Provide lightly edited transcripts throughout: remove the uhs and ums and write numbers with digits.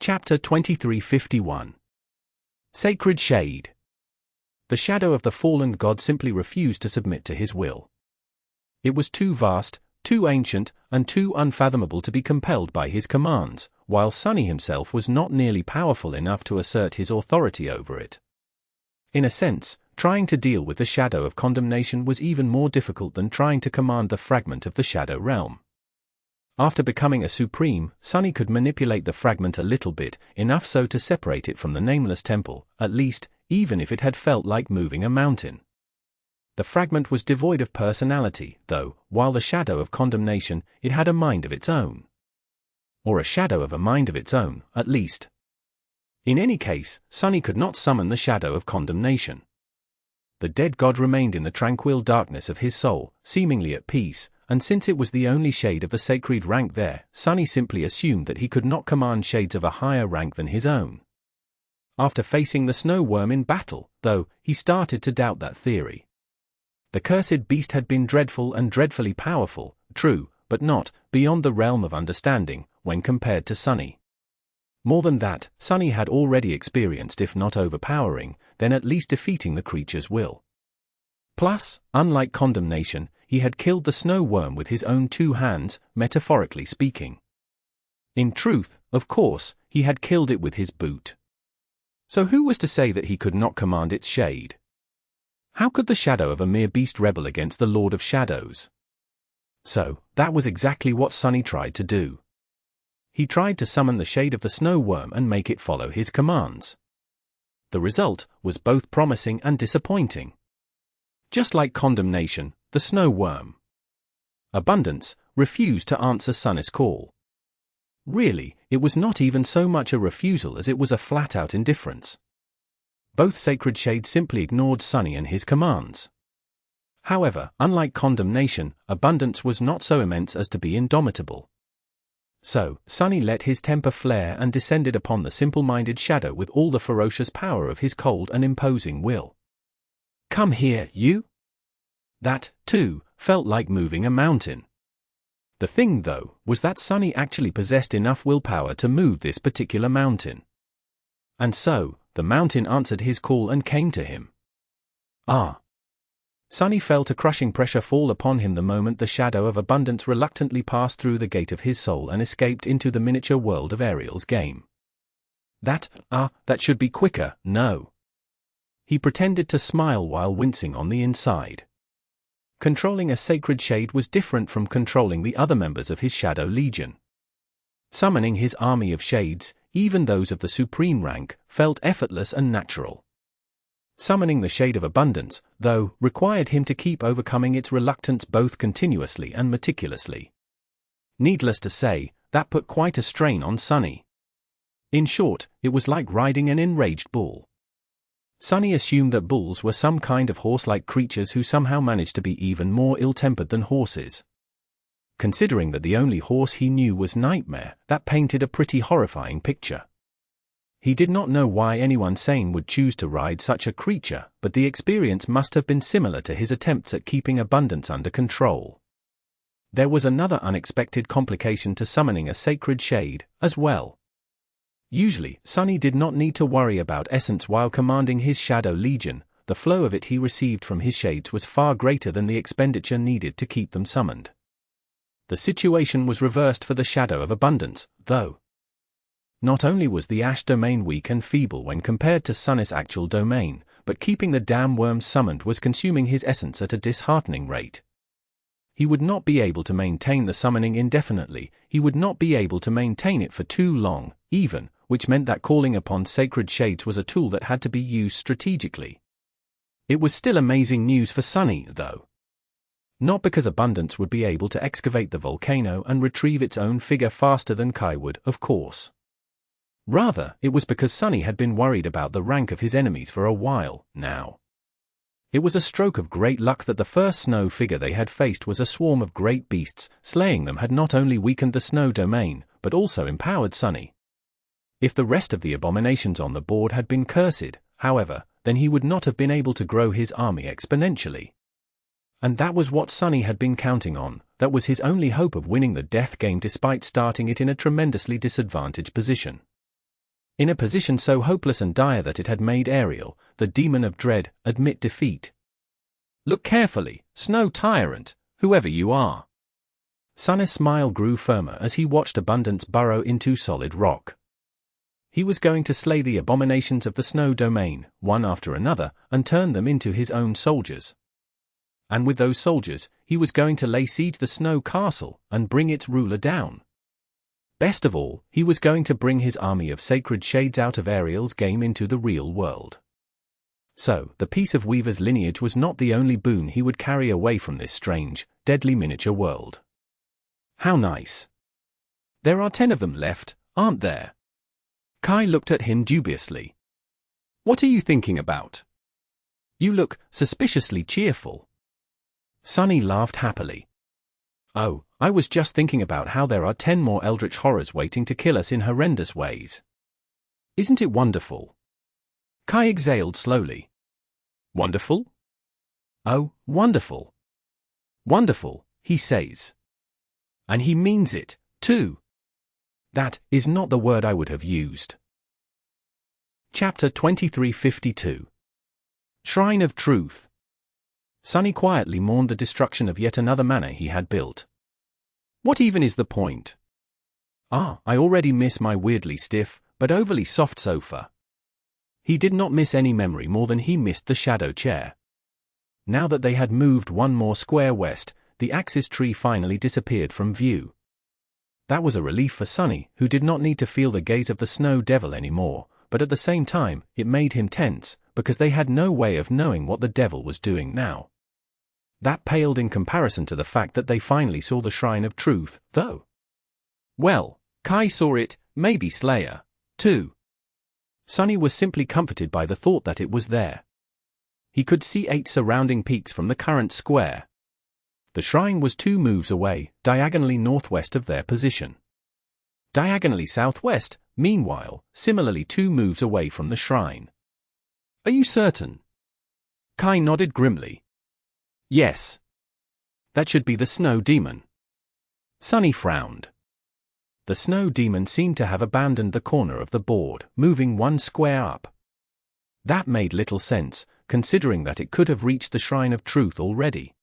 Chapter 2351. Sacred Shade. The shadow of the fallen god simply refused to submit to his will. It was too vast, too ancient, and too unfathomable to be compelled by his commands, while Sunny himself was not nearly powerful enough to assert his authority over it. In a sense, trying to deal with the shadow of condemnation was even more difficult than trying to command the fragment of the shadow realm. After becoming a supreme, Sunny could manipulate the fragment a little bit, enough so to separate it from the nameless temple, at least, even if it had felt like moving a mountain. The fragment was devoid of personality, though, while the shadow of condemnation, it had a mind of its own. Or a shadow of a mind of its own, at least. In any case, Sunny could not summon the shadow of condemnation. The dead god remained in the tranquil darkness of his soul, seemingly at peace, and since it was the only shade of the sacred rank there, Sunny simply assumed that he could not command shades of a higher rank than his own. After facing the snow worm in battle, though, he started to doubt that theory. The cursed beast had been dreadful and dreadfully powerful, true, but not beyond the realm of understanding, when compared to Sunny. More than that, Sunny had already experienced, if not overpowering, then at least defeating the creature's will. Plus, unlike condemnation, he had killed the snow worm with his own two hands, metaphorically speaking. In truth, of course, he had killed it with his boot. So who was to say that he could not command its shade? How could the shadow of a mere beast rebel against the Lord of Shadows? So, that was exactly what Sunny tried to do. He tried to summon the shade of the snow worm and make it follow his commands. The result was both promising and disappointing. Just like condemnation, the snow worm, Abundance, refused to answer Sunny's call. Really, it was not even so much a refusal as it was a flat-out indifference. Both sacred shades simply ignored Sunny and his commands. However, unlike condemnation, Abundance was not so immense as to be indomitable. So, Sunny let his temper flare and descended upon the simple-minded shadow with all the ferocious power of his cold and imposing will. "Come here, you!" That, too, felt like moving a mountain. The thing, though, was that Sunny actually possessed enough willpower to move this particular mountain. And so, the mountain answered his call and came to him. Sunny felt a crushing pressure fall upon him the moment the shadow of Abundance reluctantly passed through the gate of his soul and escaped into the miniature world of Ariel's game. That should be quicker, no. He pretended to smile while wincing on the inside. Controlling a sacred shade was different from controlling the other members of his Shadow Legion. Summoning his army of shades, even those of the supreme rank, felt effortless and natural. Summoning the shade of Abundance, though, required him to keep overcoming its reluctance both continuously and meticulously. Needless to say, that put quite a strain on Sunny. In short, it was like riding an enraged bull. Sunny assumed that bulls were some kind of horse-like creatures who somehow managed to be even more ill-tempered than horses. Considering that the only horse he knew was Nightmare, that painted a pretty horrifying picture. He did not know why anyone sane would choose to ride such a creature, but the experience must have been similar to his attempts at keeping Abundance under control. There was another unexpected complication to summoning a sacred shade, as well. Usually, Sunny did not need to worry about essence while commanding his Shadow Legion. The flow of it he received from his shades was far greater than the expenditure needed to keep them summoned. The situation was reversed for the Shadow of Abundance, though. Not only was the Ash domain weak and feeble when compared to Sunny's actual domain, but keeping the damn worms summoned was consuming his essence at a disheartening rate. He would not be able to maintain the summoning indefinitely, he would not be able to maintain it for too long, even, which meant that calling upon sacred shades was a tool that had to be used strategically. It was still amazing news for Sunny, though. Not because Abundance would be able to excavate the volcano and retrieve its own figure faster than Kai would, of course. Rather, it was because Sunny had been worried about the rank of his enemies for a while, now. It was a stroke of great luck that the first snow figure they had faced was a swarm of great beasts. Slaying them had not only weakened the snow domain, but also empowered Sunny. If the rest of the abominations on the board had been cursed, however, then he would not have been able to grow his army exponentially. And that was what Sunny had been counting on, that was his only hope of winning the death game despite starting it in a tremendously disadvantaged position. in a position so hopeless and dire that it had made Ariel, the demon of dread, admit defeat. "Look carefully, snow tyrant, whoever you are." Sunny's smile grew firmer as he watched Abundance burrow into solid rock. He was going to slay the abominations of the snow domain, one after another, and turn them into his own soldiers. And with those soldiers, he was going to lay siege to the snow castle and bring its ruler down. Best of all, he was going to bring his army of sacred shades out of Ariel's game into the real world. So, the piece of Weaver's lineage was not the only boon he would carry away from this strange, deadly miniature world. How nice. There are 10 of them left, aren't there? Kai looked at him dubiously. What are you thinking about? You look suspiciously cheerful. Sunny laughed happily. Oh, I was just thinking about how there are 10 more eldritch horrors waiting to kill us in horrendous ways. Isn't it wonderful? Kai exhaled slowly. Wonderful? Oh, wonderful. Wonderful, he says. And he means it, too. That is not the word I would have used. Chapter 2352. Shrine of Truth. Sunny quietly mourned the destruction of yet another manor he had built. What even is the point? I already miss my weirdly stiff, but overly soft sofa. He did not miss any memory more than he missed the shadow chair. Now that they had moved one more square west, the axis tree finally disappeared from view. That was a relief for Sunny, who did not need to feel the gaze of the snow devil anymore, but at the same time, it made him tense, because they had no way of knowing what the devil was doing now. That paled in comparison to the fact that they finally saw the Shrine of Truth, though. Well, Kai saw it, maybe Slayer, too. Sunny was simply comforted by the thought that it was there. He could see 8 surrounding peaks from the current square. The shrine was 2 moves away, diagonally northwest of their position. Diagonally southwest, meanwhile, similarly 2 moves away from the shrine. Are you certain? Kai nodded grimly. Yes. That should be the snow demon. Sunny frowned. The snow demon seemed to have abandoned the corner of the board, moving 1 square up. That made little sense, considering that it could have reached the Shrine of Truth already.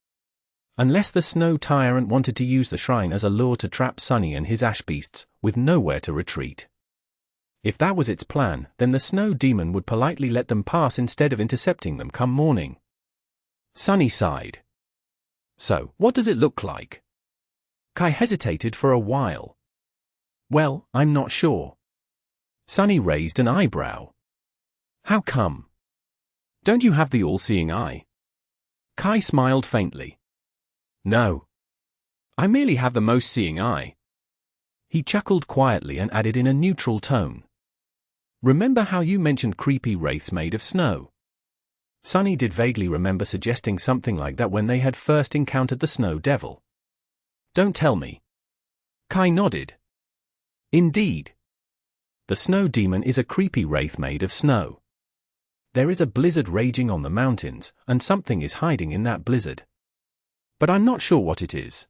Unless the snow tyrant wanted to use the shrine as a lure to trap Sunny and his ash beasts, with nowhere to retreat. If that was its plan, then the snow demon would politely let them pass instead of intercepting them come morning. Sunny sighed. So, what does it look like? Kai hesitated for a while. Well, I'm not sure. Sunny raised an eyebrow. How come? Don't you have the all-seeing eye? Kai smiled faintly. No. I merely have the most seeing eye. He chuckled quietly and added in a neutral tone. Remember how you mentioned creepy wraiths made of snow? Sunny did vaguely remember suggesting something like that when they had first encountered the snow devil. Don't tell me. Kai nodded. Indeed. The snow demon is a creepy wraith made of snow. There is a blizzard raging on the mountains, and something is hiding in that blizzard. But I'm not sure what it is.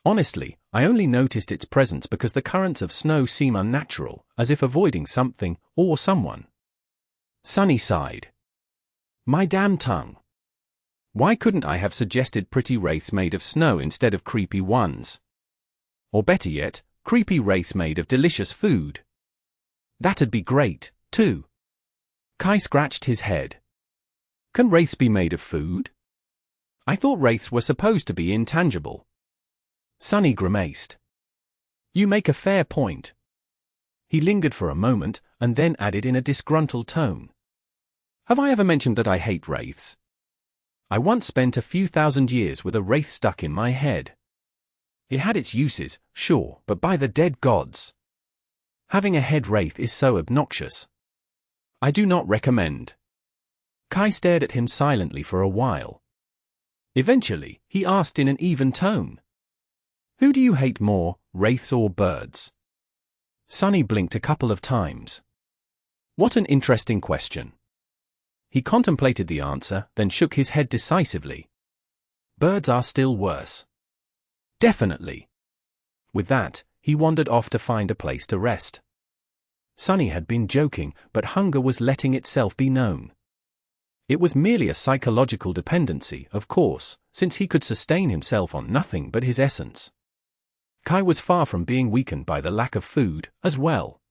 Honestly, I only noticed its presence because the currents of snow seem unnatural, as if avoiding something, or someone. Sunny sighed. My damn tongue. Why couldn't I have suggested pretty wraiths made of snow instead of creepy ones? Or better yet, creepy wraiths made of delicious food. That'd be great, too. Kai scratched his head. Can wraiths be made of food? I thought wraiths were supposed to be intangible. Sunny grimaced. You make a fair point. He lingered for a moment, and then added in a disgruntled tone. Have I ever mentioned that I hate wraiths? I once spent a few thousand years with a wraith stuck in my head. It had its uses, sure, but by the dead gods. Having a head wraith is so obnoxious. I do not recommend. Kai stared at him silently for a while. Eventually, he asked in an even tone. Who do you hate more, wraiths or birds? Sunny blinked a couple of times. What an interesting question. He contemplated the answer, then shook his head decisively. Birds are still worse. Definitely. With that, he wandered off to find a place to rest. Sunny had been joking, but hunger was letting itself be known. It was merely a psychological dependency, of course, since he could sustain himself on nothing but his essence. Kai was far from being weakened by the lack of food, as well.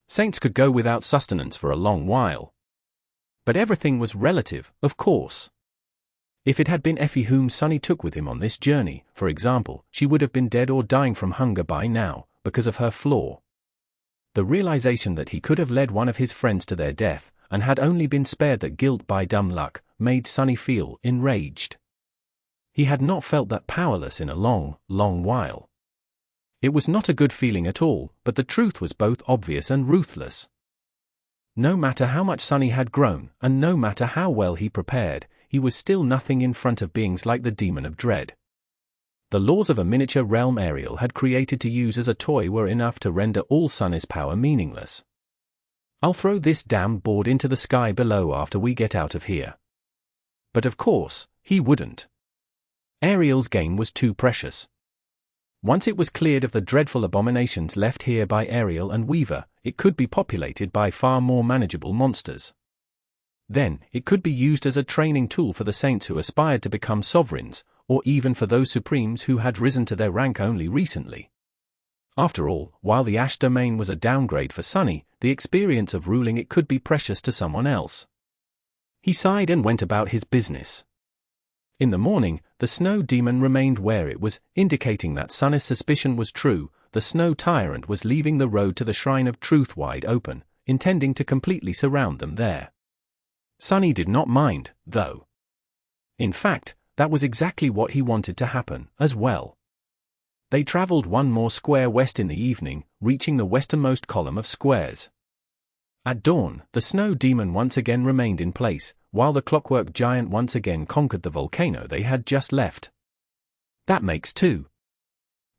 Saints could go without sustenance for a long while. But everything was relative, of course. If it had been Effie whom Sunny took with him on this journey, for example, she would have been dead or dying from hunger by now, because of her flaw. The realization that he could have led one of his friends to their death, and had only been spared that guilt by dumb luck, made Sunny feel enraged. He had not felt that powerless in a long, long while. It was not a good feeling at all, but the truth was both obvious and ruthless. No matter how much Sunny had grown, and no matter how well he prepared, he was still nothing in front of beings like the Demon of Dread. The laws of a miniature realm Ariel had created to use as a toy were enough to render all Sunny's power meaningless. I'll throw this damn board into the sky below after we get out of here. But of course, he wouldn't. Ariel's game was too precious. Once it was cleared of the dreadful abominations left here by Ariel and Weaver, it could be populated by far more manageable monsters. Then, it could be used as a training tool for the saints who aspired to become sovereigns, or even for those supremes who had risen to their rank only recently. After all, while the Ash domain was a downgrade for Sunny, the experience of ruling it could be precious to someone else. He sighed and went about his business. In the morning, the snow demon remained where it was, indicating that Sunny's suspicion was true. The snow tyrant was leaving the road to the Shrine of Truth wide open, intending to completely surround them there. Sunny did not mind, though. In fact, that was exactly what he wanted to happen, as well. They traveled one more square west in the evening, reaching the westernmost column of squares. At dawn, the snow demon once again remained in place, while the clockwork giant once again conquered the volcano they had just left. That makes two.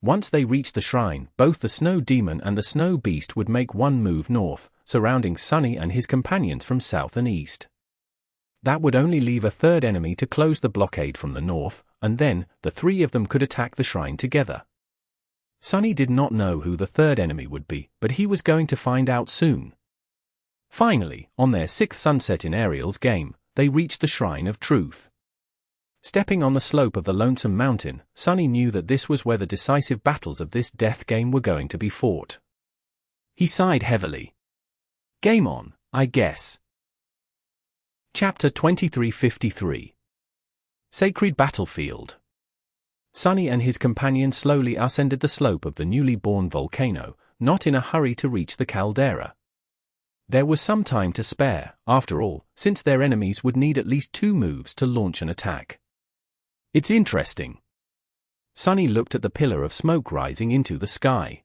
Once they reached the shrine, both the snow demon and the snow beast would make one move north, surrounding Sunny and his companions from south and east. That would only leave a third enemy to close the blockade from the north, and then, the three of them could attack the shrine together. Sunny did not know who the third enemy would be, but he was going to find out soon. Finally, on their sixth sunset in Ariel's game, they reached the Shrine of Truth. Stepping on the slope of the lonesome mountain, Sunny knew that this was where the decisive battles of this death game were going to be fought. He sighed heavily. Game on, I guess. Chapter 2353. Sacred Battlefield. Sunny and his companion slowly ascended the slope of the newly born volcano, not in a hurry to reach the caldera. There was some time to spare, after all, since their enemies would need at least 2 moves to launch an attack. It's interesting. Sunny looked at the pillar of smoke rising into the sky.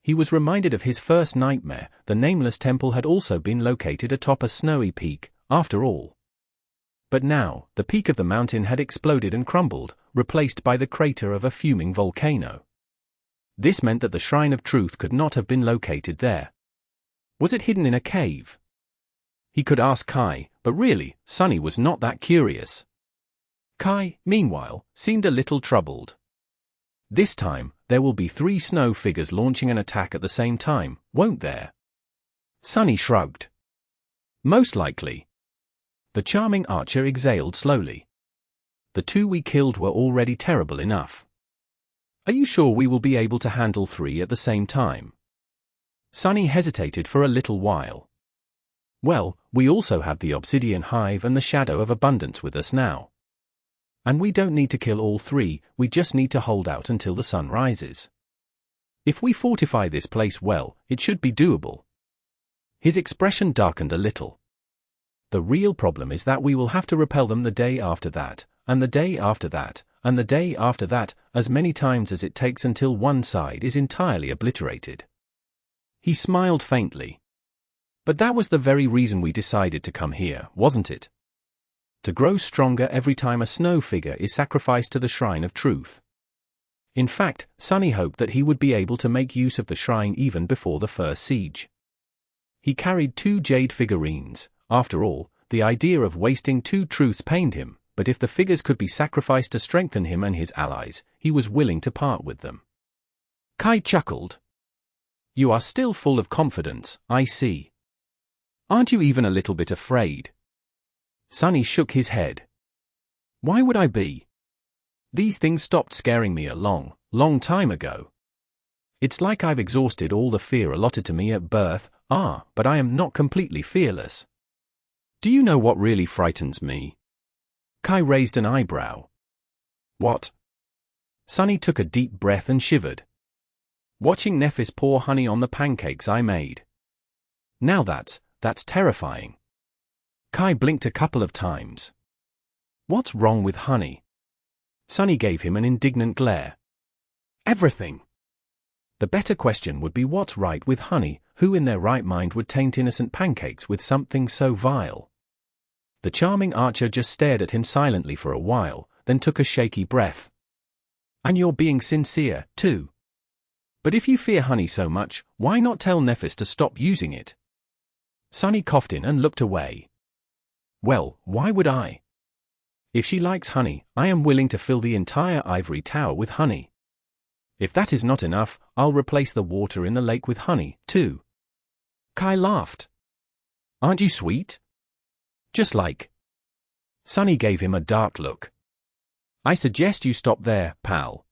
He was reminded of his first nightmare. The nameless temple had also been located atop a snowy peak, after all. But now, the peak of the mountain had exploded and crumbled, replaced by the crater of a fuming volcano. This meant that the Shrine of Truth could not have been located there. Was it hidden in a cave? He could ask Kai, but really, Sunny was not that curious. Kai, meanwhile, seemed a little troubled. This time, there will be 3 snow figures launching an attack at the same time, won't there? Sunny shrugged. Most likely. The charming archer exhaled slowly. The 2 we killed were already terrible enough. Are you sure we will be able to handle 3 at the same time? Sunny hesitated for a little while. Well, we also have the Obsidian Hive and the Shadow of Abundance with us now. And we don't need to kill all 3, we just need to hold out until the sun rises. If we fortify this place well, it should be doable. His expression darkened a little. The real problem is that we will have to repel them the day after that, and the day after that, and the day after that, as many times as it takes until one side is entirely obliterated. He smiled faintly. But that was the very reason we decided to come here, wasn't it? To grow stronger every time a snow figure is sacrificed to the Shrine of Truth. In fact, Sunny hoped that he would be able to make use of the shrine even before the first siege. He carried 2 jade figurines. After all, the idea of wasting 2 truths pained him, but if the figures could be sacrificed to strengthen him and his allies, he was willing to part with them. Kai chuckled. You are still full of confidence, I see. Aren't you even a little bit afraid? Sunny shook his head. Why would I be? These things stopped scaring me a long, long time ago. It's like I've exhausted all the fear allotted to me at birth, but I am not completely fearless. Do you know what really frightens me? Kai raised an eyebrow. What? Sunny took a deep breath and shivered. Watching Nephis pour honey on the pancakes I made. Now that's terrifying. Kai blinked a couple of times. What's wrong with honey? Sunny gave him an indignant glare. Everything. The better question would be what's right with honey, who in their right mind would taint innocent pancakes with something so vile? The charming archer just stared at him silently for a while, then took a shaky breath. And you're being sincere, too. But if you fear honey so much, why not tell Nephis to stop using it? Sunny coughed in and looked away. Well, why would I? If she likes honey, I am willing to fill the entire ivory tower with honey. If that is not enough, I'll replace the water in the lake with honey, too. Kai laughed. Aren't you sweet? Just like. Sunny gave him a dark look. I suggest you stop there, pal.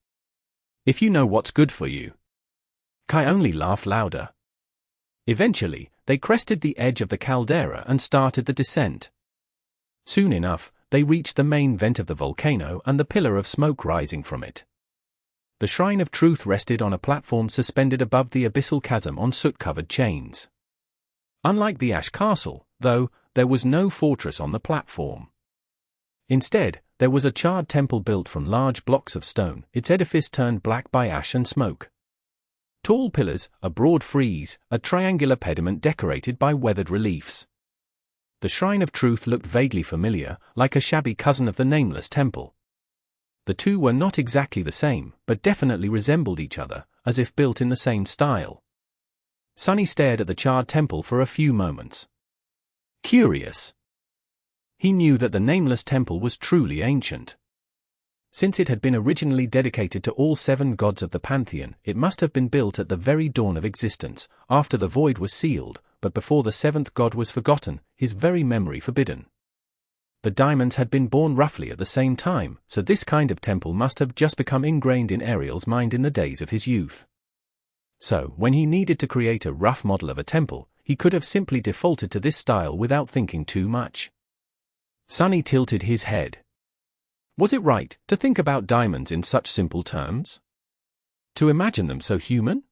If you know what's good for you. Kai only laughed louder. Eventually, they crested the edge of the caldera and started the descent. Soon enough, they reached the main vent of the volcano and the pillar of smoke rising from it. The Shrine of Truth rested on a platform suspended above the abyssal chasm on soot-covered chains. Unlike the Ash Castle, though, there was no fortress on the platform. Instead, there was a charred temple built from large blocks of stone, its edifice turned black by ash and smoke. Tall pillars, a broad frieze, a triangular pediment decorated by weathered reliefs. The Shrine of Truth looked vaguely familiar, like a shabby cousin of the nameless temple. The two were not exactly the same, but definitely resembled each other, as if built in the same style. Sunny stared at the charred temple for a few moments. Curious. He knew that the nameless temple was truly ancient. Since it had been originally dedicated to all 7 gods of the pantheon, it must have been built at the very dawn of existence, after the void was sealed, but before the 7th god was forgotten, his very memory forbidden. The diamonds had been born roughly at the same time, so this kind of temple must have just become ingrained in Ariel's mind in the days of his youth. So, when he needed to create a rough model of a temple, he could have simply defaulted to this style without thinking too much. Sunny tilted his head. Was it right to think about diamonds in such simple terms? To imagine them so human?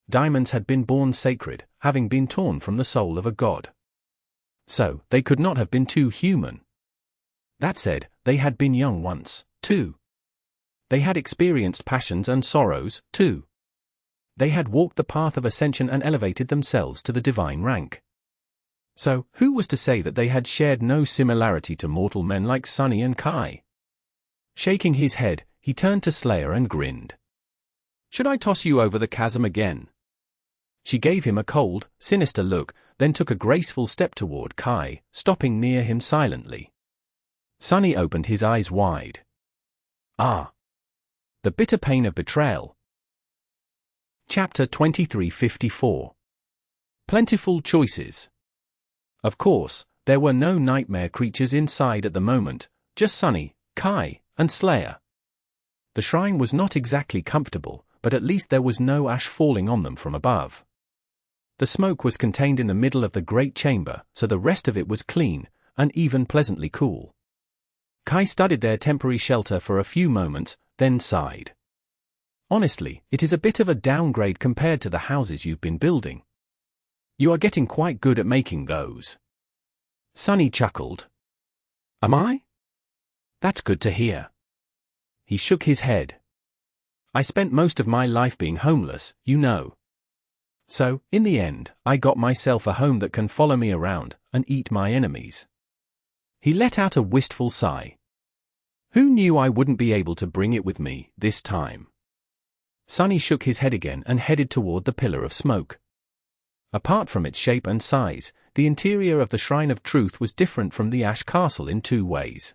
Diamonds had been born sacred, having been torn from the soul of a god. So, they could not have been too human. That said, they had been young once, too. They had experienced passions and sorrows, too. They had walked the path of ascension and elevated themselves to the divine rank. So, who was to say that they had shared no similarity to mortal men like Sunny and Kai? Shaking his head, he turned to Slayer and grinned. Should I toss you over the chasm again? She gave him a cold, sinister look, then took a graceful step toward Kai, stopping near him silently. Sunny opened his eyes wide. Ah! The bitter pain of betrayal. Chapter 2354. Plentiful choices. Of course, there were no nightmare creatures inside at the moment, just Sunny, Kai, and Slayer. The shrine was not exactly comfortable, but at least there was no ash falling on them from above. The smoke was contained in the middle of the great chamber, so the rest of it was clean, and even pleasantly cool. Kai studied their temporary shelter for a few moments, then sighed. Honestly, it is a bit of a downgrade compared to the houses you've been building. You are getting quite good at making those. Sunny chuckled. Am I? That's good to hear. He shook his head. I spent most of my life being homeless, you know. So, in the end, I got myself a home that can follow me around and eat my enemies. He let out a wistful sigh. Who knew I wouldn't be able to bring it with me this time? Sunny shook his head again and headed toward the pillar of smoke. Apart from its shape and size, the interior of the Shrine of Truth was different from the Ash Castle in 2 ways.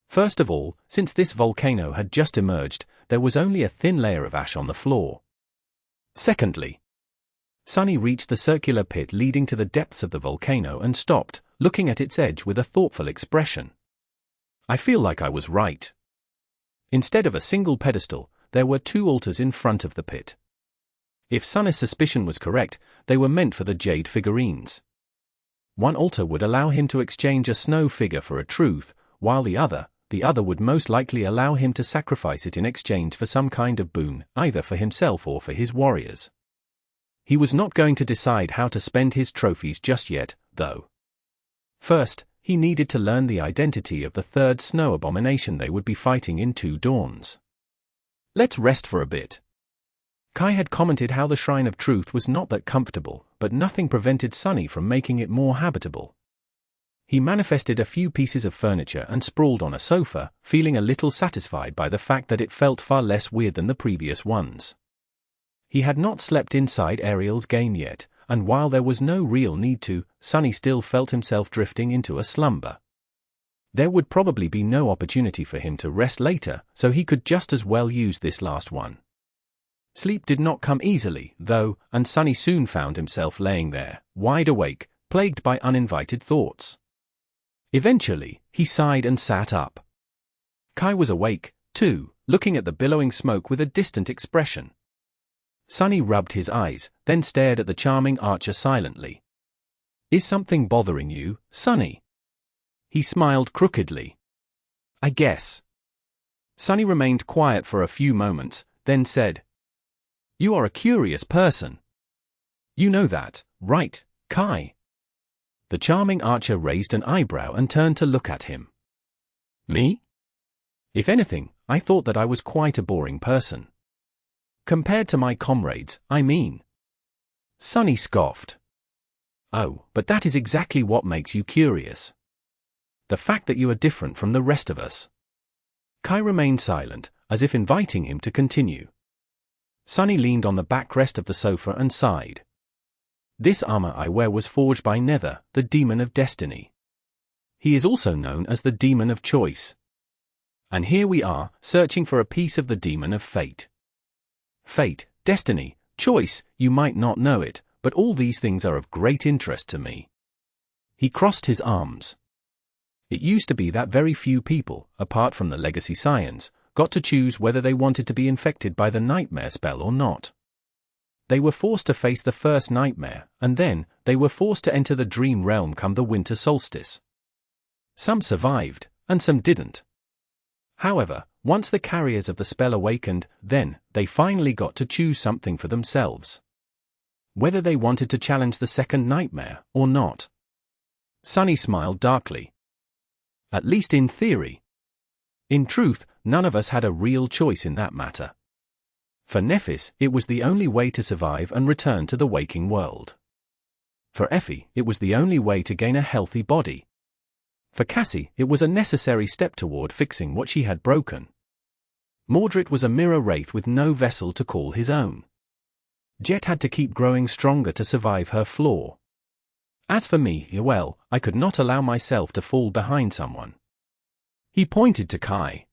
First of all, since this volcano had just emerged, there was only a thin layer of ash on the floor. Secondly, Sunny reached the circular pit leading to the depths of the volcano and stopped, looking at its edge with a thoughtful expression. I feel like I was right. Instead of a single pedestal, there were 2 altars in front of the pit. If Sunny's suspicion was correct, they were meant for the jade figurines. One altar would allow him to exchange a snow figure for a truth, while the other would most likely allow him to sacrifice it in exchange for some kind of boon, either for himself or for his warriors. He was not going to decide how to spend his trophies just yet, though. First, he needed to learn the identity of the 3rd snow abomination they would be fighting in 2 dawns. Let's rest for a bit. Kai had commented how the Shrine of Truth was not that comfortable, but nothing prevented Sunny from making it more habitable. He manifested a few pieces of furniture and sprawled on a sofa, feeling a little satisfied by the fact that it felt far less weird than the previous ones. He had not slept inside Ariel's game yet, and while there was no real need to, Sunny still felt himself drifting into a slumber. There would probably be no opportunity for him to rest later, so he could just as well use this last one. Sleep did not come easily, though, and Sunny soon found himself laying there, wide awake, plagued by uninvited thoughts. Eventually, he sighed and sat up. Kai was awake, too, looking at the billowing smoke with a distant expression. Sunny rubbed his eyes, then stared at the charming archer silently. "Is something bothering you, Sunny?" He smiled crookedly. "I guess." Sunny remained quiet for a few moments, then said, "You are a curious person. You know that, right, Kai?" The charming archer raised an eyebrow and turned to look at him. "Me? If anything, I thought that I was quite a boring person. Compared to my comrades, I mean." Sunny scoffed. "Oh, but that is exactly what makes you curious. The fact that you are different from the rest of us." Kai remained silent, as if inviting him to continue. Sunny leaned on the backrest of the sofa and sighed. "This armor I wear was forged by Nether, the demon of destiny. He is also known as the demon of choice. And here we are, searching for a piece of the demon of fate. Fate, destiny, choice, you might not know it, but all these things are of great interest to me." He crossed his arms. It used to be that very few people, apart from the legacy scions, got to choose whether they wanted to be infected by the nightmare spell or not. They were forced to face the first nightmare, and then, they were forced to enter the dream realm come the winter solstice. Some survived, and some didn't. However, once the carriers of the spell awakened, then, they finally got to choose something for themselves. Whether they wanted to challenge the second nightmare, or not. Sunny smiled darkly. At least in theory. In truth, none of us had a real choice in that matter. For Nephis, it was the only way to survive and return to the waking world. For Effie, it was the only way to gain a healthy body. For Cassie, it was a necessary step toward fixing what she had broken. Mordred was a mirror wraith with no vessel to call his own. Jet had to keep growing stronger to survive her flaw. As for me, well, I could not allow myself to fall behind someone. He pointed to Kai.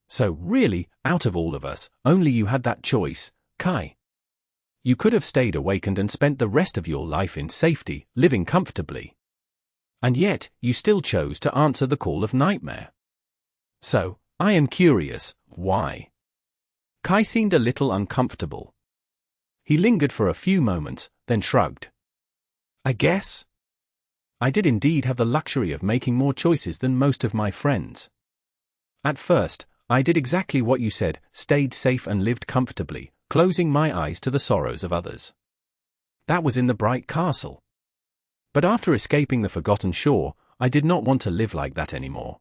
"So, really, out of all of us, only you had that choice, Kai. You could have stayed awakened and spent the rest of your life in safety, living comfortably. And yet, you still chose to answer the call of nightmare. So, I am curious, why?" Kai seemed a little uncomfortable. He lingered for a few moments, then shrugged. "I guess I did indeed have the luxury of making more choices than most of my friends. At first, I did exactly what you said, stayed safe and lived comfortably, closing my eyes to the sorrows of others. That was in the bright castle. But after escaping the forgotten shore, I did not want to live like that anymore."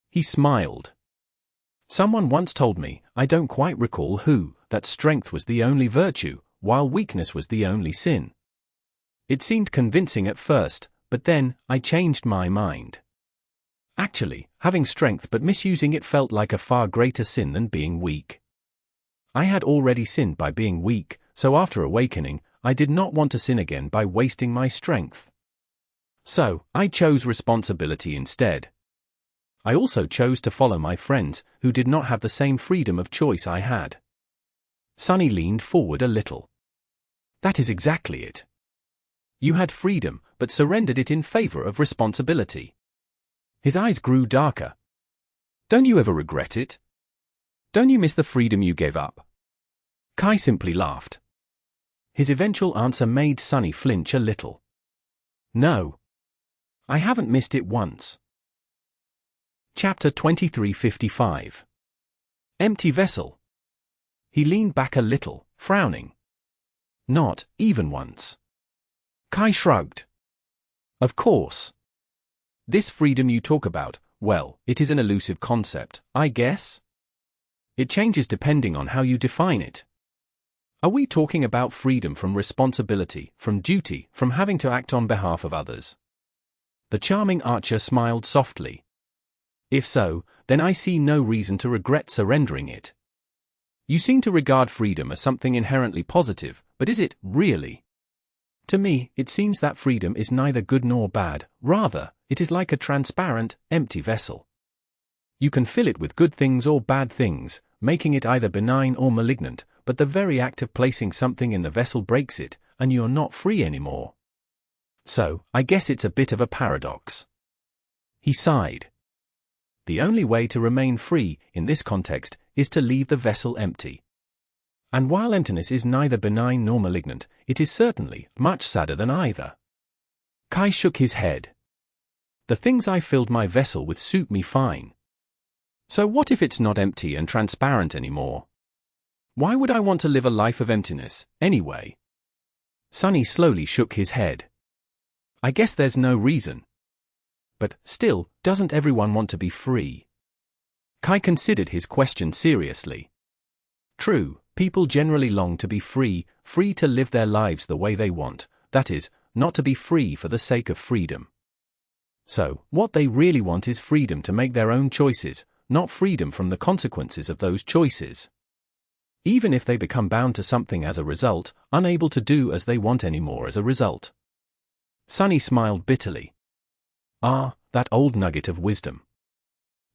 He smiled. "Someone once told me, I don't quite recall who, that strength was the only virtue, while weakness was the only sin. It seemed convincing at first, but then, I changed my mind. Actually, having strength but misusing it felt like a far greater sin than being weak. I had already sinned by being weak, so after awakening, I did not want to sin again by wasting my strength. So, I chose responsibility instead. I also chose to follow my friends, who did not have the same freedom of choice I had." Sunny leaned forward a little. That is exactly it. You had freedom, but surrendered it in favor of responsibility. His eyes grew darker. Don't you ever regret it? Don't you miss the freedom you gave up? Kai simply laughed. His eventual answer made Sunny flinch a little. No. I haven't missed it once. Chapter 2355. Empty vessel. He leaned back a little, frowning. Not even once. Kai shrugged. Of course. This freedom you talk about, well, it is an elusive concept, I guess. It changes depending on how you define it. Are we talking about freedom from responsibility, from duty, from having to act on behalf of others? The charming archer smiled softly. If so, then I see no reason to regret surrendering it. You seem to regard freedom as something inherently positive, but is it, really? To me, it seems that freedom is neither good nor bad, rather, it is like a transparent, empty vessel. You can fill it with good things or bad things, making it either benign or malignant, but the very act of placing something in the vessel breaks it, and you're not free anymore. So, I guess it's a bit of a paradox. He sighed. The only way to remain free, in this context, is to leave the vessel empty. And while emptiness is neither benign nor malignant, it is certainly much sadder than either. Kai shook his head. The things I filled my vessel with suit me fine. So what if it's not empty and transparent anymore? Why would I want to live a life of emptiness, anyway? Sunny slowly shook his head. I guess there's no reason. But, still, doesn't everyone want to be free? Kai considered his question seriously. True, people generally long to be free, free to live their lives the way they want, that is, not to be free for the sake of freedom. So, what they really want is freedom to make their own choices, not freedom from the consequences of those choices. Even if they become bound to something as a result, unable to do as they want anymore as a result. Sunny smiled bitterly. Ah, that old nugget of wisdom.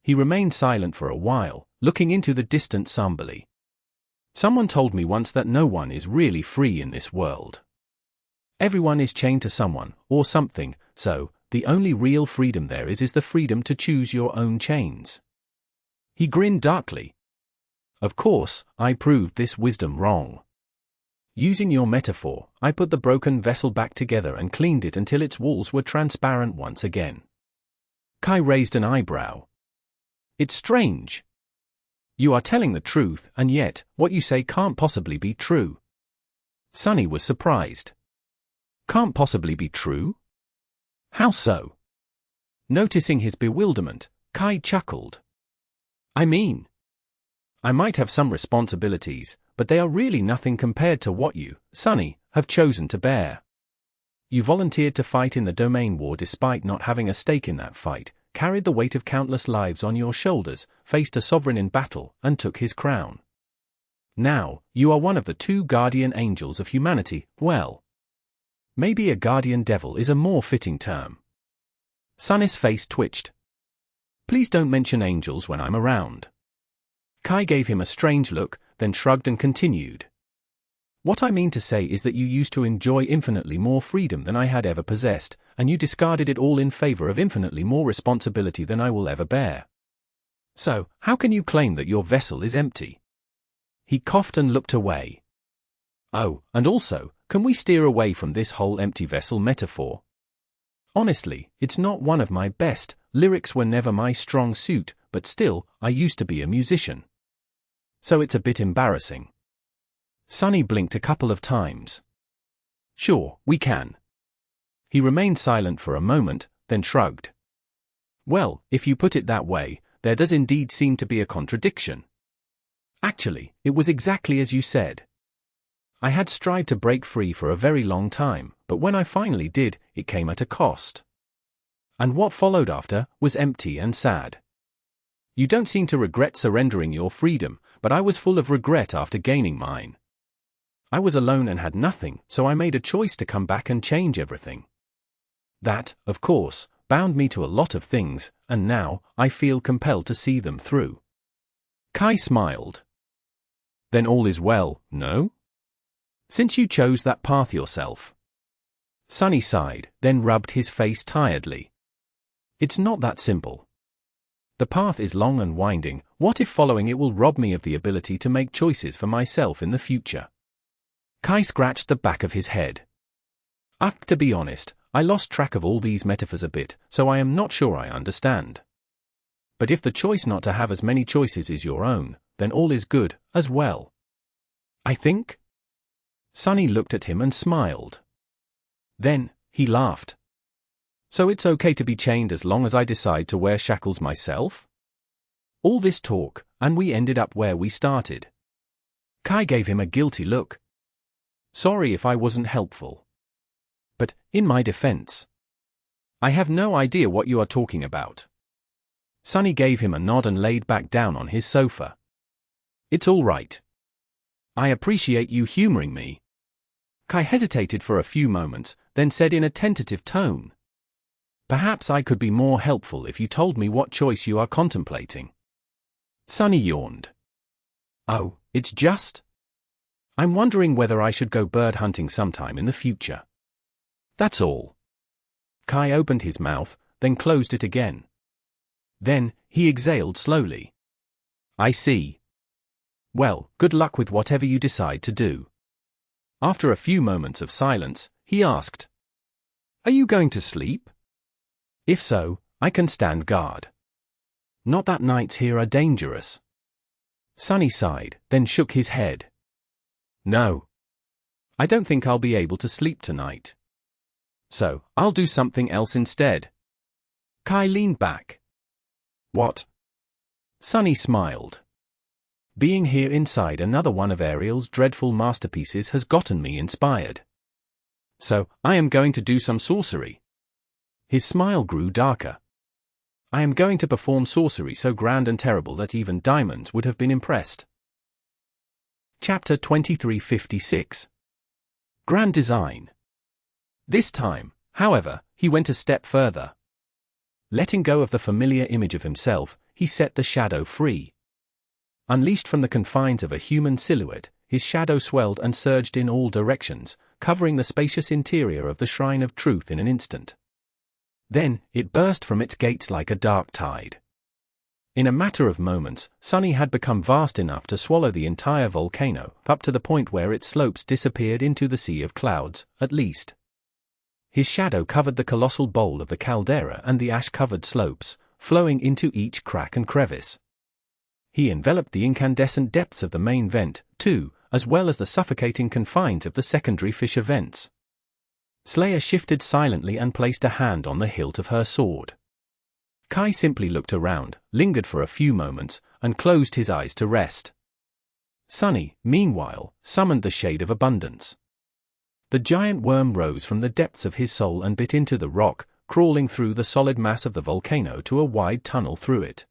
He remained silent for a while, looking into the distance somberly. Someone told me once that no one is really free in this world. Everyone is chained to someone, or something, so, the only real freedom there is the freedom to choose your own chains. He grinned darkly. Of course, I proved this wisdom wrong. Using your metaphor, I put the broken vessel back together and cleaned it until its walls were transparent once again. Kai raised an eyebrow. It's strange. You are telling the truth, and yet, what you say can't possibly be true. Sunny was surprised. Can't possibly be true? How so? Noticing his bewilderment, Kai chuckled. I mean, I might have some responsibilities, but they are really nothing compared to what you, Sunny, have chosen to bear. You volunteered to fight in the domain war despite not having a stake in that fight, carried the weight of countless lives on your shoulders, faced a sovereign in battle, and took his crown. Now, you are one of the two guardian angels of humanity, well. Maybe a guardian devil is a more fitting term. Sunny's face twitched. Please don't mention angels when I'm around. Kai gave him a strange look, then shrugged and continued. What I mean to say is that you used to enjoy infinitely more freedom than I had ever possessed, and you discarded it all in favor of infinitely more responsibility than I will ever bear. So, how can you claim that your vessel is empty? He coughed and looked away. Oh, and also, can we steer away from this whole empty vessel metaphor? Honestly, it's not one of my best, lyrics were never my strong suit, but still, I used to be a musician. So it's a bit embarrassing. Sunny blinked a couple of times. Sure, we can. He remained silent for a moment, then shrugged. Well, if you put it that way, there does indeed seem to be a contradiction. Actually, it was exactly as you said. I had strived to break free for a very long time, but when I finally did, it came at a cost. And what followed after was empty and sad. You don't seem to regret surrendering your freedom, but I was full of regret after gaining mine. I was alone and had nothing, so I made a choice to come back and change everything. That, of course, bound me to a lot of things, and now, I feel compelled to see them through. Kai smiled. Then all is well, no? Since you chose that path yourself. Sunny sighed, then rubbed his face tiredly. It's not that simple. The path is long and winding. What if following it will rob me of the ability to make choices for myself in the future? Kai scratched the back of his head. To be honest, I lost track of all these metaphors a bit, so I am not sure I understand. But if the choice not to have as many choices is your own, then all is good, as well. I think? Sunny looked at him and smiled. Then, he laughed. So it's okay to be chained as long as I decide to wear shackles myself? All this talk, and we ended up where we started. Kai gave him a guilty look. Sorry if I wasn't helpful. But, in my defense, I have no idea what you are talking about. Sunny gave him a nod and laid back down on his sofa. It's all right. I appreciate you humoring me. Kai hesitated for a few moments, then said in a tentative tone. Perhaps I could be more helpful if you told me what choice you are contemplating. Sunny yawned. Oh, it's just... I'm wondering whether I should go bird hunting sometime in the future. That's all. Kai opened his mouth, then closed it again. Then, he exhaled slowly. I see. Well, good luck with whatever you decide to do. After a few moments of silence, he asked, Are you going to sleep? If so, I can stand guard. Not that nights here are dangerous. Sunny sighed, then shook his head. No. I don't think I'll be able to sleep tonight. So, I'll do something else instead. Kai leaned back. What? Sunny smiled. Being here inside another one of Ariel's dreadful masterpieces has gotten me inspired. So, I am going to do some sorcery. His smile grew darker. I am going to perform sorcery so grand and terrible that even diamonds would have been impressed. Chapter 2356. Grand Design. This time, however, he went a step further. Letting go of the familiar image of himself, he set the shadow free. Unleashed from the confines of a human silhouette, his shadow swelled and surged in all directions, covering the spacious interior of the Shrine of Truth in an instant. Then, it burst from its gates like a dark tide. In a matter of moments, Sunny had become vast enough to swallow the entire volcano, up to the point where its slopes disappeared into the sea of clouds, at least. His shadow covered the colossal bowl of the caldera and the ash-covered slopes, flowing into each crack and crevice. He enveloped the incandescent depths of the main vent, too, as well as the suffocating confines of the secondary fissure vents. Slayer shifted silently and placed a hand on the hilt of her sword. Kai simply looked around, lingered for a few moments, and closed his eyes to rest. Sunny, meanwhile, summoned the Shade of Abundance. The giant worm rose from the depths of his soul and bit into the rock, crawling through the solid mass of the volcano to a wide tunnel through it.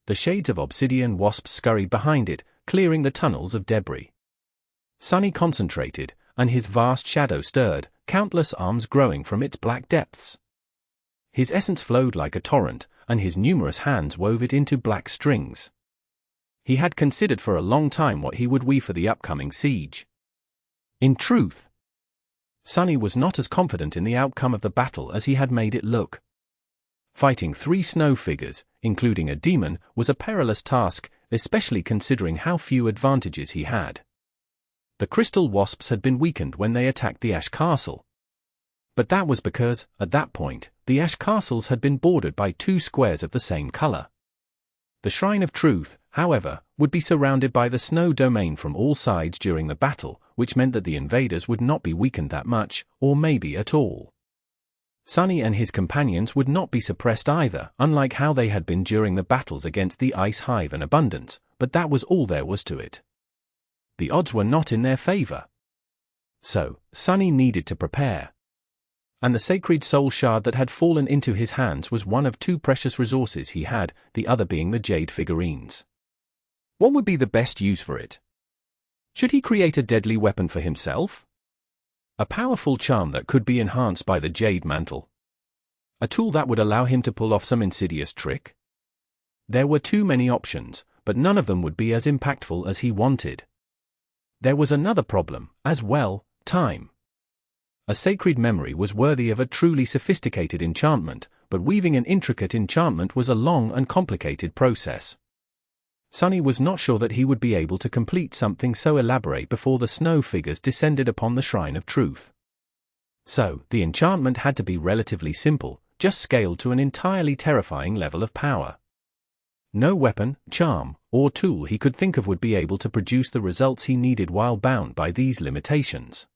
The shades of obsidian wasps scurried behind it, clearing the tunnels of debris. Sunny concentrated, and his vast shadow stirred, countless arms growing from its black depths. His essence flowed like a torrent, and his numerous hands wove it into black strings. He had considered for a long time what he would weave for the upcoming siege. In truth, Sunny was not as confident in the outcome of the battle as he had made it look. Fighting 3 snow figures, including a demon, was a perilous task, especially considering how few advantages he had. The crystal wasps had been weakened when they attacked the Ash Castle. But that was because, at that point, the Ash Castles had been bordered by 2 squares of the same color. The Shrine of Truth, however, would be surrounded by the snow domain from all sides during the battle, which meant that the invaders would not be weakened that much, or maybe at all. Sunny and his companions would not be suppressed either, unlike how they had been during the battles against the Ice Hive and Abundance, but that was all there was to it. The odds were not in their favor. So, Sunny needed to prepare. And the sacred soul shard that had fallen into his hands was one of 2 precious resources he had, the other being the jade figurines. What would be the best use for it? Should he create a deadly weapon for himself? A powerful charm that could be enhanced by the jade mantle? A tool that would allow him to pull off some insidious trick? There were too many options, but none of them would be as impactful as he wanted. There was another problem, as well: time. A sacred memory was worthy of a truly sophisticated enchantment, but weaving an intricate enchantment was a long and complicated process. Sunny was not sure that he would be able to complete something so elaborate before the snow figures descended upon the Shrine of Truth. So, the enchantment had to be relatively simple, just scaled to an entirely terrifying level of power. No weapon, charm, or tool he could think of would be able to produce the results he needed while bound by these limitations.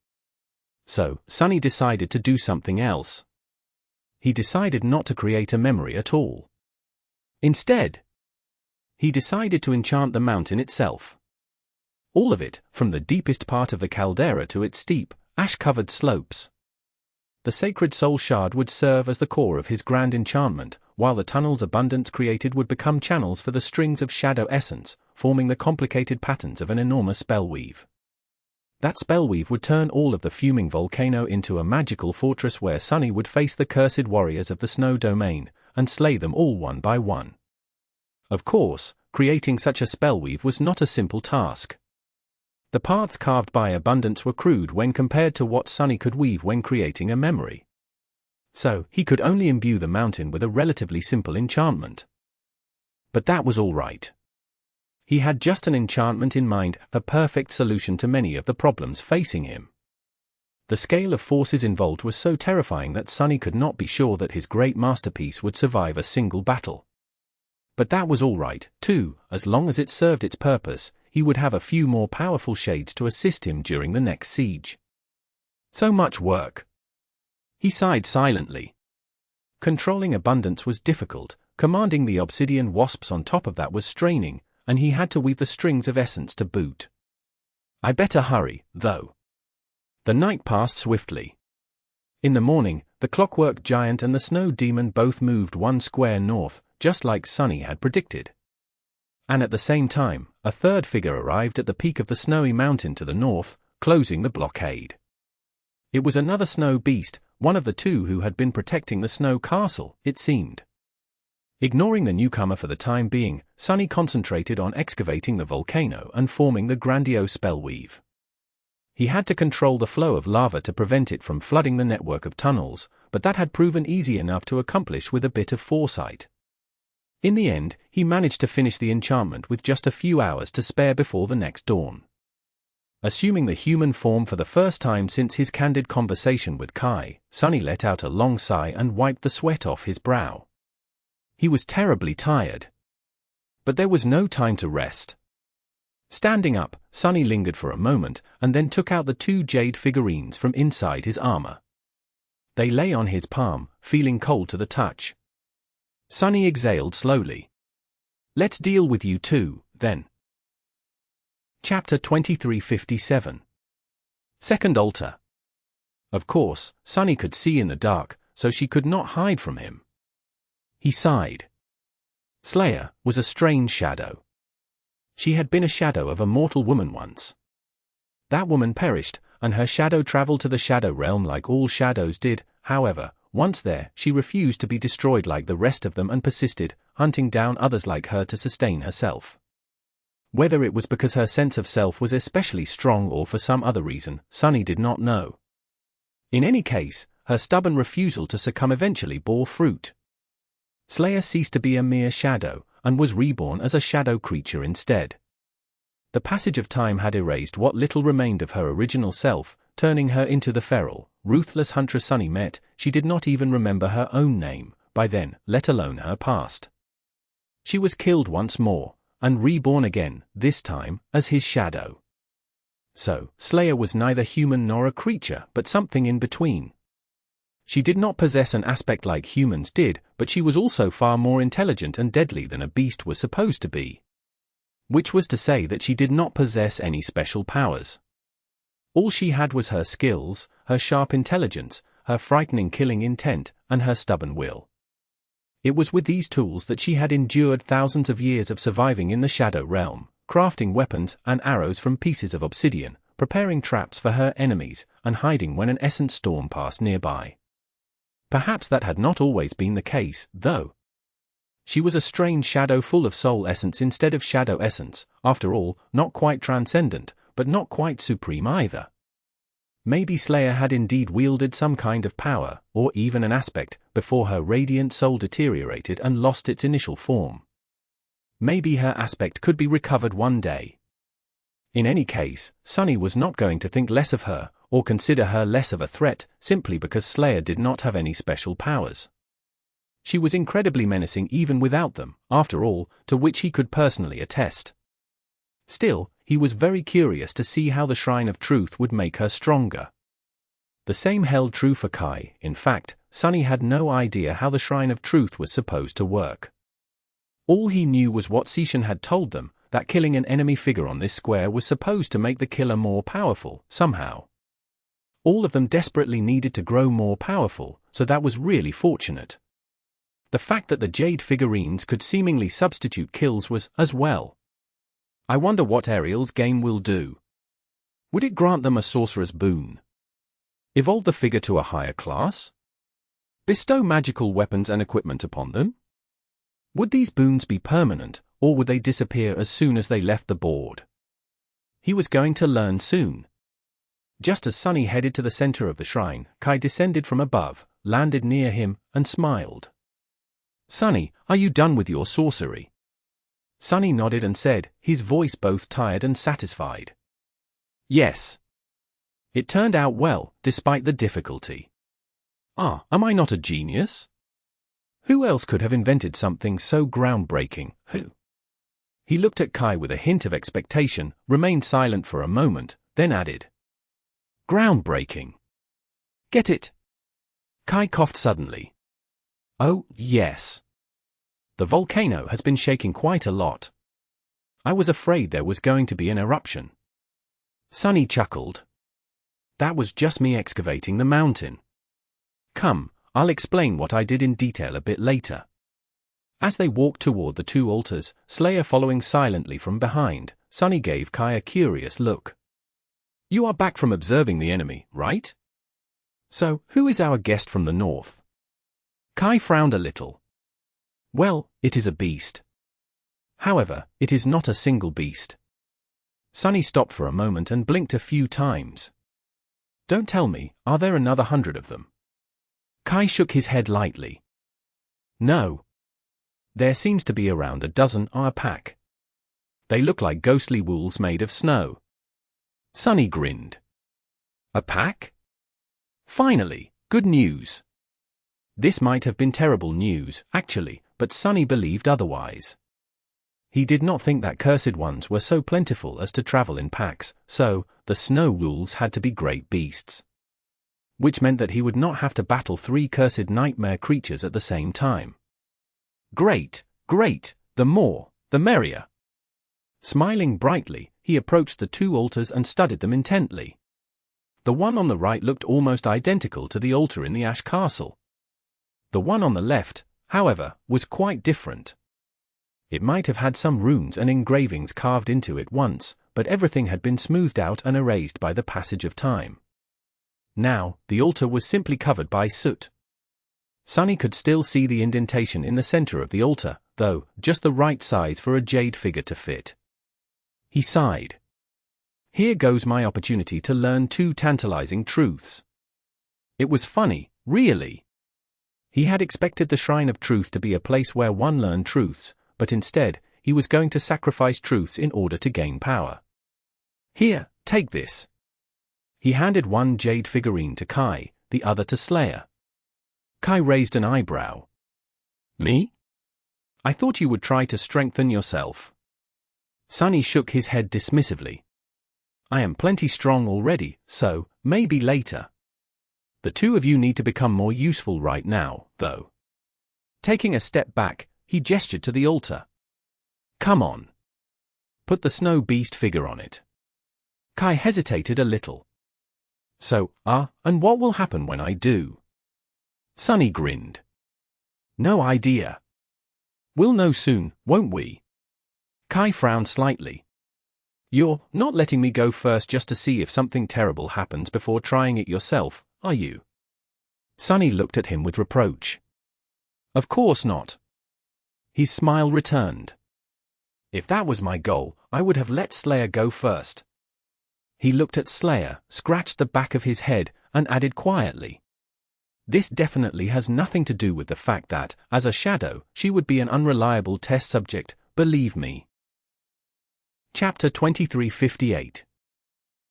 So, Sunny decided to do something else. He decided not to create a memory at all. Instead, he decided to enchant the mountain itself. All of it, from the deepest part of the caldera to its steep, ash-covered slopes. The sacred soul shard would serve as the core of his grand enchantment, while the tunnels Abundance created would become channels for the strings of shadow essence, forming the complicated patterns of an enormous spellweave. That spellweave would turn all of the fuming volcano into a magical fortress where Sunny would face the cursed warriors of the snow domain, and slay them all one by one. Of course, creating such a spellweave was not a simple task. The paths carved by Abundance were crude when compared to what Sunny could weave when creating a memory. So, he could only imbue the mountain with a relatively simple enchantment. But that was all right. He had just an enchantment in mind, a perfect solution to many of the problems facing him. The scale of forces involved was so terrifying that Sunny could not be sure that his great masterpiece would survive a single battle. But that was all right, too, as long as it served its purpose. He would have a few more powerful shades to assist him during the next siege. So much work. He sighed silently. Controlling Abundance was difficult, commanding the obsidian wasps on top of that was straining, and he had to weave the strings of essence to boot. I better hurry, though. The night passed swiftly. In the morning, the clockwork giant and the snow demon both moved one square north, just like Sunny had predicted. And at the same time, a third figure arrived at the peak of the snowy mountain to the north, closing the blockade. It was another snow beast, one of the two who had been protecting the snow castle, it seemed. Ignoring the newcomer for the time being, Sunny concentrated on excavating the volcano and forming the grandiose spellweave. He had to control the flow of lava to prevent it from flooding the network of tunnels, but that had proven easy enough to accomplish with a bit of foresight. In the end, he managed to finish the enchantment with just a few hours to spare before the next dawn. Assuming the human form for the first time since his candid conversation with Kai, Sunny let out a long sigh and wiped the sweat off his brow. He was terribly tired. But there was no time to rest. Standing up, Sunny lingered for a moment, and then took out the two jade figurines from inside his armor. They lay on his palm, feeling cold to the touch. Sunny exhaled slowly. Let's deal with you too, then. Chapter 2357. Second Altar. Of course, Sunny could see in the dark, so she could not hide from him. He sighed. Slayer was a strange shadow. She had been a shadow of a mortal woman once. That woman perished, and her shadow traveled to the shadow realm like all shadows did. However, once there, she refused to be destroyed like the rest of them and persisted, hunting down others like her to sustain herself. Whether it was because her sense of self was especially strong or for some other reason, Sunny did not know. In any case, her stubborn refusal to succumb eventually bore fruit. Slayer ceased to be a mere shadow, and was reborn as a shadow creature instead. The passage of time had erased what little remained of her original self, turning her into the feral, ruthless huntress Sunny met. She did not even remember her own name, by then, let alone her past. She was killed once more, and reborn again, this time, as his shadow. So, Slayer was neither human nor a creature, but something in between. She did not possess an aspect like humans did, but she was also far more intelligent and deadly than a beast was supposed to be. Which was to say that she did not possess any special powers. All she had was her skills, her sharp intelligence, her frightening killing intent, and her stubborn will. It was with these tools that she had endured thousands of years of surviving in the shadow realm, crafting weapons and arrows from pieces of obsidian, preparing traps for her enemies, and hiding when an essence storm passed nearby. Perhaps that had not always been the case, though. She was a strange shadow full of soul essence instead of shadow essence, after all, not quite transcendent, but but not quite supreme either. Maybe Slayer had indeed wielded some kind of power, or even an aspect, before her radiant soul deteriorated and lost its initial form. Maybe her aspect could be recovered one day. In any case, Sunny was not going to think less of her, or consider her less of a threat, simply because Slayer did not have any special powers. She was incredibly menacing even without them, after all, to which he could personally attest. Still, he was very curious to see how the Shrine of Truth would make her stronger. The same held true for Kai. In fact, Sunny had no idea how the Shrine of Truth was supposed to work. All he knew was what Sishan had told them, that killing an enemy figure on this square was supposed to make the killer more powerful, somehow. All of them desperately needed to grow more powerful, so that was really fortunate. The fact that the jade figurines could seemingly substitute kills was, as well. I wonder what Ariel's game will do. Would it grant them a sorcerer's boon? Evolve the figure to a higher class? Bestow magical weapons and equipment upon them? Would these boons be permanent, or would they disappear as soon as they left the board? He was going to learn soon. Just as Sunny headed to the center of the shrine, Kai descended from above, landed near him, and smiled. "Sunny, are you done with your sorcery?" Sunny nodded and said, his voice both tired and satisfied. "Yes." It turned out well, despite the difficulty. Am I not a genius? Who else could have invented something so groundbreaking? Who? He looked at Kai with a hint of expectation, remained silent for a moment, then added, "Groundbreaking. Get it?" Kai coughed suddenly. "Oh, yes. The volcano has been shaking quite a lot. I was afraid there was going to be an eruption." Sunny chuckled. "That was just me excavating the mountain. Come, I'll explain what I did in detail a bit later." As they walked toward the two altars, Slayer following silently from behind, Sunny gave Kai a curious look. "You are back from observing the enemy, right? So, who is our guest from the north?" Kai frowned a little. "Well, it is a beast. However, it is not a single beast." Sunny stopped for a moment and blinked a few times. "Don't tell me, are there another 100 of them?" Kai shook his head lightly. "No. There seems to be around a dozen or a pack. They look like ghostly wolves made of snow." Sunny grinned. "A pack? Finally, good news." This might have been terrible news, actually, but Sunny believed otherwise. He did not think that cursed ones were so plentiful as to travel in packs, so the snow wolves had to be great beasts. Which meant that he would not have to battle 3 cursed nightmare creatures at the same time. Great, great, the more, the merrier. Smiling brightly, he approached the 2 altars and studied them intently. The one on the right looked almost identical to the altar in the Ash Castle. The one on the left, however, was quite different. It might have had some runes and engravings carved into it once, but everything had been smoothed out and erased by the passage of time. Now, the altar was simply covered by soot. Sunny could still see the indentation in the center of the altar, though, just the right size for a jade figure to fit. He sighed. Here goes my opportunity to learn 2 tantalizing truths. It was funny, really. He had expected the Shrine of Truth to be a place where one learned truths, but instead, he was going to sacrifice truths in order to gain power. "Here, take this." He handed one jade figurine to Kai, the other to Slayer. Kai raised an eyebrow. "Me? I thought you would try to strengthen yourself." Sunny shook his head dismissively. "I am plenty strong already, so, maybe later. The 2 of you need to become more useful right now, though." Taking a step back, he gestured to the altar. "Come on. Put the snow beast figure on it." Kai hesitated a little. "So, and what will happen when I do?" Sunny grinned. "No idea. We'll know soon, won't we?" Kai frowned slightly. "You're not letting me go first just to see if something terrible happens before trying it yourself, are you?" Sunny looked at him with reproach. "Of course not." His smile returned. "If that was my goal, I would have let Slayer go first." He looked at Slayer, scratched the back of his head, and added quietly, "This definitely has nothing to do with the fact that, as a shadow, she would be an unreliable test subject, believe me." Chapter 2358.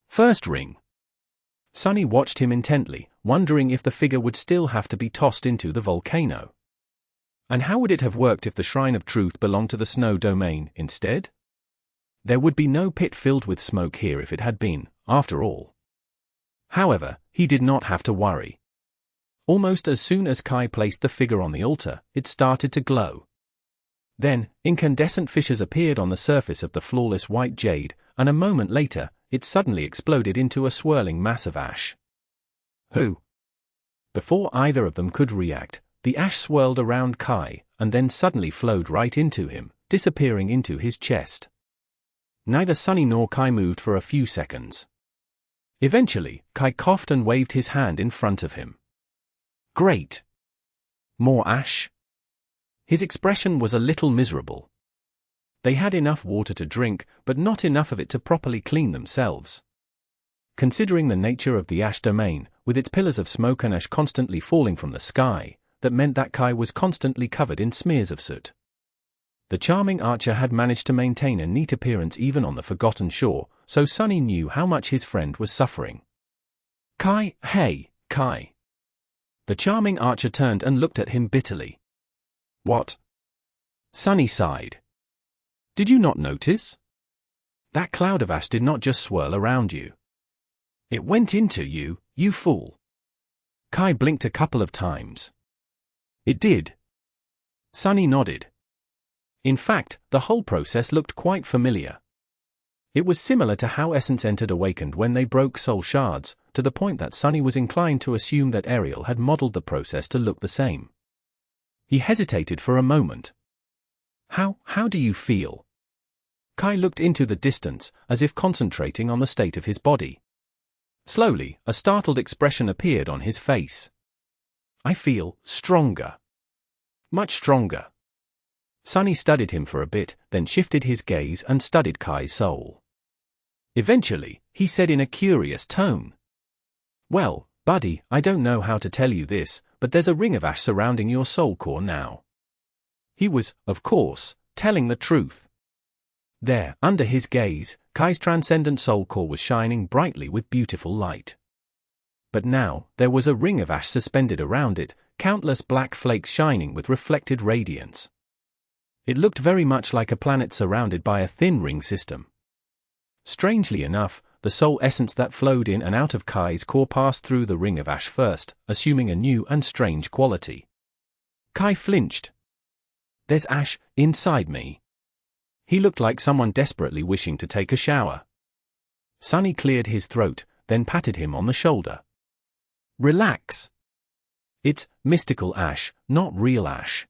First Ring. Sunny watched him intently, wondering if the figure would still have to be tossed into the volcano. And how would it have worked if the Shrine of Truth belonged to the Snow Domain instead? There would be no pit filled with smoke here if it had been, after all. However, he did not have to worry. Almost as soon as Kai placed the figure on the altar, it started to glow. Then, incandescent fissures appeared on the surface of the flawless white jade, and a moment later, it suddenly exploded into a swirling mass of ash. Who? Before either of them could react, the ash swirled around Kai, and then suddenly flowed right into him, disappearing into his chest. Neither Sunny nor Kai moved for a few seconds. Eventually, Kai coughed and waved his hand in front of him. Great! More ash? His expression was a little miserable. They had enough water to drink, but not enough of it to properly clean themselves. Considering the nature of the ash domain, with its pillars of smoke and ash constantly falling from the sky, that meant that Kai was constantly covered in smears of soot. The charming archer had managed to maintain a neat appearance even on the forgotten shore, so Sunny knew how much his friend was suffering. Kai, hey, Kai. The charming archer turned and looked at him bitterly. What? Sunny sighed. Did you not notice? That cloud of ash did not just swirl around you. It went into you, you fool. Kai blinked a couple of times. It did. Sunny nodded. In fact, the whole process looked quite familiar. It was similar to how Essence entered Awakened when they broke soul shards, to the point that Sunny was inclined to assume that Ariel had modeled the process to look the same. He hesitated for a moment. How do you feel? Kai looked into the distance, as if concentrating on the state of his body. Slowly, a startled expression appeared on his face. I feel stronger. Much stronger. Sunny studied him for a bit, then shifted his gaze and studied Kai's soul. Eventually, he said in a curious tone. Well, buddy, I don't know how to tell you this, but there's a ring of ash surrounding your soul core now. He was, of course, telling the truth. There, under his gaze, Kai's transcendent soul core was shining brightly with beautiful light. But now, there was a ring of ash suspended around it, countless black flakes shining with reflected radiance. It looked very much like a planet surrounded by a thin ring system. Strangely enough, the soul essence that flowed in and out of Kai's core passed through the ring of ash first, assuming a new and strange quality. Kai flinched. There's ash inside me. He looked like someone desperately wishing to take a shower. Sunny cleared his throat, then patted him on the shoulder. Relax. It's mystical ash, not real ash.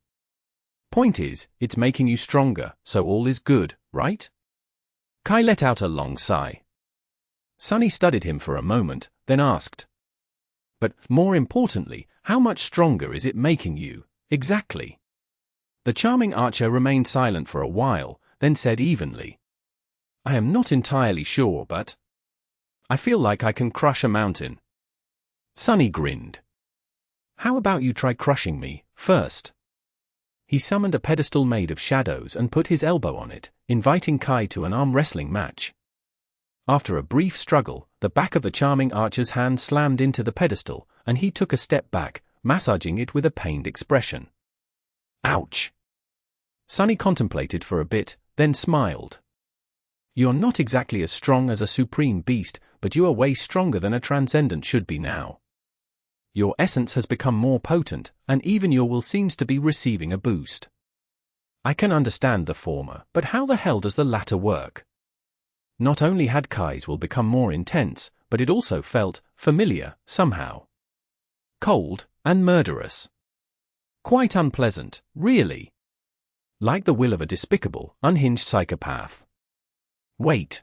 Point is, it's making you stronger, so all is good, right? Kai let out a long sigh. Sunny studied him for a moment, then asked. But, more importantly, how much stronger is it making you, exactly? The charming archer remained silent for a while, then said evenly. I am not entirely sure, but I feel like I can crush a mountain. Sunny grinned. How about you try crushing me, first? He summoned a pedestal made of shadows and put his elbow on it, inviting Kai to an arm wrestling match. After a brief struggle, the back of the charming archer's hand slammed into the pedestal, and he took a step back, massaging it with a pained expression. Ouch! Sunny contemplated for a bit, then smiled. You're not exactly as strong as a supreme beast, but you are way stronger than a transcendent should be now. Your essence has become more potent, and even your will seems to be receiving a boost. I can understand the former, but how the hell does the latter work? Not only had Kai's will become more intense, but it also felt familiar, somehow. Cold and murderous. Quite unpleasant, really. Like the will of a despicable, unhinged psychopath. Wait.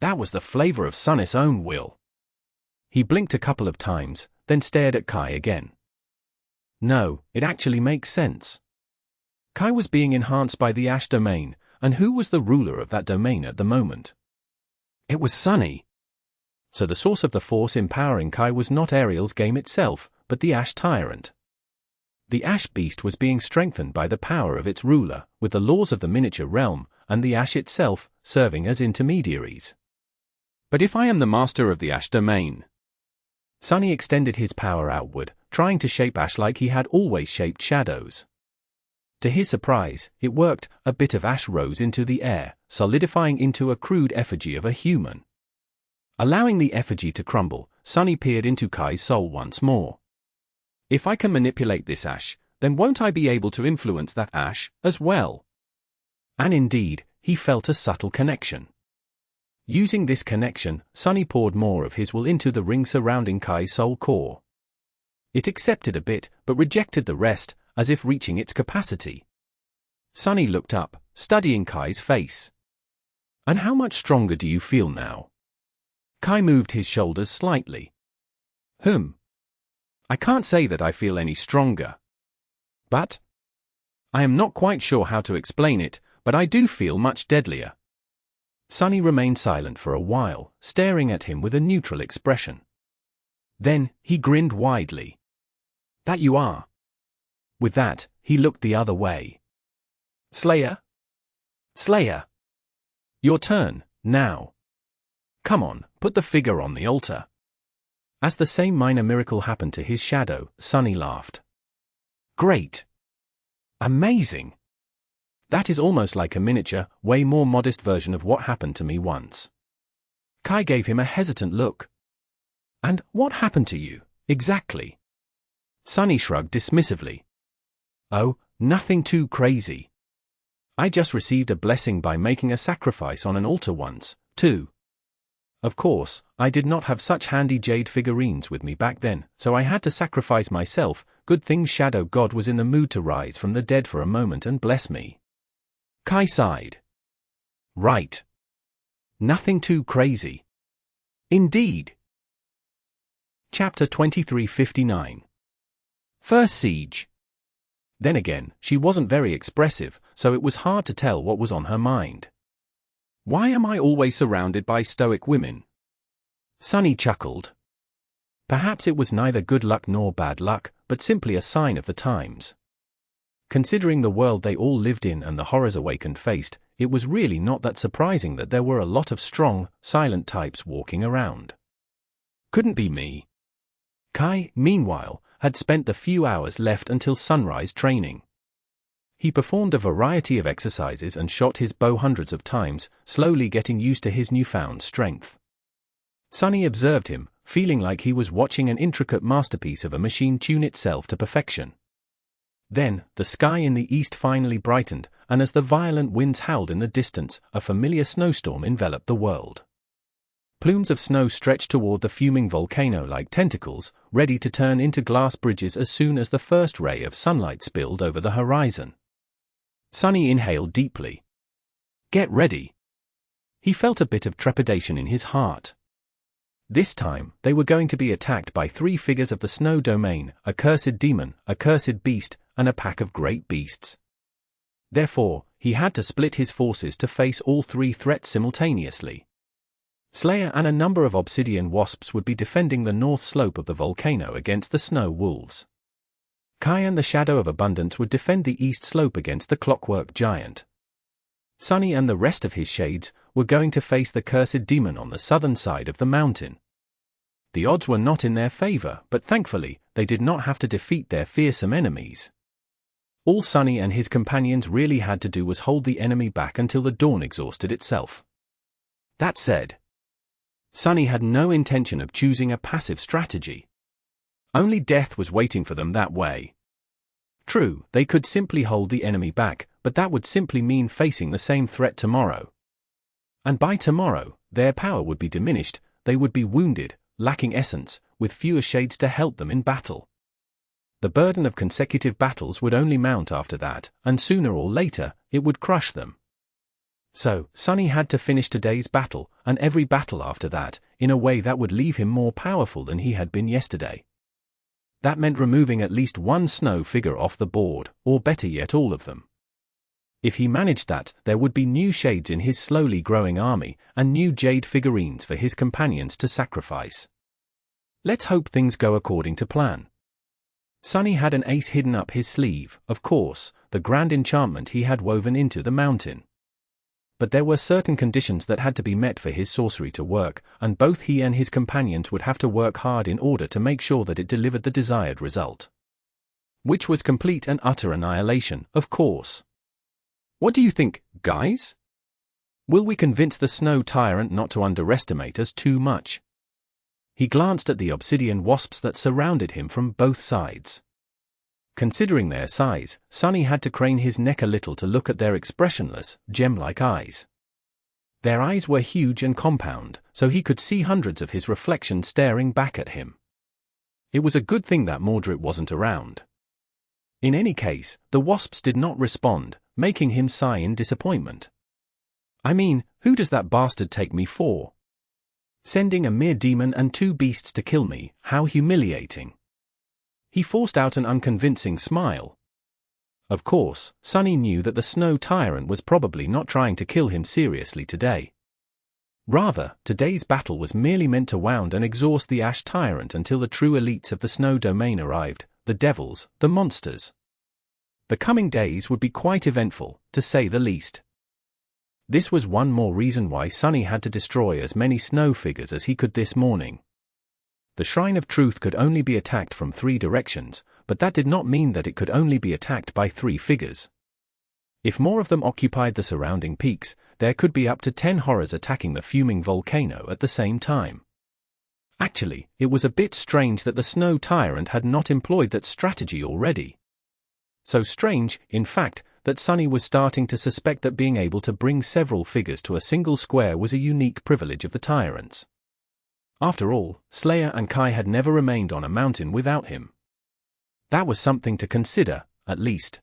That was the flavor of Sunny's own will. He blinked a couple of times, then stared at Kai again. No, it actually makes sense. Kai was being enhanced by the Ash domain, and who was the ruler of that domain at the moment? It was Sunny. So the source of the force empowering Kai was not Ariel's game itself, but the Ash Tyrant. The Ash Beast was being strengthened by the power of its ruler, with the laws of the miniature realm, and the Ash itself, serving as intermediaries. But if I am the master of the Ash domain? Sunny extended his power outward, trying to shape Ash like he had always shaped shadows. To his surprise, it worked. A bit of ash rose into the air, solidifying into a crude effigy of a human. Allowing the effigy to crumble, Sunny peered into Kai's soul once more. If I can manipulate this ash, then won't I be able to influence that ash as well? And indeed, he felt a subtle connection. Using this connection, Sunny poured more of his will into the ring surrounding Kai's soul core. It accepted a bit, but rejected the rest, as if reaching its capacity. Sunny looked up, studying Kai's face. And how much stronger do you feel now? Kai moved his shoulders slightly. I can't say that I feel any stronger. But? I am not quite sure how to explain it, but I do feel much deadlier. Sunny remained silent for a while, staring at him with a neutral expression. Then, he grinned widely. That you are. With that, he looked the other way. Slayer? Slayer. Your turn, now. Come on, put the figure on the altar. As the same minor miracle happened to his shadow, Sunny laughed. Great. Amazing. That is almost like a miniature, way more modest version of what happened to me once. Kai gave him a hesitant look. And what happened to you, exactly? Sunny shrugged dismissively. Oh, nothing too crazy. I just received a blessing by making a sacrifice on an altar once, too. Of course, I did not have such handy jade figurines with me back then, so I had to sacrifice myself. Good thing Shadow God was in the mood to rise from the dead for a moment and bless me. Kai sighed. Right. Nothing too crazy. Indeed. Chapter 2359. First Siege. Then again, she wasn't very expressive, so it was hard to tell what was on her mind. Why am I always surrounded by stoic women? Sunny chuckled. Perhaps it was neither good luck nor bad luck, but simply a sign of the times. Considering the world they all lived in and the horrors Awakened faced, it was really not that surprising that there were a lot of strong, silent types walking around. Couldn't be me. Kai, meanwhile, had spent the few hours left until sunrise training. He performed a variety of exercises and shot his bow hundreds of times, slowly getting used to his newfound strength. Sunny observed him, feeling like he was watching an intricate masterpiece of a machine tune itself to perfection. Then, the sky in the east finally brightened, and as the violent winds howled in the distance, a familiar snowstorm enveloped the world. Plumes of snow stretched toward the fuming volcano like tentacles, ready to turn into glass bridges as soon as the first ray of sunlight spilled over the horizon. Sunny inhaled deeply. Get ready. He felt a bit of trepidation in his heart. This time, they were going to be attacked by 3 figures of the snow domain, a cursed demon, a cursed beast, and a pack of great beasts. Therefore, he had to split his forces to face all 3 threats simultaneously. Slayer and a number of obsidian wasps would be defending the north slope of the volcano against the snow wolves. Kai and the Shadow of Abundance would defend the east slope against the clockwork giant. Sunny and the rest of his shades were going to face the cursed demon on the southern side of the mountain. The odds were not in their favor, but thankfully, they did not have to defeat their fearsome enemies. All Sunny and his companions really had to do was hold the enemy back until the dawn exhausted itself. That said, Sunny had no intention of choosing a passive strategy. Only death was waiting for them that way. True, they could simply hold the enemy back, but that would simply mean facing the same threat tomorrow. And by tomorrow, their power would be diminished, they would be wounded, lacking essence, with fewer shades to help them in battle. The burden of consecutive battles would only mount after that, and sooner or later, it would crush them. So, Sunny had to finish today's battle, and every battle after that, in a way that would leave him more powerful than he had been yesterday. That meant removing at least 1 snow figure off the board, or better yet all of them. If he managed that, there would be new shades in his slowly growing army, and new jade figurines for his companions to sacrifice. Let's hope things go according to plan. Sunny had an ace hidden up his sleeve, of course, the grand enchantment he had woven into the mountain. But there were certain conditions that had to be met for his sorcery to work, and both he and his companions would have to work hard in order to make sure that it delivered the desired result. Which was complete and utter annihilation, of course. What do you think, guys? Will we convince the snow tyrant not to underestimate us too much? He glanced at the obsidian wasps that surrounded him from both sides. Considering their size, Sunny had to crane his neck a little to look at their expressionless, gem-like eyes. Their eyes were huge and compound, so he could see hundreds of his reflection staring back at him. It was a good thing that Mordred wasn't around. In any case, the wasps did not respond, making him sigh in disappointment. I mean, who does that bastard take me for? Sending a mere demon and 2 beasts to kill me, how humiliating. He forced out an unconvincing smile. Of course, Sunny knew that the snow tyrant was probably not trying to kill him seriously today. Rather, today's battle was merely meant to wound and exhaust the ash tyrant until the true elites of the snow domain arrived, the devils, the monsters. The coming days would be quite eventful, to say the least. This was one more reason why Sunny had to destroy as many snow figures as he could this morning. The Shrine of Truth could only be attacked from 3 directions, but that did not mean that it could only be attacked by 3 figures. If more of them occupied the surrounding peaks, there could be up to 10 horrors attacking the fuming volcano at the same time. Actually, it was a bit strange that the snow tyrant had not employed that strategy already. So strange, in fact, that Sunny was starting to suspect that being able to bring several figures to a single square was a unique privilege of the tyrants. After all, Slayer and Kai had never remained on a mountain without him. That was something to consider, at least.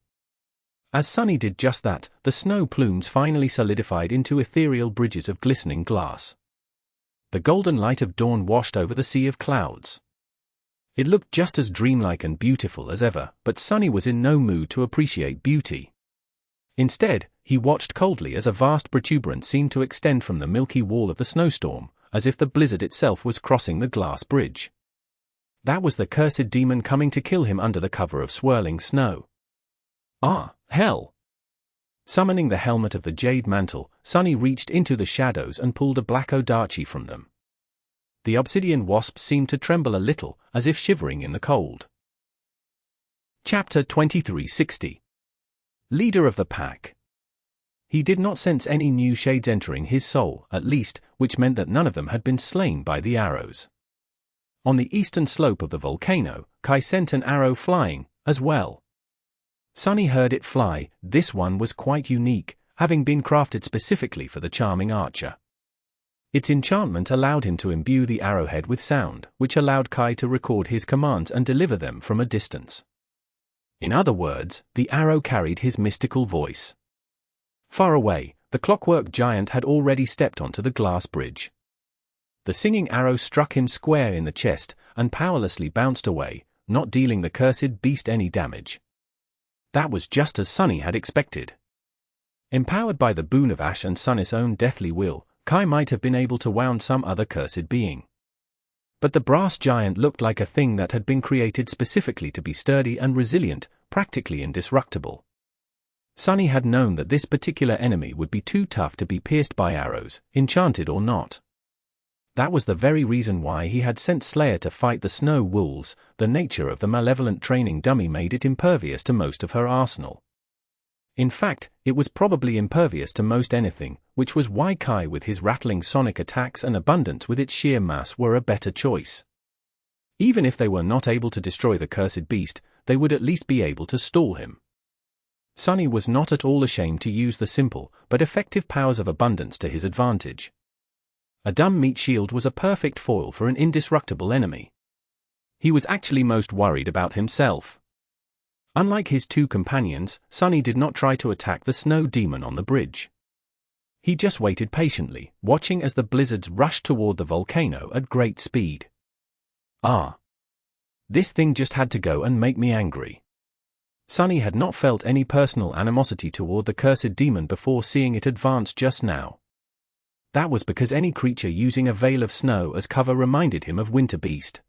As Sunny did just that, the snow plumes finally solidified into ethereal bridges of glistening glass. The golden light of dawn washed over the sea of clouds. It looked just as dreamlike and beautiful as ever, but Sunny was in no mood to appreciate beauty. Instead, he watched coldly as a vast protuberance seemed to extend from the milky wall of the snowstorm, as if the blizzard itself was crossing the glass bridge. That was the cursed demon coming to kill him under the cover of swirling snow. Ah, hell! Summoning the helmet of the jade mantle, Sunny reached into the shadows and pulled a black odachi from them. The obsidian wasp seemed to tremble a little, as if shivering in the cold. Chapter 2360. Leader of the Pack. He did not sense any new shades entering his soul, at least, which meant that none of them had been slain by the arrows. On the eastern slope of the volcano, Kai sent an arrow flying, as well. Sunny heard it fly. This one was quite unique, having been crafted specifically for the charming archer. Its enchantment allowed him to imbue the arrowhead with sound, which allowed Kai to record his commands and deliver them from a distance. In other words, the arrow carried his mystical voice. Far away, the clockwork giant had already stepped onto the glass bridge. The singing arrow struck him square in the chest, and powerlessly bounced away, not dealing the cursed beast any damage. That was just as Sunny had expected. Empowered by the boon of Ash and Sunny's own deathly will, Kai might have been able to wound some other cursed being. But the brass giant looked like a thing that had been created specifically to be sturdy and resilient, practically indestructible. Sunny had known that this particular enemy would be too tough to be pierced by arrows, enchanted or not. That was the very reason why he had sent Slayer to fight the snow wolves. The nature of the malevolent training dummy made it impervious to most of her arsenal. In fact, it was probably impervious to most anything, which was why Kai with his rattling sonic attacks and Abundance with its sheer mass were a better choice. Even if they were not able to destroy the cursed beast, they would at least be able to stall him. Sunny was not at all ashamed to use the simple, but effective powers of Abundance to his advantage. A dumb meat shield was a perfect foil for an indestructible enemy. He was actually most worried about himself. Unlike his 2 companions, Sunny did not try to attack the snow demon on the bridge. He just waited patiently, watching as the blizzards rushed toward the volcano at great speed. Ah! This thing just had to go and make me angry. Sunny had not felt any personal animosity toward the cursed demon before seeing it advance just now. That was because any creature using a veil of snow as cover reminded him of Winter Beast.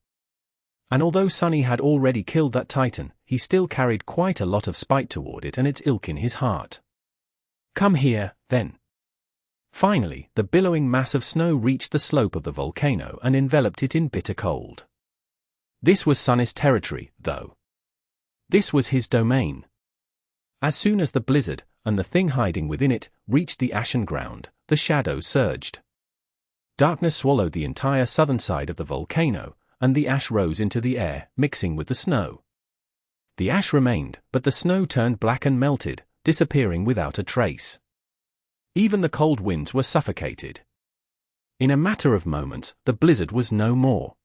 And although Sunny had already killed that titan, he still carried quite a lot of spite toward it and its ilk in his heart. Come here, then. Finally, the billowing mass of snow reached the slope of the volcano and enveloped it in bitter cold. This was Sunny's territory, though. This was his domain. As soon as the blizzard, and the thing hiding within it, reached the ashen ground, the shadows surged. Darkness swallowed the entire southern side of the volcano, and the ash rose into the air, mixing with the snow. The ash remained, but the snow turned black and melted, disappearing without a trace. Even the cold winds were suffocated. In a matter of moments, the blizzard was no more.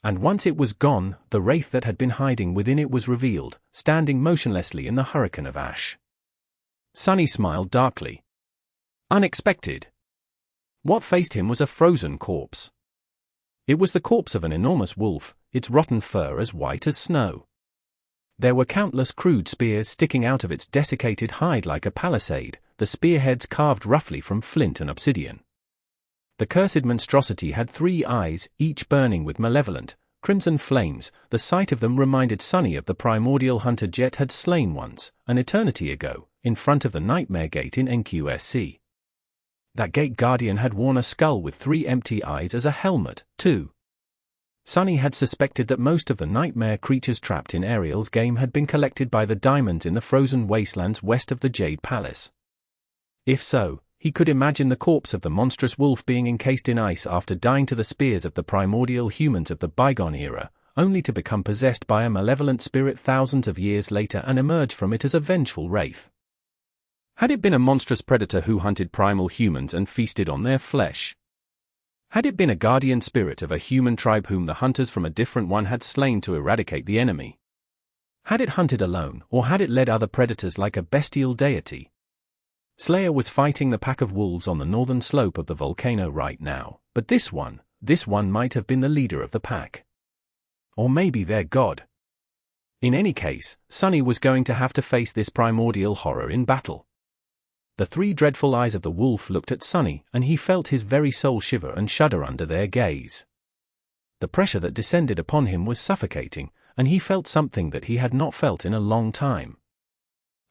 And once it was gone, the wraith that had been hiding within it was revealed, standing motionlessly in the hurricane of ash. Sunny smiled darkly. Unexpected. What faced him was a frozen corpse. It was the corpse of an enormous wolf, its rotten fur as white as snow. There were countless crude spears sticking out of its desiccated hide like a palisade, the spearheads carved roughly from flint and obsidian. The cursed monstrosity had 3 eyes, each burning with malevolent, crimson flames. The sight of them reminded Sunny of the primordial hunter Jet had slain once, an eternity ago, in front of the Nightmare Gate in NQSC. That gate guardian had worn a skull with 3 empty eyes as a helmet, too. Sunny had suspected that most of the nightmare creatures trapped in Ariel's game had been collected by the diamonds in the frozen wastelands west of the Jade Palace. If so, he could imagine the corpse of the monstrous wolf being encased in ice after dying to the spears of the primordial humans of the bygone era, only to become possessed by a malevolent spirit thousands of years later and emerge from it as a vengeful wraith. Had it been a monstrous predator who hunted primal humans and feasted on their flesh? Had it been a guardian spirit of a human tribe whom the hunters from a different one had slain to eradicate the enemy? Had it hunted alone, or had it led other predators like a bestial deity? Slayer was fighting the pack of wolves on the northern slope of the volcano right now, but this one might have been the leader of the pack. Or maybe their god. In any case, Sunny was going to have to face this primordial horror in battle. The 3 dreadful eyes of the wolf looked at Sunny, and he felt his very soul shiver and shudder under their gaze. The pressure that descended upon him was suffocating, and he felt something that he had not felt in a long time.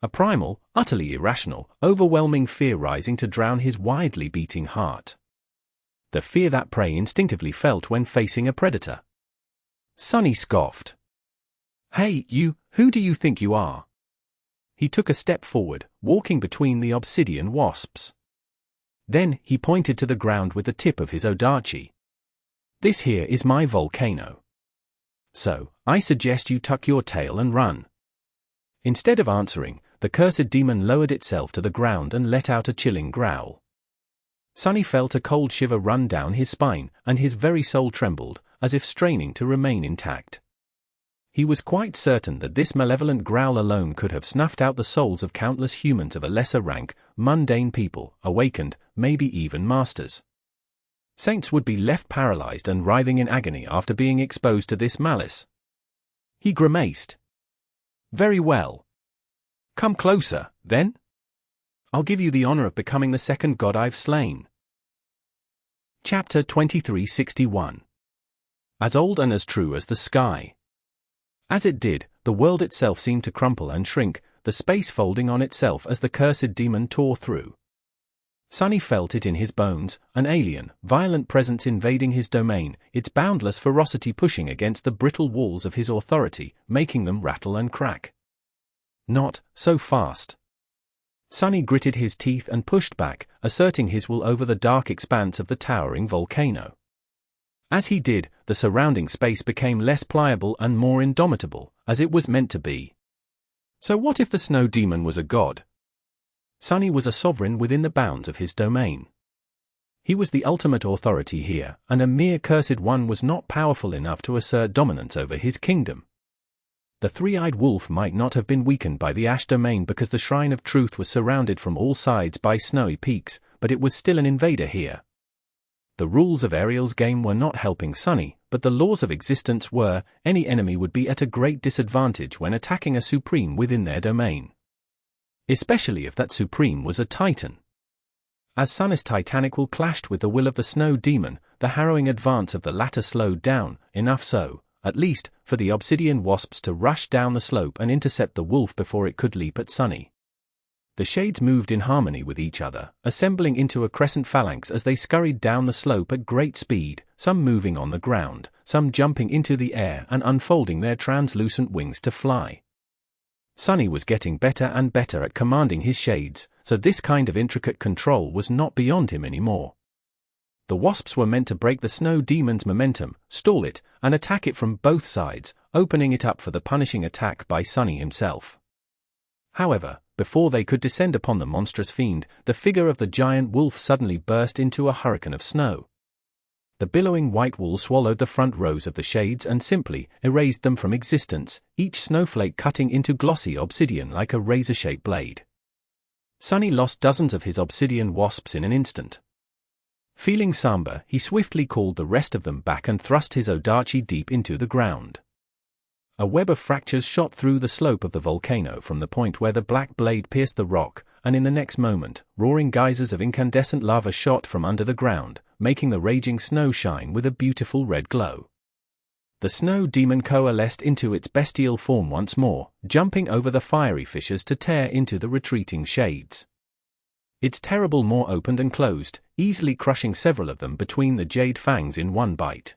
A primal, utterly irrational, overwhelming fear rising to drown his wildly beating heart. The fear that prey instinctively felt when facing a predator. Sunny scoffed. Hey, you, who do you think you are? He took a step forward, walking between the obsidian wasps. Then, he pointed to the ground with the tip of his odachi. This here is my volcano. So, I suggest you tuck your tail and run. Instead of answering, the cursed demon lowered itself to the ground and let out a chilling growl. Sunny felt a cold shiver run down his spine, and his very soul trembled, as if straining to remain intact. He was quite certain that this malevolent growl alone could have snuffed out the souls of countless humans of a lesser rank, mundane people, awakened, maybe even masters. Saints would be left paralyzed and writhing in agony after being exposed to this malice. He grimaced. Very well. Come closer, then. I'll give you the honor of becoming the second god I've slain. Chapter 2361. As old and as true as the sky. As it did, the world itself seemed to crumple and shrink, the space folding on itself as the cursed demon tore through. Sunny felt it in his bones, an alien, violent presence invading his domain, its boundless ferocity pushing against the brittle walls of his authority, making them rattle and crack. Not so fast. Sunny gritted his teeth and pushed back, asserting his will over the dark expanse of the towering volcano. As he did, the surrounding space became less pliable and more indomitable, as it was meant to be. So what if the snow demon was a god? Sunny was a sovereign within the bounds of his domain. He was the ultimate authority here, and a mere cursed one was not powerful enough to assert dominance over his kingdom. The 3-eyed wolf might not have been weakened by the ash domain because the Shrine of Truth was surrounded from all sides by snowy peaks, but it was still an invader here. The rules of Ariel's game were not helping Sunny, but the laws of existence were, any enemy would be at a great disadvantage when attacking a supreme within their domain. Especially if that supreme was a titan. As Sun's titanic will clashed with the will of the snow demon, the harrowing advance of the latter slowed down, enough so, at least, for the obsidian wasps to rush down the slope and intercept the wolf before it could leap at Sunny. The shades moved in harmony with each other, assembling into a crescent phalanx as they scurried down the slope at great speed, some moving on the ground, some jumping into the air and unfolding their translucent wings to fly. Sunny was getting better and better at commanding his shades, so this kind of intricate control was not beyond him anymore. The wasps were meant to break the snow demon's momentum, stall it, and attack it from both sides, opening it up for the punishing attack by Sunny himself. However, before they could descend upon the monstrous fiend, the figure of the giant wolf suddenly burst into a hurricane of snow. The billowing white wall swallowed the front rows of the shades and simply erased them from existence, each snowflake cutting into glossy obsidian like a razor-shaped blade. Sunny lost dozens of his obsidian wasps in an instant. Feeling somber, he swiftly called the rest of them back and thrust his Odachi deep into the ground. A web of fractures shot through the slope of the volcano from the point where the black blade pierced the rock, and in the next moment, roaring geysers of incandescent lava shot from under the ground, making the raging snow shine with a beautiful red glow. The snow demon coalesced into its bestial form once more, jumping over the fiery fissures to tear into the retreating shades. Its terrible maw opened and closed, easily crushing several of them between the jade fangs in one bite.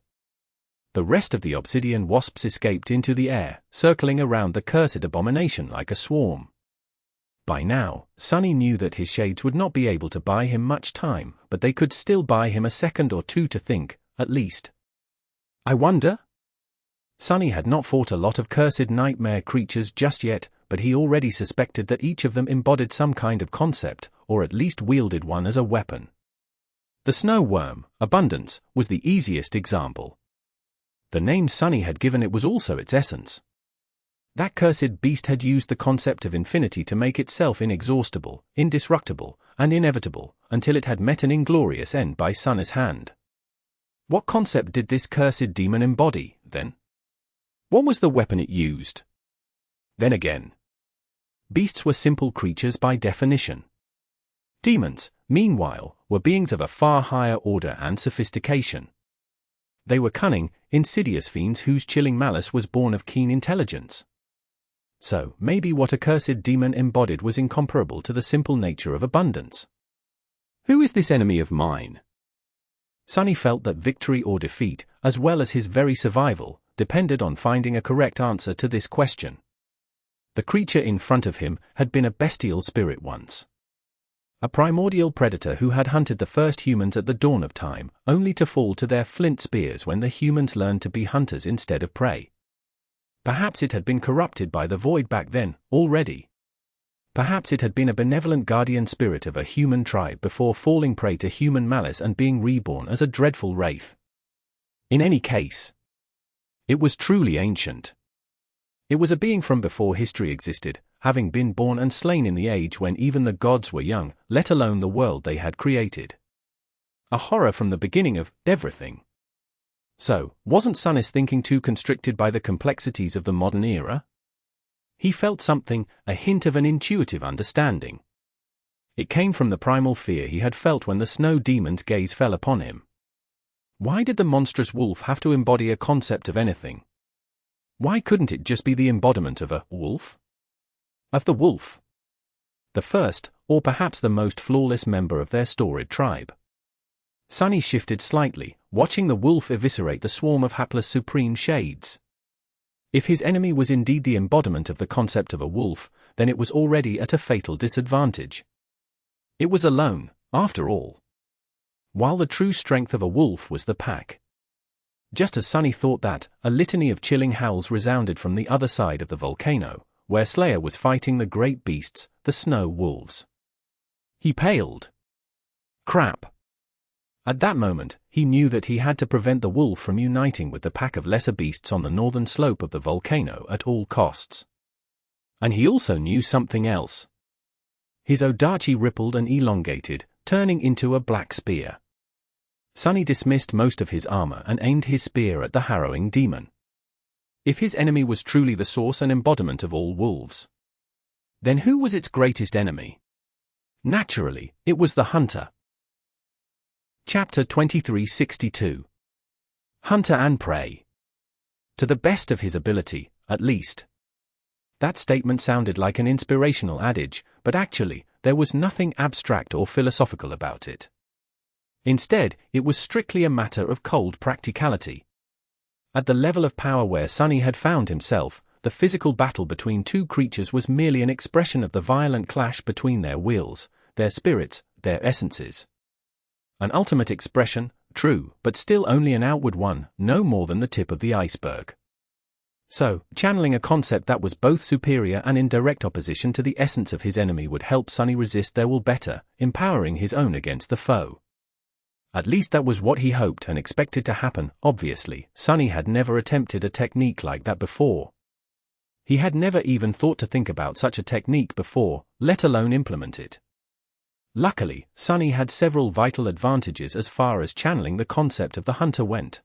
The rest of the obsidian wasps escaped into the air, circling around the cursed abomination like a swarm. By now, Sunny knew that his shades would not be able to buy him much time, but they could still buy him a second or two to think, at least. I wonder? Sunny had not fought a lot of cursed nightmare creatures just yet, but he already suspected that each of them embodied some kind of concept, or at least wielded one as a weapon. The snow worm, Abundance, was the easiest example. The name Sunny had given it was also its essence. That cursed beast had used the concept of infinity to make itself inexhaustible, indestructible, and inevitable, until it had met an inglorious end by Sun's hand. What concept did this cursed demon embody, then? What was the weapon it used? Then again, beasts were simple creatures by definition. Demons, meanwhile, were beings of a far higher order and sophistication. They were cunning, insidious fiends whose chilling malice was born of keen intelligence. So, maybe what a cursed demon embodied was incomparable to the simple nature of abundance. Who is this enemy of mine? Sunny felt that victory or defeat, as well as his very survival, depended on finding a correct answer to this question. The creature in front of him had been a bestial spirit once. A primordial predator who had hunted the first humans at the dawn of time, only to fall to their flint spears when the humans learned to be hunters instead of prey. Perhaps it had been corrupted by the void back then, already. Perhaps it had been a benevolent guardian spirit of a human tribe before falling prey to human malice and being reborn as a dreadful wraith. In any case, it was truly ancient. It was a being from before history existed, having been born and slain in the age when even the gods were young, let alone the world they had created. A horror from the beginning of everything. So, wasn't Sunnis thinking too constricted by the complexities of the modern era? He felt something, a hint of an intuitive understanding. It came from the primal fear he had felt when the snow demon's gaze fell upon him. Why did the monstrous wolf have to embody a concept of anything? Why couldn't it just be the embodiment of a wolf? Of the wolf. The first, or perhaps the most flawless member of their storied tribe. Sunny shifted slightly, watching the wolf eviscerate the swarm of hapless supreme shades. If his enemy was indeed the embodiment of the concept of a wolf, then it was already at a fatal disadvantage. It was alone, after all. While the true strength of a wolf was the pack. Just as Sunny thought that, a litany of chilling howls resounded from the other side of the volcano, where Slayer was fighting the great beasts, the snow wolves. He paled. Crap. At that moment, he knew that he had to prevent the wolf from uniting with the pack of lesser beasts on the northern slope of the volcano at all costs. And he also knew something else. His Odachi rippled and elongated, turning into a black spear. Sunny dismissed most of his armor and aimed his spear at the harrowing demon. If his enemy was truly the source and embodiment of all wolves, then who was its greatest enemy? Naturally, it was the hunter. Chapter 2362. Hunter and Prey. To the best of his ability, at least. That statement sounded like an inspirational adage, but actually, there was nothing abstract or philosophical about it. Instead, it was strictly a matter of cold practicality. At the level of power where Sunny had found himself, the physical battle between two creatures was merely an expression of the violent clash between their wills, their spirits, their essences. An ultimate expression, true, but still only an outward one, no more than the tip of the iceberg. So, channeling a concept that was both superior and in direct opposition to the essence of his enemy would help Sunny resist their will better, empowering his own against the foe. At least that was what he hoped and expected to happen. Obviously, Sunny had never attempted a technique like that before. He had never even thought to think about such a technique before, let alone implement it. Luckily, Sunny had several vital advantages as far as channeling the concept of the hunter went.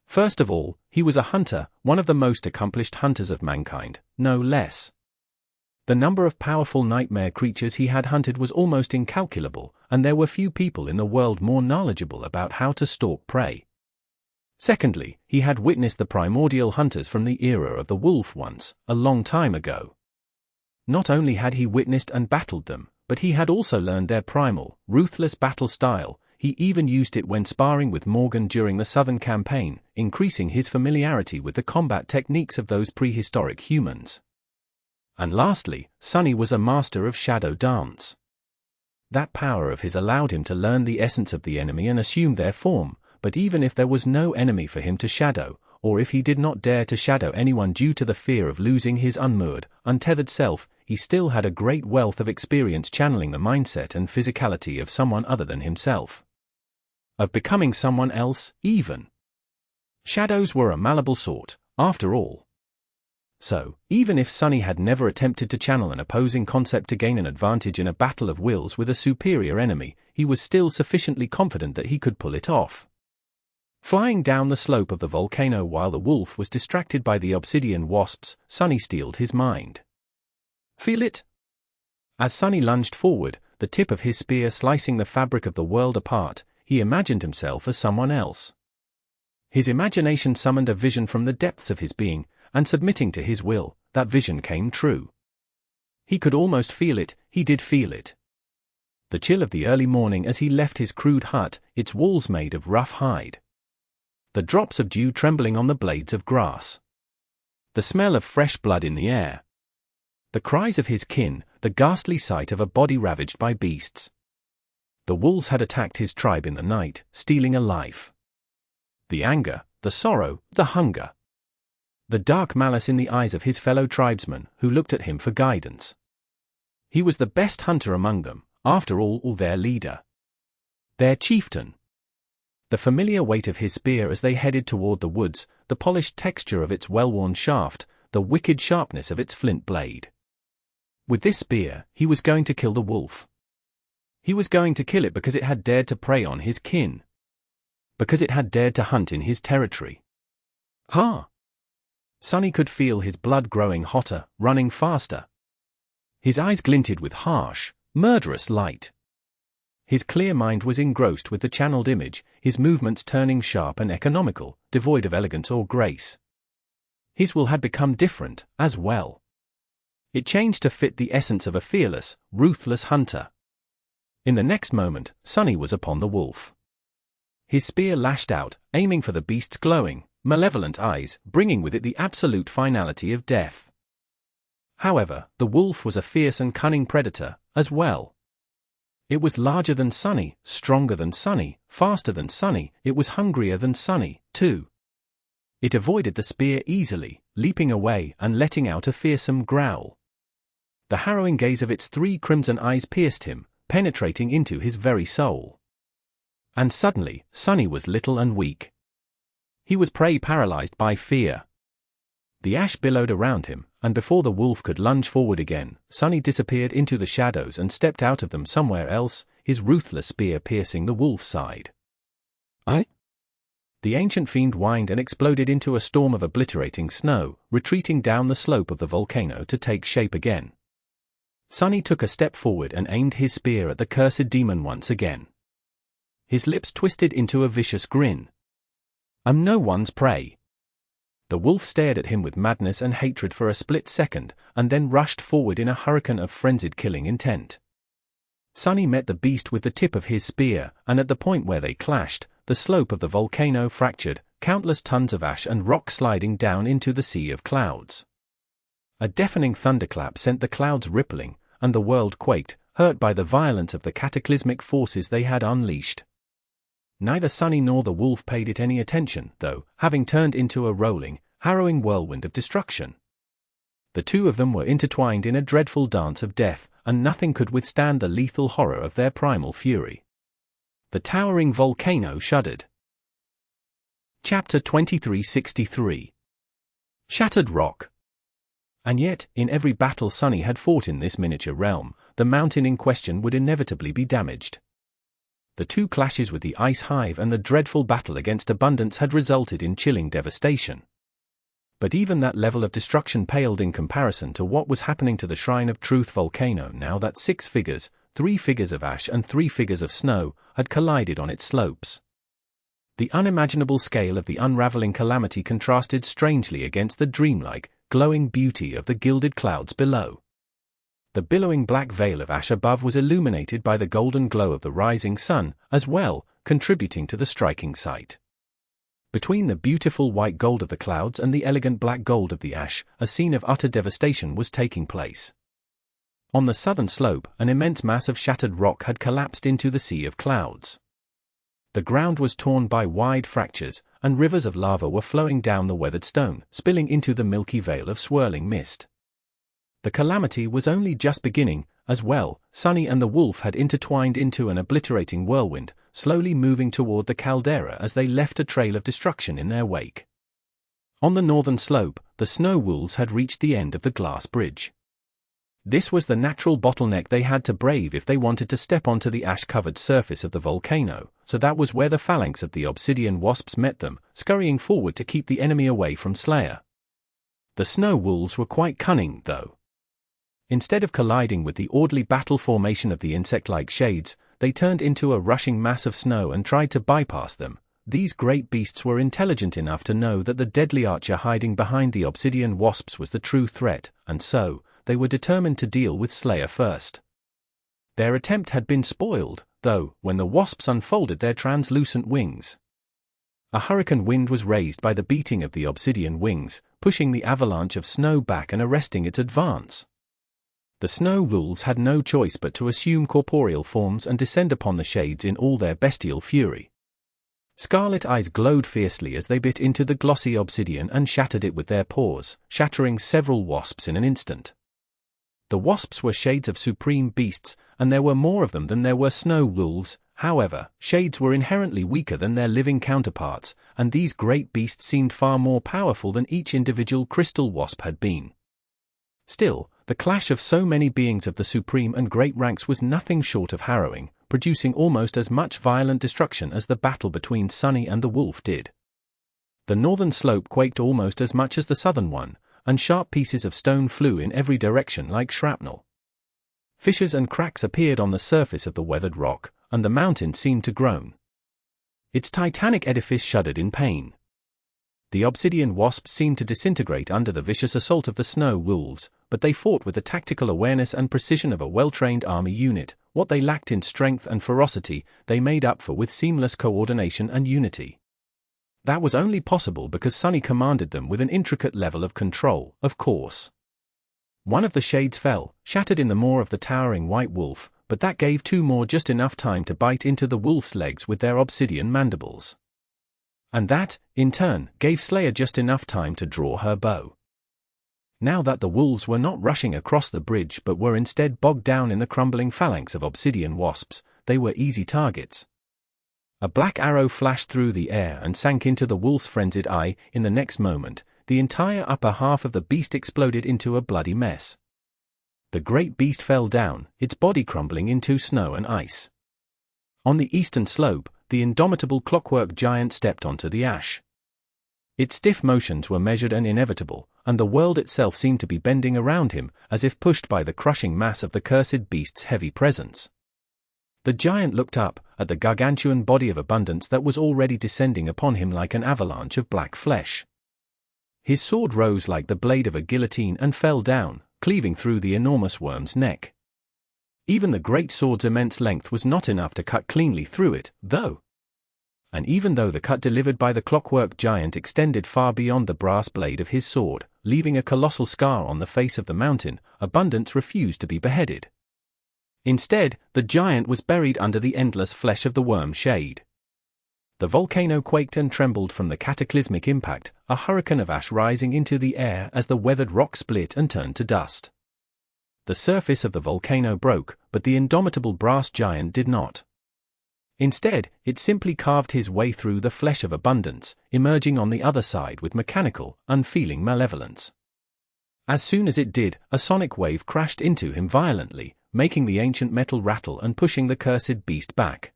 First of all, he was a hunter, one of the most accomplished hunters of mankind, no less. The number of powerful nightmare creatures he had hunted was almost incalculable, and there were few people in the world more knowledgeable about how to stalk prey. Secondly, he had witnessed the primordial hunters from the era of the wolf once, a long time ago. Not only had he witnessed and battled them, but he had also learned their primal, ruthless battle style. He even used it when sparring with Morgan during the Southern Campaign, increasing his familiarity with the combat techniques of those prehistoric humans. And lastly, Sunny was a master of shadow dance. That power of his allowed him to learn the essence of the enemy and assume their form, but even if there was no enemy for him to shadow, or if he did not dare to shadow anyone due to the fear of losing his unmoored, untethered self, he still had a great wealth of experience channeling the mindset and physicality of someone other than himself. Of becoming someone else, even. Shadows were a malleable sort, after all. So, even if Sunny had never attempted to channel an opposing concept to gain an advantage in a battle of wills with a superior enemy, he was still sufficiently confident that he could pull it off. Flying down the slope of the volcano while the wolf was distracted by the obsidian wasps, Sunny steeled his mind. Feel it? As Sunny lunged forward, the tip of his spear slicing the fabric of the world apart, he imagined himself as someone else. His imagination summoned a vision from the depths of his being, and submitting to his will, that vision came true. He could almost feel it, he did feel it. The chill of the early morning as he left his crude hut, its walls made of rough hide. The drops of dew trembling on the blades of grass. The smell of fresh blood in the air. The cries of his kin, the ghastly sight of a body ravaged by beasts. The wolves had attacked his tribe in the night, stealing a life. The anger, the sorrow, the hunger. The dark malice in the eyes of his fellow tribesmen, who looked at him for guidance. He was the best hunter among them, after all their leader. Their chieftain. The familiar weight of his spear as they headed toward the woods, the polished texture of its well-worn shaft, the wicked sharpness of its flint blade. With this spear, he was going to kill the wolf. He was going to kill it because it had dared to prey on his kin. Because it had dared to hunt in his territory. Sunny could feel his blood growing hotter, running faster. His eyes glinted with harsh, murderous light. His clear mind was engrossed with the channeled image, his movements turning sharp and economical, devoid of elegance or grace. His will had become different, as well. It changed to fit the essence of a fearless, ruthless hunter. In the next moment, Sunny was upon the wolf. His spear lashed out, aiming for the beast's glowing, malevolent eyes, bringing with it the absolute finality of death. However, the wolf was a fierce and cunning predator, as well. It was larger than Sunny, stronger than Sunny, faster than Sunny, it was hungrier than Sunny, too. It avoided the spear easily, leaping away and letting out a fearsome growl. The harrowing gaze of its 3 crimson eyes pierced him, penetrating into his very soul. And suddenly, Sunny was little and weak. He was prey paralyzed by fear. The ash billowed around him, and before the wolf could lunge forward again, Sunny disappeared into the shadows and stepped out of them somewhere else, his ruthless spear piercing the wolf's side. I? The ancient fiend whined and exploded into a storm of obliterating snow, retreating down the slope of the volcano to take shape again. Sunny took a step forward and aimed his spear at the cursed demon once again. His lips twisted into a vicious grin. "I'm no one's prey." The wolf stared at him with madness and hatred for a split second, and then rushed forward in a hurricane of frenzied killing intent. Sunny met the beast with the tip of his spear, and at the point where they clashed, the slope of the volcano fractured, countless tons of ash and rock sliding down into the sea of clouds. A deafening thunderclap sent the clouds rippling, and the world quaked, hurt by the violence of the cataclysmic forces they had unleashed. Neither Sunny nor the wolf paid it any attention, though, having turned into a rolling, harrowing whirlwind of destruction. The two of them were intertwined in a dreadful dance of death, and nothing could withstand the lethal horror of their primal fury. The towering volcano shuddered. Chapter 2363. Shattered Rock. And yet, in every battle Sunny had fought in this miniature realm, the mountain in question would inevitably be damaged. The two clashes with the Ice Hive and the dreadful battle against Abundance had resulted in chilling devastation. But even that level of destruction paled in comparison to what was happening to the Shrine of Truth volcano now that 6 figures, 3 figures of ash and 3 figures of snow, had collided on its slopes. The unimaginable scale of the unraveling calamity contrasted strangely against the dreamlike, glowing beauty of the gilded clouds below. The billowing black veil of ash above was illuminated by the golden glow of the rising sun, as well, contributing to the striking sight. Between the beautiful white gold of the clouds and the elegant black gold of the ash, a scene of utter devastation was taking place. On the southern slope, an immense mass of shattered rock had collapsed into the sea of clouds. The ground was torn by wide fractures, and rivers of lava were flowing down the weathered stone, spilling into the milky veil of swirling mist. The calamity was only just beginning, as well. Sunny and the wolf had intertwined into an obliterating whirlwind, slowly moving toward the caldera as they left a trail of destruction in their wake. On the northern slope, the snow wolves had reached the end of the glass bridge. This was the natural bottleneck they had to brave if they wanted to step onto the ash-covered surface of the volcano, so that was where the phalanx of the obsidian wasps met them, scurrying forward to keep the enemy away from Slayer. The snow wolves were quite cunning, though. Instead of colliding with the orderly battle formation of the insect-like shades, they turned into a rushing mass of snow and tried to bypass them. These great beasts were intelligent enough to know that the deadly archer hiding behind the obsidian wasps was the true threat, and so, they were determined to deal with Slayer first. Their attempt had been spoiled, though, when the wasps unfolded their translucent wings. A hurricane wind was raised by the beating of the obsidian wings, pushing the avalanche of snow back and arresting its advance. The snow wolves had no choice but to assume corporeal forms and descend upon the shades in all their bestial fury. Scarlet eyes glowed fiercely as they bit into the glossy obsidian and shattered it with their paws, shattering several wasps in an instant. The wasps were shades of supreme beasts, and there were more of them than there were snow wolves. However, shades were inherently weaker than their living counterparts, and these great beasts seemed far more powerful than each individual crystal wasp had been. Still, the clash of so many beings of the supreme and great ranks was nothing short of harrowing, producing almost as much violent destruction as the battle between Sunny and the wolf did. The northern slope quaked almost as much as the southern one, and sharp pieces of stone flew in every direction like shrapnel. Fissures and cracks appeared on the surface of the weathered rock, and the mountain seemed to groan. Its titanic edifice shuddered in pain. The obsidian wasps seemed to disintegrate under the vicious assault of the snow wolves, but they fought with the tactical awareness and precision of a well-trained army unit. What they lacked in strength and ferocity, they made up for with seamless coordination and unity. That was only possible because Sunny commanded them with an intricate level of control, of course. One of the shades fell, shattered in the maw of the towering white wolf, but that gave 2 more just enough time to bite into the wolf's legs with their obsidian mandibles. And that, in turn, gave Slayer just enough time to draw her bow. Now that the wolves were not rushing across the bridge but were instead bogged down in the crumbling phalanx of obsidian wasps, they were easy targets. A black arrow flashed through the air and sank into the wolf's frenzied eye. In the next moment, the entire upper half of the beast exploded into a bloody mess. The great beast fell down, its body crumbling into snow and ice. On the eastern slope, the indomitable clockwork giant stepped onto the ash. Its stiff motions were measured and inevitable, and the world itself seemed to be bending around him, as if pushed by the crushing mass of the cursed beast's heavy presence. The giant looked up, at the gargantuan body of abundance that was already descending upon him like an avalanche of black flesh. His sword rose like the blade of a guillotine and fell down, cleaving through the enormous worm's neck. Even the great sword's immense length was not enough to cut cleanly through it, though. And even though the cut delivered by the clockwork giant extended far beyond the brass blade of his sword, leaving a colossal scar on the face of the mountain, Abundance refused to be beheaded. Instead, the giant was buried under the endless flesh of the worm shade. The volcano quaked and trembled from the cataclysmic impact, a hurricane of ash rising into the air as the weathered rock split and turned to dust. The surface of the volcano broke, but the indomitable brass giant did not. Instead, it simply carved his way through the flesh of Abundance, emerging on the other side with mechanical, unfeeling malevolence. As soon as it did, a sonic wave crashed into him violently, making the ancient metal rattle and pushing the cursed beast back.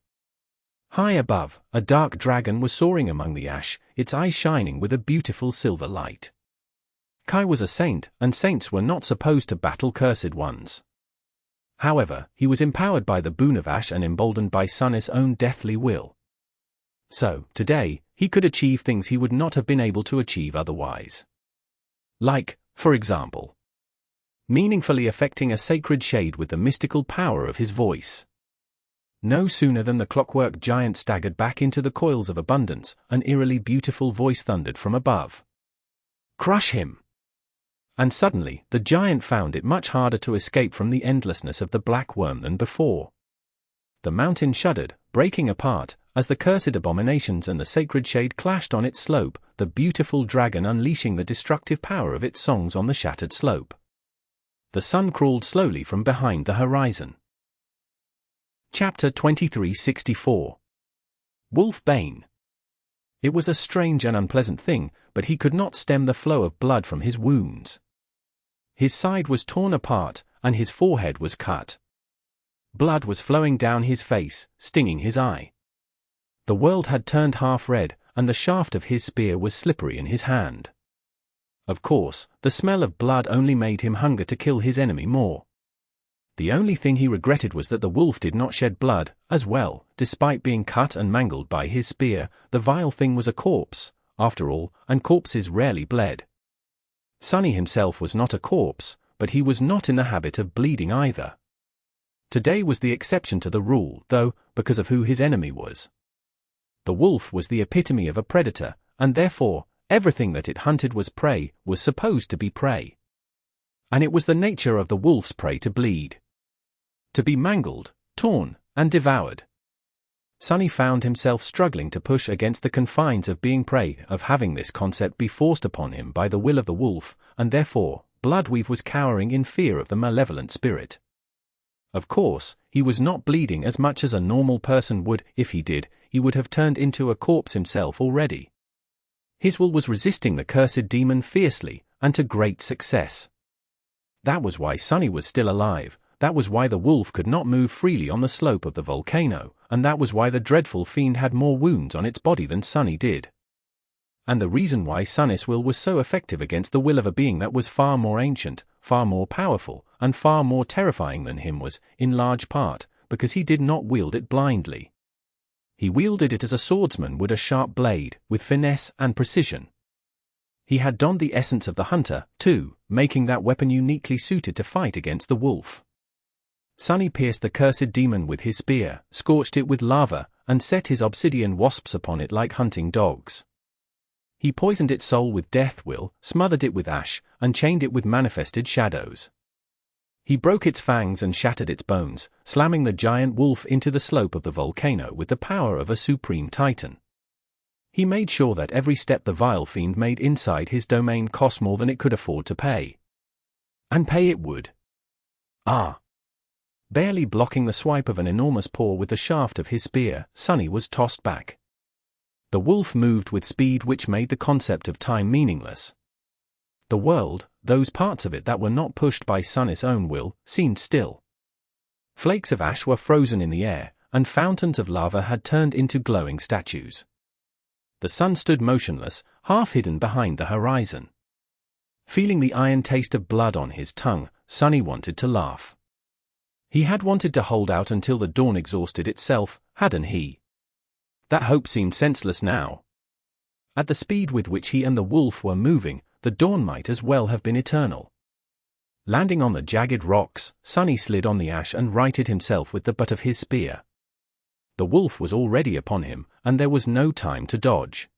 High above, a dark dragon was soaring among the ash, its eyes shining with a beautiful silver light. Kai was a saint, and saints were not supposed to battle cursed ones. However, he was empowered by the boon of ash and emboldened by Sunnis' own deathly will. So, today, he could achieve things he would not have been able to achieve otherwise. Like, for example, meaningfully affecting a sacred shade with the mystical power of his voice. No sooner than the clockwork giant staggered back into the coils of Abundance, an eerily beautiful voice thundered from above. "Crush him!" And suddenly, the giant found it much harder to escape from the endlessness of the black worm than before. The mountain shuddered, breaking apart, as the cursed abominations and the sacred shade clashed on its slope, the beautiful dragon unleashing the destructive power of its songs on the shattered slope. The sun crawled slowly from behind the horizon. Chapter 2364. Wolfbane. It was a strange and unpleasant thing, but he could not stem the flow of blood from his wounds. His side was torn apart, and his forehead was cut. Blood was flowing down his face, stinging his eye. The world had turned half red, and the shaft of his spear was slippery in his hand. Of course, the smell of blood only made him hunger to kill his enemy more. The only thing he regretted was that the wolf did not shed blood, as well. Despite being cut and mangled by his spear, the vile thing was a corpse, after all, and corpses rarely bled. Sunny himself was not a corpse, but he was not in the habit of bleeding either. Today was the exception to the rule, though, because of who his enemy was. The wolf was the epitome of a predator, and therefore, everything that it hunted was prey, was supposed to be prey. And it was the nature of the wolf's prey to bleed. To be mangled, torn, and devoured. Sunny found himself struggling to push against the confines of being prey, of having this concept be forced upon him by the will of the wolf, and therefore, Bloodweave was cowering in fear of the malevolent spirit. Of course, he was not bleeding as much as a normal person would. If he did, he would have turned into a corpse himself already. His will was resisting the cursed demon fiercely, and to great success. That was why Sunny was still alive, that was why the wolf could not move freely on the slope of the volcano, and that was why the dreadful fiend had more wounds on its body than Sunny did. And the reason why Sunnis' will was so effective against the will of a being that was far more ancient, far more powerful, and far more terrifying than him was, in large part, because he did not wield it blindly. He wielded it as a swordsman would a sharp blade, with finesse and precision. He had donned the essence of the hunter, too, making that weapon uniquely suited to fight against the wolf. Sunny pierced the cursed demon with his spear, scorched it with lava, and set his obsidian wasps upon it like hunting dogs. He poisoned its soul with death will, smothered it with ash, and chained it with manifested shadows. He broke its fangs and shattered its bones, slamming the giant wolf into the slope of the volcano with the power of a supreme titan. He made sure that every step the vile fiend made inside his domain cost more than it could afford to pay. And pay it would. Barely blocking the swipe of an enormous paw with the shaft of his spear, Sunny was tossed back. The wolf moved with speed which made the concept of time meaningless. The world, those parts of it that were not pushed by Sunnis' own will, seemed still. Flakes of ash were frozen in the air, and fountains of lava had turned into glowing statues. The sun stood motionless, half hidden behind the horizon. Feeling the iron taste of blood on his tongue, Sunny wanted to laugh. He had wanted to hold out until the dawn exhausted itself, hadn't he? That hope seemed senseless now. At the speed with which he and the wolf were moving, the dawn might as well have been eternal. Landing on the jagged rocks, Sunny slid on the ash and righted himself with the butt of his spear. The wolf was already upon him, and there was no time to dodge.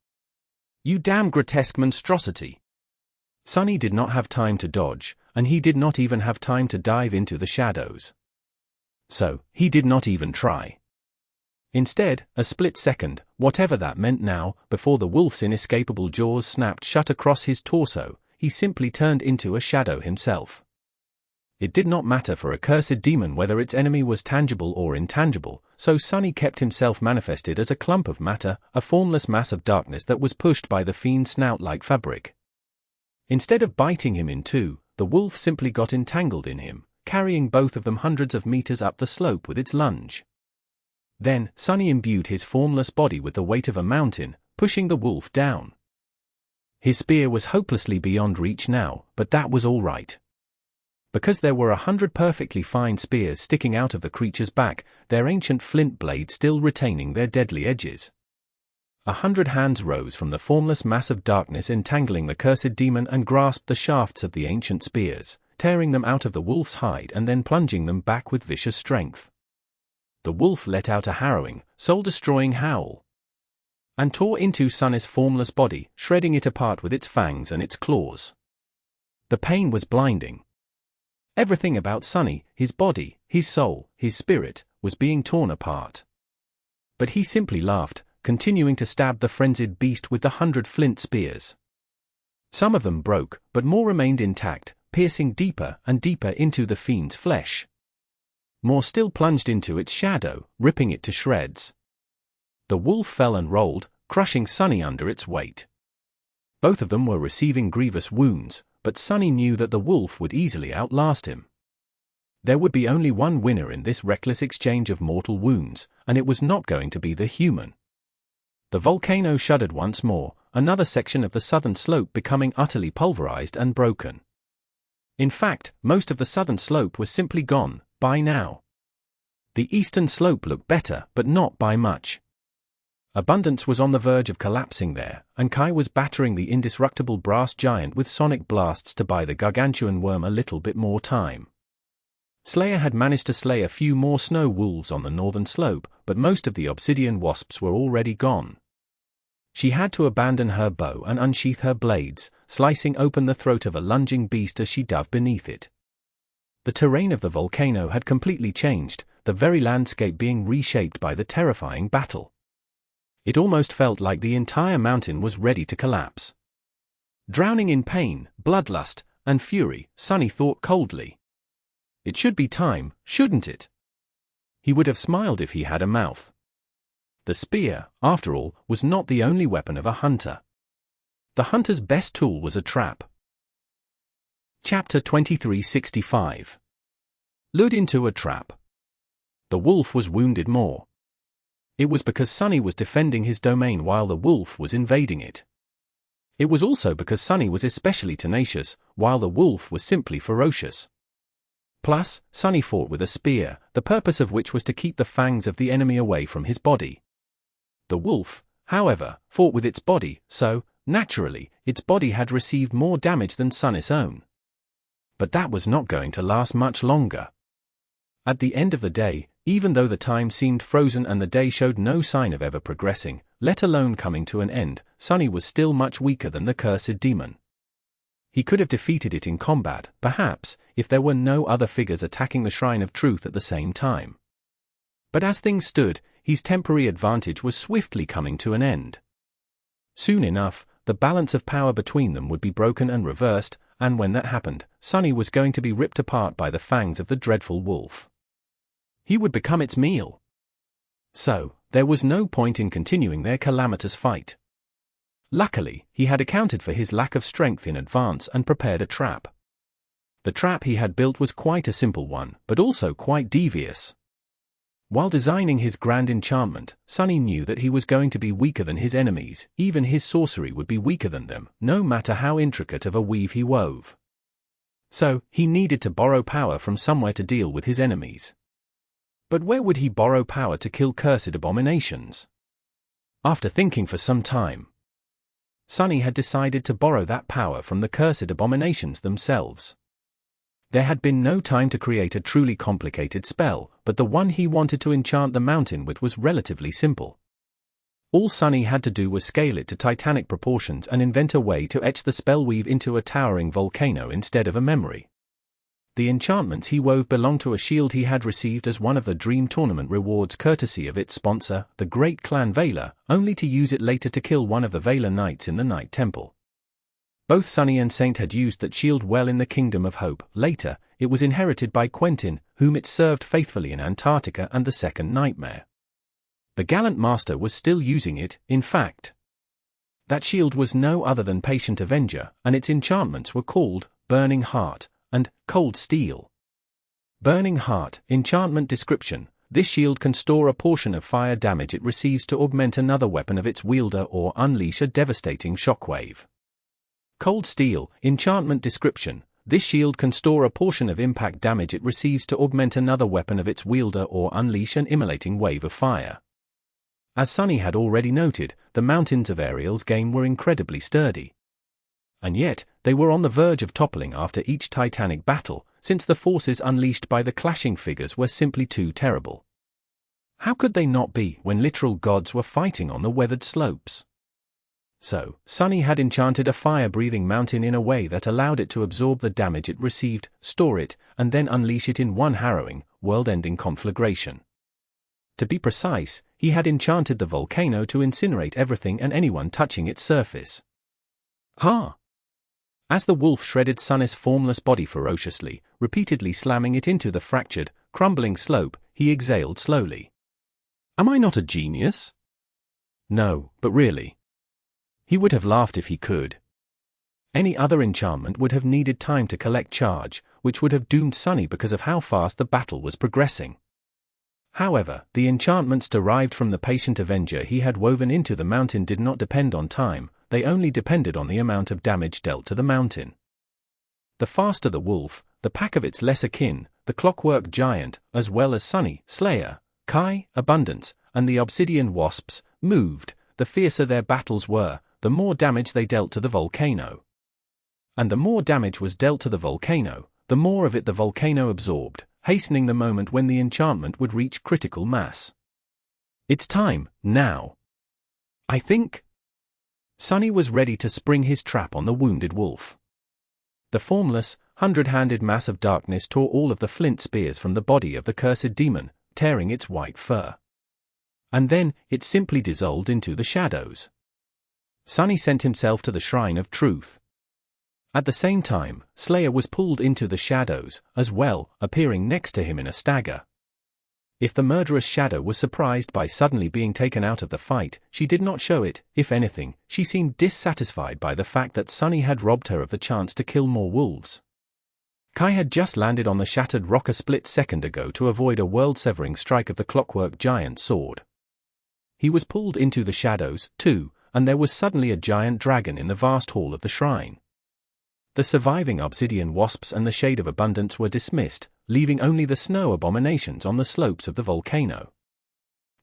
"You damn grotesque monstrosity!" Sunny did not have time to dodge, and he did not even have time to dive into the shadows. So, he did not even try. Instead, a split second, whatever that meant now, before the wolf's inescapable jaws snapped shut across his torso, he simply turned into a shadow himself. It did not matter for a cursed demon whether its enemy was tangible or intangible, so Sunny kept himself manifested as a clump of matter, a formless mass of darkness that was pushed by the fiend's snout like fabric. Instead of biting him in two, the wolf simply got entangled in him, carrying both of them hundreds of meters up the slope with its lunge. Then, Sunny imbued his formless body with the weight of a mountain, pushing the wolf down. His spear was hopelessly beyond reach now, but that was all right. Because there were 100 perfectly fine spears sticking out of the creature's back, their ancient flint blades still retaining their deadly edges. 100 hands rose from the formless mass of darkness entangling the cursed demon and grasped the shafts of the ancient spears, tearing them out of the wolf's hide and then plunging them back with vicious strength. The wolf let out a harrowing, soul-destroying howl, and tore into Sunny's formless body, shredding it apart with its fangs and its claws. The pain was blinding. Everything about Sunny, his body, his soul, his spirit, was being torn apart. But he simply laughed, continuing to stab the frenzied beast with the 100 flint spears. Some of them broke, but more remained intact, piercing deeper and deeper into the fiend's flesh. More still plunged into its shadow, ripping it to shreds. The wolf fell and rolled, crushing Sunny under its weight. Both of them were receiving grievous wounds, but Sunny knew that the wolf would easily outlast him. There would be only one winner in this reckless exchange of mortal wounds, and it was not going to be the human. The volcano shuddered once more, another section of the southern slope becoming utterly pulverized and broken. In fact, most of the southern slope was simply gone, by now. The eastern slope looked better, but not by much. Abundance was on the verge of collapsing there, and Kai was battering the indestructible brass giant with sonic blasts to buy the gargantuan worm a little bit more time. Slayer had managed to slay a few more snow wolves on the northern slope, but most of the obsidian wasps were already gone. She had to abandon her bow and unsheath her blades, slicing open the throat of a lunging beast as she dove beneath it. The terrain of the volcano had completely changed, the very landscape being reshaped by the terrifying battle. It almost felt like the entire mountain was ready to collapse. Drowning in pain, bloodlust, and fury, Sunny thought coldly. It should be time, shouldn't it? He would have smiled if he had a mouth. The spear, after all, was not the only weapon of a hunter. The hunter's best tool was a trap. Chapter 2365. Lured into a trap. The wolf was wounded more. It was because Sunny was defending his domain while the wolf was invading it. It was also because Sunny was especially tenacious, while the wolf was simply ferocious. Plus, Sunny fought with a spear, the purpose of which was to keep the fangs of the enemy away from his body. The wolf, however, fought with its body, so, naturally, its body had received more damage than Sunny's own. But that was not going to last much longer. At the end of the day, even though the time seemed frozen and the day showed no sign of ever progressing, let alone coming to an end, Sunny was still much weaker than the cursed demon. He could have defeated it in combat, perhaps, if there were no other figures attacking the Shrine of Truth at the same time. But as things stood, his temporary advantage was swiftly coming to an end. Soon enough, the balance of power between them would be broken and reversed, and when that happened, Sunny was going to be ripped apart by the fangs of the dreadful wolf. He would become its meal. So, there was no point in continuing their calamitous fight. Luckily, he had accounted for his lack of strength in advance and prepared a trap. The trap he had built was quite a simple one, but also quite devious. While designing his grand enchantment, Sunny knew that he was going to be weaker than his enemies. Even his sorcery would be weaker than them, no matter how intricate of a weave he wove. So, he needed to borrow power from somewhere to deal with his enemies. But where would he borrow power to kill cursed abominations? After thinking for some time, Sunny had decided to borrow that power from the cursed abominations themselves. There had been no time to create a truly complicated spell, but the one he wanted to enchant the mountain with was relatively simple. All Sunny had to do was scale it to titanic proportions and invent a way to etch the spell weave into a towering volcano instead of a memory. The enchantments he wove belonged to a shield he had received as one of the Dream Tournament rewards courtesy of its sponsor, the Great Clan Veiler, only to use it later to kill one of the Veiler Knights in the Night Temple. Both Sunny and Saint had used that shield well in the Kingdom of Hope. Later, it was inherited by Quentin, whom it served faithfully in Antarctica and the Second Nightmare. The gallant master was still using it, in fact. That shield was no other than Patient Avenger, and its enchantments were called Burning Heart and Cold Steel. Burning Heart, enchantment description: this shield can store a portion of fire damage it receives to augment another weapon of its wielder or unleash a devastating shockwave. Cold Steel, enchantment description: this shield can store a portion of impact damage it receives to augment another weapon of its wielder or unleash an immolating wave of fire. As Sunny had already noted, the mountains of Ariel's game were incredibly sturdy. And yet, they were on the verge of toppling after each titanic battle, since the forces unleashed by the clashing figures were simply too terrible. How could they not be when literal gods were fighting on the weathered slopes? So, Sunny had enchanted a fire-breathing mountain in a way that allowed it to absorb the damage it received, store it, and then unleash it in one harrowing, world-ending conflagration. To be precise, he had enchanted the volcano to incinerate everything and anyone touching its surface. Ha! As the wolf shredded Sunny's formless body ferociously, repeatedly slamming it into the fractured, crumbling slope, he exhaled slowly. Am I not a genius? No, but really. He would have laughed if he could. Any other enchantment would have needed time to collect charge, which would have doomed Sunny because of how fast the battle was progressing. However, the enchantments derived from the Patient Avenger he had woven into the mountain did not depend on time, they only depended on the amount of damage dealt to the mountain. The faster the wolf, the pack of its lesser kin, the Clockwork Giant, as well as Sunny, Slayer, Kai, Abundance, and the Obsidian Wasps, moved, the fiercer their battles were, the more damage they dealt to the volcano. And the more damage was dealt to the volcano, the more of it the volcano absorbed, hastening the moment when the enchantment would reach critical mass. It's time, now. I think. Sunny was ready to spring his trap on the wounded wolf. The formless, hundred-handed mass of darkness tore all of the flint spears from the body of the cursed demon, tearing its white fur. And then, it simply dissolved into the shadows. Sunny sent himself to the Shrine of Truth. At the same time, Slayer was pulled into the shadows, as well, appearing next to him in a stagger. If the murderous shadow was surprised by suddenly being taken out of the fight, she did not show it. If anything, she seemed dissatisfied by the fact that Sunny had robbed her of the chance to kill more wolves. Kai had just landed on the shattered rock a split second ago to avoid a world-severing strike of the Clockwork Giant's sword. He was pulled into the shadows, too, and there was suddenly a giant dragon in the vast hall of the shrine. The surviving Obsidian Wasps and the Shade of Abundance were dismissed, leaving only the snow abominations on the slopes of the volcano.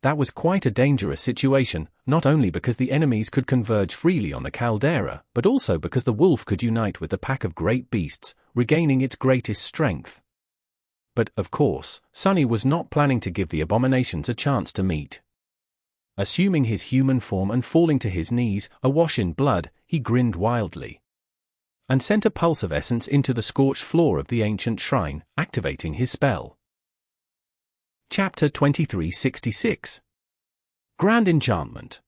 That was quite a dangerous situation, not only because the enemies could converge freely on the caldera, but also because the wolf could unite with the pack of great beasts, regaining its greatest strength. But, of course, Sunny was not planning to give the abominations a chance to meet. Assuming his human form and falling to his knees, awash in blood, he grinned wildly. And sent a pulse of essence into the scorched floor of the ancient shrine, activating his spell. Chapter 2366. Grand Enchantment.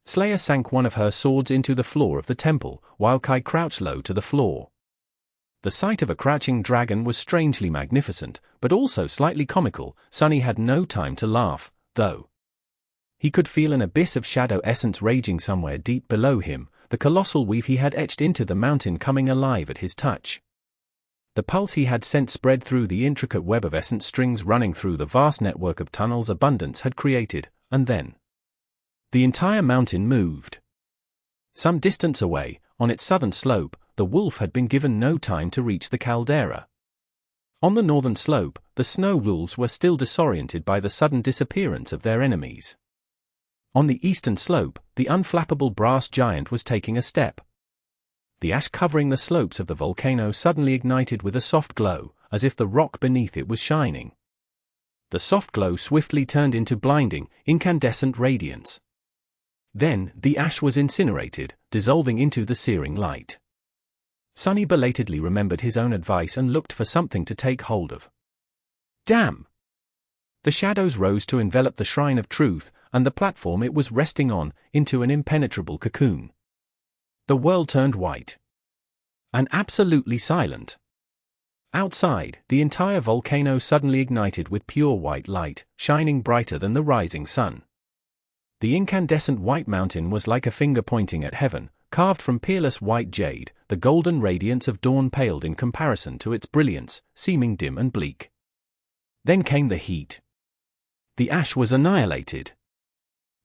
Slayer sank one of her swords into the floor of the temple, while Kai crouched low to the floor. The sight of a crouching dragon was strangely magnificent, but also slightly comical. Sunny had no time to laugh, though. He could feel an abyss of shadow essence raging somewhere deep below him, the colossal weave he had etched into the mountain coming alive at his touch. The The pulse he had sent spread through the intricate web of essence strings running through the vast network of tunnels abundance had created, and then the entire mountain moved. Some distance away, on its southern slope, the wolf had been given no time to reach the caldera. On the northern slope, the snow wolves were still disoriented by the sudden disappearance of their enemies. On the eastern slope, the unflappable brass giant was taking a step. The ash covering the slopes of the volcano suddenly ignited with a soft glow, as if the rock beneath it was shining. The soft glow swiftly turned into blinding, incandescent radiance. Then, the ash was incinerated, dissolving into the searing light. Sunny belatedly remembered his own advice and looked for something to take hold of. Damn! The shadows rose to envelop the shrine of truth, and the platform it was resting on, into an impenetrable cocoon. The world turned white. And absolutely silent. Outside, the entire volcano suddenly ignited with pure white light, shining brighter than the rising sun. The incandescent white mountain was like a finger pointing at heaven, carved from peerless white jade. The golden radiance of dawn paled in comparison to its brilliance, seeming dim and bleak. Then came the heat. The ash was annihilated.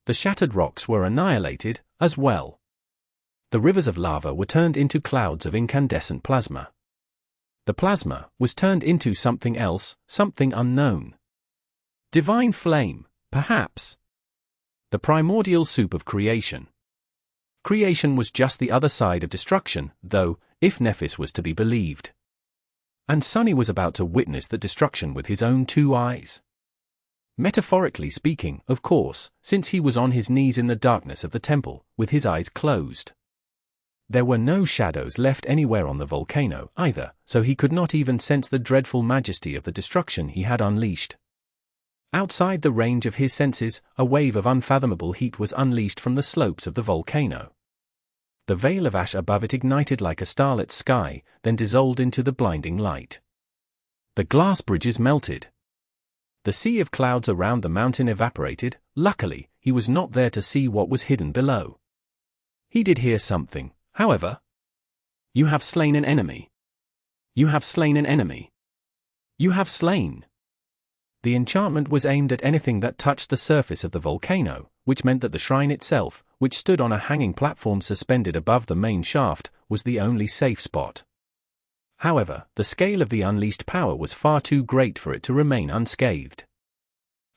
The shattered rocks were annihilated, as well. The rivers of lava were turned into clouds of incandescent plasma. The plasma was turned into something else, something unknown. Divine flame, perhaps. The primordial soup of creation. Creation was just the other side of destruction, though, if Nephis was to be believed. And Sunny was about to witness that destruction with his own two eyes. Metaphorically speaking, of course, since he was on his knees in the darkness of the temple, with his eyes closed. There were no shadows left anywhere on the volcano, either, so he could not even sense the dreadful majesty of the destruction he had unleashed. Outside the range of his senses, a wave of unfathomable heat was unleashed from the slopes of the volcano. The veil of ash above it ignited like a starlit sky, then dissolved into the blinding light. The glass bridges melted. The sea of clouds around the mountain evaporated. Luckily, he was not there to see what was hidden below. He did hear something, however. "You have slain an enemy. You have slain an enemy. You have slain." The enchantment was aimed at anything that touched the surface of the volcano, which meant that the shrine itself, which stood on a hanging platform suspended above the main shaft, was the only safe spot. However, the scale of the unleashed power was far too great for it to remain unscathed.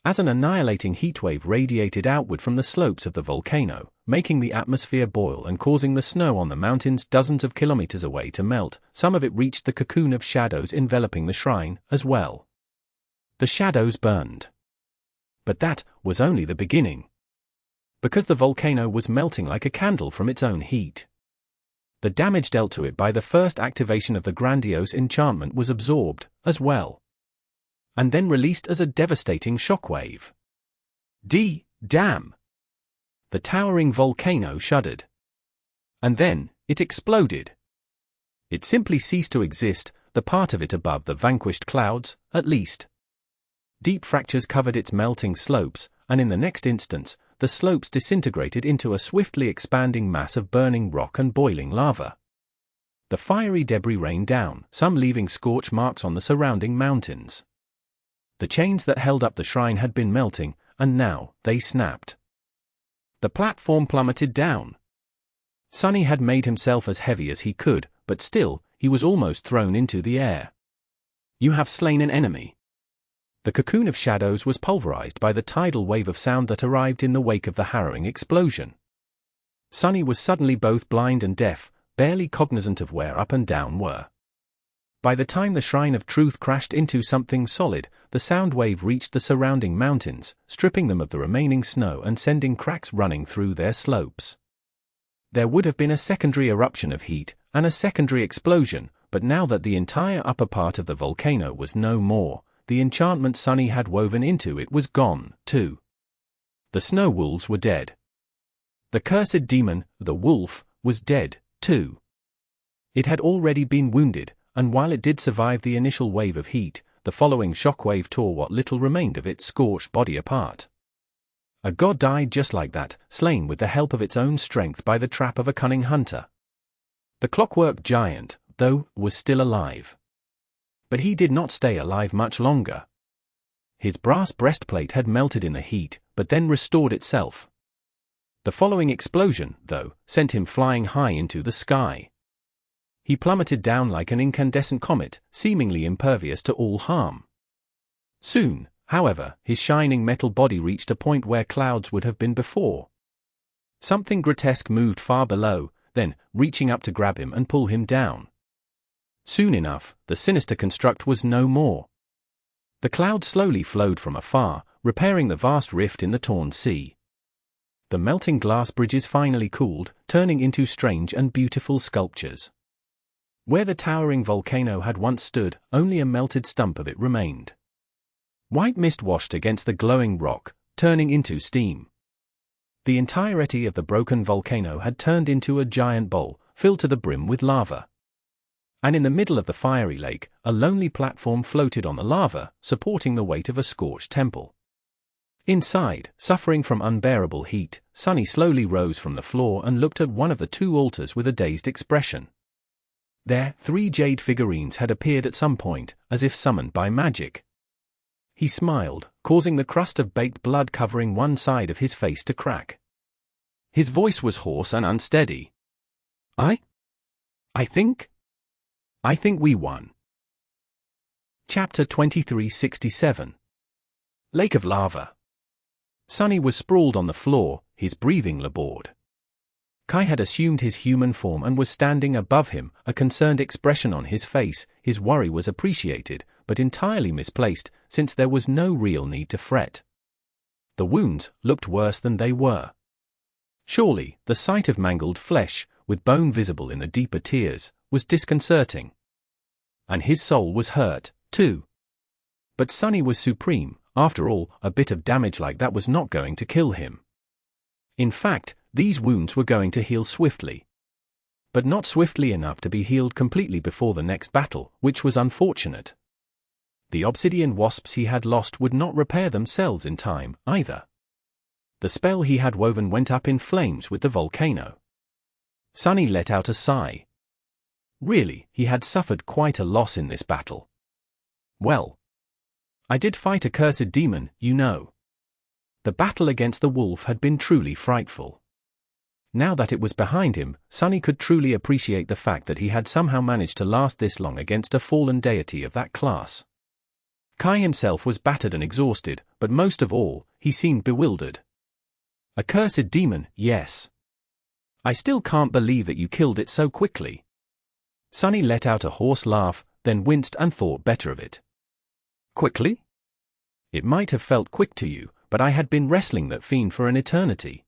As an annihilating heatwave radiated outward from the slopes of the volcano, making the atmosphere boil and causing the snow on the mountains dozens of kilometers away to melt, some of it reached the cocoon of shadows enveloping the shrine, as well. The shadows burned. But that was only the beginning. Because the volcano was melting like a candle from its own heat. The damage dealt to it by the first activation of the grandiose enchantment was absorbed, as well. And then released as a devastating shockwave. Damn! The towering volcano shuddered. And then, it exploded. It simply ceased to exist, the part of it above the vanquished clouds, at least. Deep fractures covered its melting slopes, and in the next instance, the slopes disintegrated into a swiftly expanding mass of burning rock and boiling lava. The fiery debris rained down, some leaving scorch marks on the surrounding mountains. The chains that held up the shrine had been melting, and now, they snapped. The platform plummeted down. Sunny had made himself as heavy as he could, but still, he was almost thrown into the air. "You have slain an enemy." The cocoon of shadows was pulverized by the tidal wave of sound that arrived in the wake of the harrowing explosion. Sunny was suddenly both blind and deaf, barely cognizant of where up and down were. By the time the Shrine of Truth crashed into something solid, the sound wave reached the surrounding mountains, stripping them of the remaining snow and sending cracks running through their slopes. There would have been a secondary eruption of heat, and a secondary explosion, but now that the entire upper part of the volcano was no more, the enchantment Sunny had woven into it was gone, too. The snow wolves were dead. The cursed demon, the wolf, was dead, too. It had already been wounded, and while it did survive the initial wave of heat, the following shockwave tore what little remained of its scorched body apart. A god died just like that, slain with the help of its own strength by the trap of a cunning hunter. The clockwork giant, though, was still alive. But he did not stay alive much longer. His brass breastplate had melted in the heat, but then restored itself. The following explosion, though, sent him flying high into the sky. He plummeted down like an incandescent comet, seemingly impervious to all harm. Soon, however, his shining metal body reached a point where clouds would have been before. Something grotesque moved far below, then, reaching up to grab him and pull him down. Soon enough, the sinister construct was no more. The cloud slowly flowed from afar, repairing the vast rift in the torn sea. The melting glass bridges finally cooled, turning into strange and beautiful sculptures. Where the towering volcano had once stood, only a melted stump of it remained. White mist washed against the glowing rock, turning into steam. The entirety of the broken volcano had turned into a giant bowl, filled to the brim with lava. And in the middle of the fiery lake, a lonely platform floated on the lava, supporting the weight of a scorched temple. Inside, suffering from unbearable heat, Sunny slowly rose from the floor and looked at one of the two altars with a dazed expression. There, 3 jade figurines had appeared at some point, as if summoned by magic. He smiled, causing the crust of baked blood covering one side of his face to crack. His voice was hoarse and unsteady. I think we won. Chapter 2367. Lake of Lava. Sunny was sprawled on the floor, his breathing labored. Kai had assumed his human form and was standing above him, a concerned expression on his face. His worry was appreciated, but entirely misplaced, since there was no real need to fret. The wounds looked worse than they were. Surely, the sight of mangled flesh, with bone visible in the deeper tears, was disconcerting. And his soul was hurt, too. But Sunny was supreme. After all, a bit of damage like that was not going to kill him. In fact, these wounds were going to heal swiftly. But not swiftly enough to be healed completely before the next battle, which was unfortunate. The obsidian wasps he had lost would not repair themselves in time, either. The spell he had woven went up in flames with the volcano. Sunny let out a sigh. Really, he had suffered quite a loss in this battle. Well, I did fight a cursed demon, you know. The battle against the wolf had been truly frightful. Now that it was behind him, Sunny could truly appreciate the fact that he had somehow managed to last this long against a fallen deity of that class. Kai himself was battered and exhausted, but most of all, he seemed bewildered. A cursed demon, yes. I still can't believe that you killed it so quickly. Sunny let out a hoarse laugh, then winced and thought better of it. Quickly? It might have felt quick to you, but I had been wrestling that fiend for an eternity.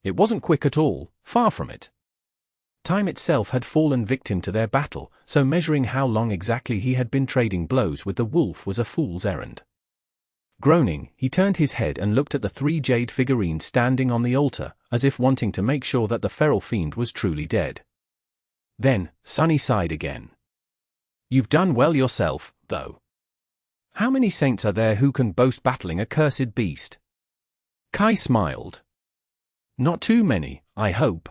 It wasn't quick at all, far from it. Time itself had fallen victim to their battle, so measuring how long exactly he had been trading blows with the wolf was a fool's errand. Groaning, he turned his head and looked at the 3 jade figurines standing on the altar, as if wanting to make sure that the feral fiend was truly dead. Then, Sunny sighed again. You've done well yourself, though. How many saints are there who can boast battling a cursed beast? Kai smiled. Not too many, I hope.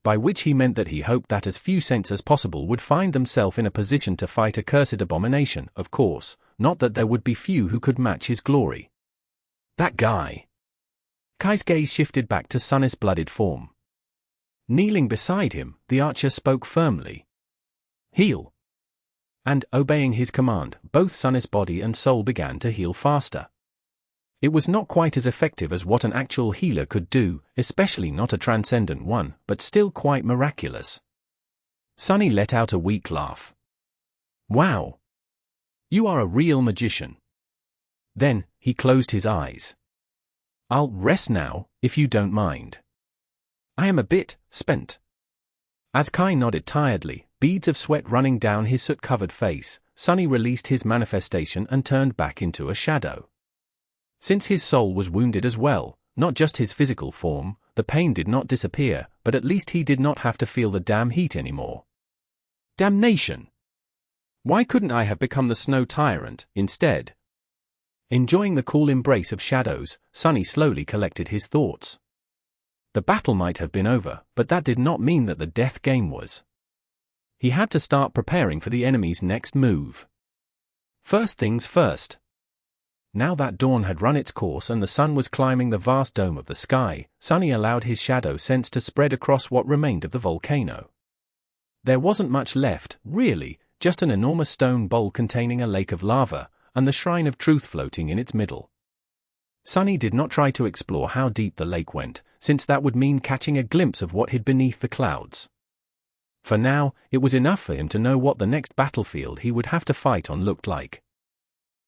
By which he meant that he hoped that as few saints as possible would find themselves in a position to fight a cursed abomination, of course, not that there would be few who could match his glory. That guy. Kai's gaze shifted back to Sunny's blooded form. Kneeling beside him, the archer spoke firmly. Heal. And, obeying his command, both Sunny's body and soul began to heal faster. It was not quite as effective as what an actual healer could do, especially not a transcendent one, but still quite miraculous. Sunny let out a weak laugh. Wow! You are a real magician. Then, he closed his eyes. I'll rest now, if you don't mind. I am a bit spent. As Kai nodded tiredly, beads of sweat running down his soot-covered face, Sunny released his manifestation and turned back into a shadow. Since his soul was wounded as well, not just his physical form, the pain did not disappear, but at least he did not have to feel the damn heat anymore. Damnation! Why couldn't I have become the snow tyrant, instead? Enjoying the cool embrace of shadows, Sunny slowly collected his thoughts. The battle might have been over, but that did not mean that the death game was. He had to start preparing for the enemy's next move. First things first. Now that dawn had run its course and the sun was climbing the vast dome of the sky, Sunny allowed his shadow sense to spread across what remained of the volcano. There wasn't much left, really, just an enormous stone bowl containing a lake of lava, and the Shrine of Truth floating in its middle. Sunny did not try to explore how deep the lake went, since that would mean catching a glimpse of what hid beneath the clouds. For now, it was enough for him to know what the next battlefield he would have to fight on looked like.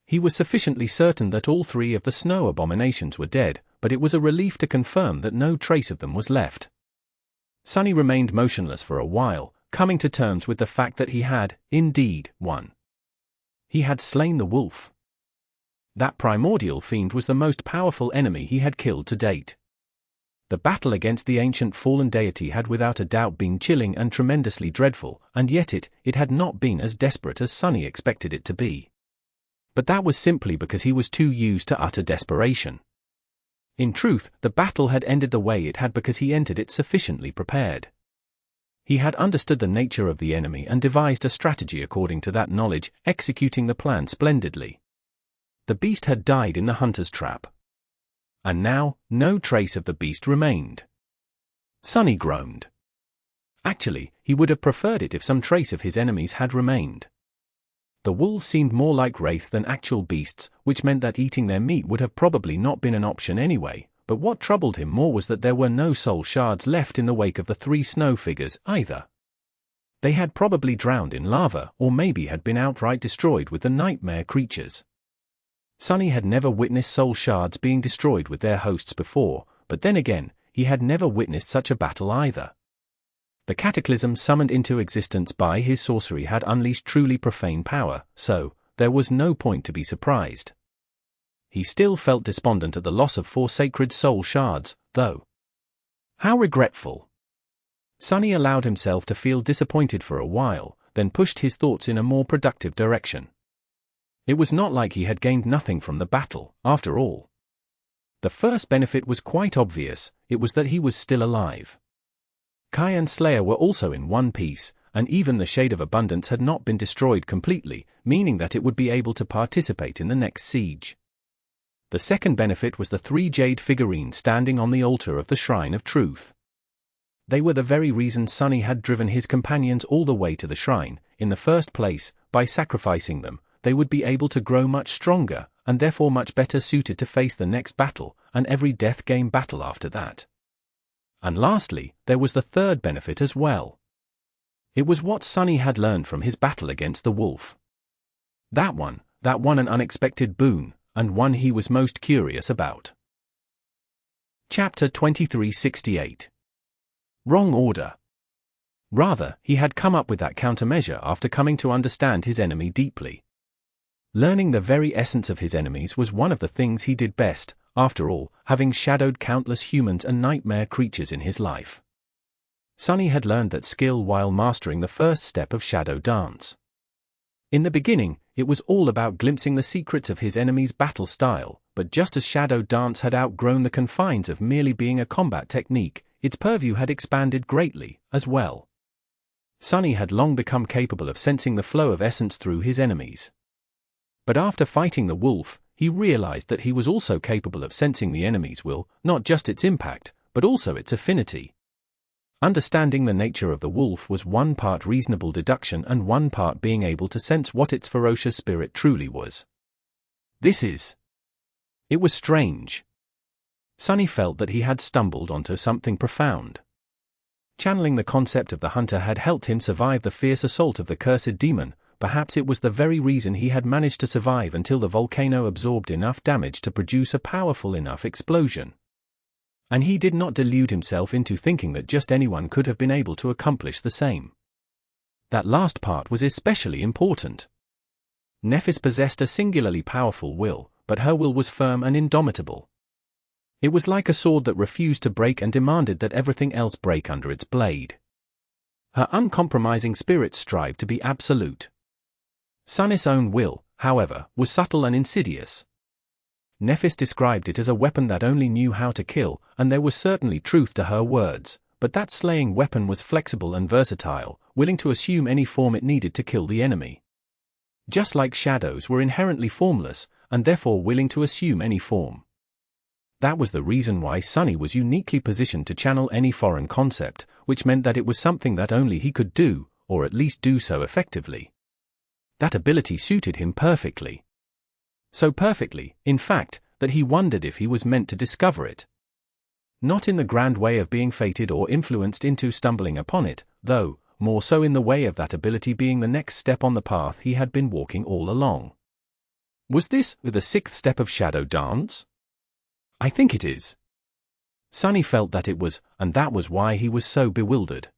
He was sufficiently certain that all three of the snow abominations were dead, but it was a relief to confirm that no trace of them was left. Sunny remained motionless for a while, coming to terms with the fact that he had, indeed, won. He had slain the wolf. That primordial fiend was the most powerful enemy he had killed to date. The battle against the ancient fallen deity had without a doubt been chilling and tremendously dreadful, and yet it had not been as desperate as Sunny expected it to be. But that was simply because he was too used to utter desperation. In truth, the battle had ended the way it had because he entered it sufficiently prepared. He had understood the nature of the enemy and devised a strategy according to that knowledge, executing the plan splendidly. The beast had died in the hunter's trap. And now, no trace of the beast remained. Sunny groaned. Actually, he would have preferred it if some trace of his enemies had remained. The wolves seemed more like wraiths than actual beasts, which meant that eating their meat would have probably not been an option anyway, but what troubled him more was that there were no soul shards left in the wake of the three snow figures, either. They had probably drowned in lava, or maybe had been outright destroyed with the nightmare creatures. Sunny had never witnessed soul shards being destroyed with their hosts before, but then again, he had never witnessed such a battle either. The cataclysm summoned into existence by his sorcery had unleashed truly profane power, so there was no point to be surprised. He still felt despondent at the loss of 4 sacred soul shards, though. How regretful. Sunny allowed himself to feel disappointed for a while, then pushed his thoughts in a more productive direction. It was not like he had gained nothing from the battle, after all. The first benefit was quite obvious, it was that he was still alive. Kai and Slayer were also in one piece, and even the Shade of Abundance had not been destroyed completely, meaning that it would be able to participate in the next siege. The second benefit was the 3 jade figurines standing on the altar of the Shrine of Truth. They were the very reason Sunny had driven his companions all the way to the shrine. In the first place, by sacrificing them, they would be able to grow much stronger, and therefore much better suited to face the next battle, and every death game battle after that. And lastly, there was the third benefit as well. It was what Sunny had learned from his battle against the wolf. That one an unexpected boon, and one he was most curious about. Chapter 2368. Wrong order. Rather, he had come up with that countermeasure after coming to understand his enemy deeply. Learning the very essence of his enemies was one of the things he did best, after all, having shadowed countless humans and nightmare creatures in his life. Sunny had learned that skill while mastering the first step of shadow dance. In the beginning, it was all about glimpsing the secrets of his enemy's battle style, but just as shadow dance had outgrown the confines of merely being a combat technique, its purview had expanded greatly, as well. Sunny had long become capable of sensing the flow of essence through his enemies. But after fighting the wolf, he realized that he was also capable of sensing the enemy's will, not just its impact, but also its affinity. Understanding the nature of the wolf was one part reasonable deduction and one part being able to sense what its ferocious spirit truly was. It was strange. Sunny felt that he had stumbled onto something profound. Channeling the concept of the hunter had helped him survive the fierce assault of the cursed demon. Perhaps it was the very reason he had managed to survive until the volcano absorbed enough damage to produce a powerful enough explosion. And he did not delude himself into thinking that just anyone could have been able to accomplish the same. That last part was especially important. Nephis possessed a singularly powerful will, but her will was firm and indomitable. It was like a sword that refused to break and demanded that everything else break under its blade. Her uncompromising spirit strived to be absolute. Sunny's own will, however, was subtle and insidious. Nephis described it as a weapon that only knew how to kill, and there was certainly truth to her words, but that slaying weapon was flexible and versatile, willing to assume any form it needed to kill the enemy. Just like shadows were inherently formless, and therefore willing to assume any form. That was the reason why Sunny was uniquely positioned to channel any foreign concept, which meant that it was something that only he could do, or at least do so effectively. That ability suited him perfectly. So perfectly, in fact, that he wondered if he was meant to discover it. Not in the grand way of being fated or influenced into stumbling upon it, though, more so in the way of that ability being the next step on the path he had been walking all along. Was this the sixth step of Shadow Dance? I think it is. Sunny felt that it was, and that was why he was so bewildered.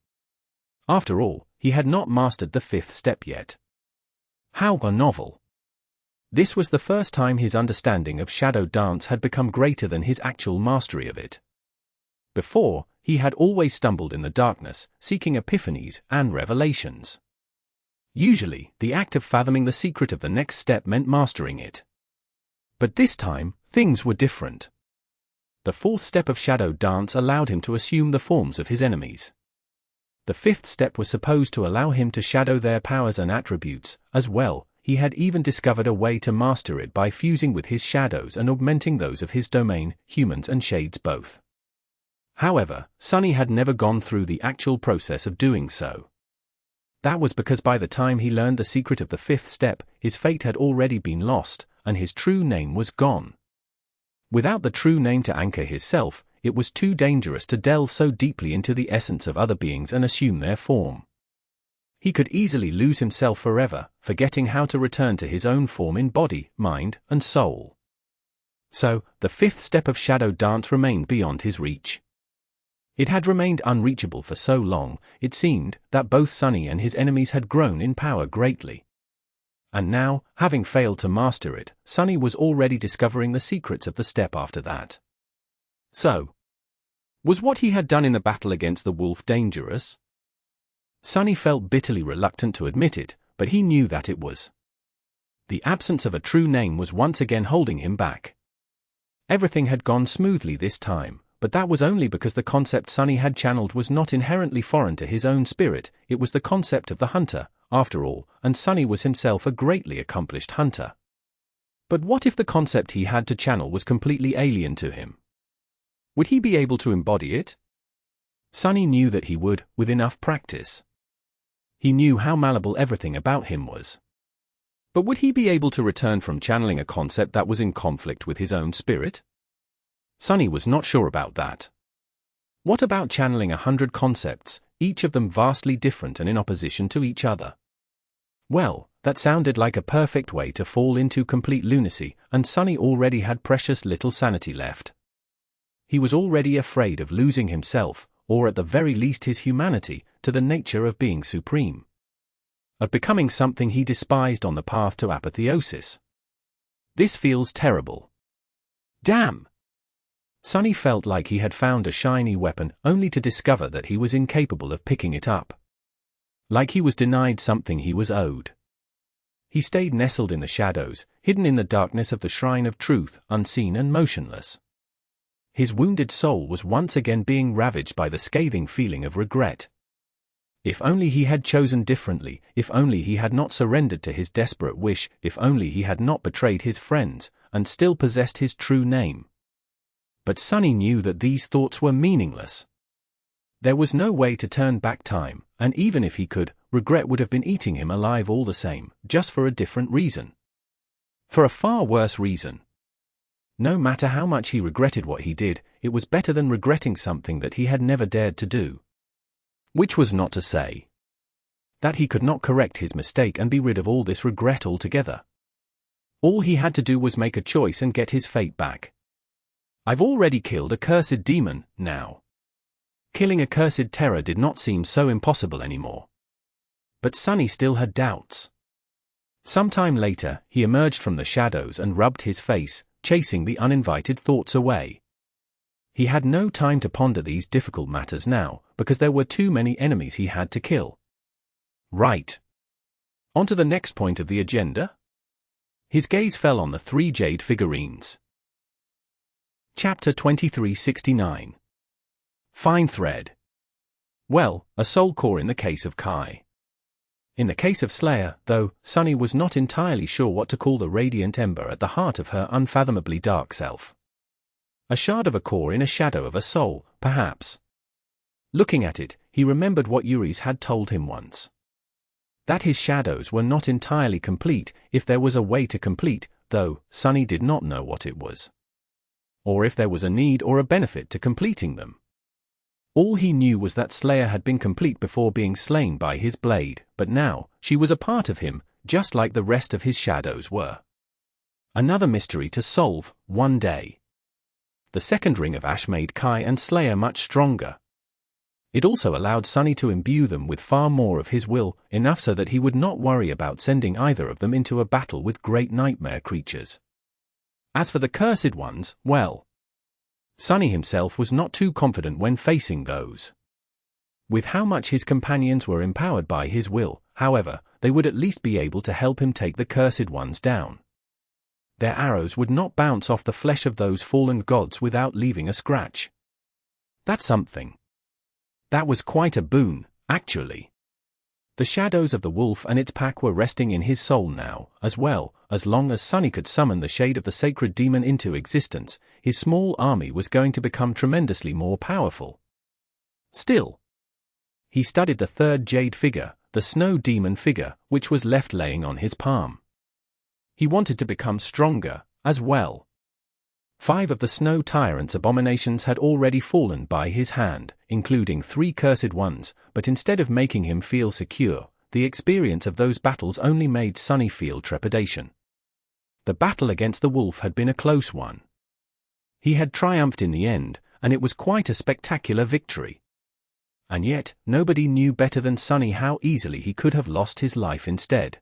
After all, he had not mastered the fifth step yet. How novel. This was the first time his understanding of Shadow Dance had become greater than his actual mastery of it. Before, he had always stumbled in the darkness, seeking epiphanies and revelations. Usually, the act of fathoming the secret of the next step meant mastering it. But this time, things were different. The fourth step of Shadow Dance allowed him to assume the forms of his enemies. The fifth step was supposed to allow him to shadow their powers and attributes, as well. He had even discovered a way to master it by fusing with his shadows and augmenting those of his domain, humans and shades both. However, Sunny had never gone through the actual process of doing so. That was because by the time he learned the secret of the fifth step, his fate had already been lost, and his true name was gone. Without the true name to anchor his self, it was too dangerous to delve so deeply into the essence of other beings and assume their form. He could easily lose himself forever, forgetting how to return to his own form in body, mind, and soul. So, the fifth step of Shadow Dance remained beyond his reach. It had remained unreachable for so long, it seemed, that both Sunny and his enemies had grown in power greatly. And now, having failed to master it, Sunny was already discovering the secrets of the step after that. So, was what he had done in the battle against the wolf dangerous? Sunny felt bitterly reluctant to admit it, but he knew that it was. The absence of a true name was once again holding him back. Everything had gone smoothly this time, but that was only because the concept Sunny had channeled was not inherently foreign to his own spirit. It was the concept of the hunter, after all, and Sunny was himself a greatly accomplished hunter. But what if the concept he had to channel was completely alien to him? Would he be able to embody it? Sunny knew that he would, with enough practice. He knew how malleable everything about him was. But would he be able to return from channeling a concept that was in conflict with his own spirit? Sunny was not sure about that. What about channeling 100 concepts, each of them vastly different and in opposition to each other? Well, that sounded like a perfect way to fall into complete lunacy, and Sunny already had precious little sanity left. He was already afraid of losing himself, or at the very least his humanity, to the nature of being supreme. Of becoming something he despised on the path to apotheosis. This feels terrible. Damn! Sunny felt like he had found a shiny weapon only to discover that he was incapable of picking it up. Like he was denied something he was owed. He stayed nestled in the shadows, hidden in the darkness of the shrine of truth, unseen and motionless. His wounded soul was once again being ravaged by the scathing feeling of regret. If only he had chosen differently, if only he had not surrendered to his desperate wish, if only he had not betrayed his friends, and still possessed his true name. But Sunny knew that these thoughts were meaningless. There was no way to turn back time, and even if he could, regret would have been eating him alive all the same, just for a different reason. For a far worse reason. No matter how much he regretted what he did, it was better than regretting something that he had never dared to do. Which was not to say that he could not correct his mistake and be rid of all this regret altogether. All he had to do was make a choice and get his fate back. I've already killed a cursed demon, now. Killing a cursed terror did not seem so impossible anymore. But Sunny still had doubts. Sometime later, he emerged from the shadows and rubbed his face, chasing the uninvited thoughts away. He had no time to ponder these difficult matters now, because there were too many enemies he had to kill. Right. On to the next point of the agenda? His gaze fell on the 3 jade figurines. Chapter 2369. Fine Thread. Well, a soul core in the case of Kai. In the case of Slayer, though, Sunny was not entirely sure what to call the radiant ember at the heart of her unfathomably dark self. A shard of a core in a shadow of a soul, perhaps. Looking at it, he remembered what Eerie's had told him once. That his shadows were not entirely complete, if there was a way to complete, though Sunny did not know what it was. Or if there was a need or a benefit to completing them. All he knew was that Slayer had been complete before being slain by his blade, but now, she was a part of him, just like the rest of his shadows were. Another mystery to solve, one day. The second ring of ash made Kai and Slayer much stronger. It also allowed Sunny to imbue them with far more of his will, enough so that he would not worry about sending either of them into a battle with great nightmare creatures. As for the cursed ones, well, Sunny himself was not too confident when facing those. With how much his companions were empowered by his will, however, they would at least be able to help him take the cursed ones down. Their arrows would not bounce off the flesh of those fallen gods without leaving a scratch. That's something. That was quite a boon, actually. The shadows of the wolf and its pack were resting in his soul now, as well. As long as Sunny could summon the shade of the sacred demon into existence, his small army was going to become tremendously more powerful. Still, he studied the third jade figure, the snow demon figure, which was left laying on his palm. He wanted to become stronger, as well. 5 of the snow tyrant's abominations had already fallen by his hand, including 3 cursed ones, but instead of making him feel secure, the experience of those battles only made Sunny feel trepidation. The battle against the wolf had been a close one. He had triumphed in the end, and it was quite a spectacular victory. And yet, nobody knew better than Sunny how easily he could have lost his life instead.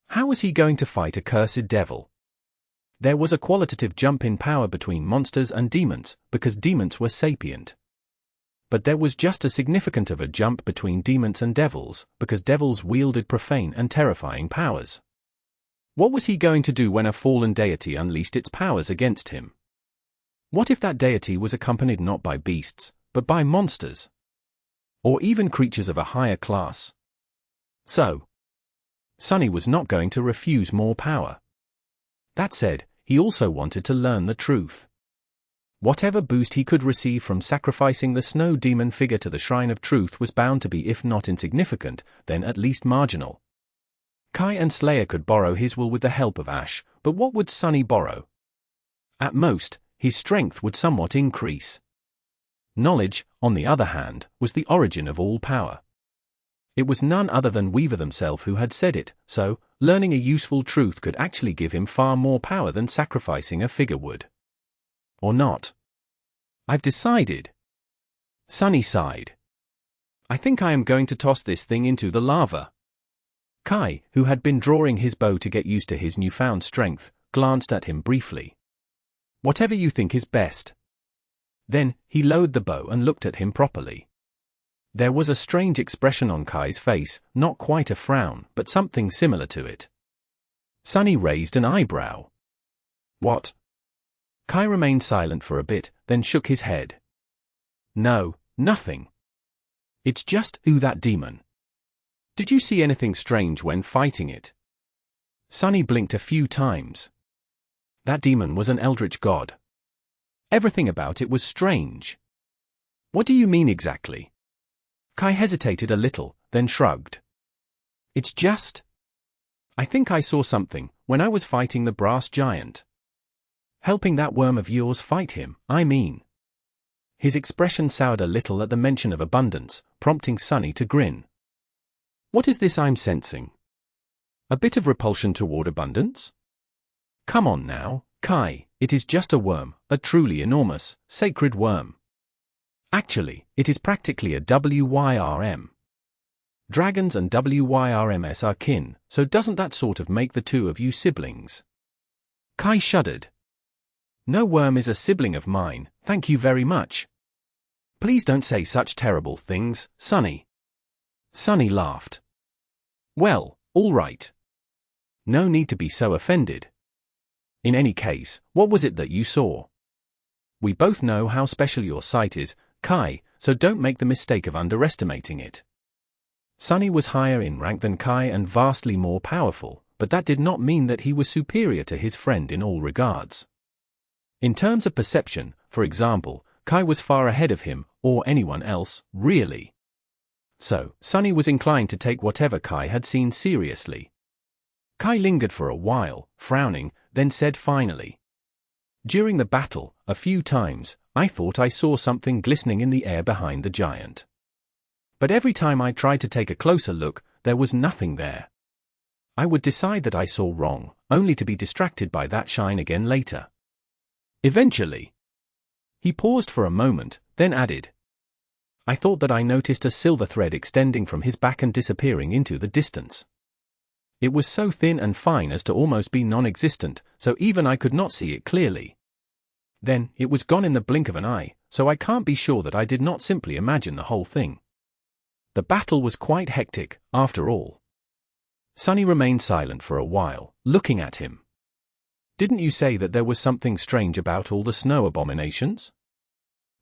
How was he going to fight a cursed devil? There was a qualitative jump in power between monsters and demons, because demons were sapient. But there was just as significant of a jump between demons and devils, because devils wielded profane and terrifying powers. What was he going to do when a fallen deity unleashed its powers against him? What if that deity was accompanied not by beasts, but by monsters? Or even creatures of a higher class? So, Sunny was not going to refuse more power. That said, he also wanted to learn the truth. Whatever boost he could receive from sacrificing the snow demon figure to the shrine of truth was bound to be, if not insignificant, then at least marginal. Kai and Slayer could borrow his will with the help of Ash, but what would Sunny borrow? At most, his strength would somewhat increase. Knowledge, on the other hand, was the origin of all power. It was none other than Weaver himself who had said it, so, learning a useful truth could actually give him far more power than sacrificing a figure would. Or not. I've decided. Sunny sighed. I think I am going to toss this thing into the lava. Kai, who had been drawing his bow to get used to his newfound strength, glanced at him briefly. Whatever you think is best. Then, he lowered the bow and looked at him properly. There was a strange expression on Kai's face, not quite a frown, but something similar to it. Sunny raised an eyebrow. What? Kai remained silent for a bit, then shook his head. No, nothing. It's just, that demon. Did you see anything strange when fighting it? Sunny blinked a few times. That demon was an eldritch god. Everything about it was strange. What do you mean exactly? Kai hesitated a little, then shrugged. It's just... I think I saw something, when I was fighting the brass giant. Helping that worm of yours fight him, I mean. His expression soured a little at the mention of abundance, prompting Sunny to grin. What is this I'm sensing? A bit of repulsion toward abundance? Come on now, Kai, it is just a worm, a truly enormous, sacred worm. Actually, it is practically a WYRM. Dragons and WYRMs are kin, so doesn't that sort of make the two of you siblings? Kai shuddered. No worm is a sibling of mine, thank you very much. Please don't say such terrible things, Sunny. Sunny laughed. Well, all right. No need to be so offended. In any case, what was it that you saw? We both know how special your sight is, Kai, so don't make the mistake of underestimating it. Sunny was higher in rank than Kai and vastly more powerful, but that did not mean that he was superior to his friend in all regards. In terms of perception, for example, Kai was far ahead of him, or anyone else, really. So, Sunny was inclined to take whatever Kai had seen seriously. Kai lingered for a while, frowning, then said finally, "During the battle, a few times, I thought I saw something glistening in the air behind the giant. But every time I tried to take a closer look, there was nothing there. I would decide that I saw wrong, only to be distracted by that shine again later. Eventually." He paused for a moment, then added, "I thought that I noticed a silver thread extending from his back and disappearing into the distance. It was so thin and fine as to almost be non-existent, so even I could not see it clearly. Then, it was gone in the blink of an eye, so I can't be sure that I did not simply imagine the whole thing." The battle was quite hectic, after all. Sunny remained silent for a while, looking at him. "Didn't you say that there was something strange about all the snow abominations?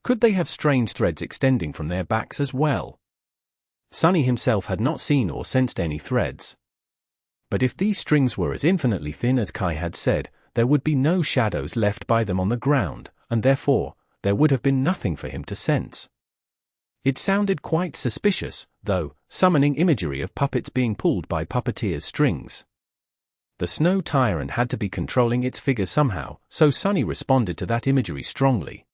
Could they have strange threads extending from their backs as well?" Sunny himself had not seen or sensed any threads. But if these strings were as infinitely thin as Kai had said, there would be no shadows left by them on the ground, and therefore, there would have been nothing for him to sense. It sounded quite suspicious, though, summoning imagery of puppets being pulled by puppeteers' strings. The snow tyrant had to be controlling its figure somehow, so Sunny responded to that imagery strongly.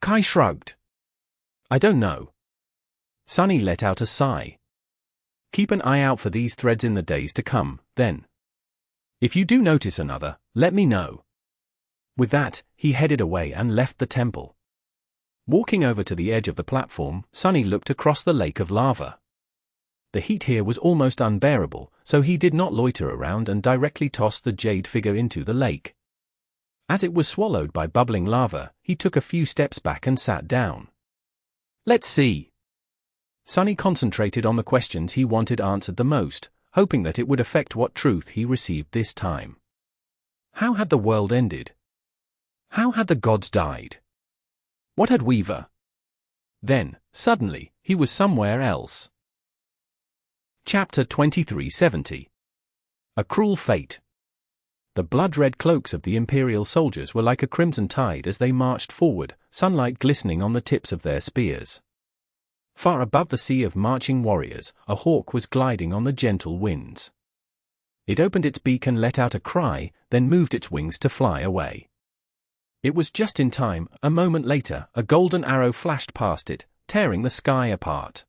Kai shrugged. "I don't know." Sunny let out a sigh. "Keep an eye out for these threads in the days to come, then. If you do notice another, let me know." With that, he headed away and left the temple. Walking over to the edge of the platform, Sunny looked across the lake of lava. The heat here was almost unbearable, so he did not loiter around and directly tossed the jade figure into the lake. As it was swallowed by bubbling lava, he took a few steps back and sat down. "Let's see." Sunny concentrated on the questions he wanted answered the most, hoping that it would affect what truth he received this time. How had the world ended? How had the gods died? What had Weaver? Then, suddenly, he was somewhere else. Chapter 2370. A Cruel Fate. The blood-red cloaks of the Imperial soldiers were like a crimson tide as they marched forward, sunlight glistening on the tips of their spears. Far above the sea of marching warriors, a hawk was gliding on the gentle winds. It opened its beak and let out a cry, then moved its wings to fly away. It was just in time. A moment later, a golden arrow flashed past it, tearing the sky apart.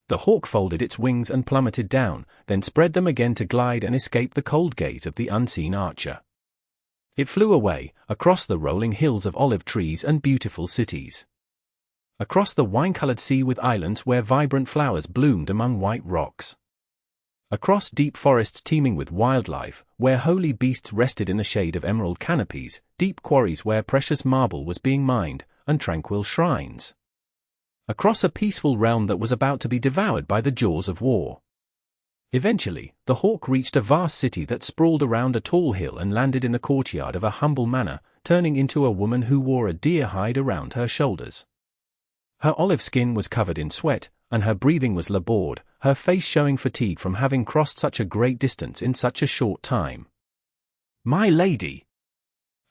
The hawk folded its wings and plummeted down, then spread them again to glide and escape the cold gaze of the unseen archer. It flew away, across the rolling hills of olive trees and beautiful cities. Across the wine-colored sea with islands where vibrant flowers bloomed among white rocks. Across deep forests teeming with wildlife, where holy beasts rested in the shade of emerald canopies, deep quarries where precious marble was being mined, and tranquil shrines. Across a peaceful realm that was about to be devoured by the jaws of war. Eventually, the hawk reached a vast city that sprawled around a tall hill and landed in the courtyard of a humble manor, turning into a woman who wore a deer hide around her shoulders. Her olive skin was covered in sweat, and her breathing was labored, her face showing fatigue from having crossed such a great distance in such a short time. "My lady!"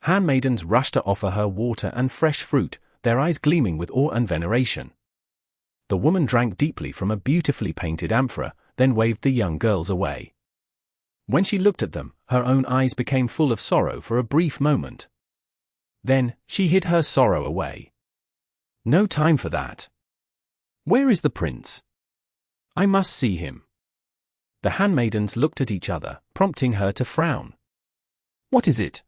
Handmaidens rushed to offer her water and fresh fruit, their eyes gleaming with awe and veneration. The woman drank deeply from a beautifully painted amphora, then waved the young girls away. When she looked at them, her own eyes became full of sorrow for a brief moment. Then, she hid her sorrow away. "No time for that. Where is the prince? I must see him." The handmaidens looked at each other, prompting her to frown. "What is it?"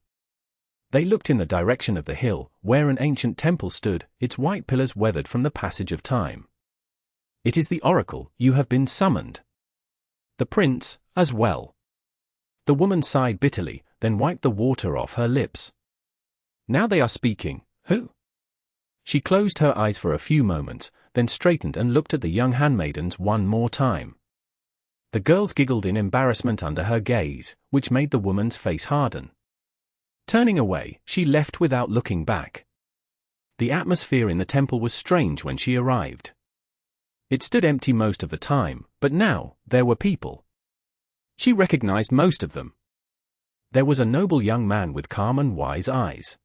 They looked in the direction of the hill, where an ancient temple stood, its white pillars weathered from the passage of time. "It is the oracle. You have been summoned. The prince, as well." The woman sighed bitterly, then wiped the water off her lips. "Now they are speaking. Who?" She closed her eyes for a few moments, then straightened and looked at the young handmaidens one more time. The girls giggled in embarrassment under her gaze, which made the woman's face harden. Turning away, she left without looking back. The atmosphere in the temple was strange when she arrived. It stood empty most of the time, but now, there were people. She recognized most of them. There was a noble young man with calm and wise eyes.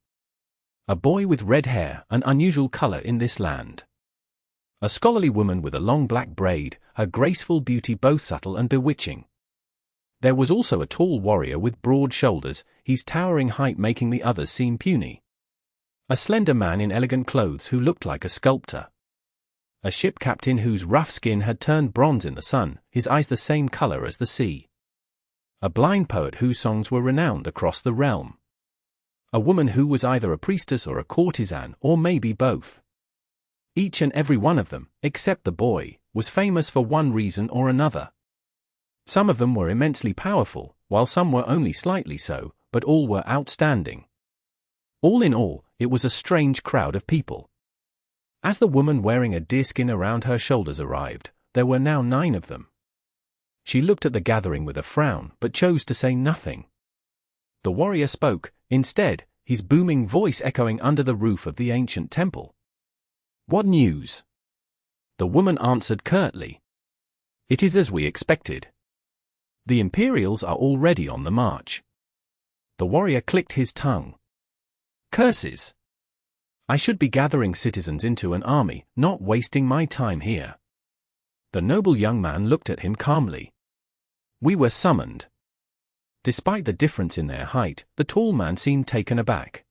A boy with red hair, an unusual color in this land. A scholarly woman with a long black braid, her graceful beauty both subtle and bewitching. There was also a tall warrior with broad shoulders, his towering height making the others seem puny. A slender man in elegant clothes who looked like a sculptor. A ship captain whose rough skin had turned bronze in the sun, his eyes the same color as the sea. A blind poet whose songs were renowned across the realm. A woman who was either a priestess or a courtesan, or maybe both. Each and every one of them, except the boy, was famous for one reason or another. Some of them were immensely powerful, while some were only slightly so, but all were outstanding. All in all, it was a strange crowd of people. As the woman wearing a deerskin around her shoulders arrived, there were now 9 of them. She looked at the gathering with a frown, but chose to say nothing. The warrior spoke, instead, his booming voice echoing under the roof of the ancient temple. "What news?" The woman answered curtly. "It is as we expected. The Imperials are already on the march." The warrior clicked his tongue. "Curses! I should be gathering citizens into an army, not wasting my time here." The noble young man looked at him calmly. "We were summoned." Despite the difference in their height, the tall man seemed taken aback.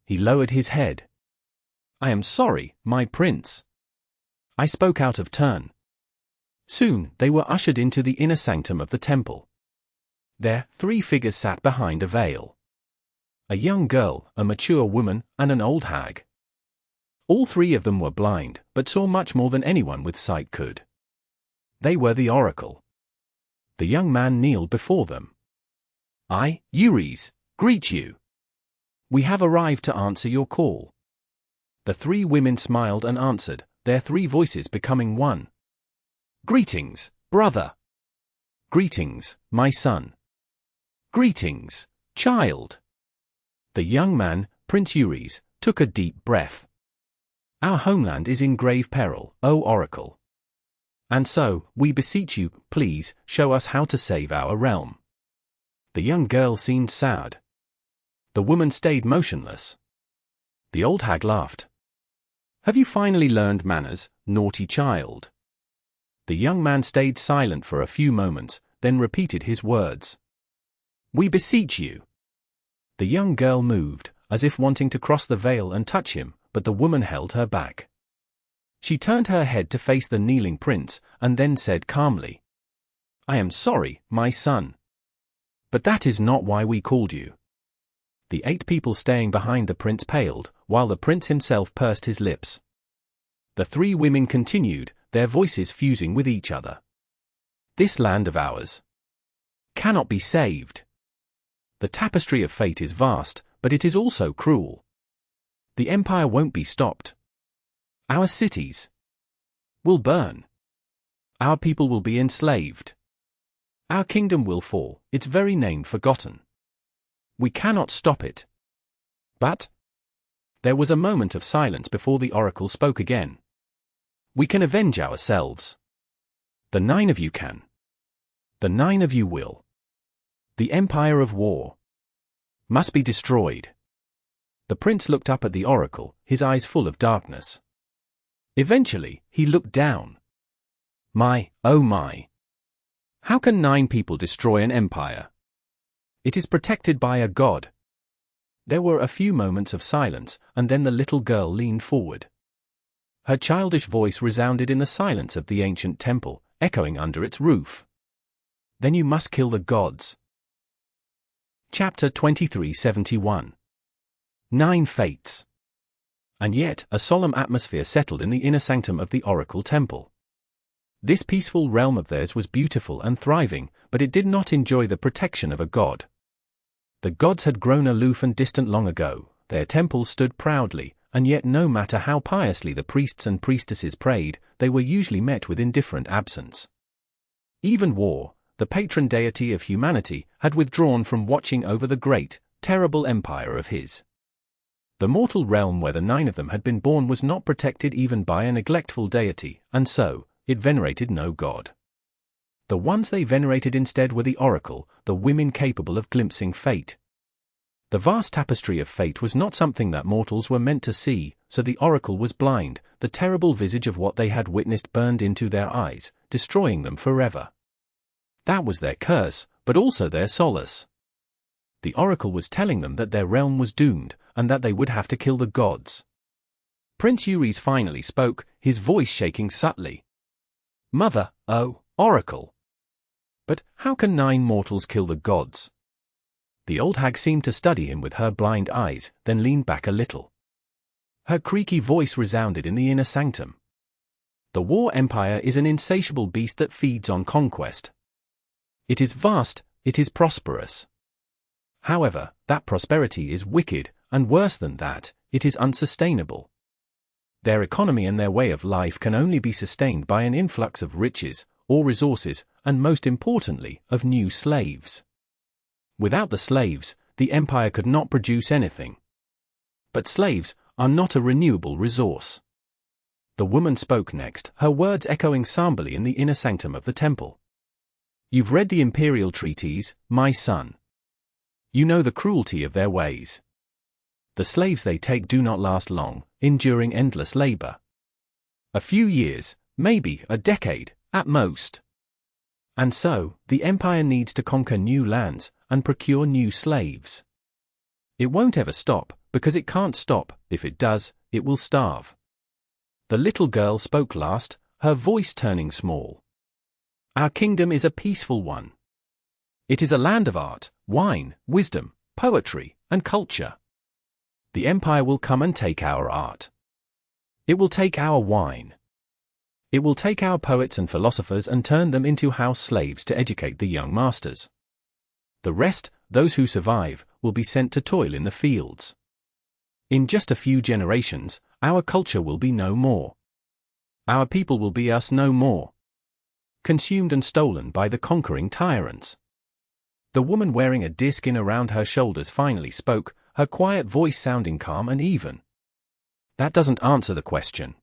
He lowered his head. "I am sorry, my prince. I spoke out of turn." Soon, they were ushered into the inner sanctum of the temple. There, 3 figures sat behind a veil. A young girl, a mature woman, and an old hag. All 3 of them were blind, but saw much more than anyone with sight could. They were the oracle. The young man kneeled before them. "I, Eerie, greet you. We have arrived to answer your call." The 3 women smiled and answered, their 3 voices becoming one. "Greetings, brother. Greetings, my son. Greetings, child." The young man, Prince Eerie, took a deep breath. "Our homeland is in grave peril, O Oracle. And so, we beseech you, please, show us how to save our realm." The young girl seemed sad. The woman stayed motionless. The old hag laughed. "Have you finally learned manners, naughty child?" The young man stayed silent for a few moments, then repeated his words. "We beseech you." The young girl moved, as if wanting to cross the veil and touch him, but the woman held her back. She turned her head to face the kneeling prince, and then said calmly, "I am sorry, my son. But that is not why we called you." The 8 people staying behind the prince paled, while the prince himself pursed his lips. The 3 women continued, their voices fusing with each other. "This land of ours cannot be saved. The tapestry of fate is vast, but it is also cruel. The empire won't be stopped. Our cities will burn. Our people will be enslaved. Our kingdom will fall, its very name forgotten. We cannot stop it." But there was a moment of silence before the oracle spoke again. "We can avenge ourselves. The 9 of you can. The 9 of you will. The empire of war must be destroyed." The prince looked up at the oracle, his eyes full of darkness. Eventually, he looked down. "My, oh my. How can 9 people destroy an empire? It is protected by a god." There were a few moments of silence, and then the little girl leaned forward. Her childish voice resounded in the silence of the ancient temple, echoing under its roof. "Then you must kill the gods." Chapter 2371. 9 Fates. And yet, a solemn atmosphere settled in the inner sanctum of the Oracle Temple. This peaceful realm of theirs was beautiful and thriving, but it did not enjoy the protection of a god. The gods had grown aloof and distant long ago, their temples stood proudly, and yet no matter how piously the priests and priestesses prayed, they were usually met with indifferent absence. Even war, the patron deity of humanity, had withdrawn from watching over the great, terrible empire of his. The mortal realm where the 9 of them had been born was not protected even by a neglectful deity, and so, it venerated no god. The ones they venerated instead were the oracle, the women capable of glimpsing fate. The vast tapestry of fate was not something that mortals were meant to see, so the oracle was blind, the terrible visage of what they had witnessed burned into their eyes, destroying them forever. That was their curse, but also their solace. The oracle was telling them that their realm was doomed, and that they would have to kill the gods. Prince Eerie finally spoke, his voice shaking subtly. "Mother, oh, oracle. But how can 9 mortals kill the gods?" The old hag seemed to study him with her blind eyes, then leaned back a little. Her creaky voice resounded in the inner sanctum. "The war empire is an insatiable beast that feeds on conquest. It is vast, it is prosperous. However, that prosperity is wicked, and worse than that, it is unsustainable. Their economy and their way of life can only be sustained by an influx of riches, or resources, and most importantly, of new slaves. Without the slaves, the empire could not produce anything. But slaves are not a renewable resource." The woman spoke next, her words echoing somberly in the inner sanctum of the temple. "You've read the imperial treaties, my son. You know the cruelty of their ways. The slaves they take do not last long, enduring endless labor. A few years, maybe a decade, at most. And so, the empire needs to conquer new lands, and procure new slaves. It won't ever stop, because it can't stop. If it does, it will starve." The little girl spoke last, her voice turning small. "Our kingdom is a peaceful one. It is a land of art, wine, wisdom, poetry, and culture. The empire will come and take our art. It will take our wine. It will take our poets and philosophers and turn them into house slaves to educate the young masters. The rest, those who survive, will be sent to toil in the fields. In just a few generations, our culture will be no more. Our people will be us no more. Consumed and stolen by the conquering tyrants." The woman wearing a disc around her shoulders finally spoke, her quiet voice sounding calm and even. "That doesn't answer the question.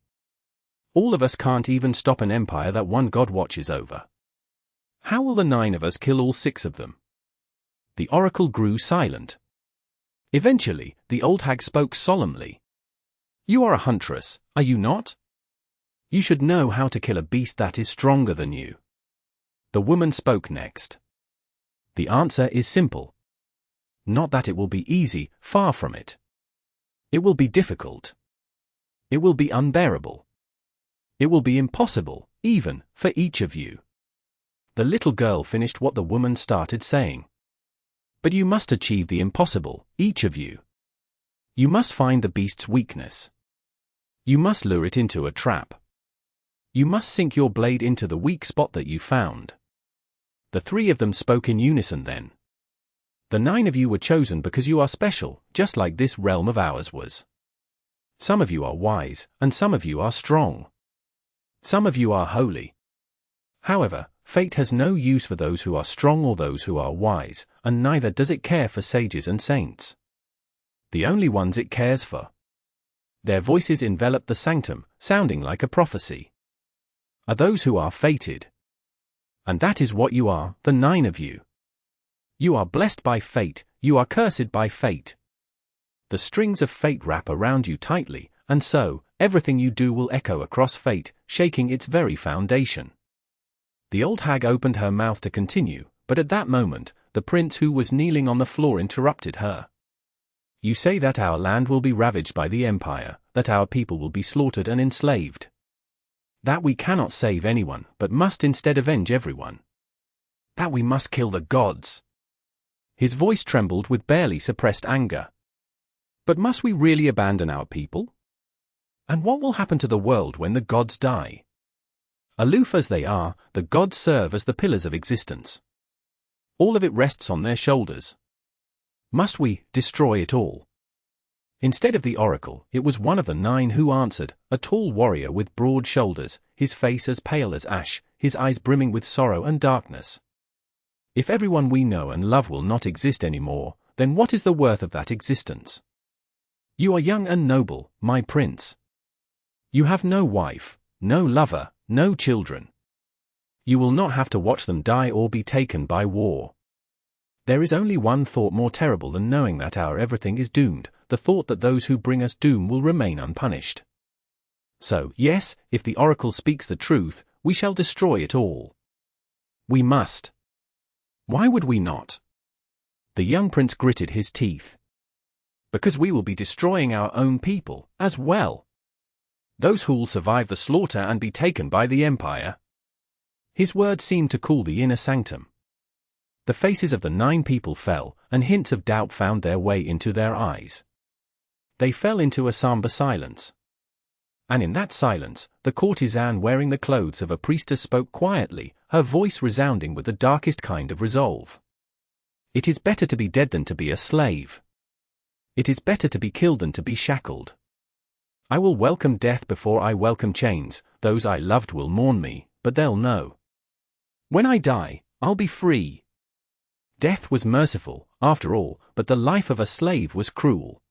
All of us can't even stop an empire that one god watches over. How will the 9 of us kill all 6 of them?" The oracle grew silent. Eventually, the old hag spoke solemnly. "You are a huntress, are you not? You should know how to kill a beast that is stronger than you." The woman spoke next. "The answer is simple. Not that it will be easy, far from it. It will be difficult. It will be unbearable. It will be impossible, even, for each of you." The little girl finished what the woman started saying. "But you must achieve the impossible, each of you. You must find the beast's weakness. You must lure it into a trap. You must sink your blade into the weak spot that you found." The 3 of them spoke in unison then. "The 9 of you were chosen because you are special, just like this realm of ours was. Some of you are wise, and some of you are strong. Some of you are holy. However, fate has no use for those who are strong or those who are wise, and neither does it care for sages and saints. The only ones it cares for." Their voices enveloped the sanctum, sounding like a prophecy. "Are those who are fated. And that is what you are, the 9 of you. You are blessed by fate, you are cursed by fate. The strings of fate wrap around you tightly, and so, everything you do will echo across fate, shaking its very foundation." The old hag opened her mouth to continue, but at that moment, the prince who was kneeling on the floor interrupted her. "You say that our land will be ravaged by the empire, that our people will be slaughtered and enslaved. That we cannot save anyone, but must instead avenge everyone. That we must kill the gods." His voice trembled with barely suppressed anger. "But must we really abandon our people? And what will happen to the world when the gods die? Aloof as they are, the gods serve as the pillars of existence. All of it rests on their shoulders. Must we destroy it all?" Instead of the oracle, it was one of the 9 who answered, a tall warrior with broad shoulders, his face as pale as ash, his eyes brimming with sorrow and darkness. "If everyone we know and love will not exist anymore, then what is the worth of that existence? You are young and noble, my prince. You have no wife, no lover, no children. You will not have to watch them die or be taken by war. There is only one thought more terrible than knowing that our everything is doomed, the thought that those who bring us doom will remain unpunished. So, yes, if the oracle speaks the truth, we shall destroy it all. We must. Why would we not? The young prince gritted his teeth. Because we will be destroying our own people, as well. Those who will survive the slaughter and be taken by the empire. His words seemed to cool the inner sanctum. The faces of the 9 people fell, and hints of doubt found their way into their eyes. They fell into a somber silence. And in that silence, the courtesan wearing the clothes of a priestess spoke quietly, her voice resounding with the darkest kind of resolve. It is better to be dead than to be a slave. It is better to be killed than to be shackled. I will welcome death before I welcome chains. Those I loved will mourn me, but they'll know. When I die, I'll be free. Death was merciful, after all, but the life of a slave was cruel.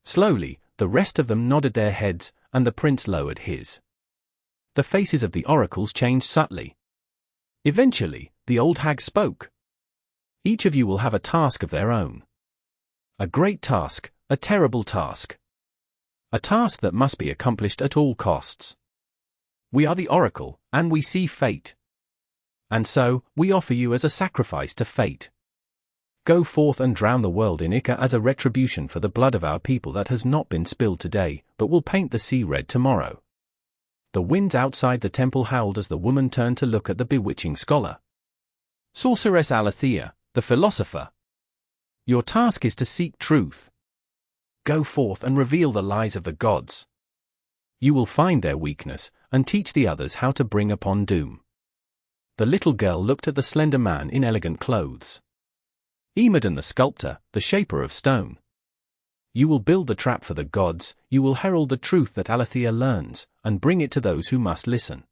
Slowly, the rest of them nodded their heads, and the prince lowered his. The faces of the oracles changed subtly. Eventually, the old hag spoke. Each of you will have a task of their own. A great task, a terrible task. A task that must be accomplished at all costs. We are the oracle, and we see fate. And so, we offer you as a sacrifice to fate. Go forth and drown the world in ichor as a retribution for the blood of our people that has not been spilled today, but will paint the sea red tomorrow. The winds outside the temple howled as the woman turned to look at the bewitching scholar. Sorceress Alethea, the philosopher. Your task is to seek truth. Go forth and reveal the lies of the gods. You will find their weakness, and teach the others how to bring upon doom. The little girl looked at the slender man in elegant clothes. Imogen the sculptor, the shaper of stone. You will build the trap for the gods, you will herald the truth that Alethea learns, and bring it to those who must listen.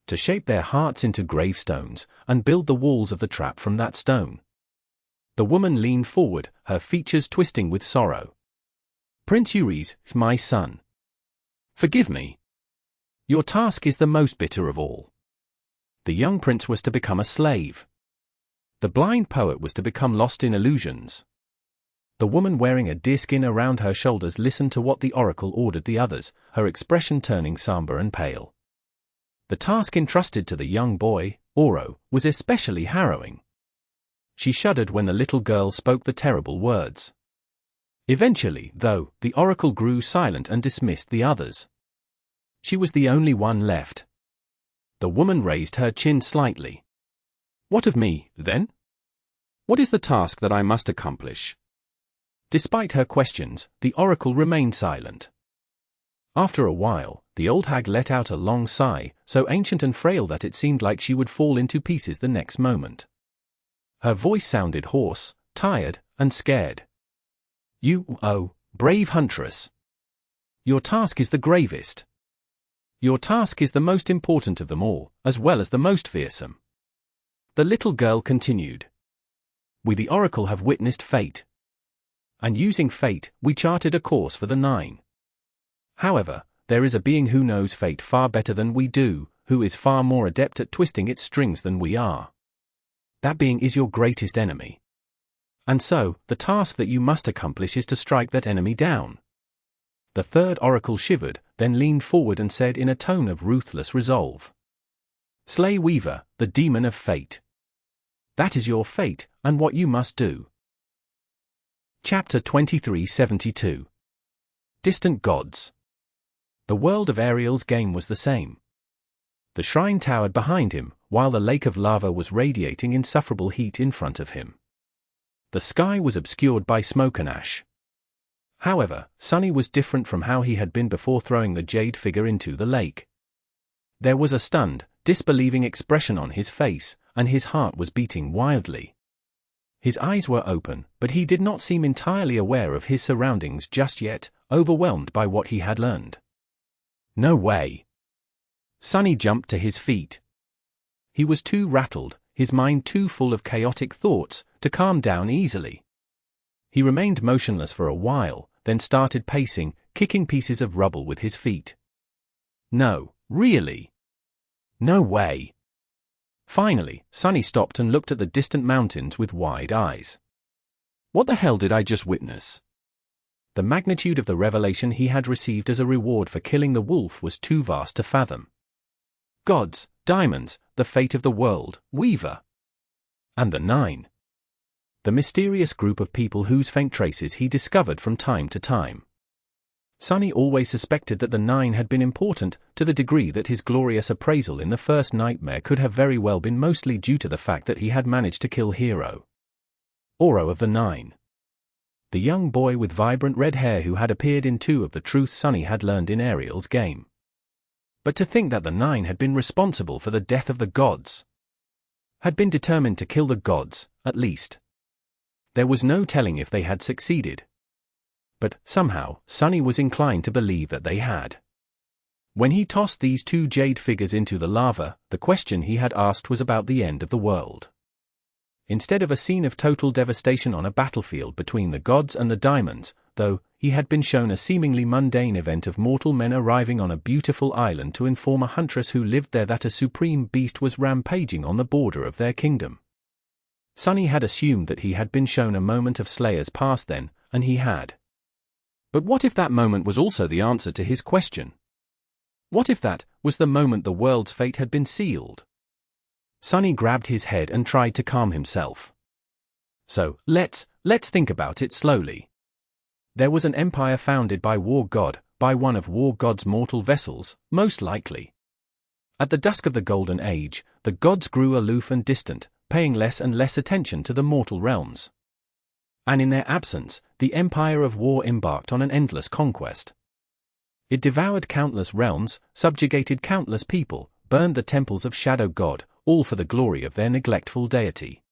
To shape their hearts into gravestones, and build the walls of the trap from that stone. The woman leaned forward, her features twisting with sorrow. Prince Eerie, my son. Forgive me. Your task is the most bitter of all. The young prince was to become a slave. The blind poet was to become lost in illusions. The woman wearing a deerskin around her shoulders listened to what the oracle ordered the others, her expression turning somber and pale. The task entrusted to the young boy, Oro, was especially harrowing. She shuddered when the little girl spoke the terrible words. Eventually, though, the oracle grew silent and dismissed the others. She was the only one left. The woman raised her chin slightly. What of me, then? What is the task that I must accomplish? Despite her questions, the oracle remained silent. After a while, the old hag let out a long sigh, so ancient and frail that it seemed like she would fall into pieces the next moment. Her voice sounded hoarse, tired, and scared. You, oh, brave huntress. Your task is the gravest. Your task is the most important of them all, as well as the most fearsome. The little girl continued. We the oracle have witnessed fate. And using fate, we charted a course for the 9. However, there is a being who knows fate far better than we do, who is far more adept at twisting its strings than we are. That being is your greatest enemy. And so, the task that you must accomplish is to strike that enemy down. The third oracle shivered, then leaned forward and said in a tone of ruthless resolve. Slay Weaver, the demon of fate. That is your fate, and what you must do. Chapter 2372. Distant Gods. The world of Ariel's game was the same. The shrine towered behind him, while the lake of lava was radiating insufferable heat in front of him. The sky was obscured by smoke and ash. However, Sunny was different from how he had been before throwing the jade figure into the lake. There was a stunned, disbelieving expression on his face, and his heart was beating wildly. His eyes were open, but he did not seem entirely aware of his surroundings just yet, overwhelmed by what he had learned. No way. Sunny jumped to his feet. He was too rattled, his mind too full of chaotic thoughts, to calm down easily. He remained motionless for a while, then started pacing, kicking pieces of rubble with his feet. No, really. No way. Finally, Sunny stopped and looked at the distant mountains with wide eyes. What the hell did I just witness? The magnitude of the revelation he had received as a reward for killing the wolf was too vast to fathom. Gods, diamonds, the fate of the world, Weaver. And the Nine. The mysterious group of people whose faint traces he discovered from time to time. Sunny always suspected that the Nine had been important, to the degree that his glorious appraisal in the first nightmare could have very well been mostly due to the fact that he had managed to kill Hero. Oro of the Nine. The young boy with vibrant red hair who had appeared in 2 of the truths Sunny had learned in Ariel's game. But to think that the Nine had been responsible for the death of the gods. Had been determined to kill the gods, at least. There was no telling if they had succeeded. But, somehow, Sunny was inclined to believe that they had. When he tossed these 2 jade figures into the lava, the question he had asked was about the end of the world. Instead of a scene of total devastation on a battlefield between the gods and the diamonds, though, he had been shown a seemingly mundane event of mortal men arriving on a beautiful island to inform a huntress who lived there that a supreme beast was rampaging on the border of their kingdom. Sunny had assumed that he had been shown a moment of Slayer's past then, and he had. But what if that moment was also the answer to his question? What if that was the moment the world's fate had been sealed? Sunny grabbed his head and tried to calm himself. So, let's think about it slowly. There was an empire founded by War God, by one of War God's mortal vessels, most likely. At the dusk of the Golden Age, the gods grew aloof and distant, paying less and less attention to the mortal realms. And in their absence, the Empire of War embarked on an endless conquest. It devoured countless realms, subjugated countless people, burned the temples of Shadow God, all for the glory of their neglectful deity.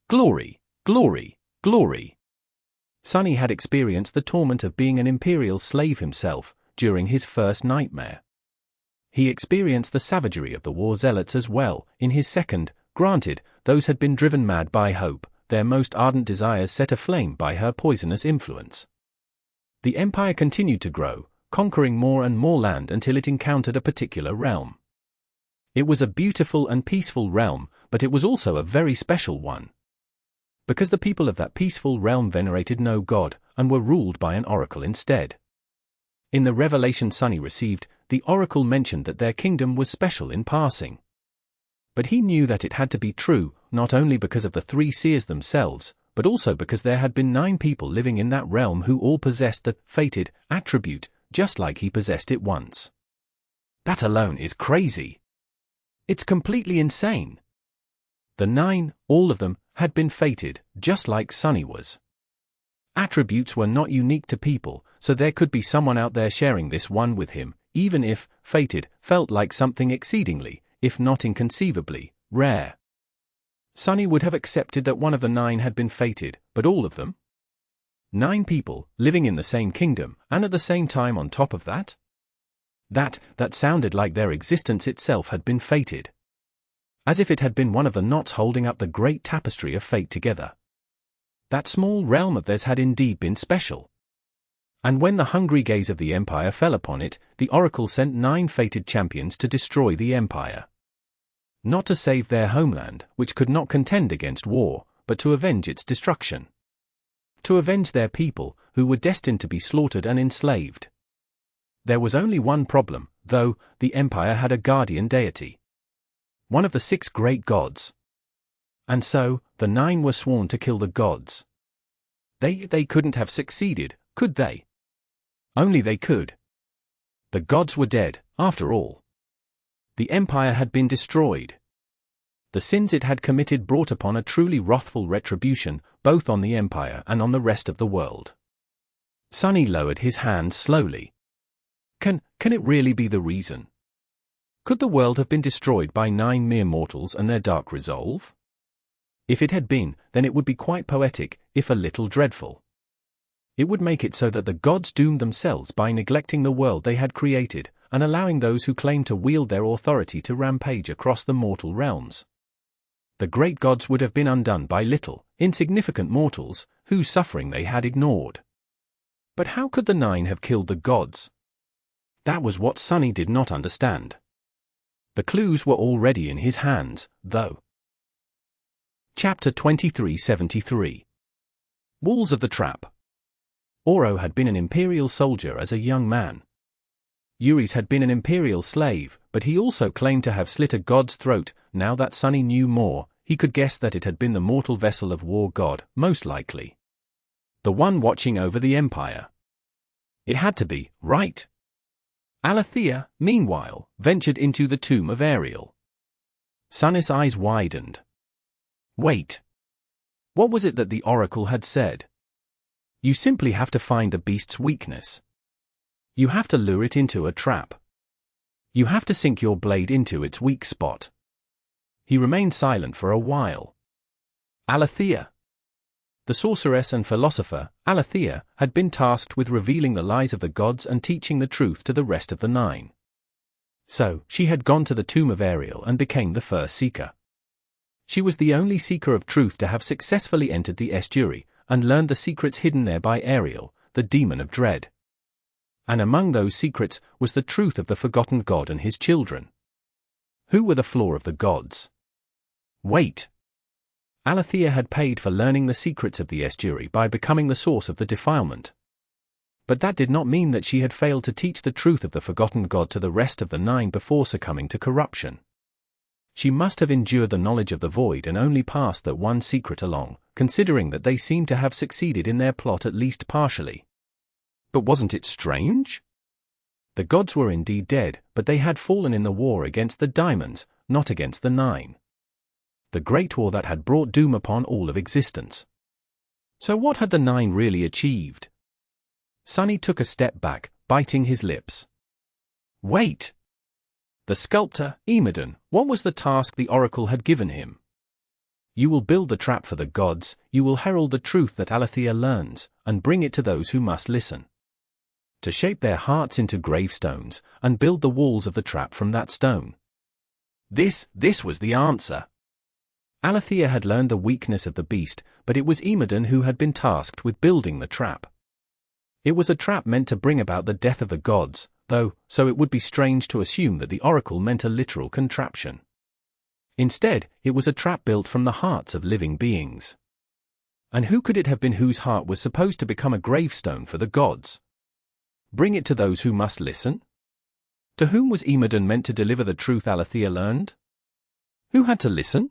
Glory, glory, glory. Sunny had experienced the torment of being an imperial slave himself, during his first nightmare. He experienced the savagery of the war zealots as well, in his second. Granted, those had been driven mad by hope, their most ardent desires set aflame by her poisonous influence. The empire continued to grow, conquering more and more land until it encountered a particular realm. It was a beautiful and peaceful realm, but it was also a very special one. Because the people of that peaceful realm venerated no god, and were ruled by an oracle instead. In the revelation Sunny received, the oracle mentioned that their kingdom was special in passing. But he knew that it had to be true, not only because of the 3 seers themselves, but also because there had been 9 people living in that realm who all possessed the fated attribute, just like he possessed it once. That alone is crazy. It's completely insane. The 9, all of them, had been fated, just like Sunny was. Attributes were not unique to people, so there could be someone out there sharing this one with him, even if fated felt like something exceedingly, if not inconceivably, rare. Sunny would have accepted that one of the 9 had been fated, but all of them? 9 people, living in the same kingdom, and at the same time on top of that? That sounded like their existence itself had been fated. As if it had been one of the knots holding up the great tapestry of fate together. That small realm of theirs had indeed been special. And when the hungry gaze of the empire fell upon it, the oracle sent 9 fated champions to destroy the empire. Not to save their homeland, which could not contend against war, but to avenge its destruction. To avenge their people, who were destined to be slaughtered and enslaved. There was only one problem, though: the empire had a guardian deity. One of the 6 great gods. And so, the 9 were sworn to kill the gods. They couldn't have succeeded, could they? Only they could. The gods were dead, after all. The empire had been destroyed. The sins it had committed brought upon a truly wrathful retribution, both on the empire and on the rest of the world. Sunny lowered his hands slowly. Can it really be the reason? Could the world have been destroyed by 9 mere mortals and their dark resolve? If it had been, then it would be quite poetic, if a little dreadful. It would make it so that the gods doomed themselves by neglecting the world they had created, and allowing those who claimed to wield their authority to rampage across the mortal realms. The great gods would have been undone by little, insignificant mortals, whose suffering they had ignored. But how could the 9 have killed the gods? That was what Sunny did not understand. The clues were already in his hands, though. Chapter 2373. Walls of the Trap. Oro had been an Imperial soldier as a young man. Eerie's had been an Imperial slave, but he also claimed to have slit a god's throat. Now that Sunny knew more, he could guess that it had been the mortal vessel of war god, most likely. The one watching over the Empire. It had to be, right? Alethea, meanwhile, ventured into the tomb of Ariel. Sunny's eyes widened. Wait. What was it that the oracle had said? You simply have to find the beast's weakness. You have to lure it into a trap. You have to sink your blade into its weak spot. He remained silent for a while. Alethea. The sorceress and philosopher, Alethea, had been tasked with revealing the lies of the gods and teaching the truth to the rest of the 9. So, she had gone to the tomb of Ariel and became the first seeker. She was the only seeker of truth to have successfully entered the estuary and learned the secrets hidden there by Ariel, the demon of dread. And among those secrets was the truth of the forgotten god and his children. Who were the flaw of the gods? Wait. Alethea had paid for learning the secrets of the estuary by becoming the source of the defilement. But that did not mean that she had failed to teach the truth of the forgotten god to the rest of the 9 before succumbing to corruption. She must have endured the knowledge of the void and only passed that one secret along, considering that they seemed to have succeeded in their plot at least partially. But wasn't it strange? The gods were indeed dead, but they had fallen in the war against the diamonds, not against the 9. The great war that had brought doom upon all of existence. So what had the 9 really achieved? Sunny took a step back, biting his lips. Wait! The sculptor, Imodan, what was the task the oracle had given him? You will build the trap for the gods, you will herald the truth that Alethea learns, and bring it to those who must listen. To shape their hearts into gravestones, and build the walls of the trap from that stone. This was the answer. Alethea had learned the weakness of the beast, but it was Imodan who had been tasked with building the trap. It was a trap meant to bring about the death of the gods, though, so it would be strange to assume that the oracle meant a literal contraption. Instead, it was a trap built from the hearts of living beings. And who could it have been whose heart was supposed to become a gravestone for the gods? Bring it to those who must listen? To whom was Imodan meant to deliver the truth Alethea learned? Who had to listen?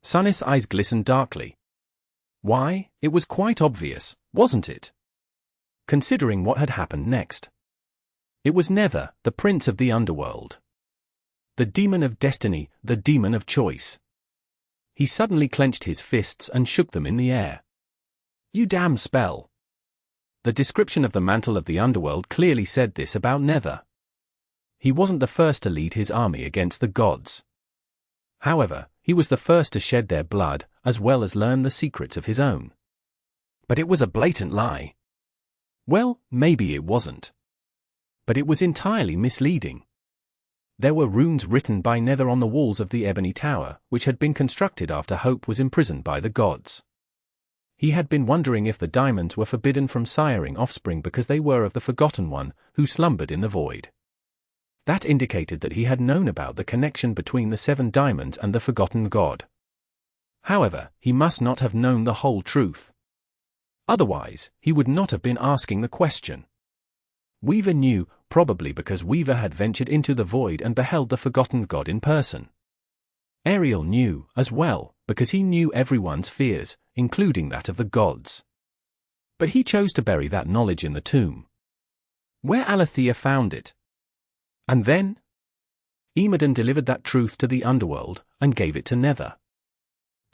Sunny's eyes glistened darkly. Why, it was quite obvious, wasn't it? Considering what had happened next. It was Nether, the prince of the underworld. The demon of destiny, the demon of choice. He suddenly clenched his fists and shook them in the air. You damn spell! The description of the mantle of the underworld clearly said this about Nether. He wasn't the first to lead his army against the gods. However, he was the first to shed their blood, as well as learn the secrets of his own. But it was a blatant lie. Well, maybe it wasn't. But it was entirely misleading. There were runes written by Nether on the walls of the Ebony Tower, which had been constructed after Hope was imprisoned by the gods. He had been wondering if the diamonds were forbidden from siring offspring because they were of the Forgotten One, who slumbered in the void. That indicated that he had known about the connection between the 7 diamonds and the Forgotten God. However, he must not have known the whole truth. Otherwise, he would not have been asking the question. Weaver knew, probably because Weaver had ventured into the void and beheld the Forgotten God in person. Ariel knew, as well, because he knew everyone's fears, including that of the gods. But he chose to bury that knowledge in the tomb, where Alethea found it. And then? Imodan delivered that truth to the underworld, and gave it to Nether.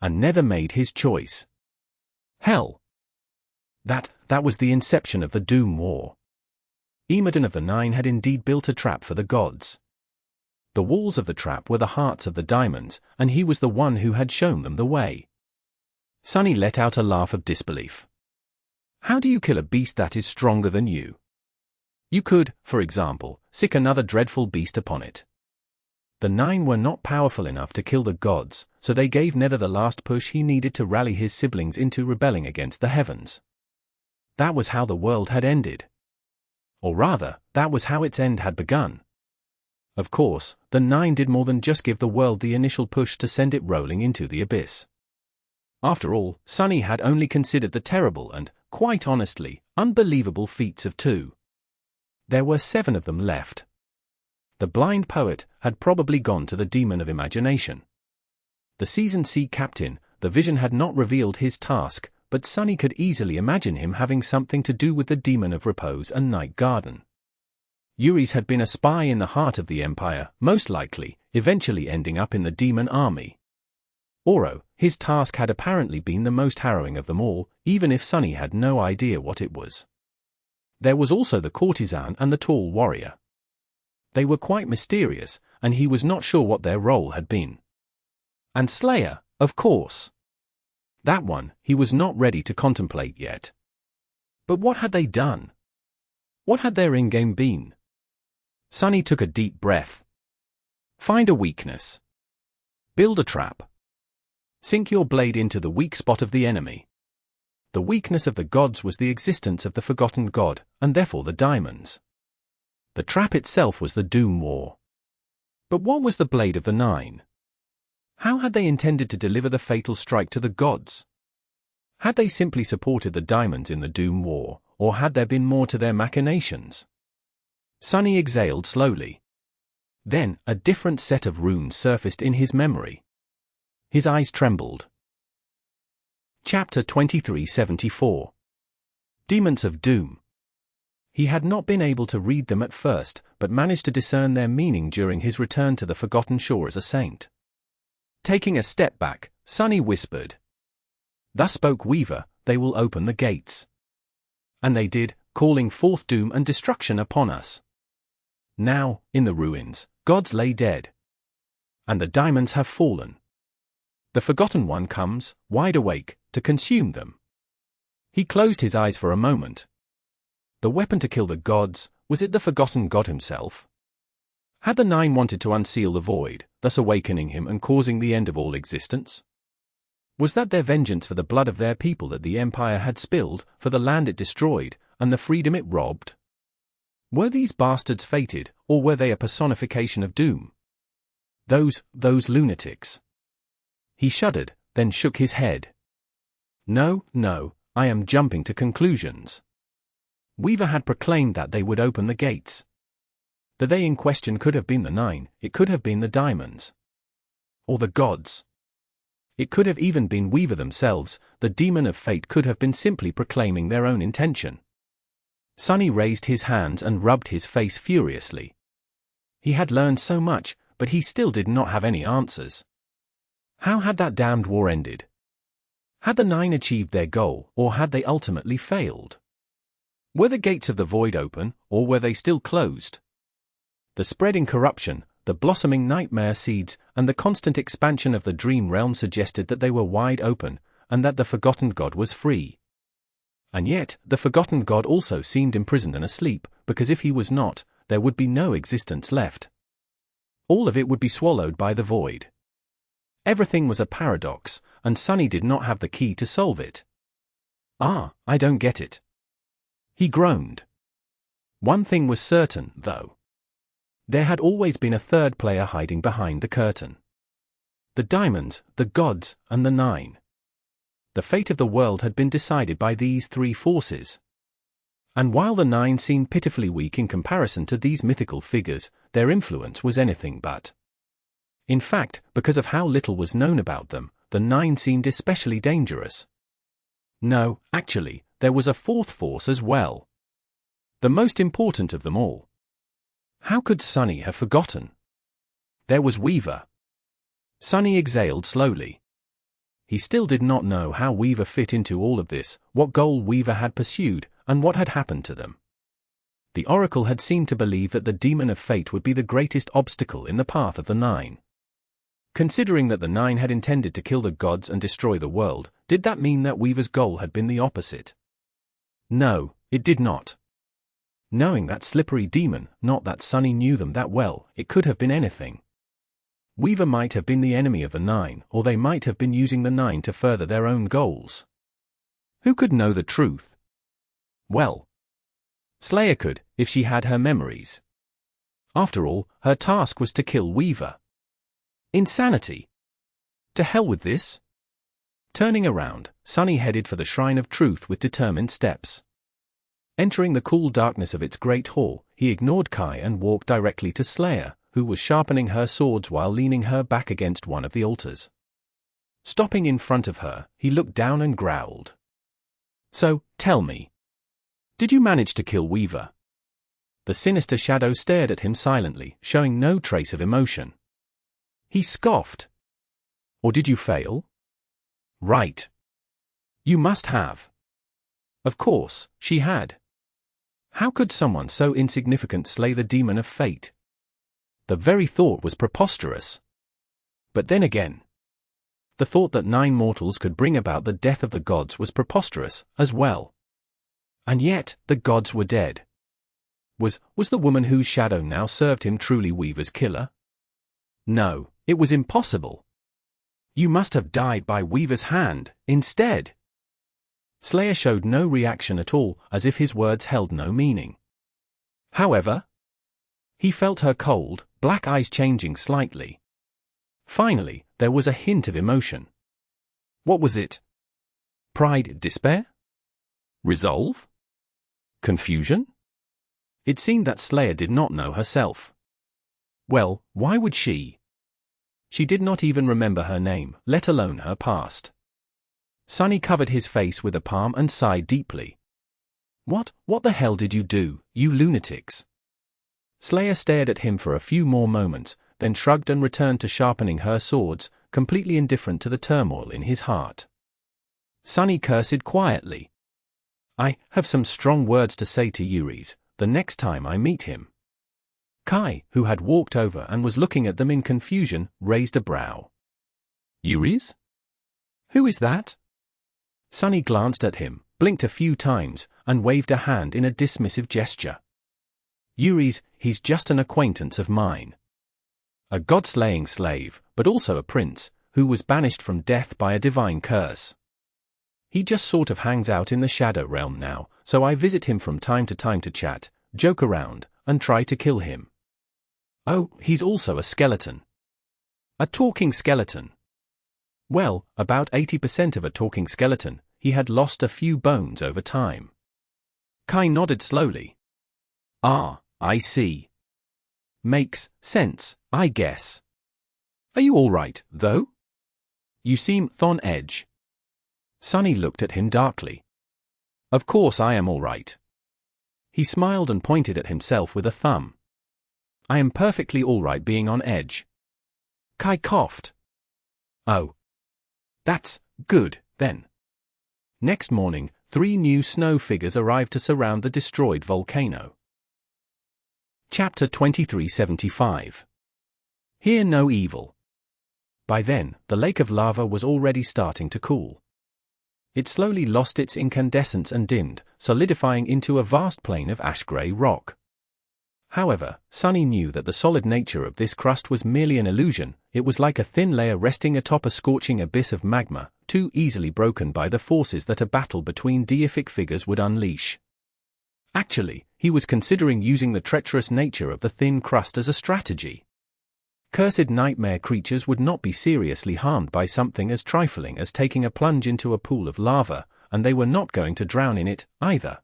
And Nether made his choice. Hell! That was the inception of the Doom War. Imodan of the 9 had indeed built a trap for the gods. The walls of the trap were the hearts of the diamonds, and he was the one who had shown them the way. Sunny let out a laugh of disbelief. How do you kill a beast that is stronger than you? You could, for example, sick another dreadful beast upon it. The 9 were not powerful enough to kill the gods, so they gave Nether the last push he needed to rally his siblings into rebelling against the heavens. That was how the world had ended. Or rather, that was how its end had begun. Of course, the Nine did more than just give the world the initial push to send it rolling into the abyss. After all, Sunny had only considered the terrible and, quite honestly, unbelievable feats of 2. There were 7 of them left. The blind poet had probably gone to the demon of imagination. The seasoned sea captain, the vision had not revealed his task, but Sunny could easily imagine him having something to do with the demon of repose and night garden. Eerie's had been a spy in the heart of the Empire, most likely, eventually ending up in the demon army. Oro, his task had apparently been the most harrowing of them all, even if Sunny had no idea what it was. There was also the courtesan and the tall warrior. They were quite mysterious, and he was not sure what their role had been. And Slayer, of course. That one, he was not ready to contemplate yet. But what had they done? What had their in-game been? Sunny took a deep breath. Find a weakness. Build a trap. Sink your blade into the weak spot of the enemy. The weakness of the gods was the existence of the forgotten god, and therefore the diamonds. The trap itself was the Doom War. But what was the blade of the Nine? How had they intended to deliver the fatal strike to the gods? Had they simply supported the diamonds in the Doom War, or had there been more to their machinations? Sunny exhaled slowly. Then, a different set of runes surfaced in his memory. His eyes trembled. Chapter 2374. Demons of Doom. He had not been able to read them at first, but managed to discern their meaning during his return to the Forgotten Shore as a saint. Taking a step back, Sunny whispered, "Thus spoke Weaver, they will open the gates." And they did, calling forth doom and destruction upon us. Now, in the ruins, gods lay dead. And the diamonds have fallen. The Forgotten One comes, wide awake, to consume them. He closed his eyes for a moment. The weapon to kill the gods, was it the Forgotten God himself? Had the Nine wanted to unseal the void, thus awakening him and causing the end of all existence? Was that their vengeance for the blood of their people that the Empire had spilled, for the land it destroyed, and the freedom it robbed? Were these bastards fated, or were they a personification of doom? Those lunatics. He shuddered, then shook his head. No, I am jumping to conclusions. Weaver had proclaimed that they would open the gates. The they in question could have been the Nine, it could have been the diamonds. Or the gods. It could have even been Weaver themselves, the demon of fate could have been simply proclaiming their own intention. Sunny raised his hands and rubbed his face furiously. He had learned so much, but he still did not have any answers. How had that damned war ended? Had the Nine achieved their goal, or had they ultimately failed? Were the gates of the void open, or were they still closed? The spreading corruption, the blossoming nightmare seeds, and the constant expansion of the dream realm suggested that they were wide open, and that the Forgotten God was free. And yet, the Forgotten God also seemed imprisoned and asleep, because if he was not, there would be no existence left. All of it would be swallowed by the void. Everything was a paradox, and Sunny did not have the key to solve it. I don't get it. He groaned. One thing was certain, though. There had always been a third player hiding behind the curtain. The diamonds, the gods, and the Nine. The fate of the world had been decided by these three forces. And while the Nine seemed pitifully weak in comparison to these mythical figures, their influence was anything but. In fact, because of how little was known about them, the Nine seemed especially dangerous. No, actually, there was a fourth force as well. The most important of them all. How could Sunny have forgotten? There was Weaver. Sunny exhaled slowly. He still did not know how Weaver fit into all of this, what goal Weaver had pursued, and what had happened to them. The Oracle had seemed to believe that the Demon of Fate would be the greatest obstacle in the path of the Nine. Considering that the Nine had intended to kill the gods and destroy the world, did that mean that Weaver's goal had been the opposite? No, it did not. Knowing that slippery demon, not that Sunny knew them that well, it could have been anything. Weaver might have been the enemy of the Nine, or they might have been using the Nine to further their own goals. Who could know the truth? Well, Slayer could, if she had her memories. After all, her task was to kill Weaver. Insanity! To hell with this! Turning around, Sunny headed for the Shrine of Truth with determined steps. Entering the cool darkness of its great hall, he ignored Kai and walked directly to Slayer, who was sharpening her swords while leaning her back against one of the altars. Stopping in front of her, he looked down and growled. "So, tell me. Did you manage to kill Weaver?" The sinister shadow stared at him silently, showing no trace of emotion. He scoffed. "Or did you fail?" "Right. You must have." Of course, she had. How could someone so insignificant slay the demon of fate? The very thought was preposterous. But then again, the thought that 9 mortals could bring about the death of the gods was preposterous as well. And yet, the gods were dead. Was the woman whose shadow now served him truly Weaver's killer? No, it was impossible. You must have died by Weaver's hand, instead. Slayer showed no reaction at all, as if his words held no meaning. However, he felt her cold, black eyes changing slightly. Finally, there was a hint of emotion. What was it? Pride, despair? Resolve? Confusion? It seemed that Slayer did not know herself. Well, why would she? She did not even remember her name, let alone her past. Sunny covered his face with a palm and sighed deeply. What the hell did you do, you lunatics? Slayer stared at him for a few more moments, then shrugged and returned to sharpening her swords, completely indifferent to the turmoil in his heart. Sunny cursed quietly. I have some strong words to say to Eerie the next time I meet him. Kai, who had walked over and was looking at them in confusion, raised a brow. Eerie? Who is that? Sunny glanced at him, blinked a few times, and waved a hand in a dismissive gesture. Eerie, he's just an acquaintance of mine. A god-slaying slave, but also a prince, who was banished from death by a divine curse. He just sort of hangs out in the shadow realm now, so I visit him from time to chat, joke around, and try to kill him. Oh, he's also a skeleton. A talking skeleton. Well, about 80% of a talking skeleton, he had lost a few bones over time. Kai nodded slowly. Ah, I see. Makes sense, I guess. Are you all right, though? You seem on edge. Sunny looked at him darkly. Of course I am all right. He smiled and pointed at himself with a thumb. I am perfectly all right being on edge. Kai coughed. Oh. That's good, then. Next morning, 3 new snow figures arrived to surround the destroyed volcano. Chapter 2375. Hear no evil. By then, the lake of lava was already starting to cool. It slowly lost its incandescence and dimmed, solidifying into a vast plain of ash-grey rock. However, Sunny knew that the solid nature of this crust was merely an illusion. It was like a thin layer resting atop a scorching abyss of magma, too easily broken by the forces that a battle between deific figures would unleash. Actually, he was considering using the treacherous nature of the thin crust as a strategy. Cursed nightmare creatures would not be seriously harmed by something as trifling as taking a plunge into a pool of lava, and they were not going to drown in it, either.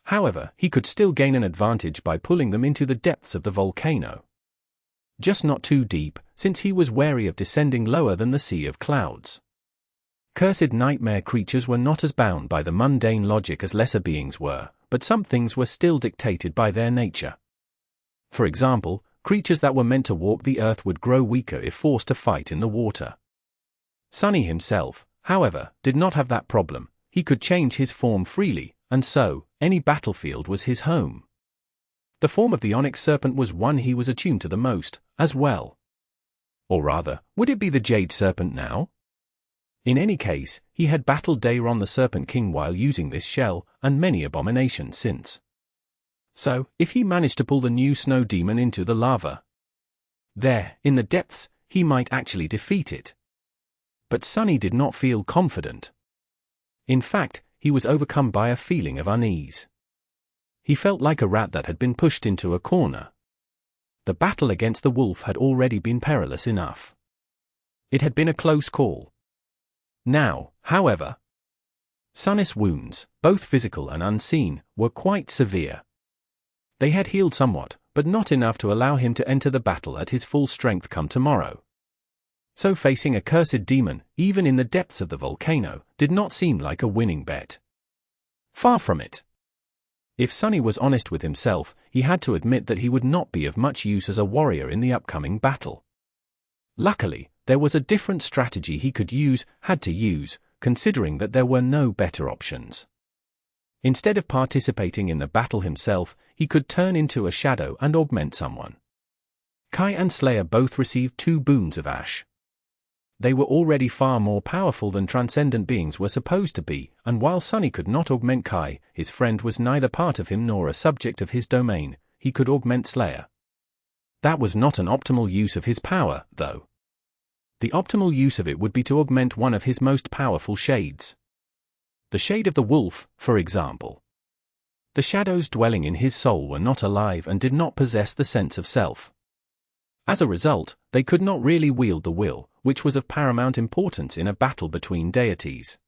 However, he could still gain an advantage by pulling them into the depths of the volcano. Just not too deep, since he was wary of descending lower than the sea of clouds. Cursed nightmare creatures were not as bound by the mundane logic as lesser beings were, but some things were still dictated by their nature. For example, creatures that were meant to walk the earth would grow weaker if forced to fight in the water. Sunny himself, however, did not have that problem. He could change his form freely, and so, any battlefield was his home. The form of the onyx serpent was one he was attuned to the most, as well. Or rather, would it be the jade serpent now? In any case, he had battled Daeron the Serpent King while using this shell, and many abominations since. So, if he managed to pull the new snow demon into the lava, There, in the depths, he might actually defeat it. But Sunny did not feel confident. In fact, he was overcome by a feeling of unease. He felt like a rat that had been pushed into a corner. The battle against the wolf had already been perilous enough. It had been a close call. Now, however, Sunny's wounds, both physical and unseen, were quite severe. They had healed somewhat, but not enough to allow him to enter the battle at his full strength come tomorrow. So facing a cursed demon, even in the depths of the volcano, did not seem like a winning bet. Far from it. If Sunny was honest with himself, he had to admit that he would not be of much use as a warrior in the upcoming battle. Luckily, there was a different strategy he could use, considering that there were no better options. Instead of participating in the battle himself, he could turn into a shadow and augment someone. Kai and Slayer both received 2 boons of Ash. They were already far more powerful than transcendent beings were supposed to be, and while Sunny could not augment Kai, his friend was neither part of him nor a subject of his domain, he could augment Slayer. That was not an optimal use of his power, though. The optimal use of it would be to augment one of his most powerful shades. The shade of the wolf, for example. The shadows dwelling in his soul were not alive and did not possess the sense of self. As a result, they could not really wield the will, which was of paramount importance in a battle between deities.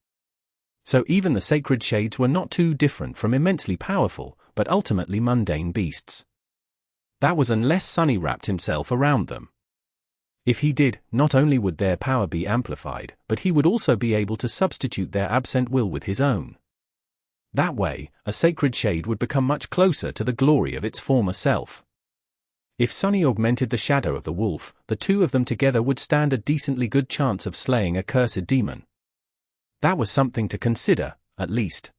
So even the sacred shades were not too different from immensely powerful, but ultimately mundane beasts. That was unless Sunny wrapped himself around them. If he did, not only would their power be amplified, but he would also be able to substitute their absent will with his own. That way, a sacred shade would become much closer to the glory of its former self. If Sunny augmented the shadow of the wolf, the 2 of them together would stand a decently good chance of slaying a cursed demon. That was something to consider, at least.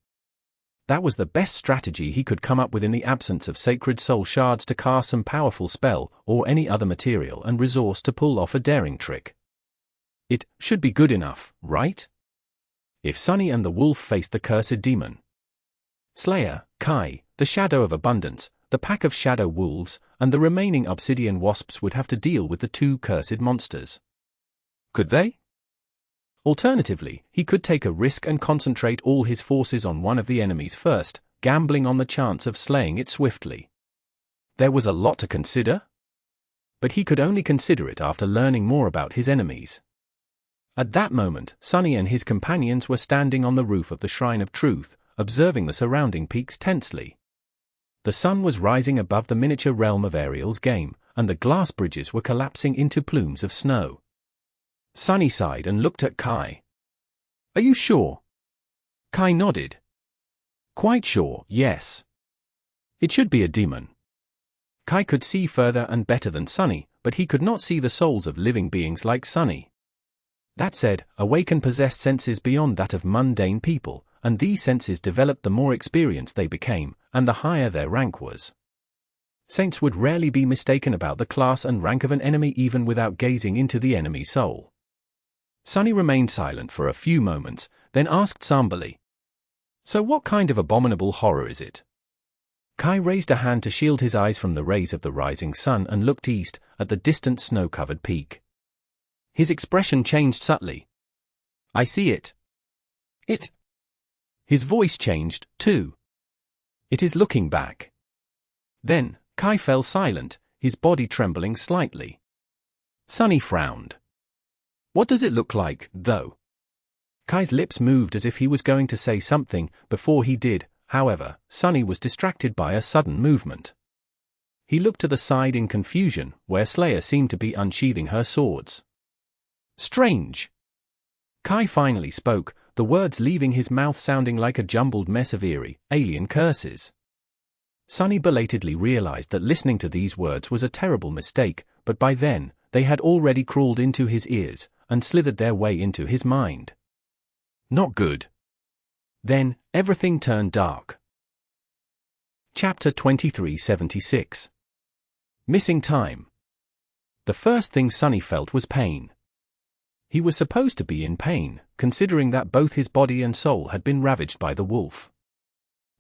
That was the best strategy he could come up with in the absence of sacred soul shards to cast some powerful spell, or any other material and resource to pull off a daring trick. It should be good enough, right? If Sunny and the wolf faced the cursed demon, Slayer, Kai, the Shadow of Abundance, the pack of shadow wolves, and the remaining obsidian wasps would have to deal with the 2 cursed monsters. Could they? Alternatively, he could take a risk and concentrate all his forces on one of the enemies first, gambling on the chance of slaying it swiftly. There was a lot to consider. But he could only consider it after learning more about his enemies. At that moment, Sunny and his companions were standing on the roof of the Shrine of Truth, observing the surrounding peaks tensely. The sun was rising above the miniature realm of Ariel's game, and the glass bridges were collapsing into plumes of snow. Sunny sighed and looked at Kai. "Are you sure?" Kai nodded. "Quite sure, yes. It should be a demon." Kai could see further and better than Sunny, but he could not see the souls of living beings like Sunny. That said, awakened possessed senses beyond that of mundane people, and these senses developed the more experienced they became, and the higher their rank was. Saints would rarely be mistaken about the class and rank of an enemy even without gazing into the enemy's soul. Sunny remained silent for a few moments, then asked somberly, "So what kind of abominable horror is it?" Kai raised a hand to shield his eyes from the rays of the rising sun and looked east, at the distant snow-covered peak. His expression changed subtly. "I see it." "It?" His voice changed, too. "It is looking back." Then, Kai fell silent, his body trembling slightly. Sunny frowned. "What does it look like, though?" Kai's lips moved as if he was going to say something. Before he did, however, Sunny was distracted by a sudden movement. He looked to the side in confusion, where Slayer seemed to be unsheathing her swords. "Strange." Kai finally spoke, the words leaving his mouth sounding like a jumbled mess of eerie, alien curses. Sunny belatedly realized that listening to these words was a terrible mistake, but by then, they had already crawled into his ears, and slithered their way into his mind. Not good. Then, everything turned dark. Chapter 2376. Missing time. The first thing Sunny felt was pain. He was supposed to be in pain, considering that both his body and soul had been ravaged by the wolf.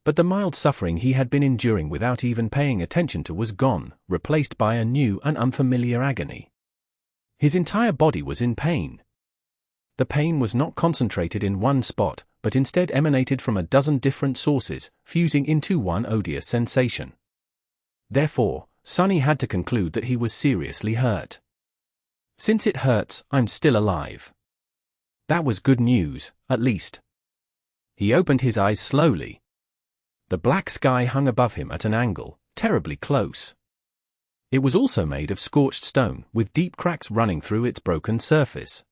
But the mild suffering he had been enduring without even paying attention to was gone, replaced by a new and unfamiliar agony. His entire body was in pain. The pain was not concentrated in one spot, but instead emanated from a dozen different sources, fusing into one odious sensation. Therefore, Sonny had to conclude that he was seriously hurt. Since it hurts, I'm still alive. That was good news, at least. He opened his eyes slowly. The black sky hung above him at an angle, terribly close. It was also made of scorched stone, with deep cracks running through its broken surface.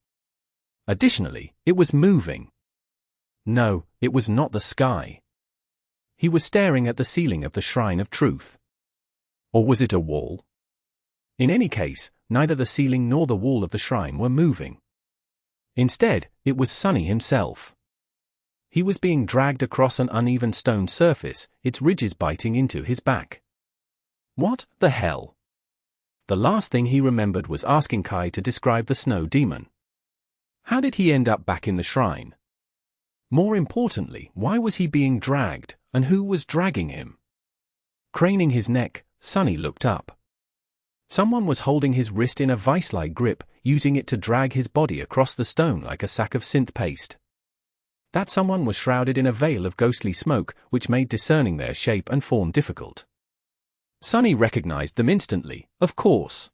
Additionally, it was moving. No, it was not the sky. He was staring at the ceiling of the Shrine of Truth. Or was it a wall? In any case, neither the ceiling nor the wall of the shrine were moving. Instead, it was Sonny himself. He was being dragged across an uneven stone surface, its ridges biting into his back. What the hell? The last thing he remembered was asking Kai to describe the snow demon. How did he end up back in the shrine? More importantly, why was he being dragged, and who was dragging him? Craning his neck, Sonny looked up. Someone was holding his wrist in a vice-like grip, using it to drag his body across the stone like a sack of synth paste. That someone was shrouded in a veil of ghostly smoke, which made discerning their shape and form difficult. Sonny recognized them instantly, of course.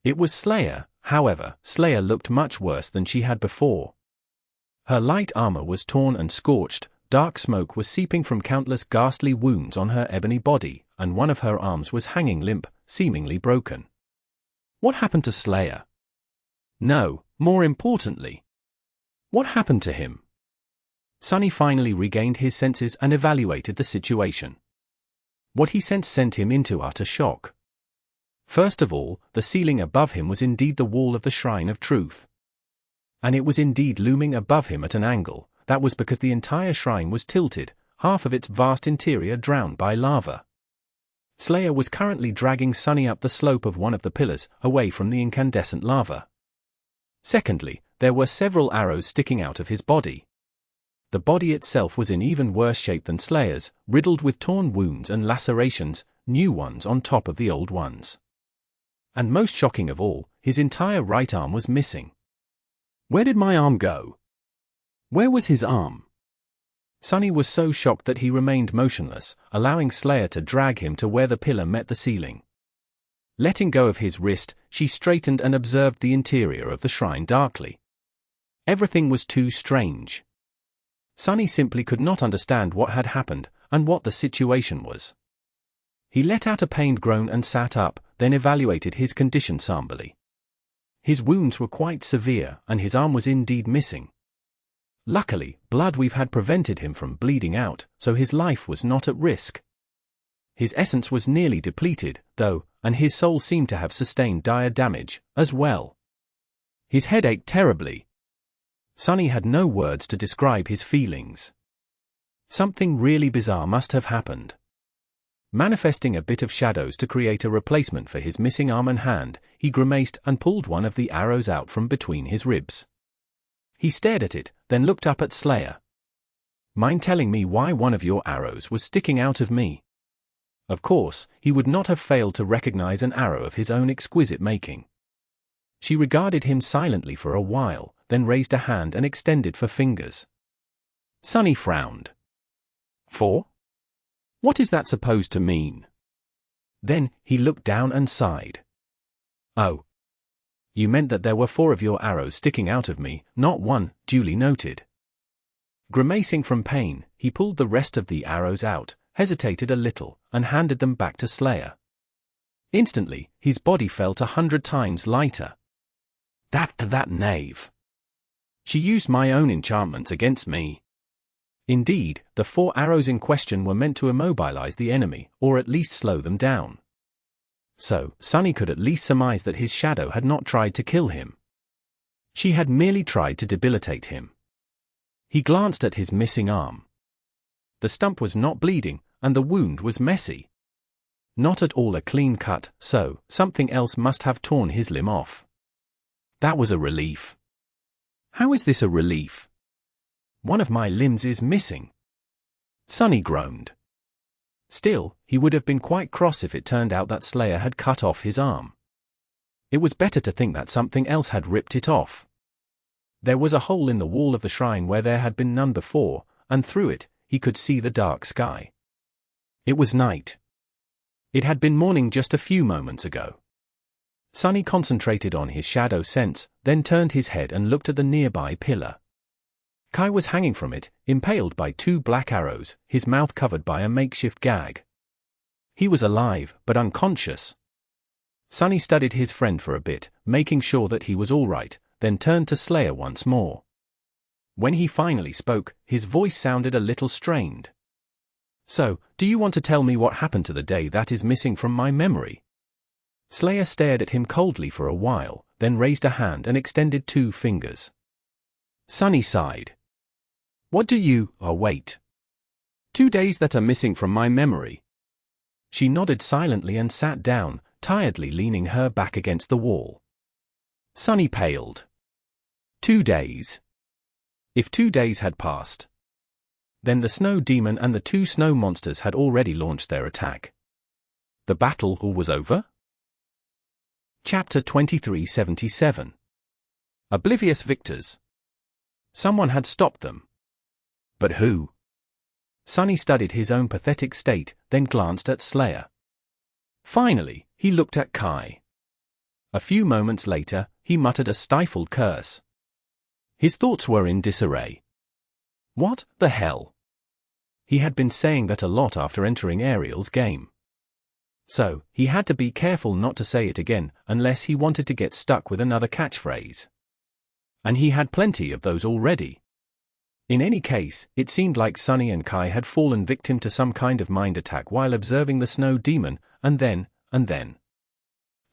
It was Slayer. However, Slayer looked much worse than she had before. Her light armor was torn and scorched, dark smoke was seeping from countless ghastly wounds on her ebony body, and one of her arms was hanging limp, seemingly broken. What happened to Slayer? No, more importantly, what happened to him? Sonny finally regained his senses and evaluated the situation. What he sensed sent him into utter shock. First of all, the ceiling above him was indeed the wall of the Shrine of Truth. And it was indeed looming above him at an angle. That was because the entire shrine was tilted, half of its vast interior drowned by lava. Slayer was currently dragging Sonny up the slope of one of the pillars, away from the incandescent lava. Secondly, there were several arrows sticking out of his body. The body itself was in even worse shape than Slayer's, riddled with torn wounds and lacerations, new ones on top of the old ones. And most shocking of all, his entire right arm was missing. Where did my arm go? Where was his arm? Sonny was so shocked that he remained motionless, allowing Slayer to drag him to where the pillar met the ceiling. Letting go of his wrist, she straightened and observed the interior of the shrine darkly. Everything was too strange. Sonny simply could not understand what had happened, and what the situation was. He let out a pained groan and sat up, then evaluated his condition somberly. His wounds were quite severe, and his arm was indeed missing. Luckily, blood weave had prevented him from bleeding out, so his life was not at risk. His essence was nearly depleted, though, and his soul seemed to have sustained dire damage, as well. His head ached terribly. Sonny had no words to describe his feelings. Something really bizarre must have happened. Manifesting a bit of shadows to create a replacement for his missing arm and hand, he grimaced and pulled one of the arrows out from between his ribs. He stared at it, then looked up at Slayer. Mind telling me why one of your arrows was sticking out of me? Of course, he would not have failed to recognize an arrow of his own exquisite making. She regarded him silently for a while, then raised a hand and extended for fingers. Sonny frowned. For? What is that supposed to mean? Then, he looked down and sighed. Oh. You meant that there were 4 of your arrows sticking out of me, not one, duly noted. Grimacing from pain, he pulled the rest of the arrows out, hesitated a little, and handed them back to Slayer. Instantly, his body felt 100 times lighter. That knave. She used my own enchantments against me. Indeed, the 4 arrows in question were meant to immobilize the enemy, or at least slow them down. So, Sonny could at least surmise that his shadow had not tried to kill him. She had merely tried to debilitate him. He glanced at his missing arm. The stump was not bleeding, and the wound was messy. Not at all a clean cut, so something else must have torn his limb off. That was a relief. How is this a relief? One of my limbs is missing. Sunny groaned. Still, he would have been quite cross if it turned out that Slayer had cut off his arm. It was better to think that something else had ripped it off. There was a hole in the wall of the shrine where there had been none before, and through it, he could see the dark sky. It was night. It had been morning just a few moments ago. Sunny concentrated on his shadow sense, then turned his head and looked at the nearby pillar. Kai was hanging from it, impaled by 2 black arrows, his mouth covered by a makeshift gag. He was alive, but unconscious. Sunny studied his friend for a bit, making sure that he was all right, then turned to Slayer once more. When he finally spoke, his voice sounded a little strained. "So, do you want to tell me what happened to the day that is missing from my memory?" Slayer stared at him coldly for a while, then raised a hand and extended 2 fingers. Sunny sighed. "What do you, wait. 2 days that are missing from my memory." She nodded silently and sat down, tiredly leaning her back against the wall. Sunny paled. 2 days. If 2 days had passed. Then the snow demon and the 2 snow monsters had already launched their attack. The battle was over? Chapter 2377. Oblivious victors. Someone had stopped them. But who? Sunny studied his own pathetic state, then glanced at Slayer. Finally, he looked at Kai. A few moments later, he muttered a stifled curse. His thoughts were in disarray. What the hell? He had been saying that a lot after entering Ariel's game. So, he had to be careful not to say it again, unless he wanted to get stuck with another catchphrase. And he had plenty of those already. In any case, it seemed like Sunny and Kai had fallen victim to some kind of mind attack while observing the snow demon, and then.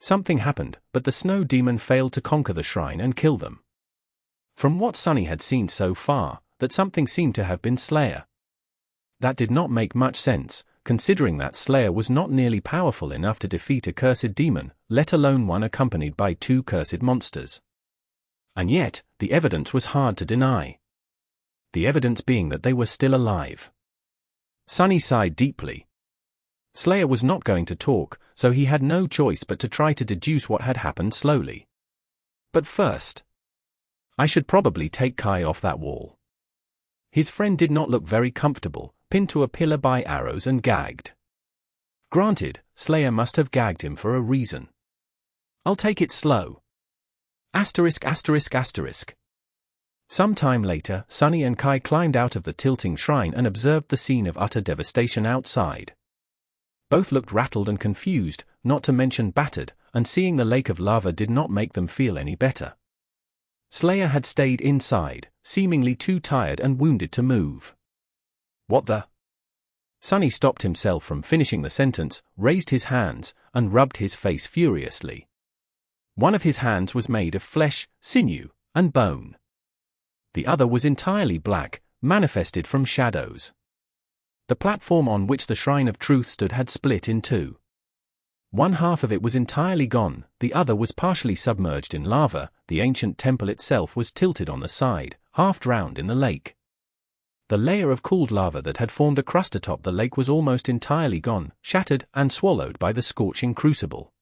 Something happened, but the snow demon failed to conquer the shrine and kill them. From what Sunny had seen so far, that something seemed to have been Slayer. That did not make much sense, considering that Slayer was not nearly powerful enough to defeat a cursed demon, let alone one accompanied by 2 cursed monsters. And yet, the evidence was hard to deny. The evidence being that they were still alive. Sunny sighed deeply. Slayer was not going to talk, so he had no choice but to try to deduce what had happened slowly. But first, I should probably take Kai off that wall. His friend did not look very comfortable, pinned to a pillar by arrows and gagged. Granted, Slayer must have gagged him for a reason. I'll take it slow. ******. Some time later, Sunny and Kai climbed out of the tilting shrine and observed the scene of utter devastation outside. Both looked rattled and confused, not to mention battered, and seeing the lake of lava did not make them feel any better. Slayer had stayed inside, seemingly too tired and wounded to move. What the? Sunny stopped himself from finishing the sentence, raised his hands, and rubbed his face furiously. One of his hands was made of flesh, sinew, and bone. The other was entirely black, manifested from shadows. The platform on which the Shrine of Truth stood had split in 2. One half of it was entirely gone, the other was partially submerged in lava. The ancient temple itself was tilted on the side, half drowned in the lake. The layer of cooled lava that had formed a crust atop the lake was almost entirely gone, shattered and swallowed by the scorching crucible.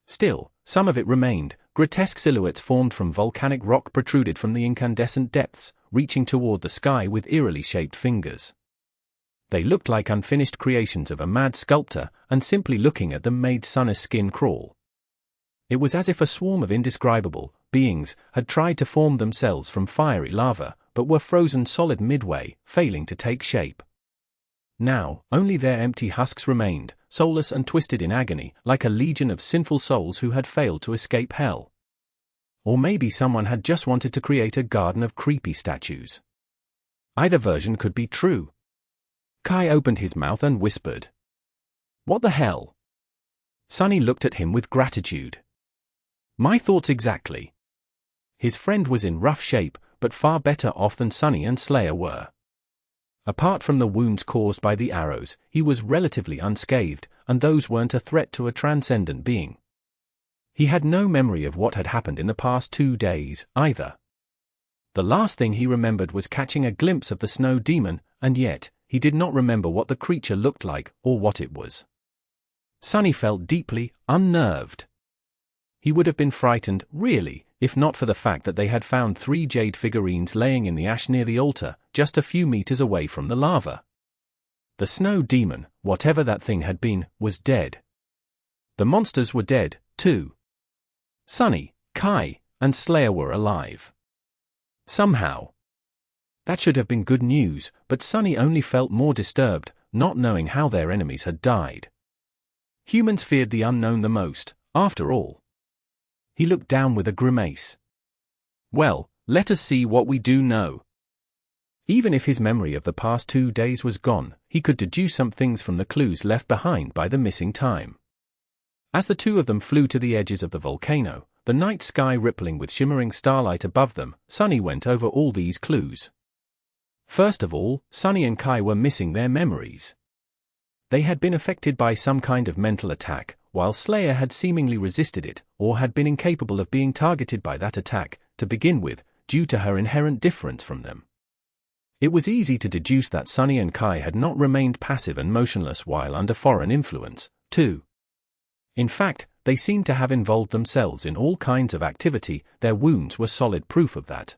Still, some of it remained. Grotesque silhouettes formed from volcanic rock protruded from the incandescent depths, reaching toward the sky with eerily shaped fingers. They looked like unfinished creations of a mad sculptor, and simply looking at them made Sunny's skin crawl. It was as if a swarm of indescribable beings had tried to form themselves from fiery lava, but were frozen solid midway, failing to take shape. Now, only their empty husks remained, soulless and twisted in agony, like a legion of sinful souls who had failed to escape hell. Or maybe someone had just wanted to create a garden of creepy statues. Either version could be true. Kai opened his mouth and whispered, "What the hell?" Sunny looked at him with gratitude. "My thoughts exactly." His friend was in rough shape, but far better off than Sunny and Slayer were. Apart from the wounds caused by the arrows, he was relatively unscathed, and those weren't a threat to a transcendent being. He had no memory of what had happened in the past 2 days, either. The last thing he remembered was catching a glimpse of the snow demon, and yet, he did not remember what the creature looked like or what it was. Sunny felt deeply unnerved. He would have been frightened, really, if not for the fact that they had found 3 jade figurines laying in the ash near the altar, just a few meters away from the lava. The snow demon, whatever that thing had been, was dead. The monsters were dead, too. Sunny, Kai, and Slayer were alive. Somehow. That should have been good news, but Sunny only felt more disturbed, not knowing how their enemies had died. Humans feared the unknown the most, after all. He looked down with a grimace. Well, let us see what we do know. Even if his memory of the past 2 days was gone, he could deduce some things from the clues left behind by the missing time. As the two of them flew to the edges of the volcano, the night sky rippling with shimmering starlight above them, Sunny went over all these clues. First of all, Sunny and Kai were missing their memories. They had been affected by some kind of mental attack, while Slayer had seemingly resisted it, or had been incapable of being targeted by that attack, to begin with, due to her inherent difference from them. It was easy to deduce that Sunny and Kai had not remained passive and motionless while under foreign influence, too. In fact, they seemed to have involved themselves in all kinds of activity. Their wounds were solid proof of that.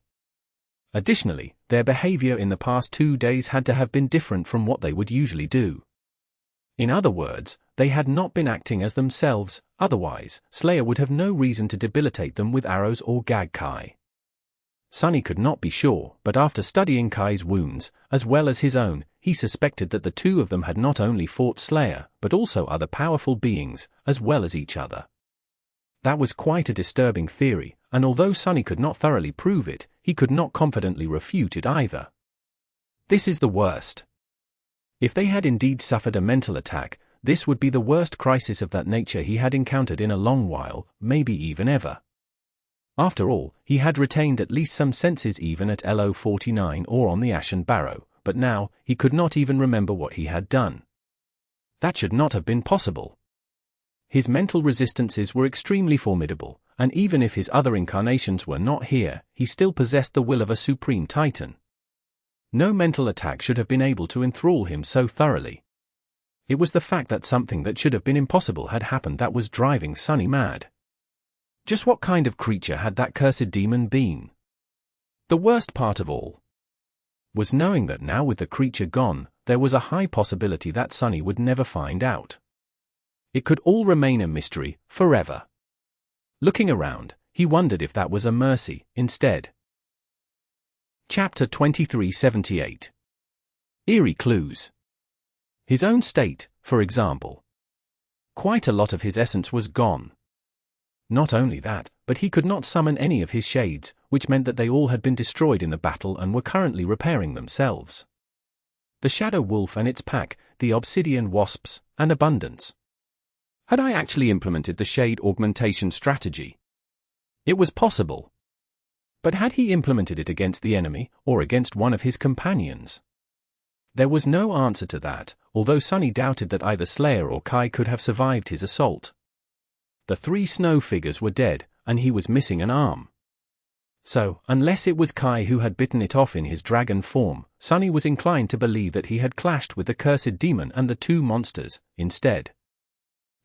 Additionally, their behavior in the past 2 days had to have been different from what they would usually do. In other words, they had not been acting as themselves, otherwise, Slayer would have no reason to debilitate them with arrows or gag Kai. Sunny could not be sure, but after studying Kai's wounds, as well as his own, he suspected that the two of them had not only fought Slayer, but also other powerful beings, as well as each other. That was quite a disturbing theory, and although Sunny could not thoroughly prove it, he could not confidently refute it either. This is the worst. If they had indeed suffered a mental attack, this would be the worst crisis of that nature he had encountered in a long while, maybe even ever. After all, he had retained at least some senses even at LO49 or on the Ashen Barrow, but now, he could not even remember what he had done. That should not have been possible. His mental resistances were extremely formidable, and even if his other incarnations were not here, he still possessed the will of a supreme titan. No mental attack should have been able to enthrall him so thoroughly. It was the fact that something that should have been impossible had happened that was driving Sunny mad. Just what kind of creature had that cursed demon been? The worst part of all was knowing that now with the creature gone, there was a high possibility that Sunny would never find out. It could all remain a mystery, forever. Looking around, he wondered if that was a mercy, instead. Chapter 2378. Eerie clues. His own state, for example. Quite a lot of his essence was gone. Not only that, but he could not summon any of his shades, which meant that they all had been destroyed in the battle and were currently repairing themselves. The Shadow Wolf and its pack, the Obsidian Wasps, and Abundance. Had I actually implemented the shade augmentation strategy? It was possible. But had he implemented it against the enemy, or against one of his companions? There was no answer to that, although Sunny doubted that either Slayer or Kai could have survived his assault. The 3 snow figures were dead, and he was missing an arm. So, unless it was Kai who had bitten it off in his dragon form, Sunny was inclined to believe that he had clashed with the cursed demon and the 2 monsters, instead.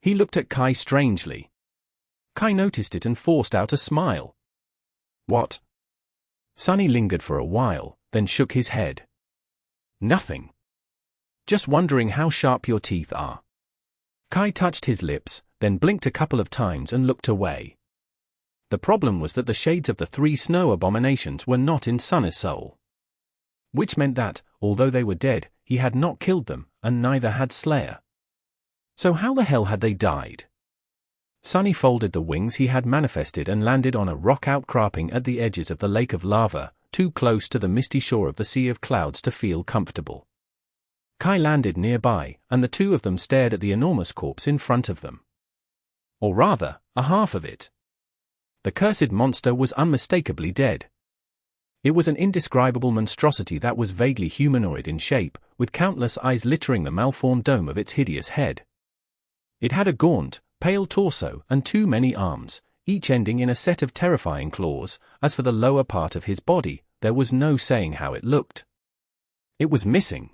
He looked at Kai strangely. Kai noticed it and forced out a smile. What? Sunny lingered for a while, then shook his head. Nothing. Just wondering how sharp your teeth are. Kai touched his lips, then blinked a couple of times and looked away. The problem was that the shades of the 3 snow abominations were not in Sunny's soul. Which meant that, although they were dead, he had not killed them, and neither had Slayer. So how the hell had they died? Sunny folded the wings he had manifested and landed on a rock outcropping at the edges of the lake of lava, too close to the misty shore of the Sea of Clouds to feel comfortable. Kai landed nearby, and the 2 of them stared at the enormous corpse in front of them. Or rather, a half of it. The cursed monster was unmistakably dead. It was an indescribable monstrosity that was vaguely humanoid in shape, with countless eyes littering the malformed dome of its hideous head. It had a gaunt, pale torso and too many arms, each ending in a set of terrifying claws. As for the lower part of his body, there was no saying how it looked. It was missing.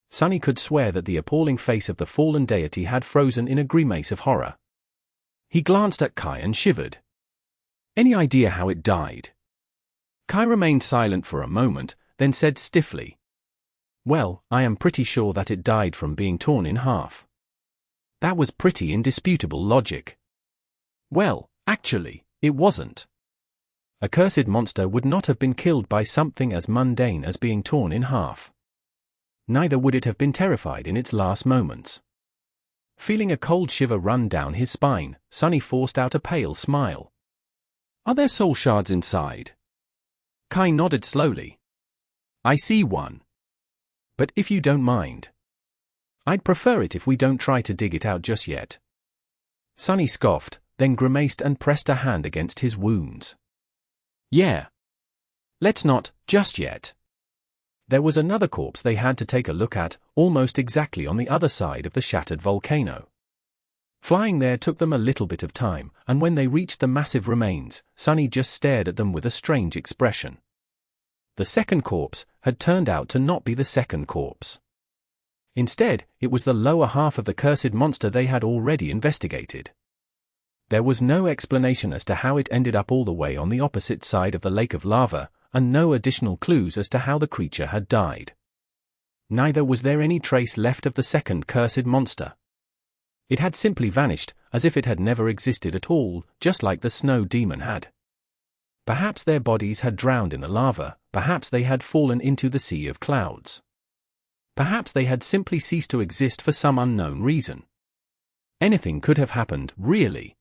Sunny could swear that the appalling face of the fallen deity had frozen in a grimace of horror. He glanced at Kai and shivered. Any idea how it died? Kai remained silent for a moment, then said stiffly, "Well, I am pretty sure that it died from being torn in half." That was pretty indisputable logic. Well, actually, it wasn't. A cursed monster would not have been killed by something as mundane as being torn in half. Neither would it have been terrified in its last moments. Feeling a cold shiver run down his spine, Sunny forced out a pale smile. "Are there soul shards inside?" Kai nodded slowly. "I see one. But if you don't mind, I'd prefer it if we don't try to dig it out just yet." Sunny scoffed, then grimaced and pressed a hand against his wounds. "Yeah. Let's not, just yet." There was another corpse they had to take a look at, almost exactly on the other side of the shattered volcano. Flying there took them a little bit of time, and when they reached the massive remains, Sunny just stared at them with a strange expression. The second corpse had turned out to not be the second corpse. Instead, it was the lower half of the cursed monster they had already investigated. There was no explanation as to how it ended up all the way on the opposite side of the lake of lava, and no additional clues as to how the creature had died. Neither was there any trace left of the second cursed monster. It had simply vanished, as if it had never existed at all, just like the snow demon had. Perhaps their bodies had drowned in the lava, perhaps they had fallen into the sea of clouds. Perhaps they had simply ceased to exist for some unknown reason. Anything could have happened, really.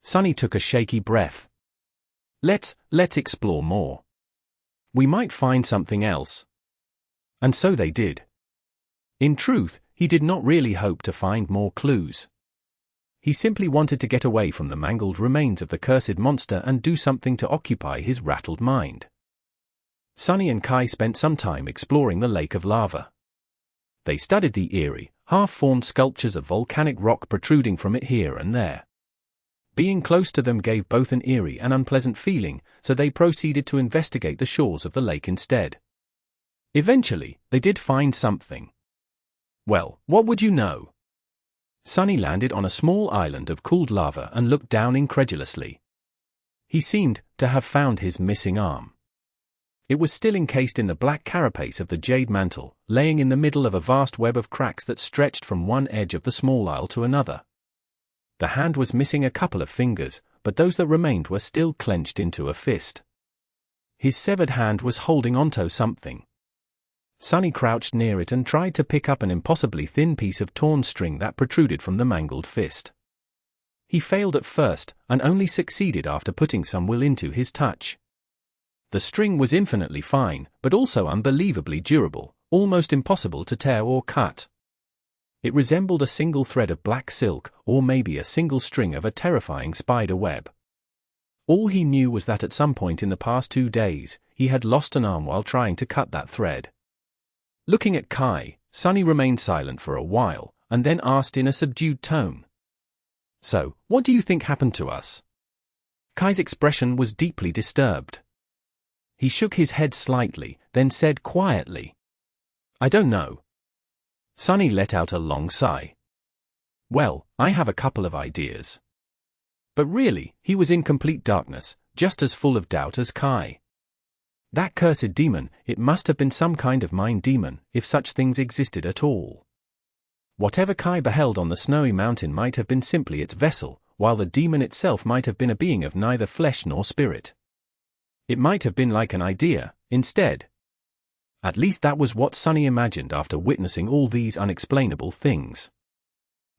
Sunny took a shaky breath. Let's explore more. We might find something else." And so they did. In truth, he did not really hope to find more clues. He simply wanted to get away from the mangled remains of the cursed monster and do something to occupy his rattled mind. Sunny and Kai spent some time exploring the lake of lava. They studied the eerie, half-formed sculptures of volcanic rock protruding from it here and there. Being close to them gave both an eerie and unpleasant feeling, so they proceeded to investigate the shores of the lake instead. Eventually, they did find something. Well, what would you know? Sunny landed on a small island of cooled lava and looked down incredulously. He seemed to have found his missing arm. It was still encased in the black carapace of the jade mantle, laying in the middle of a vast web of cracks that stretched from one edge of the small isle to another. The hand was missing a couple of fingers, but those that remained were still clenched into a fist. His severed hand was holding onto something. Sunny crouched near it and tried to pick up an impossibly thin piece of torn string that protruded from the mangled fist. He failed at first, and only succeeded after putting some will into his touch. The string was infinitely fine, but also unbelievably durable, almost impossible to tear or cut. It resembled a single thread of black silk, or maybe a single string of a terrifying spider web. All he knew was that at some point in the past 2 days, he had lost an arm while trying to cut that thread. Looking at Kai, Sunny remained silent for a while, and then asked in a subdued tone, "So, what do you think happened to us?" Kai's expression was deeply disturbed. He shook his head slightly, then said quietly, "I don't know." Sunny let out a long sigh. "Well, I have a couple of ideas." But really, he was in complete darkness, just as full of doubt as Kai. That cursed demon, it must have been some kind of mind demon, if such things existed at all. Whatever Kai beheld on the snowy mountain might have been simply its vessel, while the demon itself might have been a being of neither flesh nor spirit. It might have been like an idea, instead. At least that was what Sunny imagined after witnessing all these unexplainable things.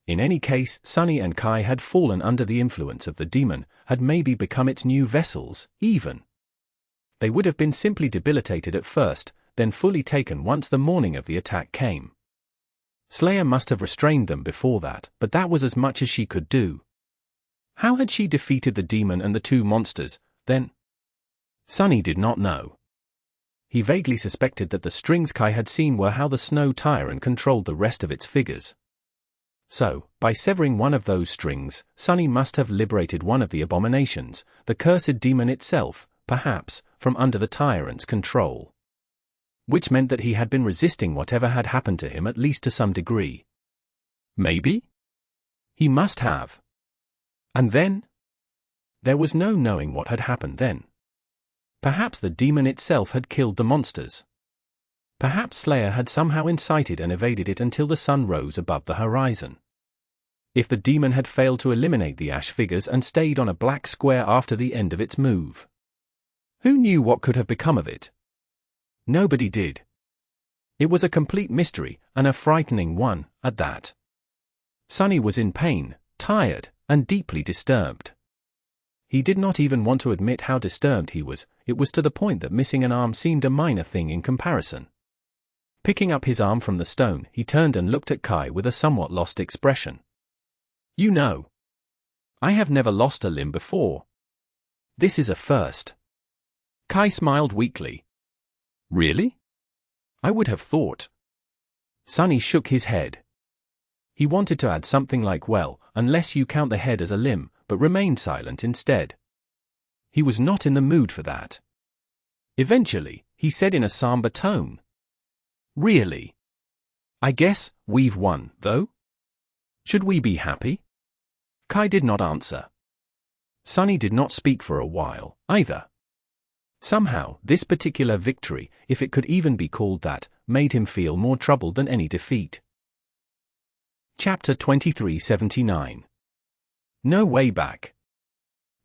In any case, Sunny and Kai had fallen under the influence of the demon, had maybe become its new vessels, even. They would have been simply debilitated at first, then fully taken once the morning of the attack came. Slayer must have restrained them before that, but that was as much as she could do. How had she defeated the demon and the 2 monsters, then? Sunny did not know. He vaguely suspected that the strings Kai had seen were how the snow tyrant controlled the rest of its figures. So, by severing one of those strings, Sunny must have liberated one of the abominations, the cursed demon itself, perhaps, from under the tyrant's control. which meant that he had been resisting whatever had happened to him at least to some degree. Maybe? He must have. And then? There was no knowing what had happened then. Perhaps the demon itself had killed the monsters. Perhaps Slayer had somehow incited and evaded it until the sun rose above the horizon. If the demon had failed to eliminate the ash figures and stayed on a black square after the end of its move. Who knew what could have become of it? Nobody did. It was a complete mystery, and a frightening one, at that. Sunny was in pain, tired, and deeply disturbed. He did not even want to admit how disturbed he was. It was to the point that missing an arm seemed a minor thing in comparison. Picking up his arm from the stone, he turned and looked at Kai with a somewhat lost expression. You know, I have never lost a limb before. This is a first. Kai smiled weakly. Really? I would have thought. Sunny shook his head. He wanted to add something like, well, unless you count the head as a limb, but remained silent instead. He was not in the mood for that. Eventually, he said in a somber tone. Really? I guess we've won, though? Should we be happy? Kai did not answer. Sunny did not speak for a while, either. Somehow, this particular victory, if it could even be called that, made him feel more troubled than any defeat. Chapter 2379. No way back.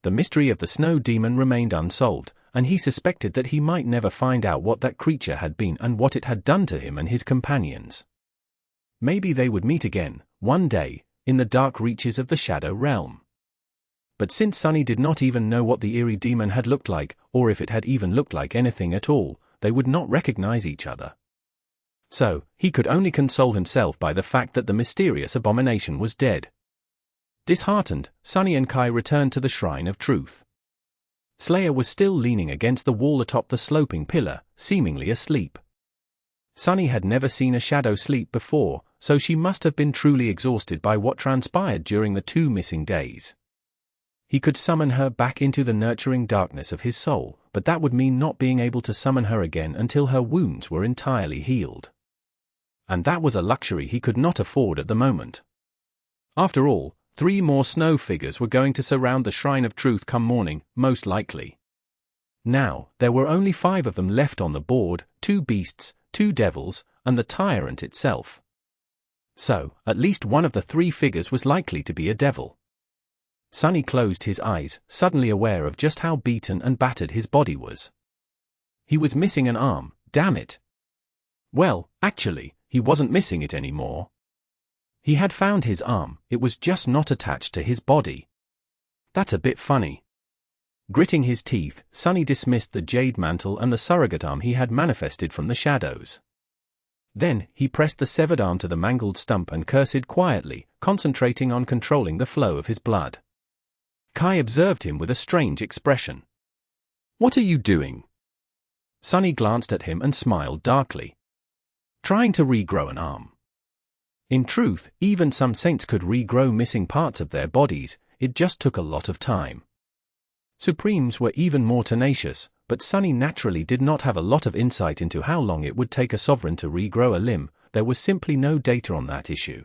The mystery of the snow demon remained unsolved, and he suspected that he might never find out what that creature had been and what it had done to him and his companions. Maybe they would meet again, one day, in the dark reaches of the Shadow Realm. But since Sunny did not even know what the Eerie demon had looked like, or if it had even looked like anything at all, they would not recognize each other. So, he could only console himself by the fact that the mysterious abomination was dead. Disheartened, Sunny and Kai returned to the Shrine of Truth. Slayer was still leaning against the wall atop the sloping pillar, seemingly asleep. Sunny had never seen a shadow sleep before, so she must have been truly exhausted by what transpired during the 2 missing days. He could summon her back into the nurturing darkness of his soul, but that would mean not being able to summon her again until her wounds were entirely healed. And that was a luxury he could not afford at the moment. After all, 3 more snow figures were going to surround the Shrine of Truth come morning, most likely. Now, there were only 5 of them left on the board, 2 beasts, 2 devils, and the tyrant itself. So, at least one of the 3 figures was likely to be a devil. Sunny closed his eyes, suddenly aware of just how beaten and battered his body was. He was missing an arm, damn it. Well, actually, he wasn't missing it anymore. He had found his arm, it was just not attached to his body. That's a bit funny. Gritting his teeth, Sunny dismissed the jade mantle and the surrogate arm he had manifested from the shadows. Then, he pressed the severed arm to the mangled stump and cursed quietly, concentrating on controlling the flow of his blood. Kai observed him with a strange expression. What are you doing? Sunny glanced at him and smiled darkly. Trying to regrow an arm. In truth, even some saints could regrow missing parts of their bodies, it just took a lot of time. Supremes were even more tenacious, but Sunny naturally did not have a lot of insight into how long it would take a sovereign to regrow a limb. There was simply no data on that issue.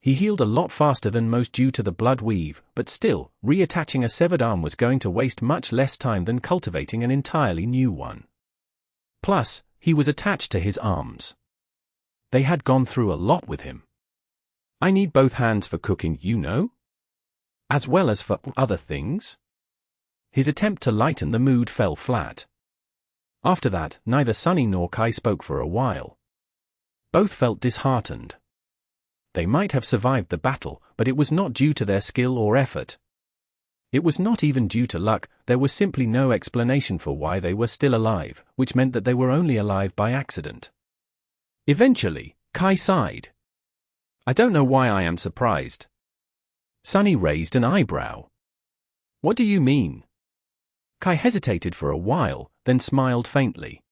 He healed a lot faster than most due to the blood weave, but still, reattaching a severed arm was going to waste much less time than cultivating an entirely new one. Plus, he was attached to his arms. They had gone through a lot with him. I need both hands for cooking, you know? As well as for other things? His attempt to lighten the mood fell flat. After that, neither Sunny nor Kai spoke for a while. Both felt disheartened. They might have survived the battle, but it was not due to their skill or effort. It was not even due to luck, there was simply no explanation for why they were still alive, which meant that they were only alive by accident. Eventually, Kai sighed. I don't know why I am surprised. Sunny raised an eyebrow. What do you mean? Kai hesitated for a while, then smiled faintly.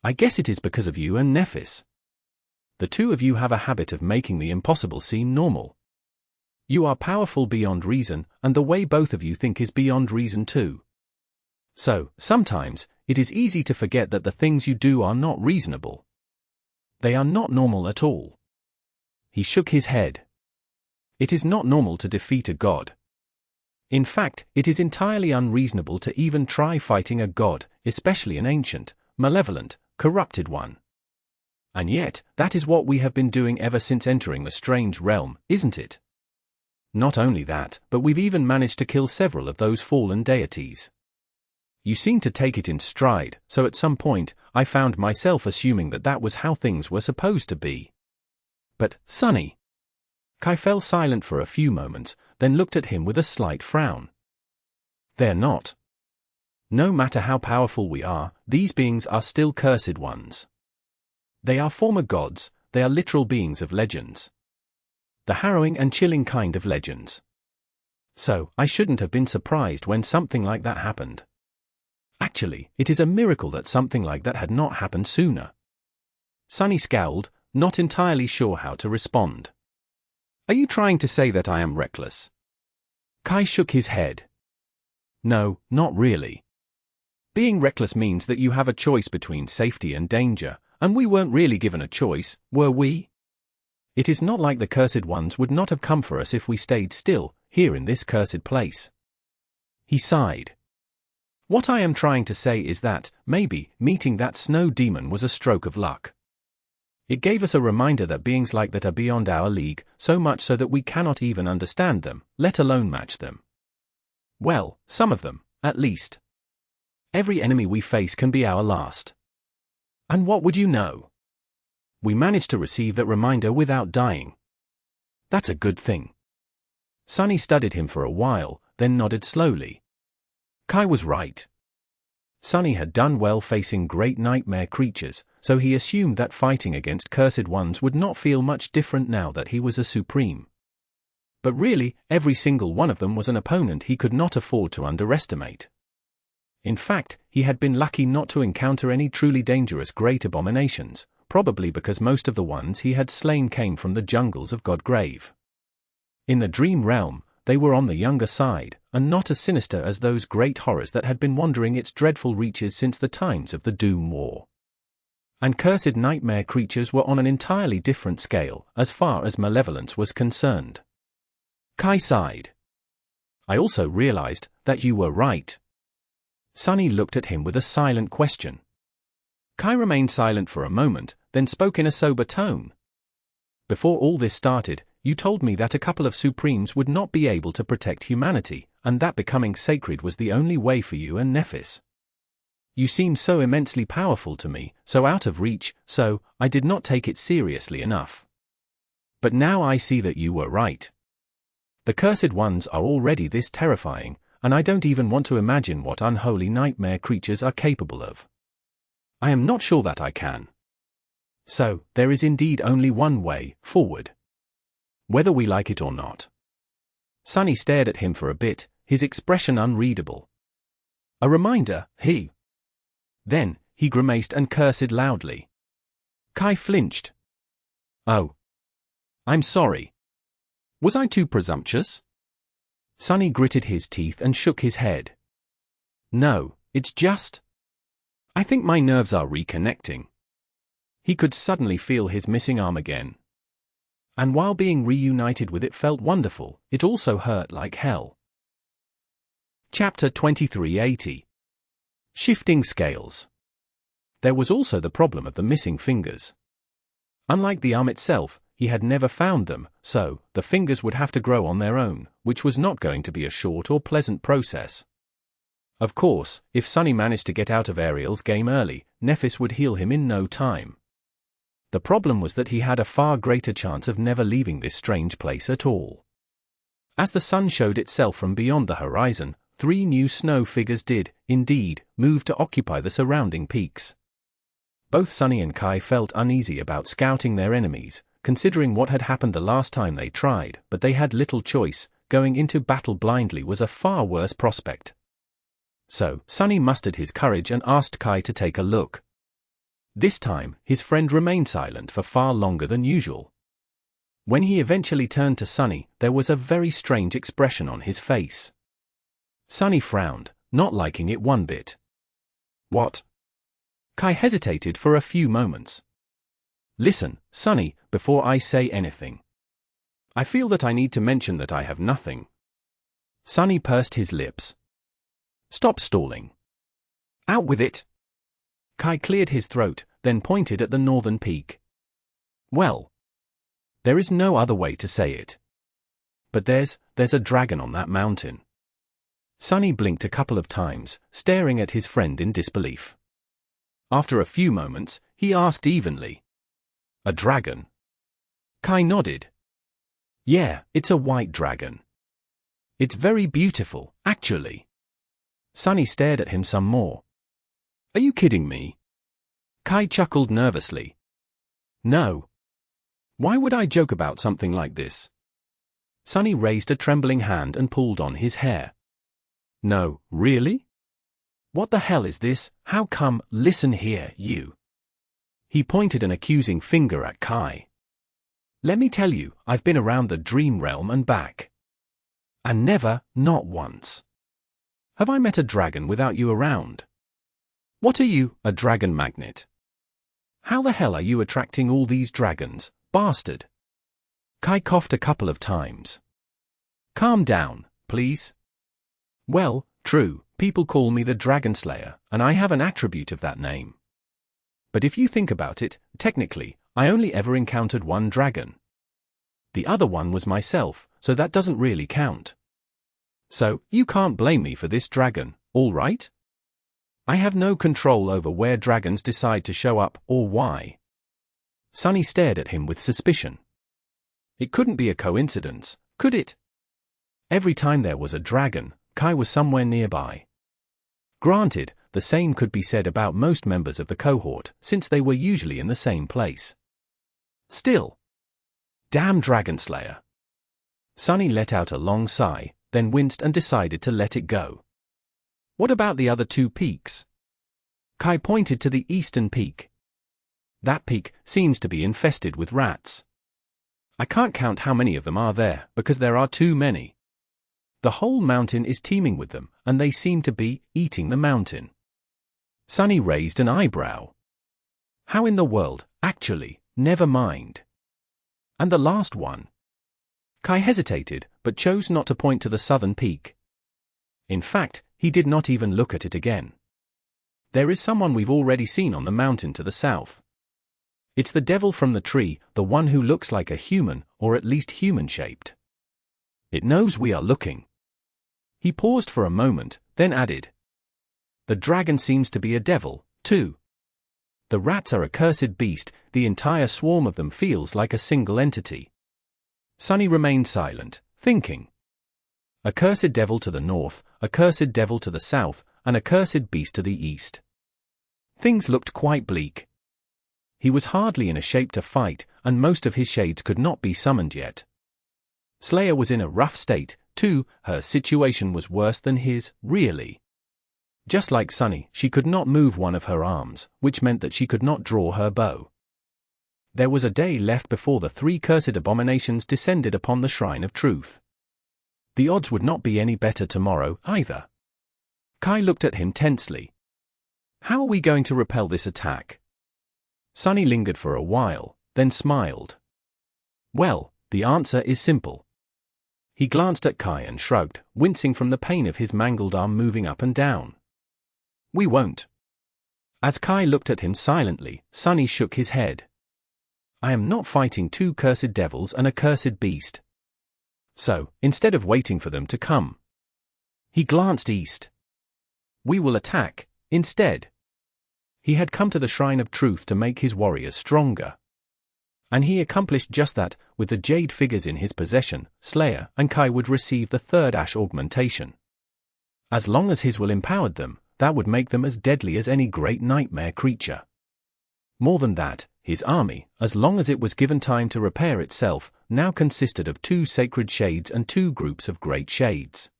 I guess it is because of you and Nephis. The 2 of you have a habit of making the impossible seem normal. You are powerful beyond reason, and the way both of you think is beyond reason too. So, sometimes, it is easy to forget that the things you do are not reasonable. They are not normal at all. He shook his head. It is not normal to defeat a god. In fact, it is entirely unreasonable to even try fighting a god, especially an ancient, malevolent, corrupted one. And yet, that is what we have been doing ever since entering the strange realm, isn't it? Not only that, but we've even managed to kill several of those fallen deities. You seem to take it in stride, so at some point, I found myself assuming that that was how things were supposed to be. But, Sonny. Kai fell silent for a few moments, then looked at him with a slight frown. They're not. No matter how powerful we are, these beings are still cursed ones. They are former gods, they are literal beings of legends. The harrowing and chilling kind of legends. So, I shouldn't have been surprised when something like that happened. Actually, it is a miracle that something like that had not happened sooner. Sonny scowled, not entirely sure how to respond. Are you trying to say that I am reckless? Kai shook his head. No, not really. Being reckless means that you have a choice between safety and danger, and we weren't really given a choice, were we? It is not like the cursed ones would not have come for us if we stayed still, here in this cursed place. He sighed. What I am trying to say is that, maybe, meeting that snow demon was a stroke of luck. It gave us a reminder that beings like that are beyond our league, so much so that we cannot even understand them, let alone match them. Well, some of them, at least. Every enemy we face can be our last. And what would you know? We managed to receive that reminder without dying. That's a good thing. Sonny studied him for a while, then nodded slowly. Kai was right. Sonny had done well facing great nightmare creatures, so he assumed that fighting against cursed ones would not feel much different now that he was a supreme. But really, every single one of them was an opponent he could not afford to underestimate. In fact, he had been lucky not to encounter any truly dangerous great abominations, probably because most of the ones he had slain came from the jungles of Godgrave. In the dream realm, they were on the younger side, and not as sinister as those great horrors that had been wandering its dreadful reaches since the times of the Doom War. And cursed nightmare creatures were on an entirely different scale, as far as malevolence was concerned. Kai sighed. I also realized that you were right. Sonny looked at him with a silent question. Kai remained silent for a moment, then spoke in a sober tone. Before all this started, you told me that a couple of Supremes would not be able to protect humanity, and that becoming sacred was the only way for you and Nephis. You seemed so immensely powerful to me, so out of reach, so I did not take it seriously enough. But now I see that you were right. The cursed ones are already this terrifying, and I don't even want to imagine what unholy nightmare creatures are capable of. I am not sure that I can. So, there is indeed only one way forward. Whether we like it or not. Sonny stared at him for a bit, his expression unreadable. A reminder, he. Then, he grimaced and cursed loudly. Kai flinched. Oh. I'm sorry. Was I too presumptuous? Sonny gritted his teeth and shook his head. No, it's just. I think my nerves are reconnecting. He could suddenly feel his missing arm again. And while being reunited with it felt wonderful, it also hurt like hell. Chapter 2380. Shifting Scales. There was also the problem of the missing fingers. Unlike the arm itself, he had never found them, so the fingers would have to grow on their own, which was not going to be a short or pleasant process. Of course, if Sonny managed to get out of Ariel's game early, Nephis would heal him in no time. The problem was that he had a far greater chance of never leaving this strange place at all. As the sun showed itself from beyond the horizon, 3 new snow figures did, indeed, move to occupy the surrounding peaks. Both Sonny and Kai felt uneasy about scouting their enemies, considering what had happened the last time they tried, but they had little choice. Going into battle blindly was a far worse prospect. So, Sonny mustered his courage and asked Kai to take a look. This time, his friend remained silent for far longer than usual. When he eventually turned to Sonny, there was a very strange expression on his face. Sonny frowned, not liking it one bit. What? Kai hesitated for a few moments. Listen, Sonny, before I say anything. I feel that I need to mention that I have nothing. Sonny pursed his lips. Stop stalling. Out with it. Kai cleared his throat, then pointed at the northern peak. Well, there is no other way to say it. But there's a dragon on that mountain. Sonny blinked a couple of times, staring at his friend in disbelief. After a few moments, he asked evenly. A dragon? Kai nodded. Yeah, it's a white dragon. It's very beautiful, actually. Sonny stared at him some more. Are you kidding me? Kai chuckled nervously. No. Why would I joke about something like this? Sonny raised a trembling hand and pulled on his hair. No, really? What the hell is this? How come? Listen here, you. He pointed an accusing finger at Kai. Let me tell you, I've been around the dream realm and back. And never, not once, have I met a dragon without you around. What are you, a dragon magnet? How the hell are you attracting all these dragons, bastard? Kai coughed a couple of times. Calm down, please. Well, true, people call me the Dragon Slayer, and I have an attribute of that name. But if you think about it, technically, I only ever encountered one dragon. The other one was myself, so that doesn't really count. So, you can't blame me for this dragon, all right? I have no control over where dragons decide to show up or why. Sonny stared at him with suspicion. It couldn't be a coincidence, could it? Every time there was a dragon, Kai was somewhere nearby. Granted, the same could be said about most members of the cohort, since they were usually in the same place. Still. Damn Dragon Slayer. Sonny let out a long sigh, then winced and decided to let it go. What about the other two peaks? Kai pointed to the eastern peak. That peak seems to be infested with rats. I can't count how many of them are there, because there are too many. The whole mountain is teeming with them, and they seem to be eating the mountain. Sonny raised an eyebrow. How in the world, actually, never mind. And the last one? Kai hesitated, but chose not to point to the southern peak. In fact, he did not even look at it again. There is someone we've already seen on the mountain to the south. It's the devil from the tree, the one who looks like a human, or at least human-shaped. It knows we are looking. He paused for a moment, then added. The dragon seems to be a devil, too. The rats are a cursed beast, the entire swarm of them feels like a single entity. Sonny remained silent, thinking. A cursed devil to the north, a cursed devil to the south, and a cursed beast to the east. Things looked quite bleak. He was hardly in a shape to fight, and most of his shades could not be summoned yet. Slayer was in a rough state, too. Her situation was worse than his, really. Just like Sonny, she could not move one of her arms, which meant that she could not draw her bow. There was a day left before the 3 cursed abominations descended upon the Shrine of Truth. The odds would not be any better tomorrow, either. Kai looked at him tensely. How are we going to repel this attack? Sonny lingered for a while, then smiled. Well, the answer is simple. He glanced at Kai and shrugged, wincing from the pain of his mangled arm moving up and down. We won't. As Kai looked at him silently, Sonny shook his head. I am not fighting 2 cursed devils and a cursed beast. So, instead of waiting for them to come. He glanced east. We will attack, instead. He had come to the Shrine of Truth to make his warriors stronger. And he accomplished just that. With the jade figures in his possession, Slayer and Kai would receive the 3rd Ash augmentation. As long as his will empowered them, that would make them as deadly as any great nightmare creature. More than that, his army, as long as it was given time to repair itself, now consisted of 2 sacred shades and 2 groups of great shades.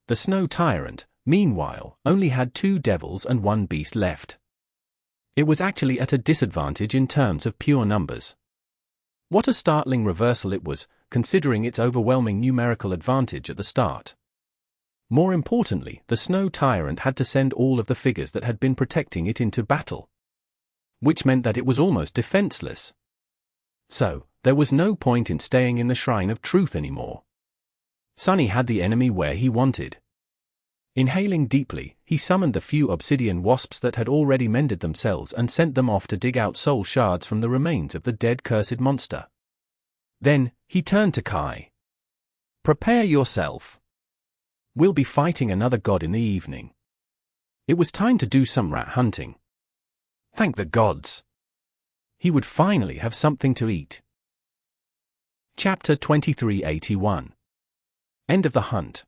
The Snow Tyrant, meanwhile, only had 2 devils and 1 beast left. It was actually at a disadvantage in terms of pure numbers. What a startling reversal it was, considering its overwhelming numerical advantage at the start. More importantly, the snow tyrant had to send all of the figures that had been protecting it into battle, which meant that it was almost defenseless. So, there was no point in staying in the Shrine of Truth anymore. Sunny had the enemy where he wanted. Inhaling deeply, he summoned the few obsidian wasps that had already mended themselves and sent them off to dig out soul shards from the remains of the dead cursed monster. Then, he turned to Kai. "Prepare yourself. We'll be fighting another god in the evening." It was time to do some rat hunting. Thank the gods. He would finally have something to eat. Chapter 2381. End of the hunt.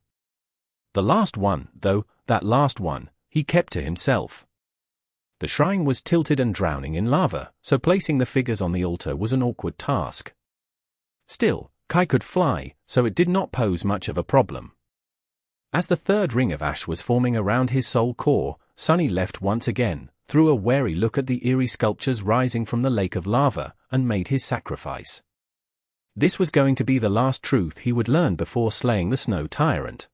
The last one, though, that last one, he kept to himself. The shrine was tilted and drowning in lava, so placing the figures on the altar was an awkward task. Still, Kai could fly, so it did not pose much of a problem. As the third ring of ash was forming around his soul core, Sunny left once again, threw a wary look at the eerie sculptures rising from the lake of lava, and made his sacrifice. This was going to be the last truth he would learn before slaying the snow tyrant.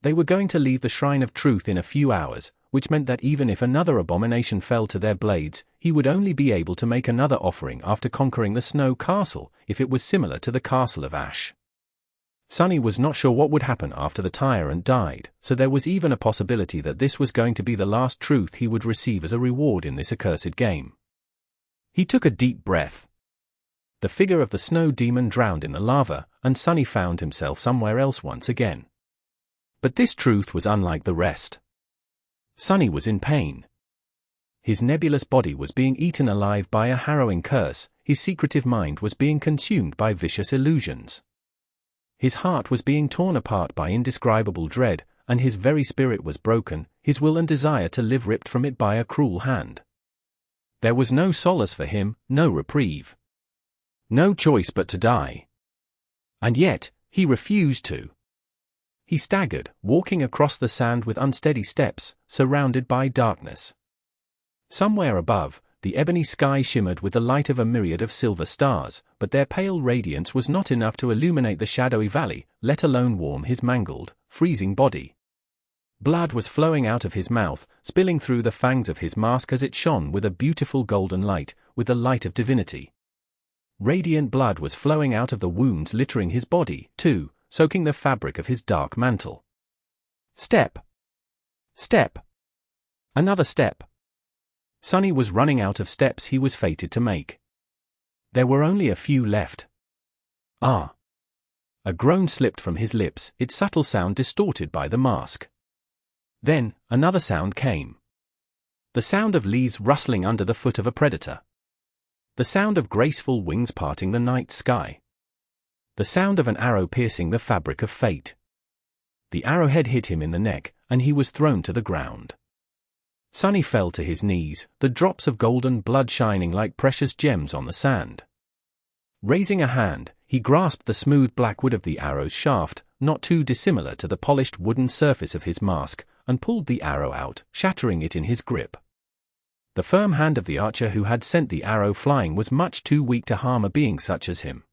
They were going to leave the Shrine of Truth in a few hours, which meant that even if another abomination fell to their blades, he would only be able to make another offering after conquering the snow castle, if it was similar to the castle of ash. Sunny was not sure what would happen after the tyrant died, so there was even a possibility that this was going to be the last truth he would receive as a reward in this accursed game. He took a deep breath. The figure of the snow demon drowned in the lava, and Sunny found himself somewhere else once again. But this truth was unlike the rest. Sunny was in pain. His nebulous body was being eaten alive by a harrowing curse, his secretive mind was being consumed by vicious illusions. His heart was being torn apart by indescribable dread, and his very spirit was broken, his will and desire to live ripped from it by a cruel hand. There was no solace for him, no reprieve. No choice but to die. And yet, he refused to. He staggered, walking across the sand with unsteady steps, surrounded by darkness. Somewhere above, the ebony sky shimmered with the light of a myriad of silver stars, but their pale radiance was not enough to illuminate the shadowy valley, let alone warm his mangled, freezing body. Blood was flowing out of his mouth, spilling through the fangs of his mask as it shone with a beautiful golden light, with the light of divinity. Radiant blood was flowing out of the wounds littering his body, too, soaking the fabric of his dark mantle. Step. Step. Another step. Sunny was running out of steps he was fated to make. There were only a few left. Ah. A groan slipped from his lips, its subtle sound distorted by the mask. Then, another sound came. The sound of leaves rustling under the foot of a predator. The sound of graceful wings parting the night sky. The sound of an arrow piercing the fabric of fate. The arrowhead hit him in the neck, and he was thrown to the ground. Sunny fell to his knees, the drops of golden blood shining like precious gems on the sand. Raising a hand, he grasped the smooth black wood of the arrow's shaft, not too dissimilar to the polished wooden surface of his mask, and pulled the arrow out, shattering it in his grip. The firm hand of the archer who had sent the arrow flying was much too weak to harm a being such as him.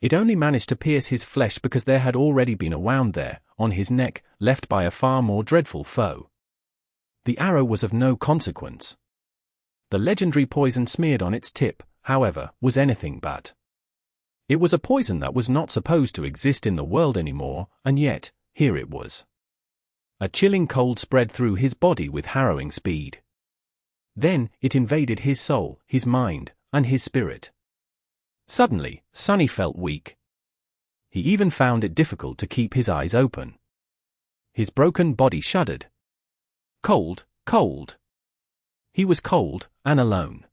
It only managed to pierce his flesh because there had already been a wound there, on his neck, left by a far more dreadful foe. The arrow was of no consequence. The legendary poison smeared on its tip, however, was anything but. It was a poison that was not supposed to exist in the world anymore, and yet, here it was. A chilling cold spread through his body with harrowing speed. Then, it invaded his soul, his mind, and his spirit. Suddenly, Sunny felt weak. He even found it difficult to keep his eyes open. His broken body shuddered. Cold, cold. He was cold, and alone.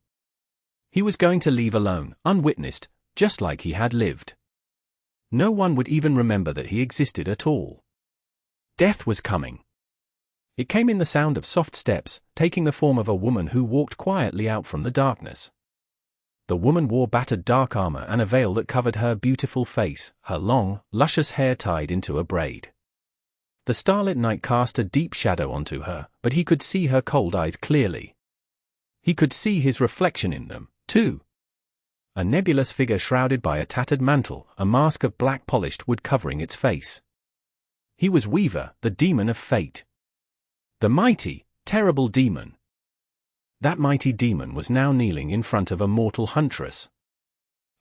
He was going to leave alone, unwitnessed, just like he had lived. No one would even remember that he existed at all. Death was coming. It came in the sound of soft steps, taking the form of a woman who walked quietly out from the darkness. The woman wore battered dark armor and a veil that covered her beautiful face, her long, luscious hair tied into a braid. The starlit night cast a deep shadow onto her, but he could see her cold eyes clearly. He could see his reflection in them, too. A nebulous figure shrouded by a tattered mantle, a mask of black polished wood covering its face. He was Weaver, the demon of fate. The mighty, terrible demon. That mighty demon was now kneeling in front of a mortal huntress.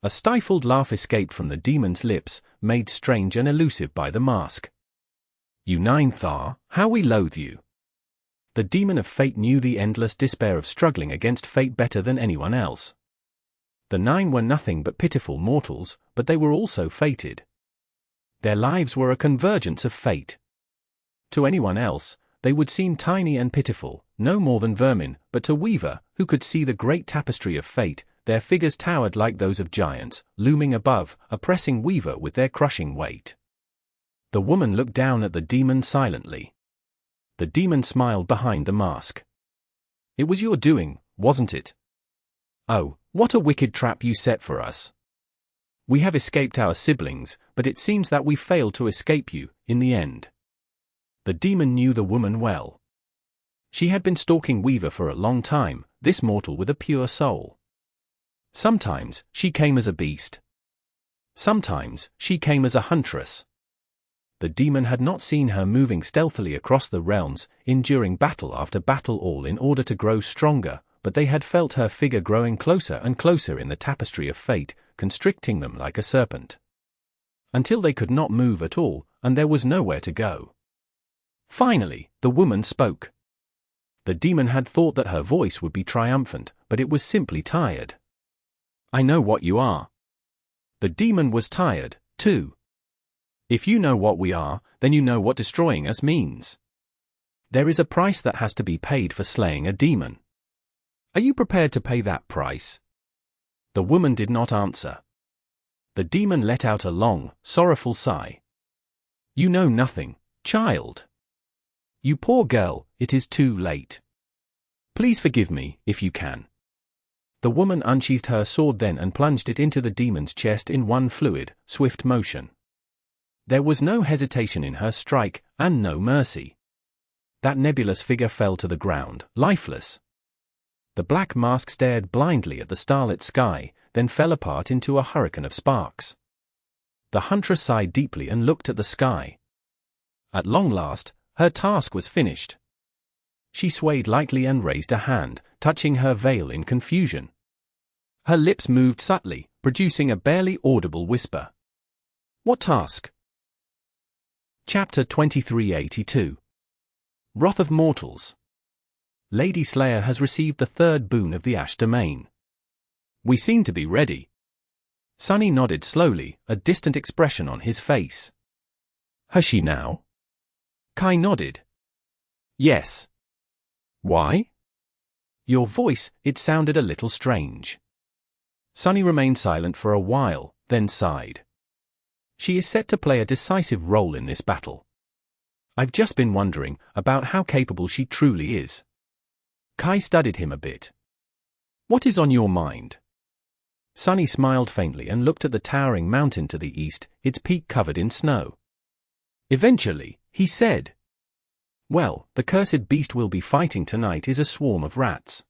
A stifled laugh escaped from the demon's lips, made strange and elusive by the mask. "You ninth are, how we loathe you." The demon of fate knew the endless despair of struggling against fate better than anyone else. The 9 were nothing but pitiful mortals, but they were also fated. Their lives were a convergence of fate. To anyone else, they would seem tiny and pitiful, no more than vermin, but to Weaver, who could see the great tapestry of fate, their figures towered like those of giants, looming above, oppressing Weaver with their crushing weight. The woman looked down at the demon silently. The demon smiled behind the mask. "It was your doing, wasn't it? Oh, what a wicked trap you set for us. We have escaped our siblings, but it seems that we failed to escape you, in the end." The demon knew the woman well. She had been stalking Weaver for a long time, this mortal with a pure soul. Sometimes, she came as a beast. Sometimes, she came as a huntress. The demon had not seen her moving stealthily across the realms, enduring battle after battle all in order to grow stronger, but they had felt her figure growing closer and closer in the tapestry of fate, constricting them like a serpent. Until they could not move at all, and there was nowhere to go. Finally, the woman spoke. The demon had thought that her voice would be triumphant, but it was simply tired. "I know what you are." The demon was tired, too. "If you know what we are, then you know what destroying us means. There is a price that has to be paid for slaying a demon. Are you prepared to pay that price?" The woman did not answer. The demon let out a long, sorrowful sigh. "You know nothing, child. You poor girl, it is too late. Please forgive me, if you can." The woman unsheathed her sword then and plunged it into the demon's chest in one fluid, swift motion. There was no hesitation in her strike, and no mercy. That nebulous figure fell to the ground, lifeless. The black mask stared blindly at the starlit sky, then fell apart into a hurricane of sparks. The huntress sighed deeply and looked at the sky. At long last, her task was finished. She swayed lightly and raised a hand, touching her veil in confusion. Her lips moved subtly, producing a barely audible whisper. "What task?" Chapter 2382. Wrath of Mortals. Lady Slayer has received the 3rd boon of the Ash Domain. "We seem to be ready." Sunny nodded slowly, a distant expression on his face. "Has she now?" Kai nodded. "Yes." "Why?" "Your voice, it sounded a little strange." Sunny remained silent for a while, then sighed. "She is set to play a decisive role in this battle. I've just been wondering about how capable she truly is." Kai studied him a bit. "What is on your mind?" Sunny smiled faintly and looked at the towering mountain to the east, its peak covered in snow. "Eventually," he said. "Well, the cursed beast we'll be fighting tonight is a swarm of rats.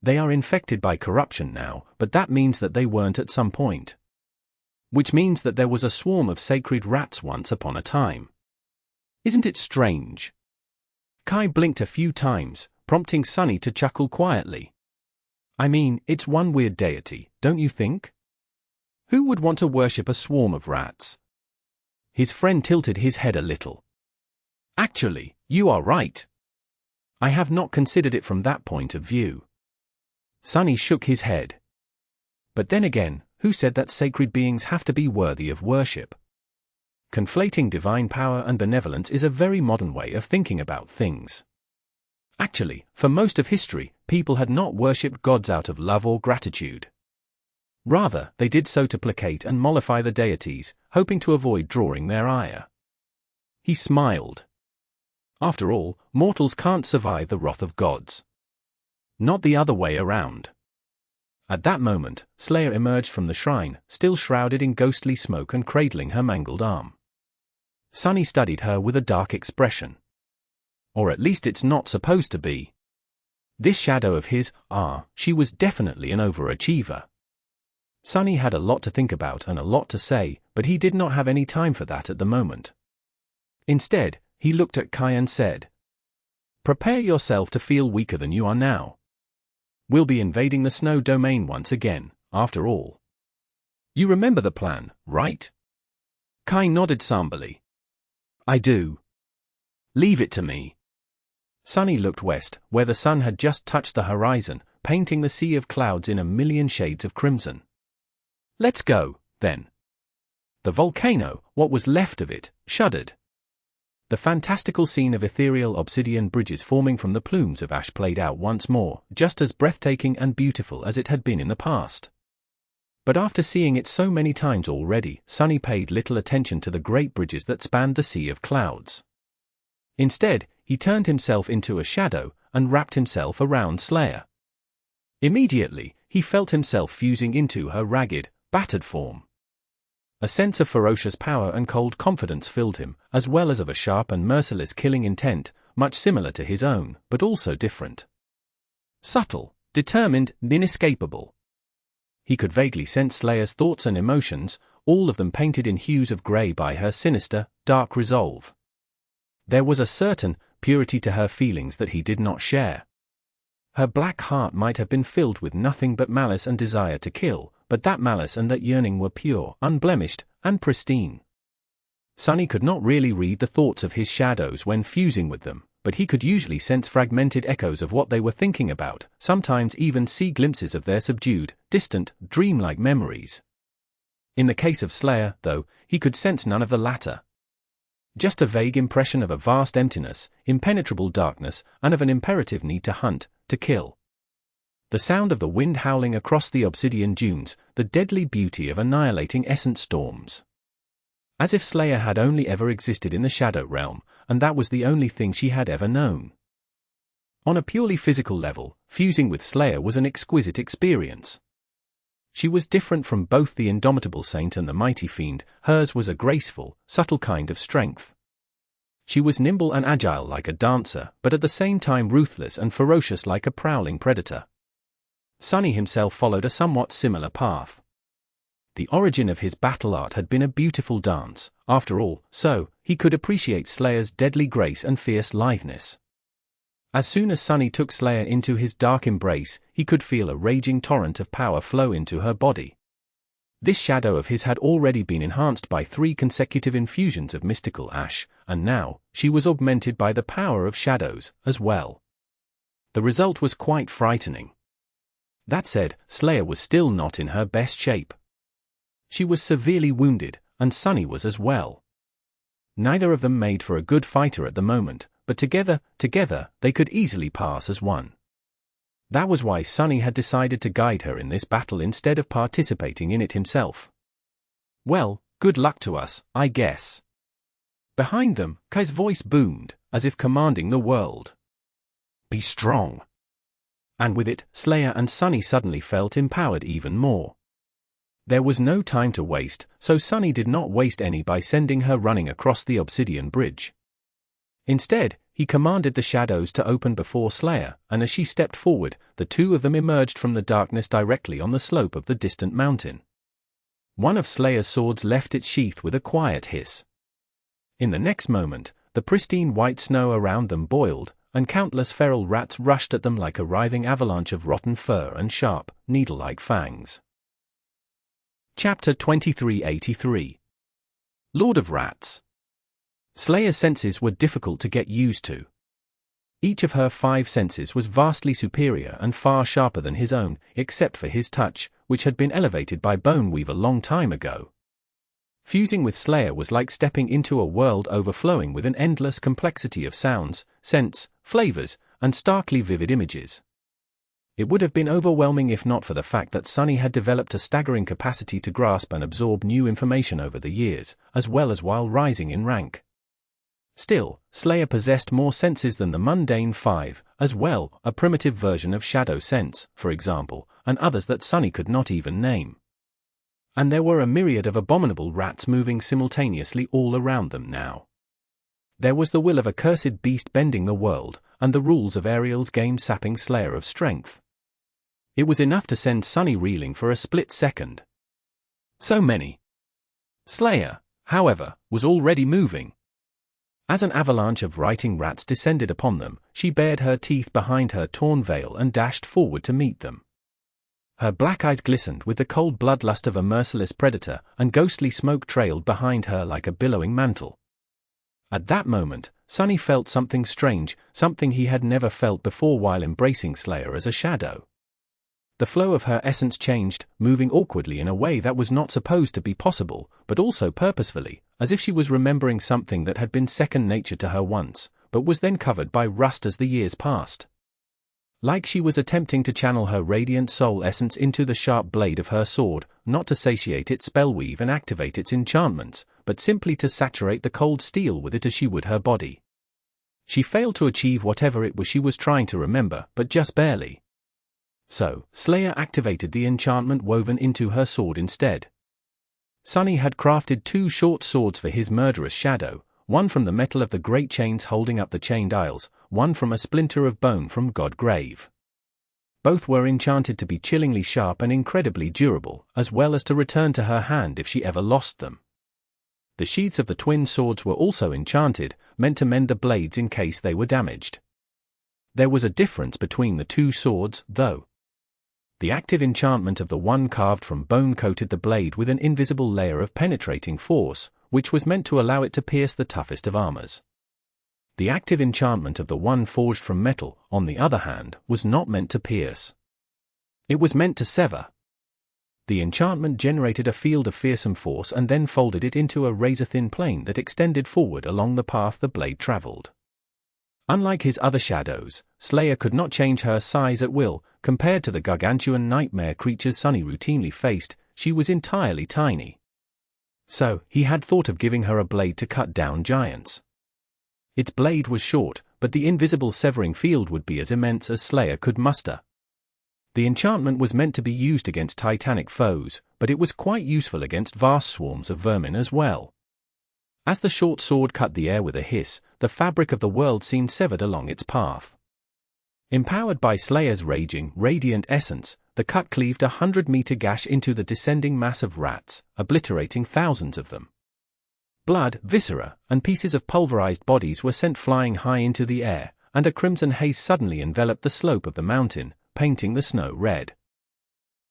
They are infected by corruption now, but that means that they weren't at some point. Which means that there was a swarm of sacred rats once upon a time. Isn't it strange?" Kai blinked a few times, prompting Sunny to chuckle quietly. "I mean, it's one weird deity, don't you think? Who would want to worship a swarm of rats?" His friend tilted his head a little. "Actually, you are right. I have not considered it from that point of view." Sunny shook his head. "But then again, who said that sacred beings have to be worthy of worship? Conflating divine power and benevolence is a very modern way of thinking about things. Actually, for most of history, people had not worshipped gods out of love or gratitude. Rather, they did so to placate and mollify the deities, hoping to avoid drawing their ire." He smiled. "After all, mortals can't survive the wrath of gods. Not the other way around." At that moment, Slayer emerged from the shrine, still shrouded in ghostly smoke and cradling her mangled arm. Sunny studied her with a dark expression. "Or at least it's not supposed to be. This shadow of his, she was definitely an overachiever." Sunny had a lot to think about and a lot to say, but he did not have any time for that at the moment. Instead, he looked at Kai and said, "Prepare yourself to feel weaker than you are now. We'll be invading the snow domain once again, after all. You remember the plan, right?" Kai nodded somberly. "I do. Leave it to me." Sunny looked west, where the sun had just touched the horizon, painting the sea of clouds in a million shades of crimson. "Let's go, then." The volcano, what was left of it, shuddered. The fantastical scene of ethereal obsidian bridges forming from the plumes of ash played out once more, just as breathtaking and beautiful as it had been in the past. But after seeing it so many times already, Sunny paid little attention to the great bridges that spanned the sea of clouds. Instead, he turned himself into a shadow and wrapped himself around Slayer. Immediately, he felt himself fusing into her ragged, battered form. A sense of ferocious power and cold confidence filled him, as well as of a sharp and merciless killing intent, much similar to his own, but also different. Subtle, determined, inescapable. He could vaguely sense Slayer's thoughts and emotions, all of them painted in hues of grey by her sinister, dark resolve. There was a certain purity to her feelings that he did not share. Her black heart might have been filled with nothing but malice and desire to kill, but that malice and that yearning were pure, unblemished, and pristine. Sunny could not really read the thoughts of his shadows when fusing with them, but he could usually sense fragmented echoes of what they were thinking about, sometimes even see glimpses of their subdued, distant, dreamlike memories. In the case of Slayer, though, he could sense none of the latter. Just a vague impression of a vast emptiness, impenetrable darkness, and of an imperative need to hunt, to kill. The sound of the wind howling across the obsidian dunes, the deadly beauty of annihilating essence storms. As if Slayer had only ever existed in the shadow realm, and that was the only thing she had ever known. On a purely physical level, fusing with Slayer was an exquisite experience. She was different from both the indomitable saint and the mighty fiend. Hers was a graceful, subtle kind of strength. She was nimble and agile like a dancer, but at the same time ruthless and ferocious like a prowling predator. Sunny himself followed a somewhat similar path. The origin of his battle art had been a beautiful dance, after all, so he could appreciate Slayer's deadly grace and fierce litheness. As soon as Sunny took Slayer into his dark embrace, he could feel a raging torrent of power flow into her body. This shadow of his had already been enhanced by 3 consecutive infusions of mystical ash, and now, she was augmented by the power of shadows, as well. The result was quite frightening. That said, Slayer was still not in her best shape. She was severely wounded, and Sunny was as well. Neither of them made for a good fighter at the moment, but together, they could easily pass as one. That was why Sunny had decided to guide her in this battle instead of participating in it himself. "Well, good luck to us, I guess." Behind them, Kai's voice boomed, as if commanding the world. "Be strong." And with it, Slayer and Sunny suddenly felt empowered even more. There was no time to waste, so Sunny did not waste any by sending her running across the obsidian bridge. Instead, he commanded the shadows to open before Slayer, and as she stepped forward, the 2 of them emerged from the darkness directly on the slope of the distant mountain. One of Slayer's swords left its sheath with a quiet hiss. In the next moment, the pristine white snow around them boiled, and countless feral rats rushed at them like a writhing avalanche of rotten fur and sharp, needle-like fangs. Chapter 2383. Lord of Rats. Slayer's senses were difficult to get used to. Each of her 5 senses was vastly superior and far sharper than his own, except for his touch, which had been elevated by Boneweave a long time ago. Fusing with Slayer was like stepping into a world overflowing with an endless complexity of sounds, scents, flavors, and starkly vivid images. It would have been overwhelming if not for the fact that Sunny had developed a staggering capacity to grasp and absorb new information over the years, as well as while rising in rank. Still, Slayer possessed more senses than the mundane 5, as well, a primitive version of shadow sense, for example, and others that Sunny could not even name. And there were a myriad of abominable rats moving simultaneously all around them now. There was the will of a cursed beast bending the world, and the rules of Ariel's game sapping Slayer of strength. It was enough to send Sunny reeling for a split second. So many. Slayer, however, was already moving. As an avalanche of writing rats descended upon them, she bared her teeth behind her torn veil and dashed forward to meet them. Her black eyes glistened with the cold bloodlust of a merciless predator, and ghostly smoke trailed behind her like a billowing mantle. At that moment, Sonny felt something strange, something he had never felt before while embracing Slayer as a shadow. The flow of her essence changed, moving awkwardly in a way that was not supposed to be possible, but also purposefully, as if she was remembering something that had been second nature to her once, but was then covered by rust as the years passed. Like she was attempting to channel her radiant soul essence into the sharp blade of her sword, not to satiate its spellweave and activate its enchantments, but simply to saturate the cold steel with it as she would her body. She failed to achieve whatever it was she was trying to remember, but just barely. So, Slayer activated the enchantment woven into her sword instead. Sonny had crafted 2 short swords for his murderous shadow, one from the metal of the great chains holding up the chained aisles, one from a splinter of bone from Godgrave. Both were enchanted to be chillingly sharp and incredibly durable, as well as to return to her hand if she ever lost them. The sheaths of the twin swords were also enchanted, meant to mend the blades in case they were damaged. There was a difference between the 2 swords, though. The active enchantment of the one carved from bone coated the blade with an invisible layer of penetrating force, which was meant to allow it to pierce the toughest of armors. The active enchantment of the one forged from metal, on the other hand, was not meant to pierce. It was meant to sever. The enchantment generated a field of fearsome force and then folded it into a razor-thin plane that extended forward along the path the blade traveled. Unlike his other shadows, Slayer could not change her size at will. Compared to the gargantuan nightmare creatures Sonny routinely faced, she was entirely tiny. So, he had thought of giving her a blade to cut down giants. Its blade was short, but the invisible severing field would be as immense as Slayer could muster. The enchantment was meant to be used against titanic foes, but it was quite useful against vast swarms of vermin as well. As the short sword cut the air with a hiss, the fabric of the world seemed severed along its path. Empowered by Slayer's raging, radiant essence, the cut cleaved a 100-meter gash into the descending mass of rats, obliterating thousands of them. Blood, viscera, and pieces of pulverized bodies were sent flying high into the air, and a crimson haze suddenly enveloped the slope of the mountain, painting the snow red.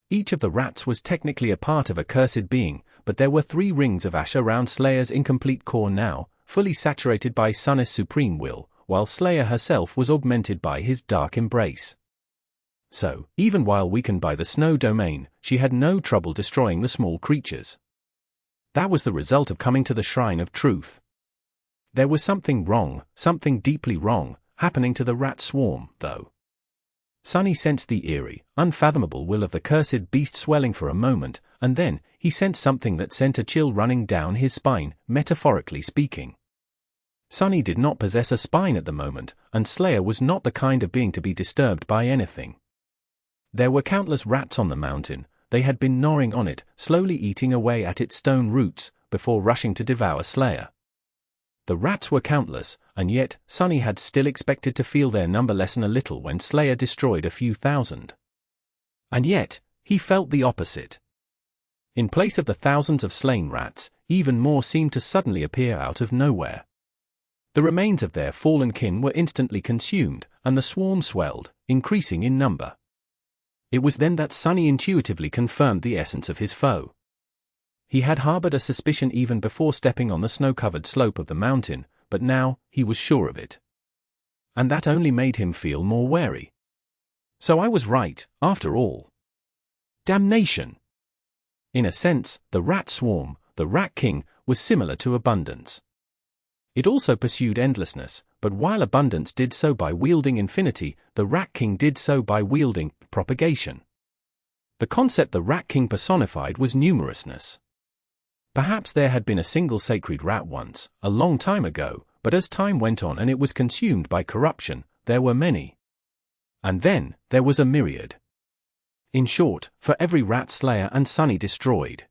Each of the rats was technically a part of a cursed being, but there were 3 rings of ash around Slayer's incomplete core now, fully saturated by Sunny's supreme will, while Slayer herself was augmented by his dark embrace. So, even while weakened by the snow domain, she had no trouble destroying the small creatures. That was the result of coming to the shrine of truth. There was something wrong, something deeply wrong, happening to the rat swarm, though. Sonny sensed the eerie, unfathomable will of the cursed beast swelling for a moment, and then, he sensed something that sent a chill running down his spine, metaphorically speaking. Sonny did not possess a spine at the moment, and Slayer was not the kind of being to be disturbed by anything. There were countless rats on the mountain. They had been gnawing on it, slowly eating away at its stone roots, before rushing to devour Slayer. The rats were countless, and yet, Sonny had still expected to feel their number lessen a little when Slayer destroyed a few thousand. And yet, he felt the opposite. In place of the thousands of slain rats, even more seemed to suddenly appear out of nowhere. The remains of their fallen kin were instantly consumed, and the swarm swelled, increasing in number. It was then that Sonny intuitively confirmed the essence of his foe. He had harbored a suspicion even before stepping on the snow-covered slope of the mountain, but now, he was sure of it. And that only made him feel more wary. So I was right, after all. Damnation! In a sense, the rat swarm, the Rat King, was similar to abundance. It also pursued endlessness, but while abundance did so by wielding infinity, the Rat King did so by wielding propagation. The concept the Rat King personified was numerousness. Perhaps there had been a single sacred rat once, a long time ago, but as time went on and it was consumed by corruption, there were many. And then, there was a myriad. In short, for every rat Slayer and Sonny destroyed,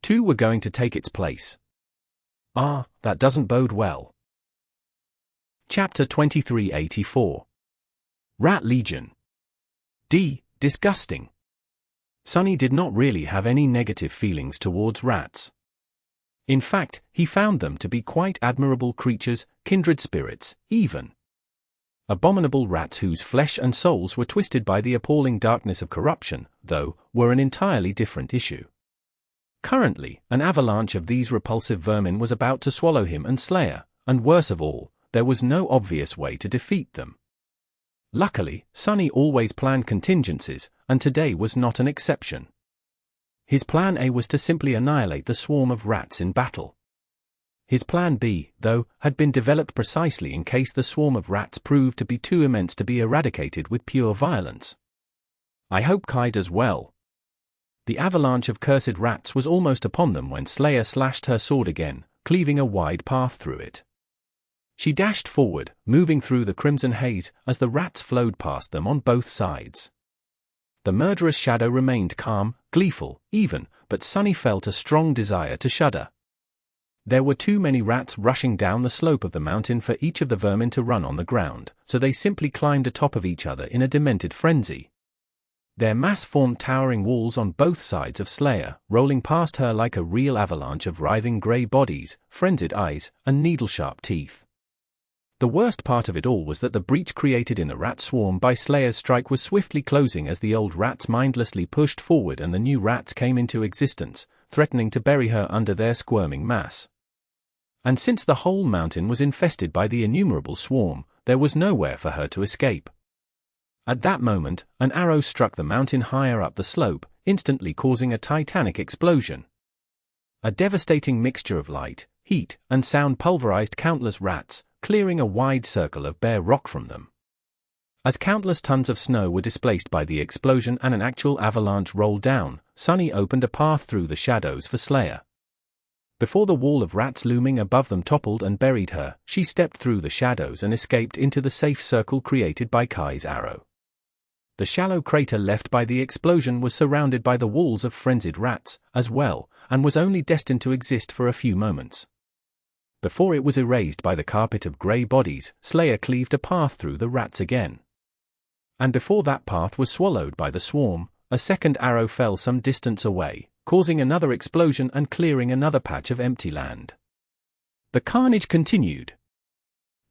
2 were going to take its place. Ah, that doesn't bode well. Chapter 2384. Rat Legion. Disgusting. Sonny did not really have any negative feelings towards rats. In fact, he found them to be quite admirable creatures, kindred spirits, even. Abominable rats whose flesh and souls were twisted by the appalling darkness of corruption, though, were an entirely different issue. Currently, an avalanche of these repulsive vermin was about to swallow him and Slayer, and worse of all, there was no obvious way to defeat them. Luckily, Sunny always planned contingencies, and today was not an exception. His plan A was to simply annihilate the swarm of rats in battle. His plan B, though, had been developed precisely in case the swarm of rats proved to be too immense to be eradicated with pure violence. I hope Kai does well. The avalanche of cursed rats was almost upon them when Slayer slashed her sword again, cleaving a wide path through it. She dashed forward, moving through the crimson haze as the rats flowed past them on both sides. The murderous shadow remained calm, gleeful, even, but Sunny felt a strong desire to shudder. There were too many rats rushing down the slope of the mountain for each of the vermin to run on the ground, so they simply climbed atop of each other in a demented frenzy. Their mass formed towering walls on both sides of Slayer, rolling past her like a real avalanche of writhing grey bodies, frenzied eyes, and needle-sharp teeth. The worst part of it all was that the breach created in the rat swarm by Slayer's strike was swiftly closing as the old rats mindlessly pushed forward and the new rats came into existence, threatening to bury her under their squirming mass. And since the whole mountain was infested by the innumerable swarm, there was nowhere for her to escape. At that moment, an arrow struck the mountain higher up the slope, instantly causing a titanic explosion. A devastating mixture of light, heat, and sound pulverized countless rats, clearing a wide circle of bare rock from them. As countless tons of snow were displaced by the explosion and an actual avalanche rolled down, Sunny opened a path through the shadows for Slayer. Before the wall of rats looming above them toppled and buried her, she stepped through the shadows and escaped into the safe circle created by Kai's arrow. The shallow crater left by the explosion was surrounded by the walls of frenzied rats, as well, and was only destined to exist for a few moments. Before it was erased by the carpet of grey bodies, Slayer cleaved a path through the rats again. And before that path was swallowed by the swarm, a second arrow fell some distance away, causing another explosion and clearing another patch of empty land. The carnage continued.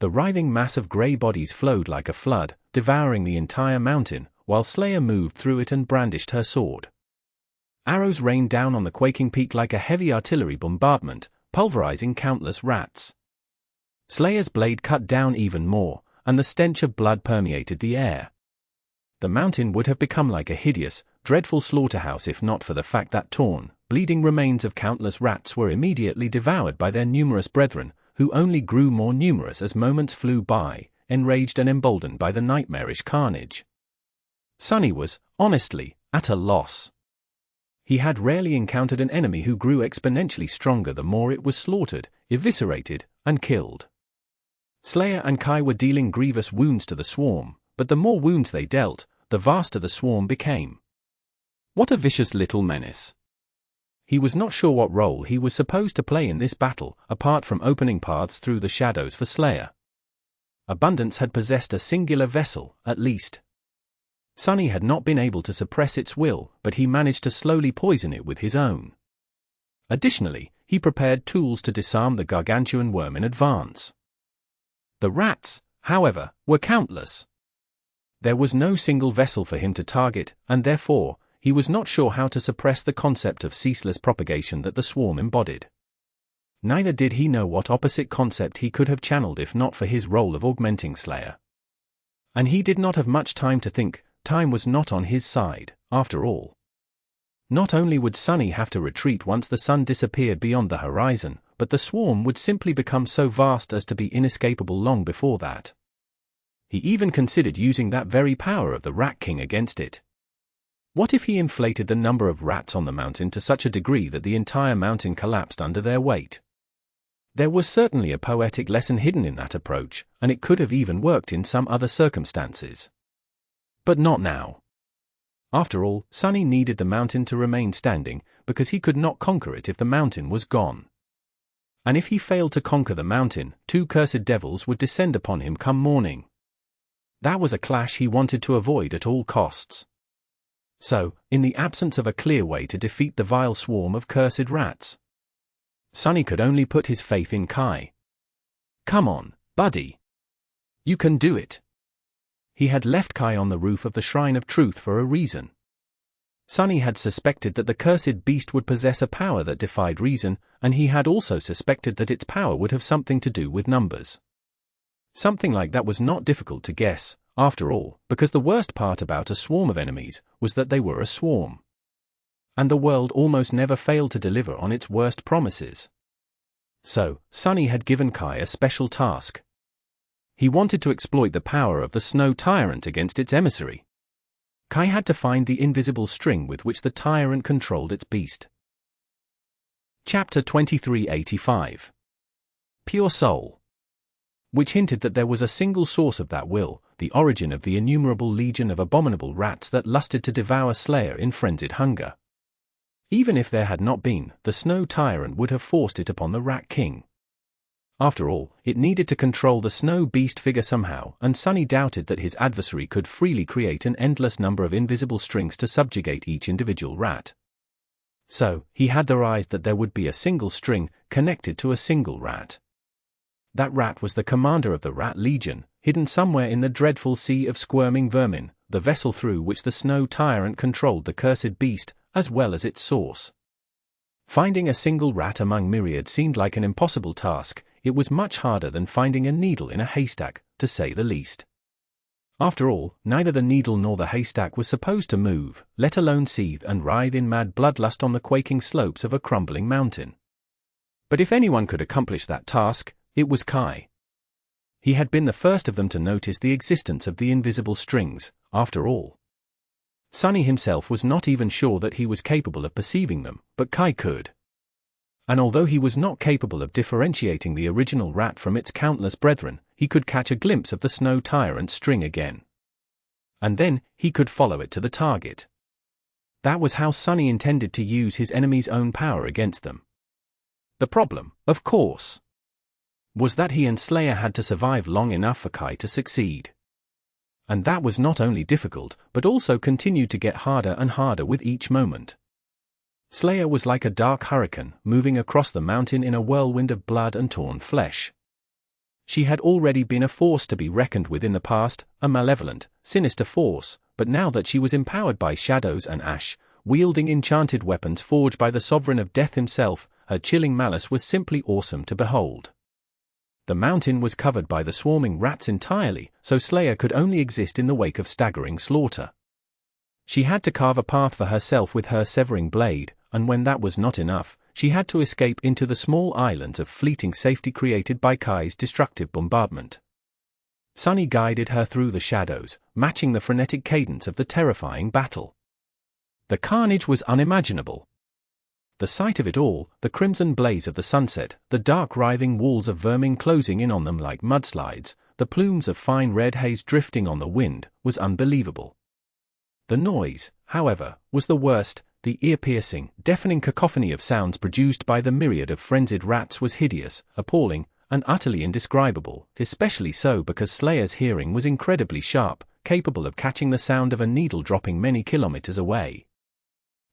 The writhing mass of grey bodies flowed like a flood, devouring the entire mountain, while Slayer moved through it and brandished her sword. Arrows rained down on the quaking peak like a heavy artillery bombardment, pulverizing countless rats. Slayer's blade cut down even more, and the stench of blood permeated the air. The mountain would have become like a hideous, dreadful slaughterhouse if not for the fact that torn, bleeding remains of countless rats were immediately devoured by their numerous brethren, who only grew more numerous as moments flew by, enraged and emboldened by the nightmarish carnage. Sunny was, honestly, at a loss. He had rarely encountered an enemy who grew exponentially stronger the more it was slaughtered, eviscerated, and killed. Slayer and Kai were dealing grievous wounds to the swarm, but the more wounds they dealt, the vaster the swarm became. What a vicious little menace. He was not sure what role he was supposed to play in this battle, apart from opening paths through the shadows for Slayer. Abundance had possessed a singular vessel, at least. Sunny had not been able to suppress its will, but he managed to slowly poison it with his own. Additionally, he prepared tools to disarm the gargantuan worm in advance. The rats, however, were countless. There was no single vessel for him to target, and therefore, he was not sure how to suppress the concept of ceaseless propagation that the swarm embodied. Neither did he know what opposite concept he could have channeled if not for his role of augmenting Slayer. And he did not have much time to think. Time was not on his side, after all. Not only would Sunny have to retreat once the sun disappeared beyond the horizon, but the swarm would simply become so vast as to be inescapable long before that. He even considered using that very power of the Rat King against it. What if he inflated the number of rats on the mountain to such a degree that the entire mountain collapsed under their weight? There was certainly a poetic lesson hidden in that approach, and it could have even worked in some other circumstances. But not now. After all, Sunny needed the mountain to remain standing, because he could not conquer it if the mountain was gone. And if he failed to conquer the mountain, two cursed devils would descend upon him come morning. That was a clash he wanted to avoid at all costs. So, in the absence of a clear way to defeat the vile swarm of cursed rats, Sunny could only put his faith in Kai. "Come on, buddy. You can do it." He had left Kai on the roof of the Shrine of Truth for a reason. Sunny had suspected that the cursed beast would possess a power that defied reason, and he had also suspected that its power would have something to do with numbers. Something like that was not difficult to guess, after all, because the worst part about a swarm of enemies was that they were a swarm. And the world almost never failed to deliver on its worst promises. So, Sunny had given Kai a special task. He wanted to exploit the power of the Snow Tyrant against its emissary. Kai had to find the invisible string with which the tyrant controlled its beast. Chapter 2385. Pure Soul. Which hinted that there was a single source of that will, the origin of the innumerable legion of abominable rats that lusted to devour Slayer in frenzied hunger. Even if there had not been, the Snow Tyrant would have forced it upon the Rat King. After all, it needed to control the snow beast figure somehow, and Sunny doubted that his adversary could freely create an endless number of invisible strings to subjugate each individual rat. So, he had theorized that there would be a single string, connected to a single rat. That rat was the commander of the Rat Legion, hidden somewhere in the dreadful sea of squirming vermin, the vessel through which the Snow Tyrant controlled the cursed beast, as well as its source. Finding a single rat among myriad seemed like an impossible task. It was much harder than finding a needle in a haystack, to say the least. After all, neither the needle nor the haystack was supposed to move, let alone seethe and writhe in mad bloodlust on the quaking slopes of a crumbling mountain. But if anyone could accomplish that task, it was Kai. He had been the first of them to notice the existence of the invisible strings, after all. Sunny himself was not even sure that he was capable of perceiving them, but Kai could. And although he was not capable of differentiating the original rat from its countless brethren, he could catch a glimpse of the Snow Tyrant's string again. And then, he could follow it to the target. That was how Sunny intended to use his enemy's own power against them. The problem, of course, was that he and Slayer had to survive long enough for Kai to succeed. And that was not only difficult, but also continued to get harder and harder with each moment. Slayer was like a dark hurricane, moving across the mountain in a whirlwind of blood and torn flesh. She had already been a force to be reckoned with in the past, a malevolent, sinister force, but now that she was empowered by shadows and ash, wielding enchanted weapons forged by the Sovereign of Death himself, her chilling malice was simply awesome to behold. The mountain was covered by the swarming rats entirely, so Slayer could only exist in the wake of staggering slaughter. She had to carve a path for herself with her severing blade, and when that was not enough, she had to escape into the small islands of fleeting safety created by Kai's destructive bombardment. Sunny guided her through the shadows, matching the frenetic cadence of the terrifying battle. The carnage was unimaginable. The sight of it all, the crimson blaze of the sunset, the dark writhing walls of vermin closing in on them like mudslides, the plumes of fine red haze drifting on the wind, was unbelievable. The noise, however, was the worst. The ear-piercing, deafening cacophony of sounds produced by the myriad of frenzied rats was hideous, appalling, and utterly indescribable, especially so because Slayer's hearing was incredibly sharp, capable of catching the sound of a needle dropping many kilometers away.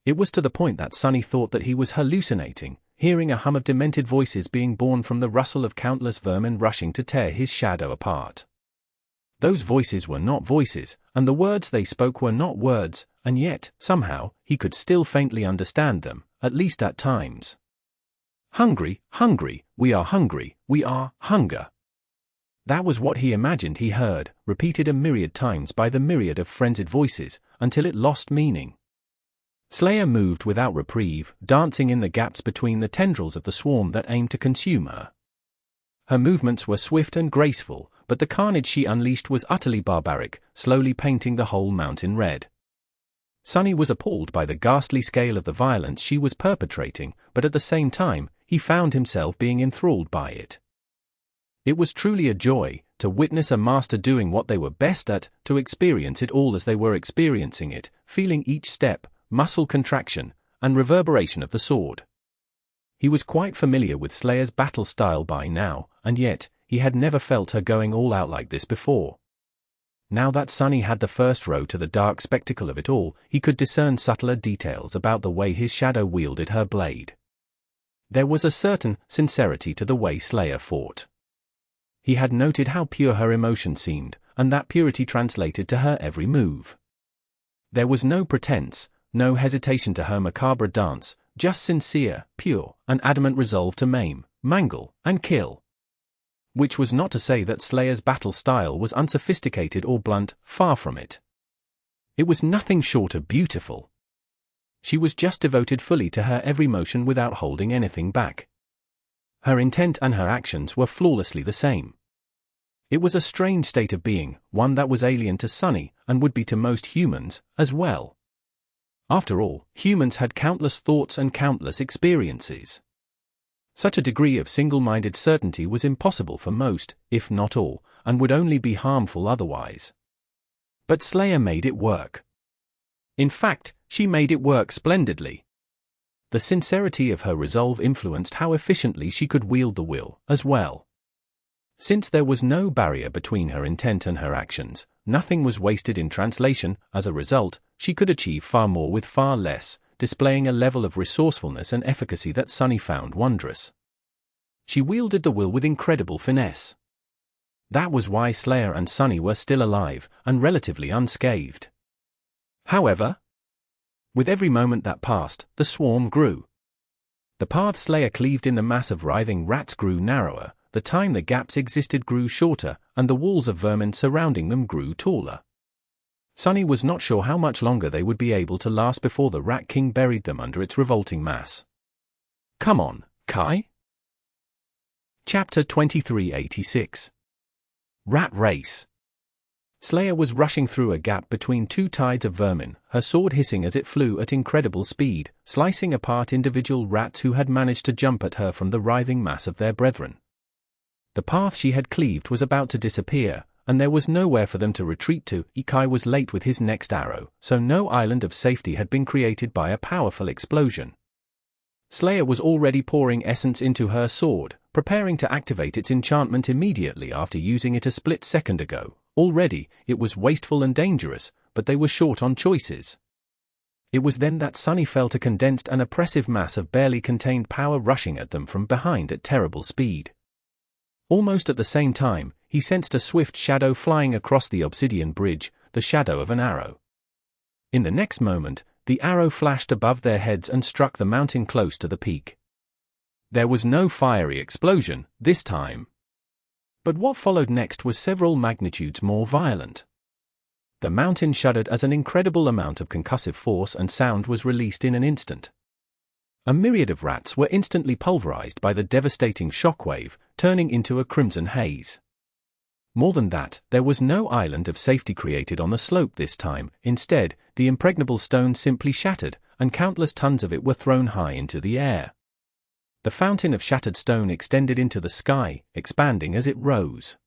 It was to the point that Sunny thought that he was hallucinating, hearing a hum of demented voices being born from the rustle of countless vermin rushing to tear his shadow apart. Those voices were not voices, and the words they spoke were not words, and yet, somehow, he could still faintly understand them, at least at times. Hungry, hungry, we are hunger. That was what he imagined he heard, repeated a myriad times by the myriad of frenzied voices, until it lost meaning. Slayer moved without reprieve, dancing in the gaps between the tendrils of the swarm that aimed to consume her. Her movements were swift and graceful, but the carnage she unleashed was utterly barbaric, slowly painting the whole mountain red. Sunny was appalled by the ghastly scale of the violence she was perpetrating, but at the same time, he found himself being enthralled by it. It was truly a joy, to witness a master doing what they were best at, to experience it all as they were experiencing it, feeling each step, muscle contraction, and reverberation of the sword. He was quite familiar with Slayer's battle style by now, and yet, he had never felt her going all out like this before. Now that Sunny had the first row to the dark spectacle of it all, he could discern subtler details about the way his shadow wielded her blade. There was a certain sincerity to the way Slayer fought. He had noted how pure her emotion seemed, and that purity translated to her every move. There was no pretense, no hesitation to her macabre dance, just sincere, pure, and adamant resolve to maim, mangle, and kill. Which was not to say that Slayer's battle style was unsophisticated or blunt, far from it. It was nothing short of beautiful. She was just devoted fully to her every motion without holding anything back. Her intent and her actions were flawlessly the same. It was a strange state of being, one that was alien to Sunny, and would be to most humans, as well. After all, humans had countless thoughts and countless experiences. Such a degree of single-minded certainty was impossible for most, if not all, and would only be harmful otherwise. But Slayer made it work. In fact, she made it work splendidly. The sincerity of her resolve influenced how efficiently she could wield the will, as well. Since there was no barrier between her intent and her actions, nothing was wasted in translation. As a result, she could achieve far more with far less, displaying a level of resourcefulness and efficacy that Sunny found wondrous. She wielded the will with incredible finesse. That was why Slayer and Sunny were still alive, and relatively unscathed. However, with every moment that passed, the swarm grew. The path Slayer cleaved in the mass of writhing rats grew narrower, the time the gaps existed grew shorter, and the walls of vermin surrounding them grew taller. Sunny was not sure how much longer they would be able to last before the Rat King buried them under its revolting mass. Come on, Kai? Chapter 2386. Rat Race. Slayer was rushing through a gap between two tides of vermin, her sword hissing as it flew at incredible speed, slicing apart individual rats who had managed to jump at her from the writhing mass of their brethren. The path she had cleaved was about to disappear, and there was nowhere for them to retreat to. Kai was late with his next arrow, so no island of safety had been created by a powerful explosion. Slayer was already pouring essence into her sword, preparing to activate its enchantment immediately after using it a split second ago. Already, it was wasteful and dangerous, but they were short on choices. It was then that Sunny felt a condensed and oppressive mass of barely contained power rushing at them from behind at terrible speed. Almost at the same time, he sensed a swift shadow flying across the obsidian bridge, the shadow of an arrow. In the next moment, the arrow flashed above their heads and struck the mountain close to the peak. There was no fiery explosion, this time. But what followed next was several magnitudes more violent. The mountain shuddered as an incredible amount of concussive force and sound was released in an instant. A myriad of rats were instantly pulverized by the devastating shockwave, turning into a crimson haze. More than that, there was no island of safety created on the slope this time. Instead, the impregnable stone simply shattered, and countless tons of it were thrown high into the air. The fountain of shattered stone extended into the sky, expanding as it rose.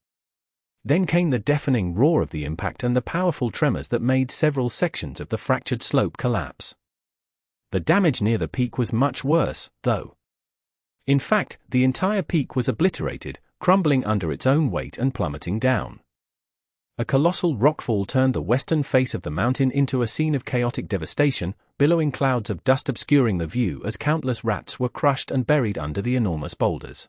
Then came the deafening roar of the impact and the powerful tremors that made several sections of the fractured slope collapse. The damage near the peak was much worse, though. In fact, the entire peak was obliterated, crumbling under its own weight and plummeting down. A colossal rockfall turned the western face of the mountain into a scene of chaotic devastation, billowing clouds of dust obscuring the view as countless rats were crushed and buried under the enormous boulders.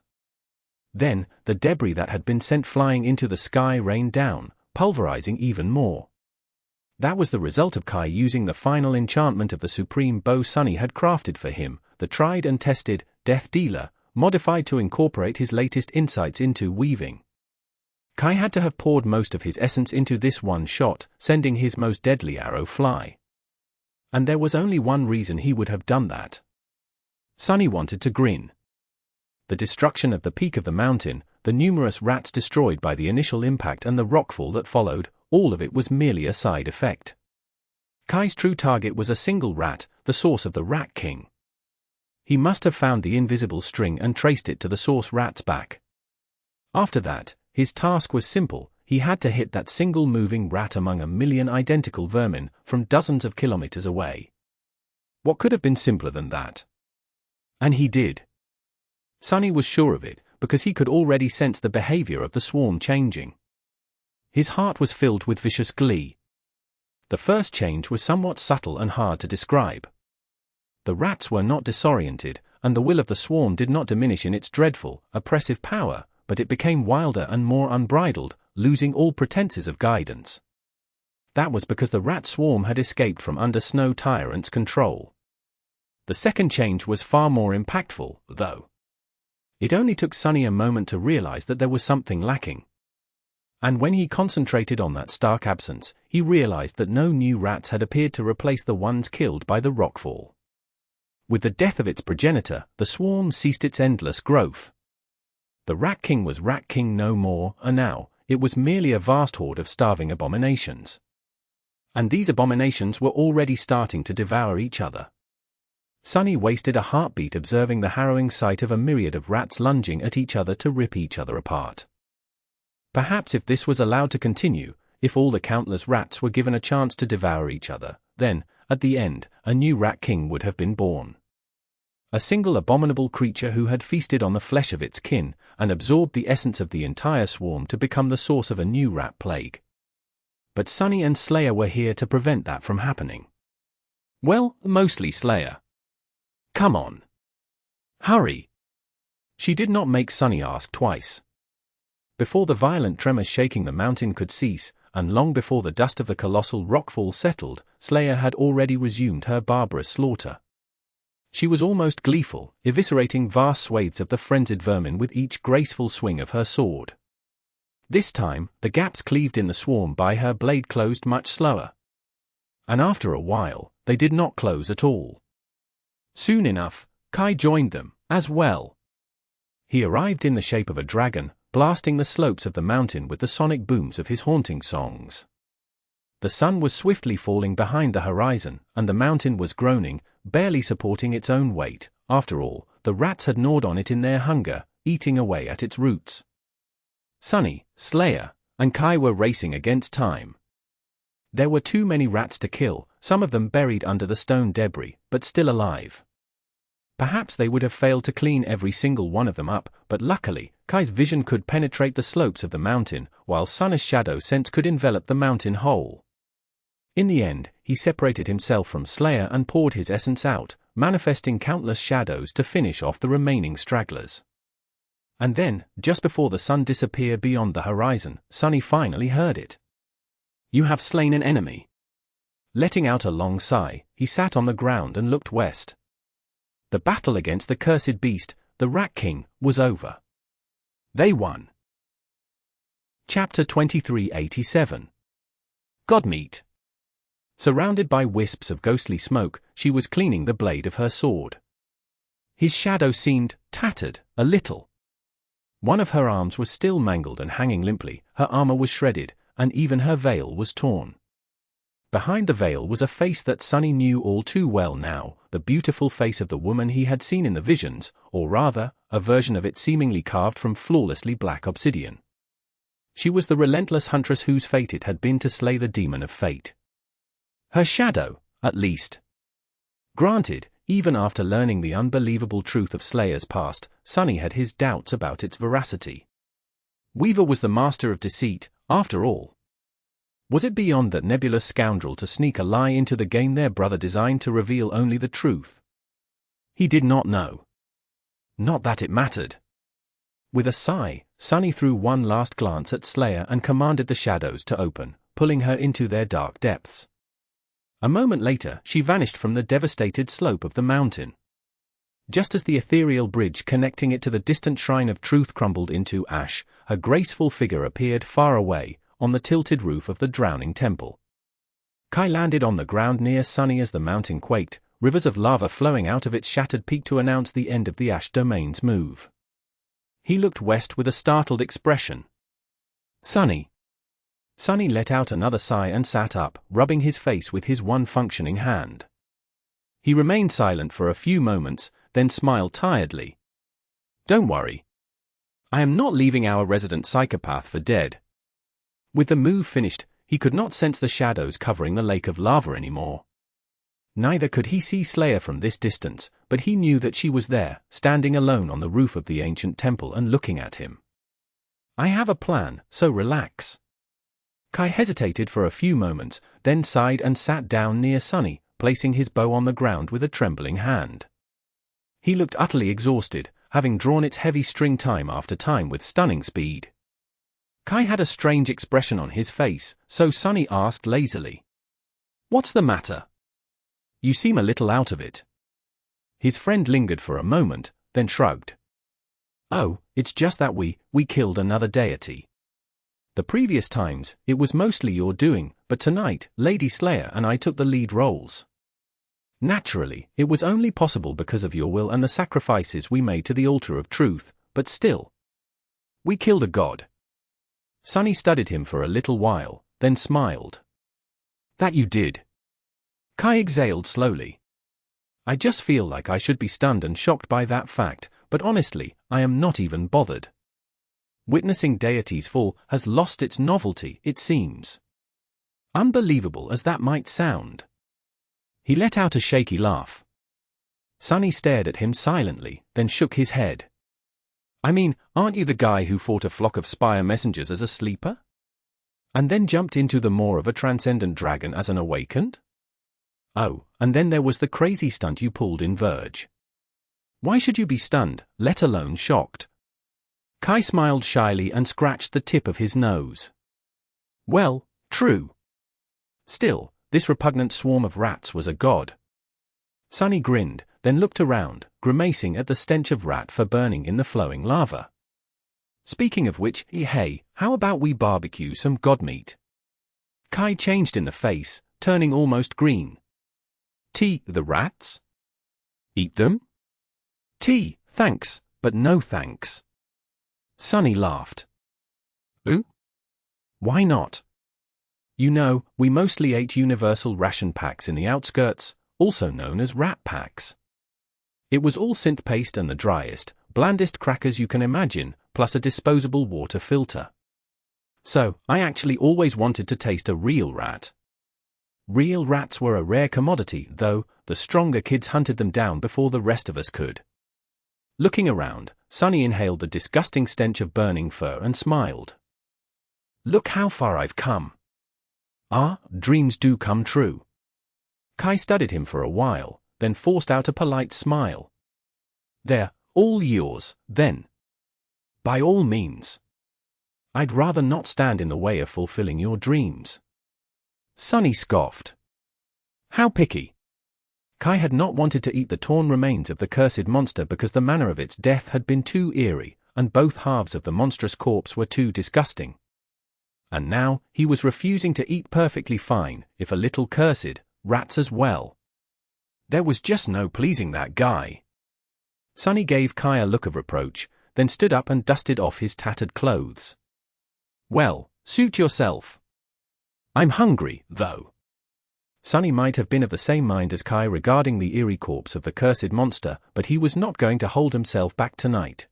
Then, the debris that had been sent flying into the sky rained down, pulverizing even more. That was the result of Kai using the final enchantment of the supreme bow Sunny had crafted for him, the tried and tested Death Dealer, modified to incorporate his latest insights into weaving. Kai had to have poured most of his essence into this one shot, sending his most deadly arrow fly. And there was only one reason he would have done that. Sunny wanted to grin. The destruction of the peak of the mountain, the numerous rats destroyed by the initial impact and the rockfall that followed, all of it was merely a side effect. Kai's true target was a single rat, the source of the Rat King. He must have found the invisible string and traced it to the source rat's back. After that, his task was simple. He had to hit that single moving rat among a million identical vermin from dozens of kilometers away. What could have been simpler than that? And he did. Sunny was sure of it, because he could already sense the behavior of the swarm changing. His heart was filled with vicious glee. The first change was somewhat subtle and hard to describe. The rats were not disoriented, and the will of the swarm did not diminish in its dreadful, oppressive power, but it became wilder and more unbridled, losing all pretenses of guidance. That was because the rat swarm had escaped from under Snow Tyrant's control. The second change was far more impactful, though. It only took Sunny a moment to realize that there was something lacking. And when he concentrated on that stark absence, he realized that no new rats had appeared to replace the ones killed by the rockfall. With the death of its progenitor, the swarm ceased its endless growth. The Rat King was Rat King no more, and now, it was merely a vast horde of starving abominations. And these abominations were already starting to devour each other. Sunny wasted a heartbeat observing the harrowing sight of a myriad of rats lunging at each other to rip each other apart. Perhaps if this was allowed to continue, if all the countless rats were given a chance to devour each other, then, at the end, a new Rat King would have been born. A single abominable creature who had feasted on the flesh of its kin, and absorbed the essence of the entire swarm to become the source of a new rat plague. But Sunny and Slayer were here to prevent that from happening. Well, mostly Slayer. Come on. Hurry. She did not make Sunny ask twice. Before the violent tremor shaking the mountain could cease, and long before the dust of the colossal rockfall settled, Slayer had already resumed her barbarous slaughter. She was almost gleeful, eviscerating vast swathes of the frenzied vermin with each graceful swing of her sword. This time, the gaps cleaved in the swarm by her blade closed much slower. And after a while, they did not close at all. Soon enough, Kai joined them, as well. He arrived in the shape of a dragon, blasting the slopes of the mountain with the sonic booms of his haunting songs. The sun was swiftly falling behind the horizon, and the mountain was groaning, barely supporting its own weight. After all, the rats had gnawed on it in their hunger, eating away at its roots. Sunny, Slayer, and Kai were racing against time. There were too many rats to kill, some of them buried under the stone debris, but still alive. Perhaps they would have failed to clean every single one of them up, but luckily, Kai's vision could penetrate the slopes of the mountain, while Sunny's shadow sense could envelop the mountain whole. In the end, he separated himself from Slayer and poured his essence out, manifesting countless shadows to finish off the remaining stragglers. And then, just before the sun disappeared beyond the horizon, Sunny finally heard it. "You have slain an enemy." Letting out a long sigh, he sat on the ground and looked west. The battle against the cursed beast, the Rat King, was over. They won. Chapter 2387. Godmeat. Surrounded by wisps of ghostly smoke, she was cleaning the blade of her sword. His shadow seemed tattered, a little. One of her arms was still mangled and hanging limply, her armor was shredded, and even her veil was torn. Behind the veil was a face that Sunny knew all too well now, the beautiful face of the woman he had seen in the visions, or rather, a version of it seemingly carved from flawlessly black obsidian. She was the relentless huntress whose fate it had been to slay the demon of fate. Her shadow, at least. Granted, even after learning the unbelievable truth of Slayer's past, Sunny had his doubts about its veracity. Weaver was the master of deceit, after all. Was it beyond that nebulous scoundrel to sneak a lie into the game their brother designed to reveal only the truth? He did not know. Not that it mattered. With a sigh, Sunny threw one last glance at Slayer and commanded the shadows to open, pulling her into their dark depths. A moment later, she vanished from the devastated slope of the mountain. Just as the ethereal bridge connecting it to the distant shrine of truth crumbled into ash, her graceful figure appeared far away, on the tilted roof of the drowning temple. Kai landed on the ground near Sunny as the mountain quaked, rivers of lava flowing out of its shattered peak to announce the end of the ash domain's move. He looked west with a startled expression. "Sunny." Sunny let out another sigh and sat up, rubbing his face with his one functioning hand. He remained silent for a few moments, then smiled tiredly. "Don't worry. I am not leaving our resident psychopath for dead." With the move finished, he could not sense the shadows covering the lake of lava anymore. Neither could he see Slayer from this distance, but he knew that she was there, standing alone on the roof of the ancient temple and looking at him. "I have a plan, so relax." Kai hesitated for a few moments, then sighed and sat down near Sunny, placing his bow on the ground with a trembling hand. He looked utterly exhausted, having drawn its heavy string time after time with stunning speed. Kai had a strange expression on his face, so Sunny asked lazily, "What's the matter? You seem a little out of it." His friend lingered for a moment, then shrugged. "Oh, it's just that we killed another deity. The previous times, it was mostly your doing, but tonight, Lady Slayer and I took the lead roles. Naturally, it was only possible because of your will and the sacrifices we made to the altar of truth, but still. We killed a god." Sunny studied him for a little while, then smiled. "That you did." Kai exhaled slowly. "I just feel like I should be stunned and shocked by that fact, but honestly, I am not even bothered. Witnessing deities fall has lost its novelty, it seems. Unbelievable as that might sound." He let out a shaky laugh. Sunny stared at him silently, then shook his head. "I mean, aren't you the guy who fought a flock of spire messengers as a sleeper? And then jumped into the maw of a transcendent dragon as an awakened? Oh, and then there was the crazy stunt you pulled in Verge. Why should you be stunned, let alone shocked?" Kai smiled shyly and scratched the tip of his nose. "Well, true. Still, this repugnant swarm of rats was a god." Sunny grinned, then looked around, grimacing at the stench of rat fur burning in the flowing lava. "Speaking of which, hey, how about we barbecue some godmeat?" Kai changed in the face, turning almost green. The rats? Eat them? Thanks, but no thanks." Sunny laughed. "Ooh? Why not? You know, we mostly ate universal ration packs in the outskirts, also known as rat packs. It was all synth paste and the driest, blandest crackers you can imagine, plus a disposable water filter. So, I actually always wanted to taste a real rat. Real rats were a rare commodity, though, the stronger kids hunted them down before the rest of us could." Looking around, Sunny inhaled the disgusting stench of burning fur and smiled. "Look how far I've come. Dreams do come true." Kai studied him for a while, then forced out a polite smile. "They're all yours, then. By all means. I'd rather not stand in the way of fulfilling your dreams." Sunny scoffed. "How picky." Kai had not wanted to eat the torn remains of the cursed monster because the manner of its death had been too eerie, and both halves of the monstrous corpse were too disgusting. And now, he was refusing to eat perfectly fine, if a little cursed, rats as well. There was just no pleasing that guy. Sunny gave Kai a look of reproach, then stood up and dusted off his tattered clothes. "Well, suit yourself. I'm hungry, though." Sunny might have been of the same mind as Kai regarding the eerie corpse of the cursed monster, but he was not going to hold himself back tonight.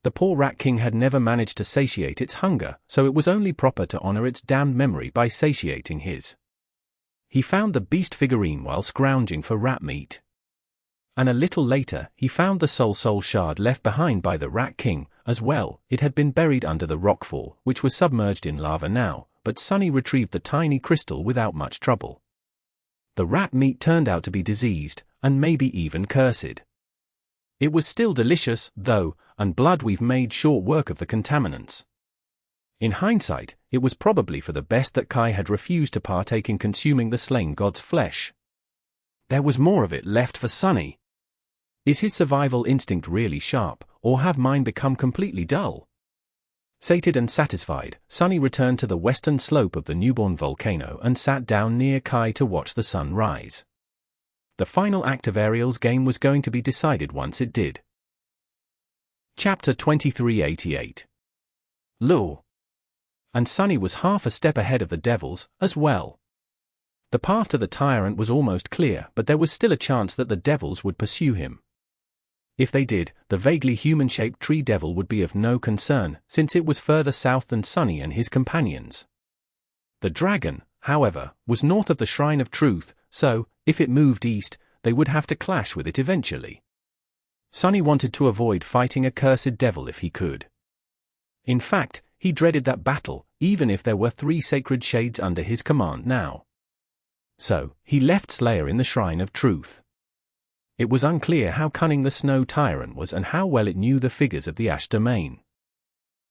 The poor Rat King had never managed to satiate its hunger, so it was only proper to honor its damned memory by satiating his. He found the beast figurine while scrounging for rat meat. And a little later, he found the soul shard left behind by the Rat King, as well. It had been buried under the rockfall, which was submerged in lava now, but Sunny retrieved the tiny crystal without much trouble. The rat meat turned out to be diseased, and maybe even cursed. It was still delicious, though, and blood we've made short work of the contaminants. In hindsight, it was probably for the best that Kai had refused to partake in consuming the slain god's flesh. There was more of it left for Sunny. Is his survival instinct really sharp, or have mine become completely dull? Sated and satisfied, Sunny returned to the western slope of the newborn volcano and sat down near Kai to watch the sun rise. The final act of Ariel's game was going to be decided once it did. Chapter 2388. Law. And Sunny was half a step ahead of the devils, as well. The path to the tyrant was almost clear, but there was still a chance that the devils would pursue him. If they did, the vaguely human-shaped tree devil would be of no concern, since it was further south than Sunny and his companions. The dragon, however, was north of the Shrine of Truth, so, if it moved east, they would have to clash with it eventually. Sunny wanted to avoid fighting a cursed devil if he could. In fact, he dreaded that battle, even if there were 3 sacred shades under his command now. So, he left Slayer in the Shrine of Truth. It was unclear how cunning the Snow Tyrant was and how well it knew the figures of the Ash domain.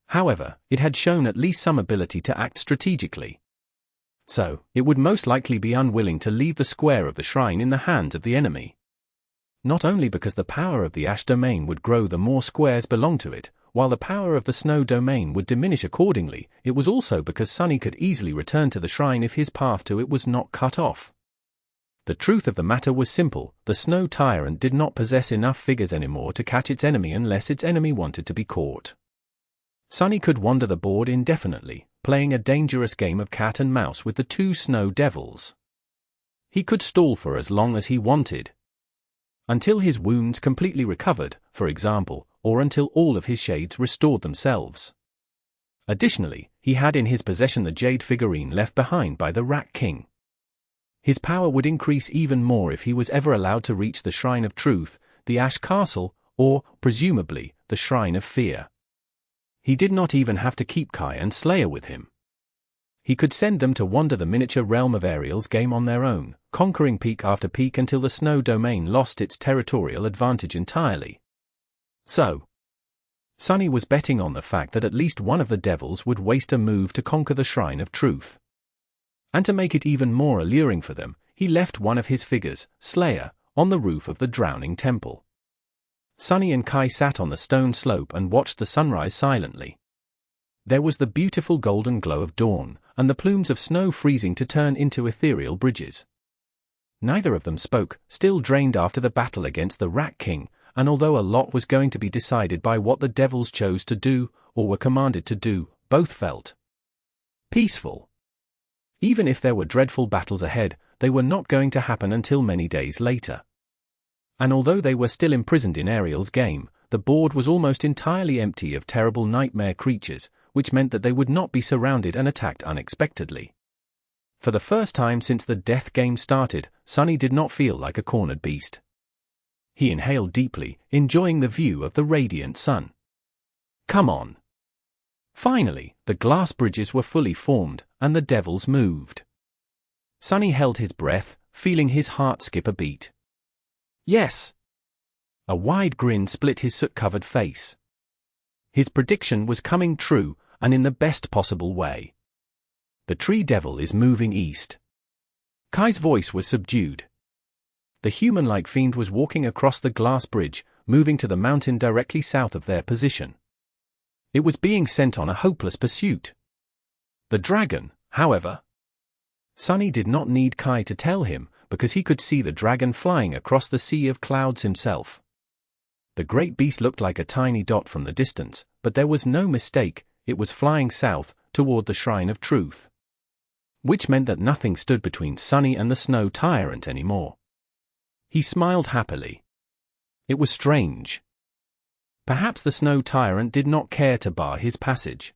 However, it had shown at least some ability to act strategically. So, it would most likely be unwilling to leave the square of the shrine in the hands of the enemy. Not only because the power of the Ash domain would grow the more squares belong to it, while the power of the Snow domain would diminish accordingly, it was also because Sunny could easily return to the shrine if his path to it was not cut off. The truth of the matter was simple: the Snow Tyrant did not possess enough figures anymore to catch its enemy unless its enemy wanted to be caught. Sunny could wander the board indefinitely, playing a dangerous game of cat and mouse with the two Snow Devils. He could stall for as long as he wanted. Until his wounds completely recovered, for example, or until all of his shades restored themselves. Additionally, he had in his possession the jade figurine left behind by the Rat King. His power would increase even more if he was ever allowed to reach the Shrine of Truth, the Ash Castle, or, presumably, the Shrine of Fear. He did not even have to keep Kai and Slayer with him. He could send them to wander the miniature realm of Ariel's game on their own, conquering peak after peak until the Snow domain lost its territorial advantage entirely. So, Sunny was betting on the fact that at least one of the devils would waste a move to conquer the Shrine of Truth. And to make it even more alluring for them, he left one of his figures, Slayer, on the roof of the Drowning Temple. Sunny and Kai sat on the stone slope and watched the sunrise silently. There was the beautiful golden glow of dawn, and the plumes of snow freezing to turn into ethereal bridges. Neither of them spoke, still drained after the battle against the Rat King, and although a lot was going to be decided by what the devils chose to do, or were commanded to do, both felt peaceful. Even if there were dreadful battles ahead, they were not going to happen until many days later. And although they were still imprisoned in Ariel's game, the board was almost entirely empty of terrible nightmare creatures, which meant that they would not be surrounded and attacked unexpectedly. For the first time since the death game started, Sunny did not feel like a cornered beast. He inhaled deeply, enjoying the view of the radiant sun. Come on. Finally, the glass bridges were fully formed, and the devils moved. Sunny held his breath, feeling his heart skip a beat. Yes! A wide grin split his soot-covered face. His prediction was coming true, and in the best possible way. The tree devil is moving east. Kai's voice was subdued. The human-like fiend was walking across the glass bridge, moving to the mountain directly south of their position. It was being sent on a hopeless pursuit. The dragon, however. Sunny did not need Kai to tell him, because he could see the dragon flying across the sea of clouds himself. The great beast looked like a tiny dot from the distance, but there was no mistake, it was flying south, toward the Shrine of Truth. Which meant that nothing stood between Sunny and the Snow Tyrant anymore. He smiled happily. It was strange. Perhaps the Snow Tyrant did not care to bar his passage.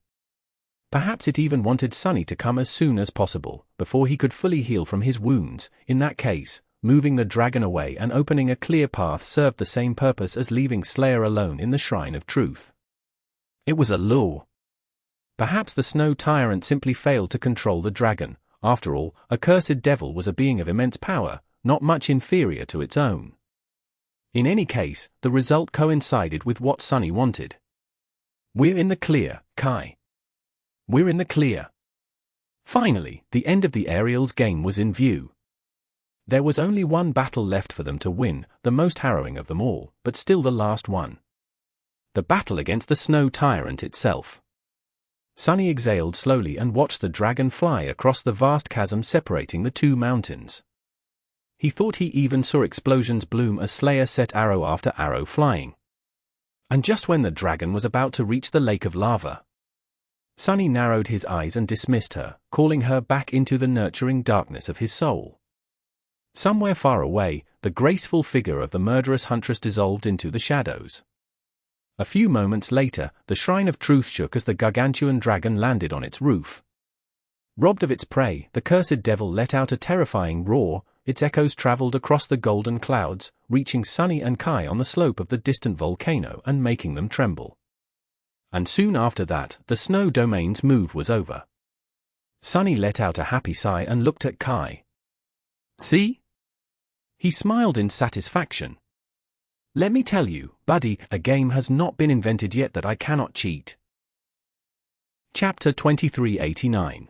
Perhaps it even wanted Sunny to come as soon as possible, before he could fully heal from his wounds. In that case, moving the dragon away and opening a clear path served the same purpose as leaving Slayer alone in the Shrine of Truth. It was a lure. Perhaps the Snow Tyrant simply failed to control the dragon. After all, a cursed devil was a being of immense power, not much inferior to its own. In any case, the result coincided with what Sunny wanted. We're in the clear, Kai. We're in the clear. Finally, the end of the Ariel's game was in view. There was only one battle left for them to win, the most harrowing of them all, but still the last one. The battle against the Snow Tyrant itself. Sunny exhaled slowly and watched the dragon fly across the vast chasm separating the two mountains. He thought he even saw explosions bloom as Slayer set arrow after arrow flying. And just when the dragon was about to reach the lake of lava, Sunny narrowed his eyes and dismissed her, calling her back into the nurturing darkness of his soul. Somewhere far away, the graceful figure of the murderous huntress dissolved into the shadows. A few moments later, the Shrine of Truth shook as the gargantuan dragon landed on its roof. Robbed of its prey, the cursed devil let out a terrifying roar. Its echoes traveled across the golden clouds, reaching Sunny and Kai on the slope of the distant volcano and making them tremble. And soon after that, the Snow domain's move was over. Sunny let out a happy sigh and looked at Kai. See? He smiled in satisfaction. Let me tell you, buddy, a game has not been invented yet that I cannot cheat. Chapter 2389.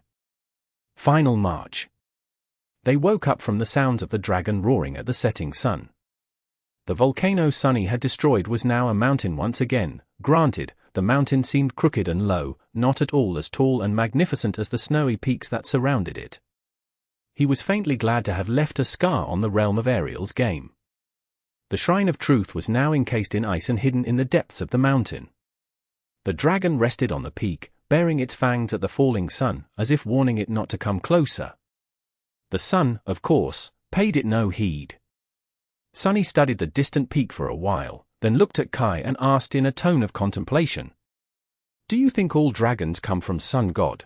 Final March. They woke up from the sounds of the dragon roaring at the setting sun. The volcano Sunny had destroyed was now a mountain once again. Granted, the mountain seemed crooked and low, not at all as tall and magnificent as the snowy peaks that surrounded it. He was faintly glad to have left a scar on the realm of Ariel's game. The Shrine of Truth was now encased in ice and hidden in the depths of the mountain. The dragon rested on the peak, baring its fangs at the falling sun, as if warning it not to come closer. The sun, of course, paid it no heed. Sunny studied the distant peak for a while, then looked at Kai and asked in a tone of contemplation, "Do you think all dragons come from Sun God?"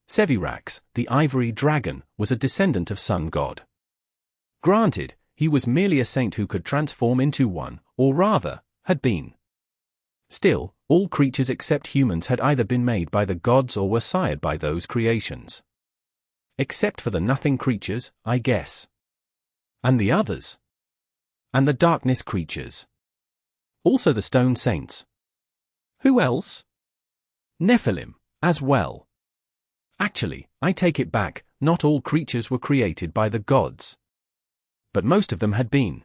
Sevirax, the ivory dragon, was a descendant of Sun God. Granted, he was merely a saint who could transform into one, or rather, had been. Still, all creatures except humans had either been made by the gods or were sired by those creations. Except for the nothing creatures, I guess. And the others. And the darkness creatures. Also the stone saints. Who else? Nephilim, as well. Actually, I take it back, not all creatures were created by the gods. But most of them had been.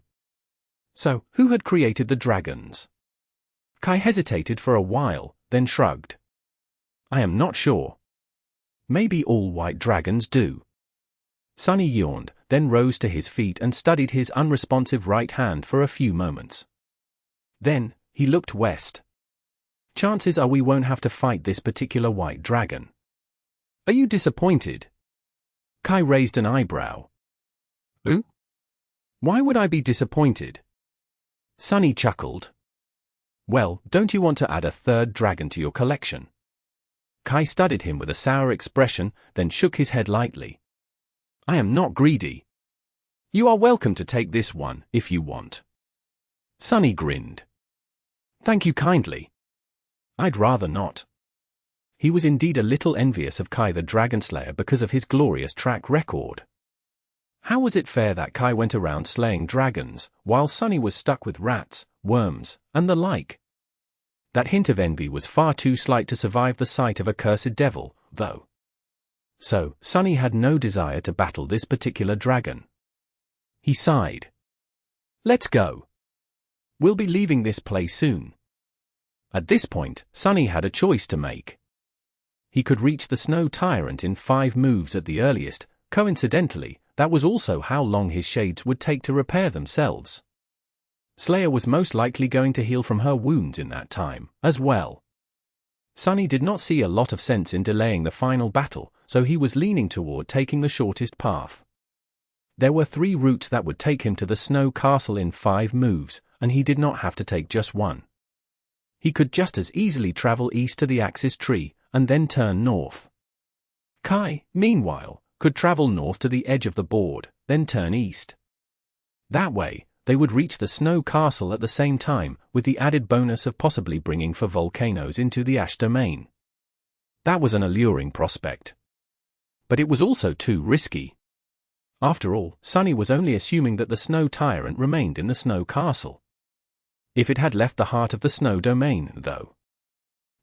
So, who had created the dragons? Kai hesitated for a while, then shrugged. I am not sure. Maybe all white dragons do. Sunny yawned, then rose to his feet and studied his unresponsive right hand for a few moments. Then, he looked west. Chances are we won't have to fight this particular white dragon. Are you disappointed? Kai raised an eyebrow. Who? Why would I be disappointed? Sunny chuckled. Well, don't you want to add a third dragon to your collection? Kai studied him with a sour expression, then shook his head lightly. I am not greedy. You are welcome to take this one, if you want. Sunny grinned. Thank you kindly. I'd rather not. He was indeed a little envious of Kai the Dragonslayer because of his glorious track record. How was it fair that Kai went around slaying dragons, while Sunny was stuck with rats, worms, and the like? That hint of envy was far too slight to survive the sight of a cursed devil, though. So, Sunny had no desire to battle this particular dragon. He sighed. Let's go. We'll be leaving this place soon. At this point, Sunny had a choice to make. He could reach the Snow Tyrant in 5 moves at the earliest. Coincidentally, that was also how long his shades would take to repair themselves. Slayer was most likely going to heal from her wounds in that time, as well. Sunny did not see a lot of sense in delaying the final battle, so he was leaning toward taking the shortest path. There were 3 routes that would take him to the Snow Castle in 5 moves, and he did not have to take just one. He could just as easily travel east to the Axis Tree, and then turn north. Kai, meanwhile, could travel north to the edge of the board, then turn east. That way, they would reach the Snow Castle at the same time, with the added bonus of possibly bringing 4 volcanoes into the Ash Domain. That was an alluring prospect. But it was also too risky. After all, Sunny was only assuming that the Snow Tyrant remained in the Snow Castle. If it had left the heart of the Snow Domain, though,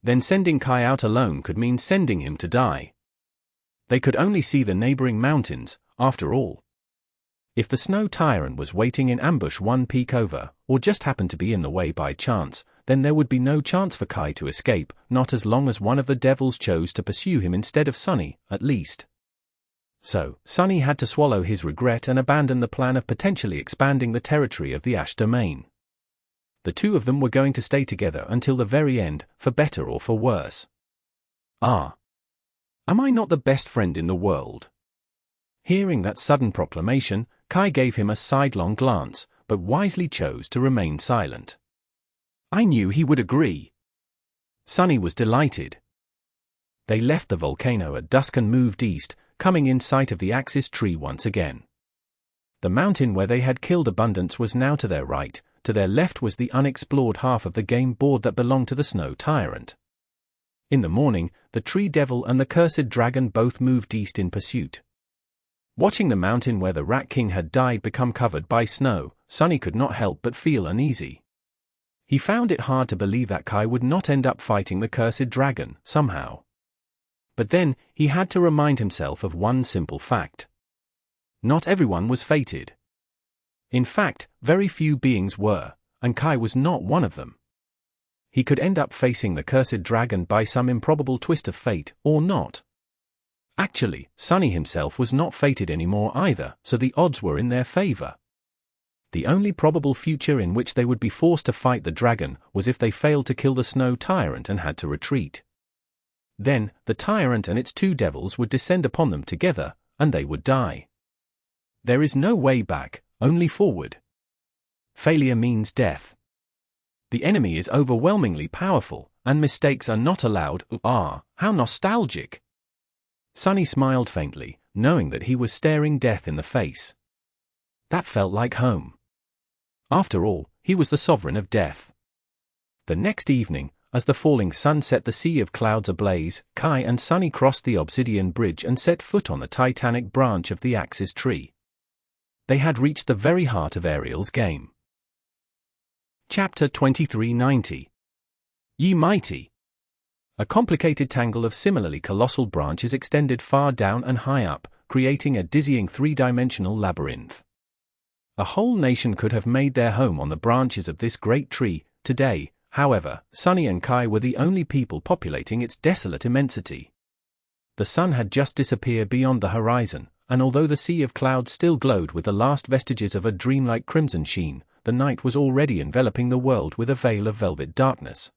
then sending Kai out alone could mean sending him to die. They could only see the neighboring mountains, after all. If the Snow Tyrant was waiting in ambush 1 peak over, or just happened to be in the way by chance, then there would be no chance for Kai to escape, not as long as one of the devils chose to pursue him instead of Sunny, at least. So, Sunny had to swallow his regret and abandon the plan of potentially expanding the territory of the Ash Domain. The 2 of them were going to stay together until the very end, for better or for worse. Ah. Am I not the best friend in the world? Hearing that sudden proclamation, Kai gave him a sidelong glance, but wisely chose to remain silent. I knew he would agree. Sunny was delighted. They left the volcano at dusk and moved east, coming in sight of the Axis Tree once again. The mountain where they had killed Abundance was now to their right, to their left was the unexplored half of the game board that belonged to the Snow Tyrant. In the morning, the Tree Devil and the Cursed Dragon both moved east in pursuit. Watching the mountain where the Rat King had died become covered by snow, Sunny could not help but feel uneasy. He found it hard to believe that Kai would not end up fighting the cursed dragon, somehow. But then, he had to remind himself of one simple fact. Not everyone was fated. In fact, very few beings were, and Kai was not one of them. He could end up facing the cursed dragon by some improbable twist of fate, or not. Actually, Sunny himself was not fated anymore either, so the odds were in their favor. The only probable future in which they would be forced to fight the dragon was if they failed to kill the snow tyrant and had to retreat. Then, the tyrant and its two devils would descend upon them together, and they would die. There is no way back, only forward. Failure means death. The enemy is overwhelmingly powerful, and mistakes are not allowed. Ah, how nostalgic! Sunny smiled faintly, knowing that he was staring death in the face. That felt like home. After all, he was the sovereign of death. The next evening, as the falling sun set the sea of clouds ablaze, Kai and Sunny crossed the obsidian bridge and set foot on the titanic branch of the axis tree. They had reached the very heart of Ariel's game. Chapter 2390. Ye Mighty. A complicated tangle of similarly colossal branches extended far down and high up, creating a dizzying three-dimensional labyrinth. A whole nation could have made their home on the branches of this great tree. Today, however, Sunny and Kai were the only people populating its desolate immensity. The sun had just disappeared beyond the horizon, and although the sea of clouds still glowed with the last vestiges of a dreamlike crimson sheen, the night was already enveloping the world with a veil of velvet darkness.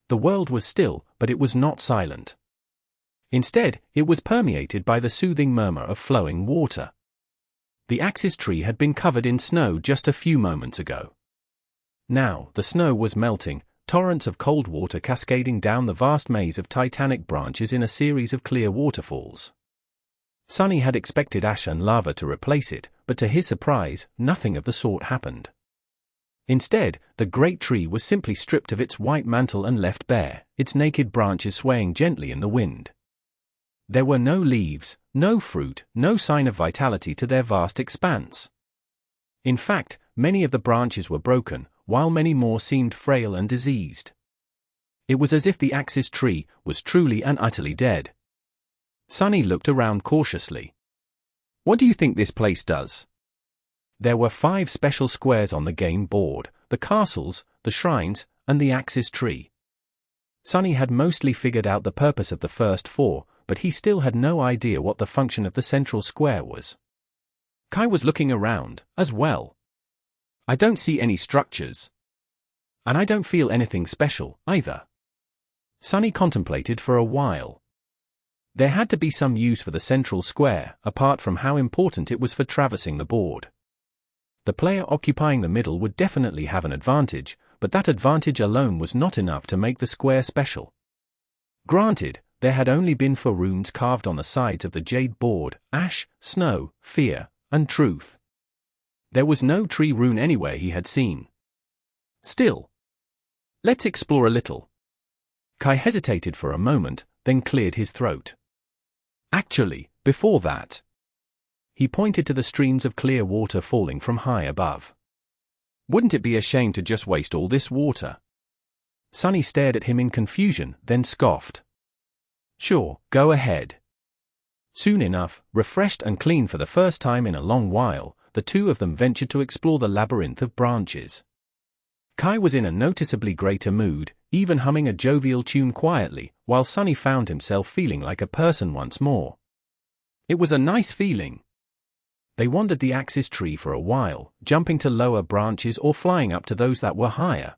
The world was still, but it was not silent. Instead, it was permeated by the soothing murmur of flowing water. The axis tree had been covered in snow just a few moments ago. Now, the snow was melting, torrents of cold water cascading down the vast maze of titanic branches in a series of clear waterfalls. Sunny had expected ash and lava to replace it, but to his surprise, nothing of the sort happened. Instead, the great tree was simply stripped of its white mantle and left bare, its naked branches swaying gently in the wind. There were no leaves, no fruit, no sign of vitality to their vast expanse. In fact, many of the branches were broken, while many more seemed frail and diseased. It was as if the axis tree was truly and utterly dead. Sunny looked around cautiously. What do you think this place does? There were 5 special squares on the game board: the castles, the shrines, and the axis tree. Sunny had mostly figured out the purpose of the first 4, but he still had no idea what the function of the central square was. Kai was looking around, as well. I don't see any structures. And I don't feel anything special, either. Sunny contemplated for a while. There had to be some use for the central square, apart from how important it was for traversing the board. The player occupying the middle would definitely have an advantage, but that advantage alone was not enough to make the square special. Granted, there had only been 4 runes carved on the sides of the jade board: ash, snow, fear, and truth. There was no tree rune anywhere he had seen. Still. Let's explore a little. Kai hesitated for a moment, then cleared his throat. Actually, before that. He pointed to the streams of clear water falling from high above. Wouldn't it be a shame to just waste all this water? Sunny stared at him in confusion, then scoffed. Sure, go ahead. Soon enough, refreshed and clean for the first time in a long while, the two of them ventured to explore the labyrinth of branches. Kai was in a noticeably greater mood, even humming a jovial tune quietly, while Sunny found himself feeling like a person once more. It was a nice feeling. They wandered the axis tree for a while, jumping to lower branches or flying up to those that were higher.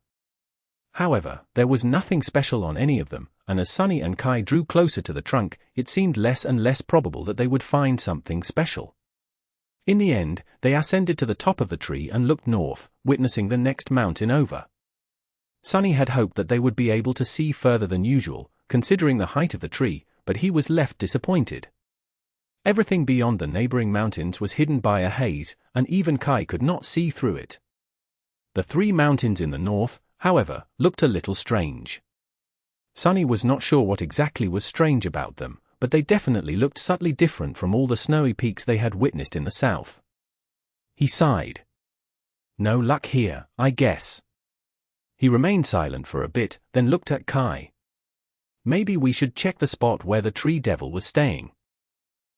However, there was nothing special on any of them, and as Sunny and Kai drew closer to the trunk, it seemed less and less probable that they would find something special. In the end, they ascended to the top of the tree and looked north, witnessing the next mountain over. Sunny had hoped that they would be able to see further than usual, considering the height of the tree, but he was left disappointed. Everything beyond the neighboring mountains was hidden by a haze, and even Kai could not see through it. The 3 mountains in the north, however, looked a little strange. Sunny was not sure what exactly was strange about them, but they definitely looked subtly different from all the snowy peaks they had witnessed in the south. He sighed. No luck here, I guess. He remained silent for a bit, then looked at Kai. Maybe we should check the spot where the tree devil was staying.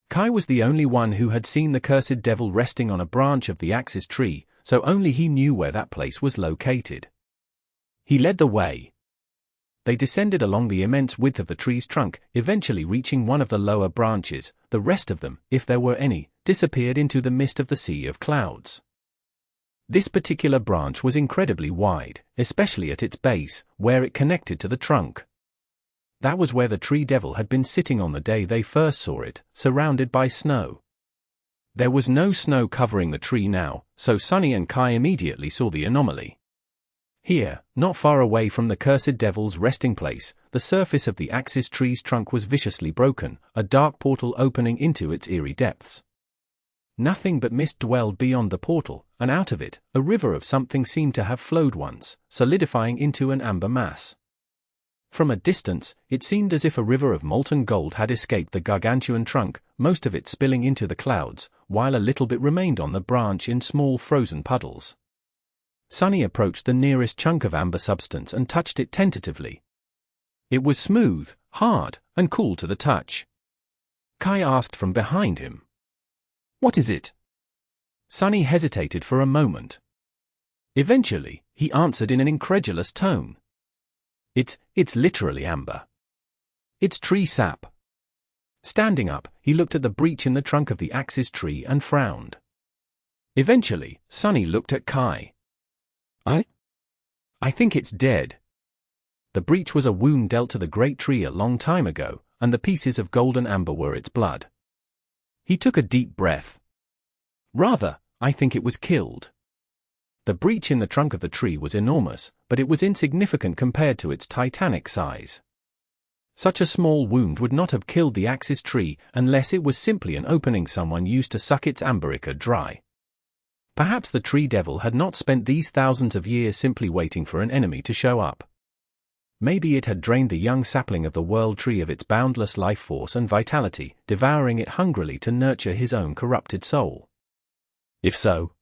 Kai was the only one who had seen the cursed devil resting on a branch of the axis tree, so only he knew where that place was located. He led the way. They descended along the immense width of the tree's trunk, eventually reaching one of the lower branches. The rest of them, if there were any, disappeared into the mist of the sea of clouds. This particular branch was incredibly wide, especially at its base, where it connected to the trunk. That was where the tree devil had been sitting on the day they first saw it, surrounded by snow. There was no snow covering the tree now, so Sunny and Kai immediately saw the anomaly. Here, not far away from the cursed devil's resting place, the surface of the axis tree's trunk was viciously broken, a dark portal opening into its eerie depths. Nothing but mist dwelled beyond the portal, and out of it, a river of something seemed to have flowed once, solidifying into an amber mass. From a distance, it seemed as if a river of molten gold had escaped the gargantuan trunk, most of it spilling into the clouds, while a little bit remained on the branch in small frozen puddles. Sunny approached the nearest chunk of amber substance and touched it tentatively. It was smooth, hard, and cool to the touch. Kai asked from behind him, "What is it?" Sunny hesitated for a moment. Eventually, he answered in an incredulous tone. It's literally amber. It's tree sap." Standing up, he looked at the breach in the trunk of the axis tree and frowned. Eventually, Sunny looked at Kai. I think it's dead." The breach was a wound dealt to the great tree a long time ago, and the pieces of golden amber were its blood. He took a deep breath. "Rather, I think it was killed." The breach in the trunk of the tree was enormous, but it was insignificant compared to its titanic size. Such a small wound would not have killed the axis tree unless it was simply an opening someone used to suck its amber ichor dry. Perhaps the tree devil had not spent these thousands of years simply waiting for an enemy to show up. Maybe it had drained the young sapling of the world tree of its boundless life force and vitality, devouring it hungrily to nurture his own corrupted soul. If so,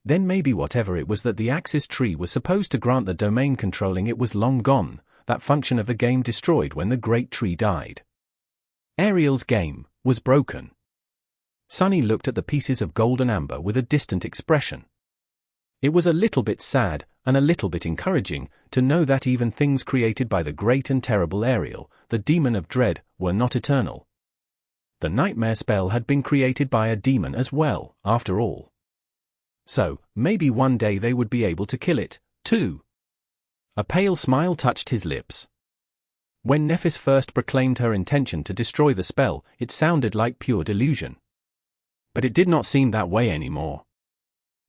then maybe whatever it was that the axis tree was supposed to grant the domain controlling it was long gone, that function of the game destroyed when the great tree died. Ariel's game was broken. Sunny looked at the pieces of golden amber with a distant expression. It was a little bit sad, and a little bit encouraging, to know that even things created by the great and terrible Ariel, the demon of dread, were not eternal. The nightmare spell had been created by a demon as well, after all. So, maybe one day they would be able to kill it, too. A pale smile touched his lips. When Nephis first proclaimed her intention to destroy the spell, it sounded like pure delusion. But it did not seem that way anymore.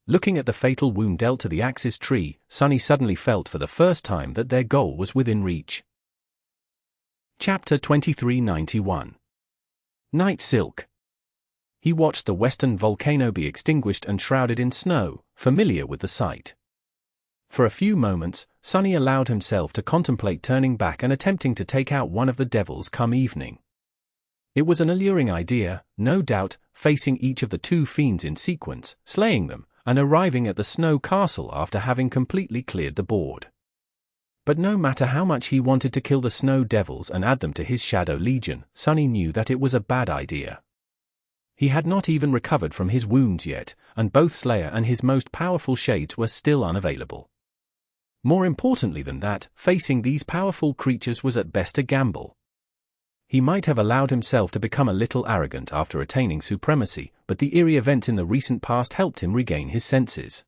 Looking at the fatal wound dealt to the axis tree, Sunny suddenly felt for the first time that their goal was within reach. Chapter 2391. Night Silk. He watched the western volcano be extinguished and shrouded in snow, familiar with the sight. For a few moments, Sunny allowed himself to contemplate turning back and attempting to take out one of the devils come evening. It was an alluring idea, no doubt, facing each of the two fiends in sequence, slaying them, and arriving at the snow castle after having completely cleared the board. But no matter how much he wanted to kill the snow devils and add them to his shadow legion, Sunny knew that it was a bad idea. He had not even recovered from his wounds yet, and both Slayer and his most powerful shades were still unavailable. More importantly than that, facing these powerful creatures was at best a gamble. He might have allowed himself to become a little arrogant after attaining supremacy, but the eerie events in the recent past helped him regain his senses.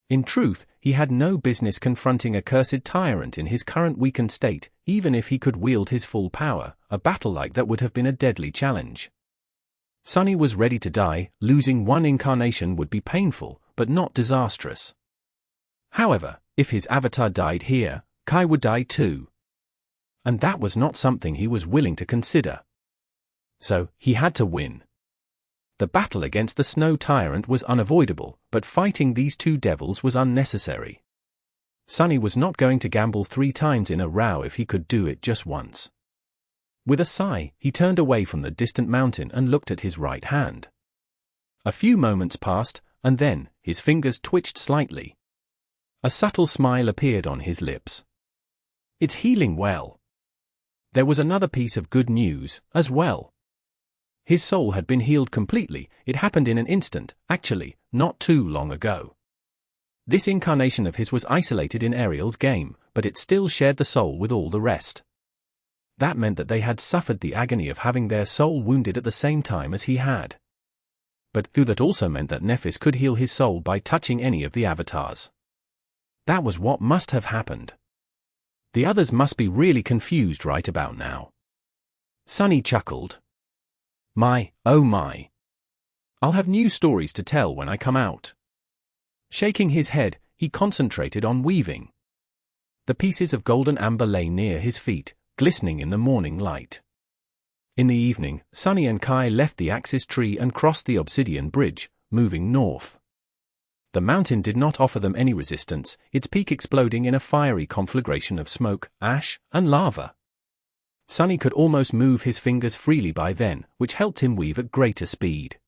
In truth, he had no business confronting a cursed tyrant in his current weakened state, even if he could wield his full power. A battle like that would have been a deadly challenge. Sunny was ready to die. Losing one incarnation would be painful, but not disastrous. However, if his avatar died here, Kai would die too. And that was not something he was willing to consider. So, he had to win. The battle against the snow tyrant was unavoidable, but fighting these two devils was unnecessary. Sunny was not going to gamble 3 times in a row if he could do it just once. With a sigh, he turned away from the distant mountain and looked at his right hand. A few moments passed, and then, his fingers twitched slightly. A subtle smile appeared on his lips. It's healing well. There was another piece of good news, as well. His soul had been healed completely. It happened in an instant, actually, not too long ago. This incarnation of his was isolated in Ariel's game, but it still shared the soul with all the rest. That meant that they had suffered the agony of having their soul wounded at the same time as he had. But that also meant that Nephis could heal his soul by touching any of the avatars. That was what must have happened. The others must be really confused right about now. Sunny chuckled. Oh my. I'll have new stories to tell when I come out. Shaking his head, he concentrated on weaving. The pieces of golden amber lay near his feet, glistening in the morning light. In the evening, Sunny and Kai left the axis tree and crossed the obsidian bridge, moving north. The mountain did not offer them any resistance, its peak exploding in a fiery conflagration of smoke, ash, and lava. Sunny could almost move his fingers freely by then, which helped him weave at greater speed.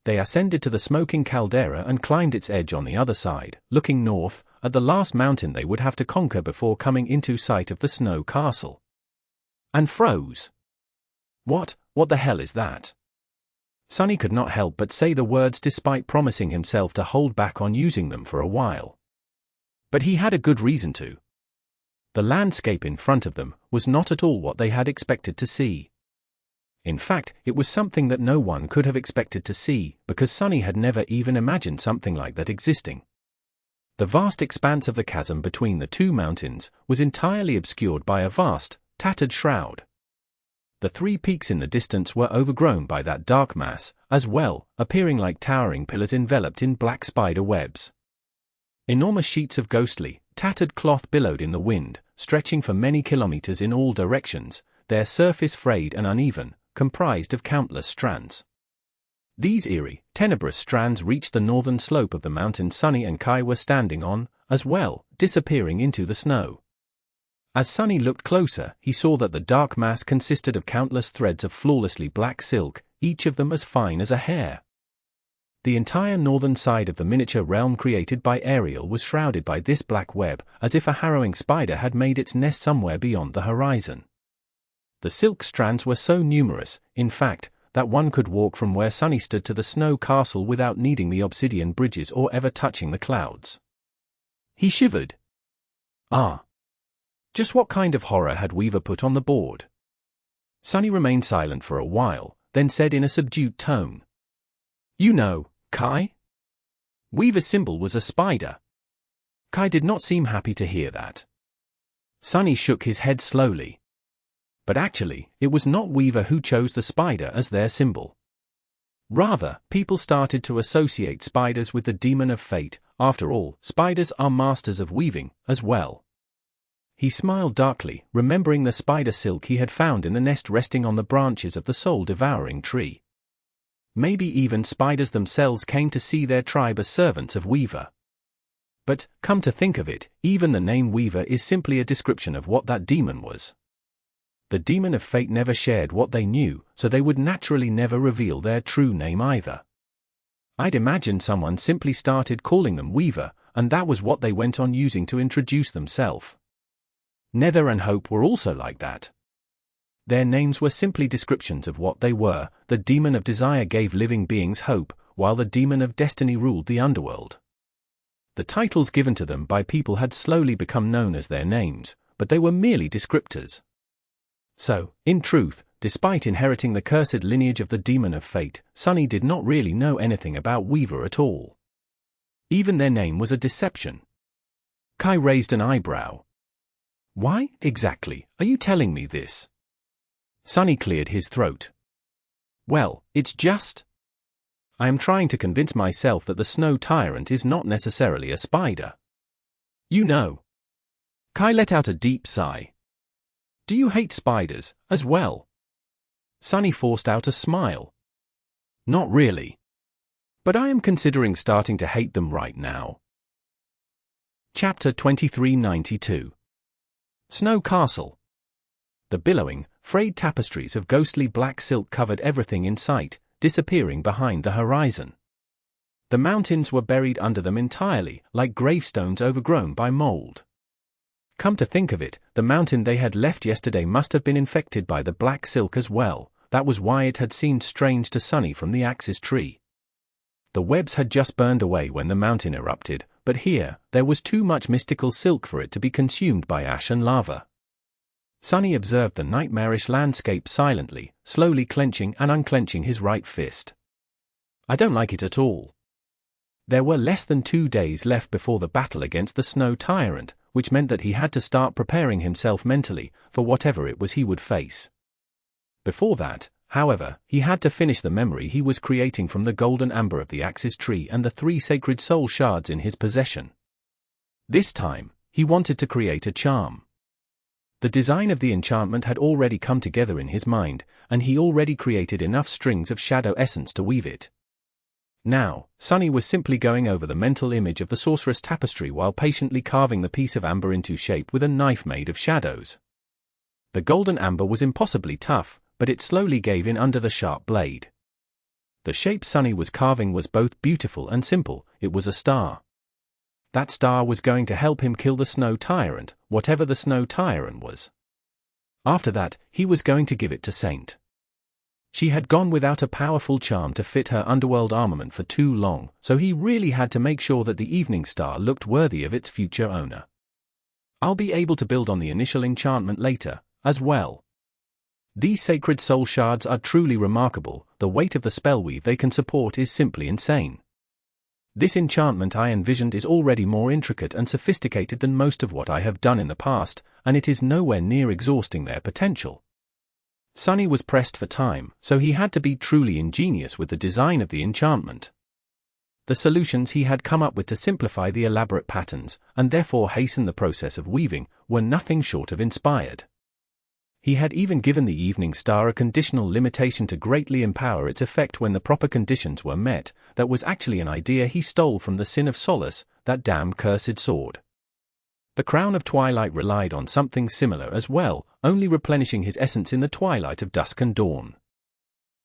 They ascended to the smoking caldera and climbed its edge on the other side, looking north, at the last mountain they would have to conquer before coming into sight of the snow castle. And froze. What the hell is that? Sunny could not help but say the words despite promising himself to hold back on using them for a while. But he had a good reason to. The landscape in front of them was not at all what they had expected to see. In fact, it was something that no one could have expected to see, because Sunny had never even imagined something like that existing. The vast expanse of the chasm between the two mountains was entirely obscured by a vast, tattered shroud. The three peaks in the distance were overgrown by that dark mass, as well, appearing like towering pillars enveloped in black spider webs. Enormous sheets of ghostly, tattered cloth billowed in the wind, stretching for many kilometers in all directions, their surface frayed and uneven, comprised of countless strands. These eerie, tenebrous strands reached the northern slope of the mountain Sunny and Kai were standing on, as well, disappearing into the snow. As Sunny looked closer, he saw that the dark mass consisted of countless threads of flawlessly black silk, each of them as fine as a hair. The entire northern side of the miniature realm created by Ariel was shrouded by this black web, as if a harrowing spider had made its nest somewhere beyond the horizon. The silk strands were so numerous, in fact, that one could walk from where Sunny stood to the snow castle without needing the obsidian bridges or ever touching the clouds. He shivered. Just what kind of horror had Weaver put on the board? Sunny remained silent for a while, then said in a subdued tone. You know, Kai? Weaver's symbol was a spider. Kai did not seem happy to hear that. Sunny shook his head slowly. But actually, it was not Weaver who chose the spider as their symbol. Rather, people started to associate spiders with the demon of fate. After all, spiders are masters of weaving, as well. He smiled darkly, remembering the spider silk he had found in the nest resting on the branches of the soul-devouring tree. Maybe even spiders themselves came to see their tribe as servants of Weaver. But, come to think of it, even the name Weaver is simply a description of what that demon was. The demon of fate never shared what they knew, so they would naturally never reveal their true name either. I'd imagine someone simply started calling them Weaver, and that was what they went on using to introduce themselves. Nether and Hope were also like that. Their names were simply descriptions of what they were. The demon of desire gave living beings hope, while the demon of destiny ruled the underworld. The titles given to them by people had slowly become known as their names, but they were merely descriptors. So, in truth, despite inheriting the cursed lineage of the demon of fate, Sunny did not really know anything about Weaver at all. Even their name was a deception. Kai raised an eyebrow. Why, exactly, are you telling me this? Sunny cleared his throat. Well, it's just. I am trying to convince myself that the snow tyrant is not necessarily a spider. You know. Kai let out a deep sigh. Do you hate spiders, as well? Sunny forced out a smile. Not really. But I am considering starting to hate them right now. Chapter 2392. Snow Castle. The billowing, frayed tapestries of ghostly black silk covered everything in sight, disappearing behind the horizon. The mountains were buried under them entirely, like gravestones overgrown by mold. Come to think of it, the mountain they had left yesterday must have been infected by the black silk as well. That was why it had seemed strange to Sunny from the axis tree. The webs had just burned away when the mountain erupted, but here, there was too much mystical silk for it to be consumed by ash and lava. Sunny observed the nightmarish landscape silently, slowly clenching and unclenching his right fist. I don't like it at all. There were less than 2 days left before the battle against the Snow Tyrant, which meant that he had to start preparing himself mentally for whatever it was he would face. Before that, however, he had to finish the memory he was creating from the golden amber of the Axis tree and the 3 sacred soul shards in his possession. This time, he wanted to create a charm. The design of the enchantment had already come together in his mind, and he already created enough strings of shadow essence to weave it. Now, Sunny was simply going over the mental image of the sorceress tapestry while patiently carving the piece of amber into shape with a knife made of shadows. The golden amber was impossibly tough, but it slowly gave in under the sharp blade. The shape Sunny was carving was both beautiful and simple. It was a star. That star was going to help him kill the Snow Tyrant, whatever the Snow Tyrant was. After that, he was going to give it to Saint. She had gone without a powerful charm to fit her underworld armament for too long, so he really had to make sure that the evening star looked worthy of its future owner. I'll be able to build on the initial enchantment later, as well. These sacred soul shards are truly remarkable. The weight of the spellweave they can support is simply insane. This enchantment I envisioned is already more intricate and sophisticated than most of what I have done in the past, and it is nowhere near exhausting their potential. Sunny was pressed for time, so he had to be truly ingenious with the design of the enchantment. The solutions he had come up with to simplify the elaborate patterns, and therefore hasten the process of weaving, were nothing short of inspired. He had even given the evening star a conditional limitation to greatly empower its effect when the proper conditions were met. That was actually an idea he stole from the Sin of Solace, that damn cursed sword. The Crown of Twilight relied on something similar as well, only replenishing his essence in the twilight of dusk and dawn.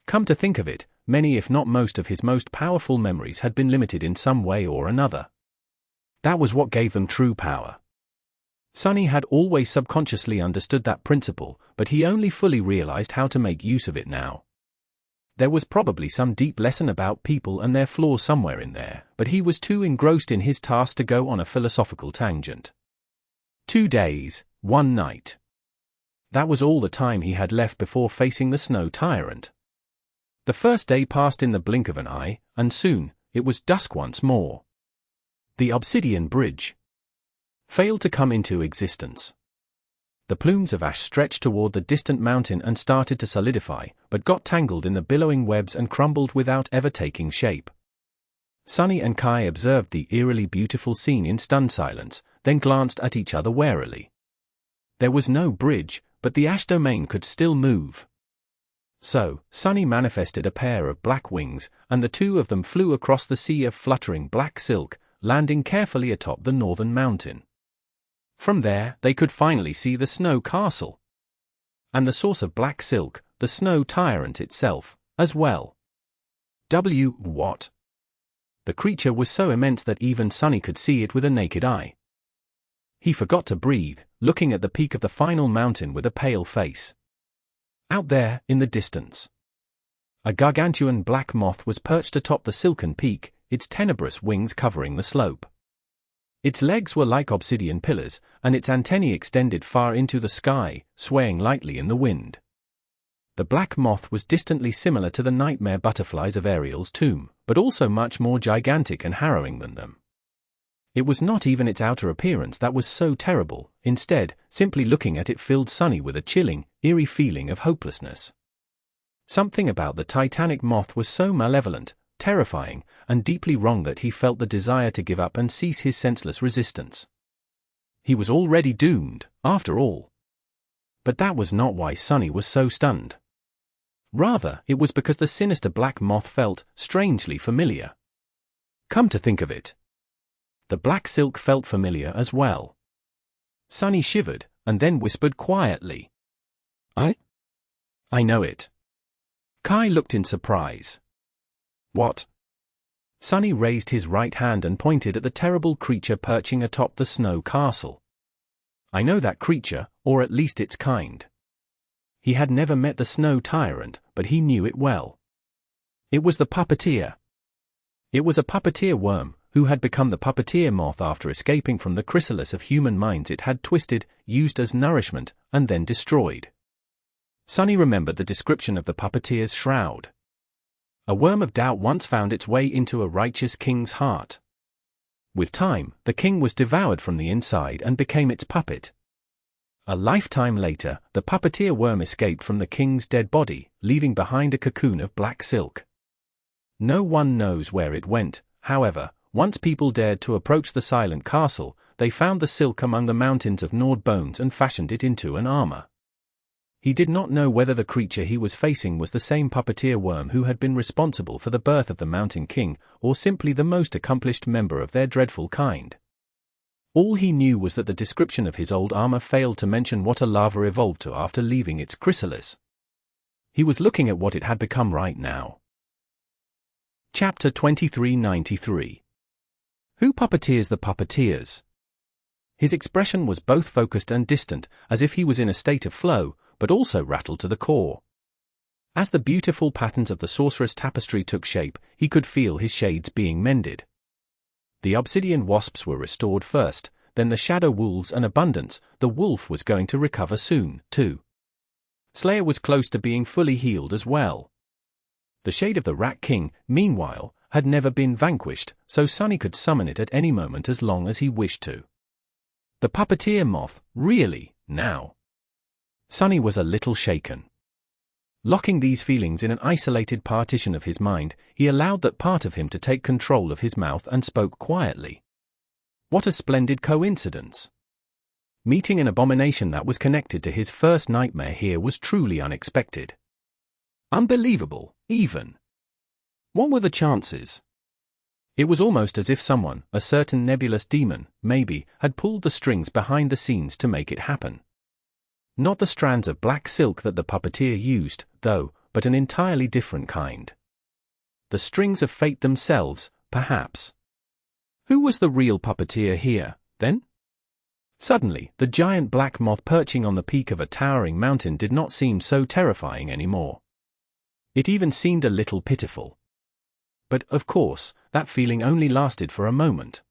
Come to think of it, many if not most of his most powerful memories had been limited in some way or another. That was what gave them true power. Sunny had always subconsciously understood that principle, but he only fully realized how to make use of it now. There was probably some deep lesson about people and their flaws somewhere in there, but he was too engrossed in his task to go on a philosophical tangent. 2 days, 1 night. That was all the time he had left before facing the Snow Tyrant. The first day passed in the blink of an eye, and soon, it was dusk once more. The obsidian bridge failed to come into existence. The plumes of ash stretched toward the distant mountain and started to solidify, but got tangled in the billowing webs and crumbled without ever taking shape. Sunny and Kai observed the eerily beautiful scene in stunned silence, then glanced at each other warily. There was no bridge, but the ash domain could still move. So, Sunny manifested a pair of black wings, and the 2 of them flew across the sea of fluttering black silk, landing carefully atop the northern mountain. From there, they could finally see the Snow Castle. And the source of black silk, the Snow Tyrant itself, as well. What? The creature was so immense that even Sunny could see it with a naked eye. He forgot to breathe, looking at the peak of the final mountain with a pale face. Out there, in the distance, a gargantuan black moth was perched atop the silken peak, its tenebrous wings covering the slope. Its legs were like obsidian pillars, and its antennae extended far into the sky, swaying lightly in the wind. The black moth was distantly similar to the nightmare butterflies of Ariel's tomb, but also much more gigantic and harrowing than them. It was not even its outer appearance that was so terrible. Instead, simply looking at it filled Sunny with a chilling, eerie feeling of hopelessness. Something about the titanic moth was so malevolent, terrifying, and deeply wrong that he felt the desire to give up and cease his senseless resistance. He was already doomed, after all. But that was not why Sunny was so stunned. Rather, it was because the sinister black moth felt strangely familiar. Come to think of it, the black silk felt familiar as well. Sunny shivered, and then whispered quietly, I know it. Kai looked in surprise. What? Sunny raised his right hand and pointed at the terrible creature perching atop the snow castle. I know that creature, or at least its kind. He had never met the snow tyrant, but he knew it well. It was the puppeteer. It was a puppeteer worm, who had become the puppeteer moth after escaping from the chrysalis of human minds it had twisted, used as nourishment, and then destroyed. Sunny remembered the description of the puppeteer's shroud. A worm of doubt once found its way into a righteous king's heart. With time, the king was devoured from the inside and became its puppet. A lifetime later, the puppeteer worm escaped from the king's dead body, leaving behind a cocoon of black silk. No one knows where it went. However, once people dared to approach the silent castle, they found the silk among the mountains of gnawed bones and fashioned it into an armor. He did not know whether the creature he was facing was the same puppeteer worm who had been responsible for the birth of the Mountain King, or simply the most accomplished member of their dreadful kind. All he knew was that the description of his old armor failed to mention what a larva evolved to after leaving its chrysalis. He was looking at what it had become right now. Chapter 2393. Who puppeteers the puppeteers? His expression was both focused and distant, as if he was in a state of flow, but also rattled to the core. As the beautiful patterns of the sorceress tapestry took shape, he could feel his shades being mended. The obsidian wasps were restored first, then the shadow wolves and abundance. The wolf was going to recover soon, too. Slayer was close to being fully healed as well. The shade of the Rat King, meanwhile, had never been vanquished, so Sunny could summon it at any moment as long as he wished to. The puppeteer moth, really, now? Sunny was a little shaken. Locking these feelings in an isolated partition of his mind, he allowed that part of him to take control of his mouth and spoke quietly. What a splendid coincidence! Meeting an abomination that was connected to his first nightmare here was truly unexpected. Unbelievable, even. What were the chances? It was almost as if someone, a certain nebulous demon, maybe, had pulled the strings behind the scenes to make it happen. Not the strands of black silk that the puppeteer used, though, but an entirely different kind. The strings of fate themselves, perhaps. Who was the real puppeteer here, then? Suddenly, the giant black moth perching on the peak of a towering mountain did not seem so terrifying anymore. It even seemed a little pitiful. But, of course, that feeling only lasted for a moment.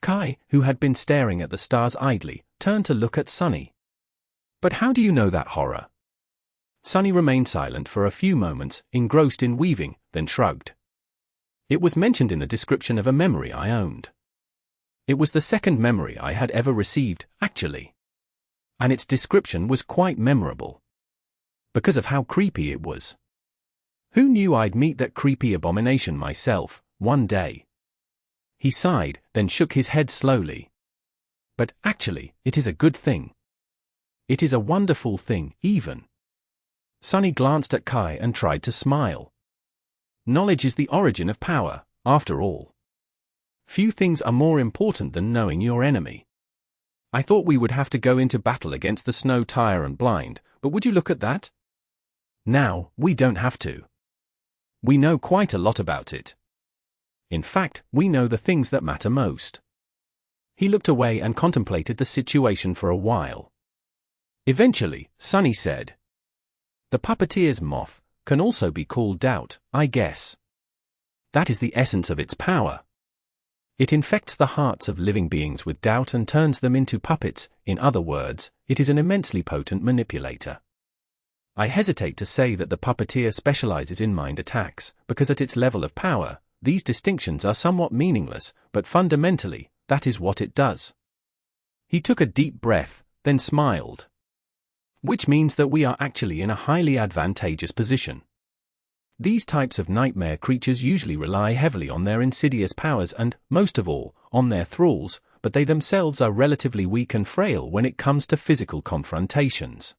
Kai, who had been staring at the stars idly, turned to look at Sunny. But how do you know that horror? Sunny remained silent for a few moments, engrossed in weaving, then shrugged. It was mentioned in the description of a memory I owned. It was the second memory I had ever received, actually. And its description was quite memorable. Because of how creepy it was. Who knew I'd meet that creepy abomination myself, one day? He sighed, then shook his head slowly. But actually, it is a good thing. It is a wonderful thing, even. Sunny glanced at Kai and tried to smile. Knowledge is the origin of power, after all. Few things are more important than knowing your enemy. I thought we would have to go into battle against the snow tyrant blind, but would you look at that? Now, we don't have to. We know quite a lot about it. In fact, we know the things that matter most. He looked away and contemplated the situation for a while. Eventually, Sunny said, "The puppeteer's moth can also be called doubt, I guess. That is the essence of its power. It infects the hearts of living beings with doubt and turns them into puppets. In other words, it is an immensely potent manipulator. I hesitate to say that the puppeteer specializes in mind attacks, because at its level of power, these distinctions are somewhat meaningless, but fundamentally, that is what it does." He took a deep breath, then smiled. Which means that we are actually in a highly advantageous position. These types of nightmare creatures usually rely heavily on their insidious powers and, most of all, on their thralls, but they themselves are relatively weak and frail when it comes to physical confrontations.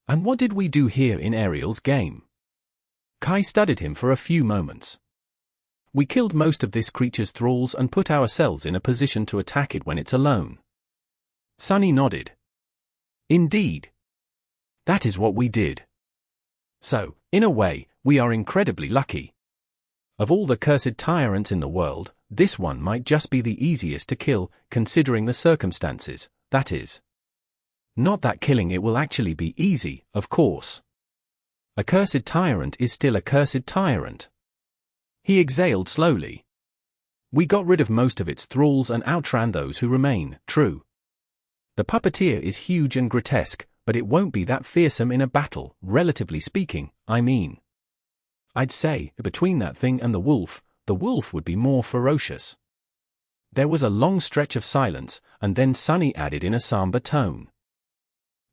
And what did we do here in Ariel's game? Kai studied him for a few moments. We killed most of this creature's thralls and put ourselves in a position to attack it when it's alone. Sunny nodded. Indeed. That is what we did. So, in a way, we are incredibly lucky. Of all the cursed tyrants in the world, this one might just be the easiest to kill, considering the circumstances, that is. Not that killing it will actually be easy, of course. A cursed tyrant is still a cursed tyrant. He exhaled slowly. We got rid of most of its thralls and outran those who remain, true. The puppeteer is huge and grotesque, but it won't be that fearsome in a battle, relatively speaking, I mean. I'd say, between that thing and the wolf would be more ferocious. There was a long stretch of silence, and then Sunny added in a somber tone.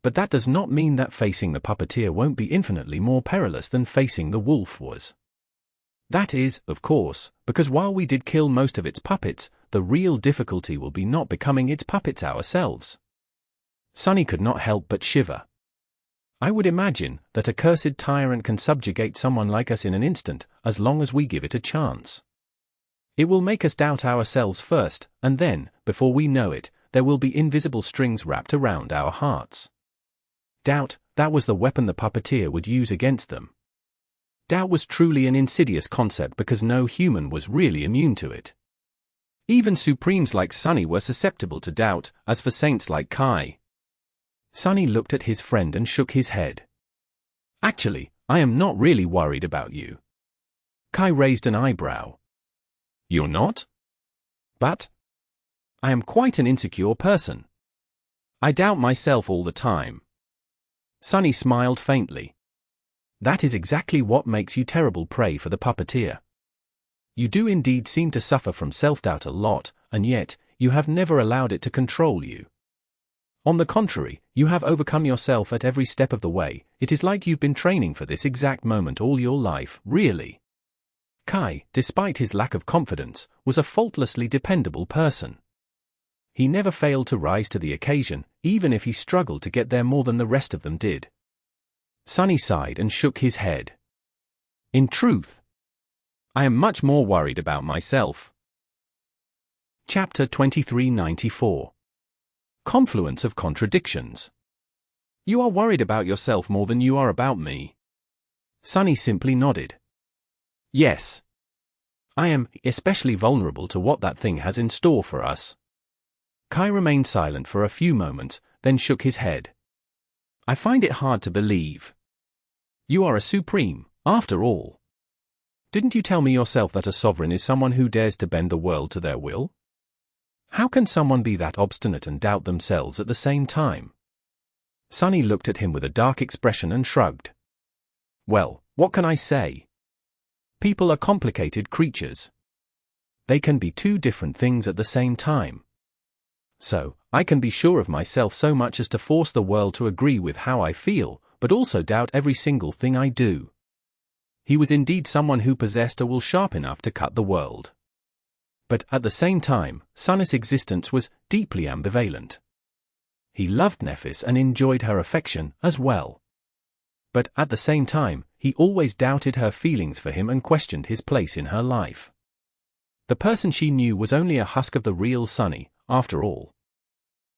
But that does not mean that facing the puppeteer won't be infinitely more perilous than facing the wolf was. That is, of course, because while we did kill most of its puppets, the real difficulty will be not becoming its puppets ourselves. Sunny could not help but shiver. I would imagine that a cursed tyrant can subjugate someone like us in an instant, as long as we give it a chance. It will make us doubt ourselves first, and then, before we know it, there will be invisible strings wrapped around our hearts. Doubt, that was the weapon the puppeteer would use against them. Doubt was truly an insidious concept because no human was really immune to it. Even supremes like Sunny were susceptible to doubt, as for saints like Kai. Sunny looked at his friend and shook his head. Actually, I am not really worried about you. Kai raised an eyebrow. You're not? But I am quite an insecure person. I doubt myself all the time. Sunny smiled faintly. That is exactly what makes you terrible prey for the puppeteer. You do indeed seem to suffer from self-doubt a lot, and yet, you have never allowed it to control you. On the contrary, you have overcome yourself at every step of the way. It is like you've been training for this exact moment all your life, really. Kai, despite his lack of confidence, was a faultlessly dependable person. He never failed to rise to the occasion, even if he struggled to get there more than the rest of them did. Sunny sighed and shook his head. In truth, I am much more worried about myself. Chapter 2394. Confluence of Contradictions. You are worried about yourself more than you are about me. Sunny simply nodded. Yes. I am especially vulnerable to what that thing has in store for us. Kai remained silent for a few moments, then shook his head. I find it hard to believe. You are a supreme, after all. Didn't you tell me yourself that a sovereign is someone who dares to bend the world to their will? How can someone be that obstinate and doubt themselves at the same time? Sunny looked at him with a dark expression and shrugged. Well, what can I say? People are complicated creatures. They can be two different things at the same time. So, I can be sure of myself so much as to force the world to agree with how I feel, but also doubt every single thing I do. He was indeed someone who possessed a will sharp enough to cut the world. But at the same time, Sunny's existence was deeply ambivalent. He loved Nephis and enjoyed her affection as well. But at the same time, he always doubted her feelings for him and questioned his place in her life. The person she knew was only a husk of the real Sunny, after all.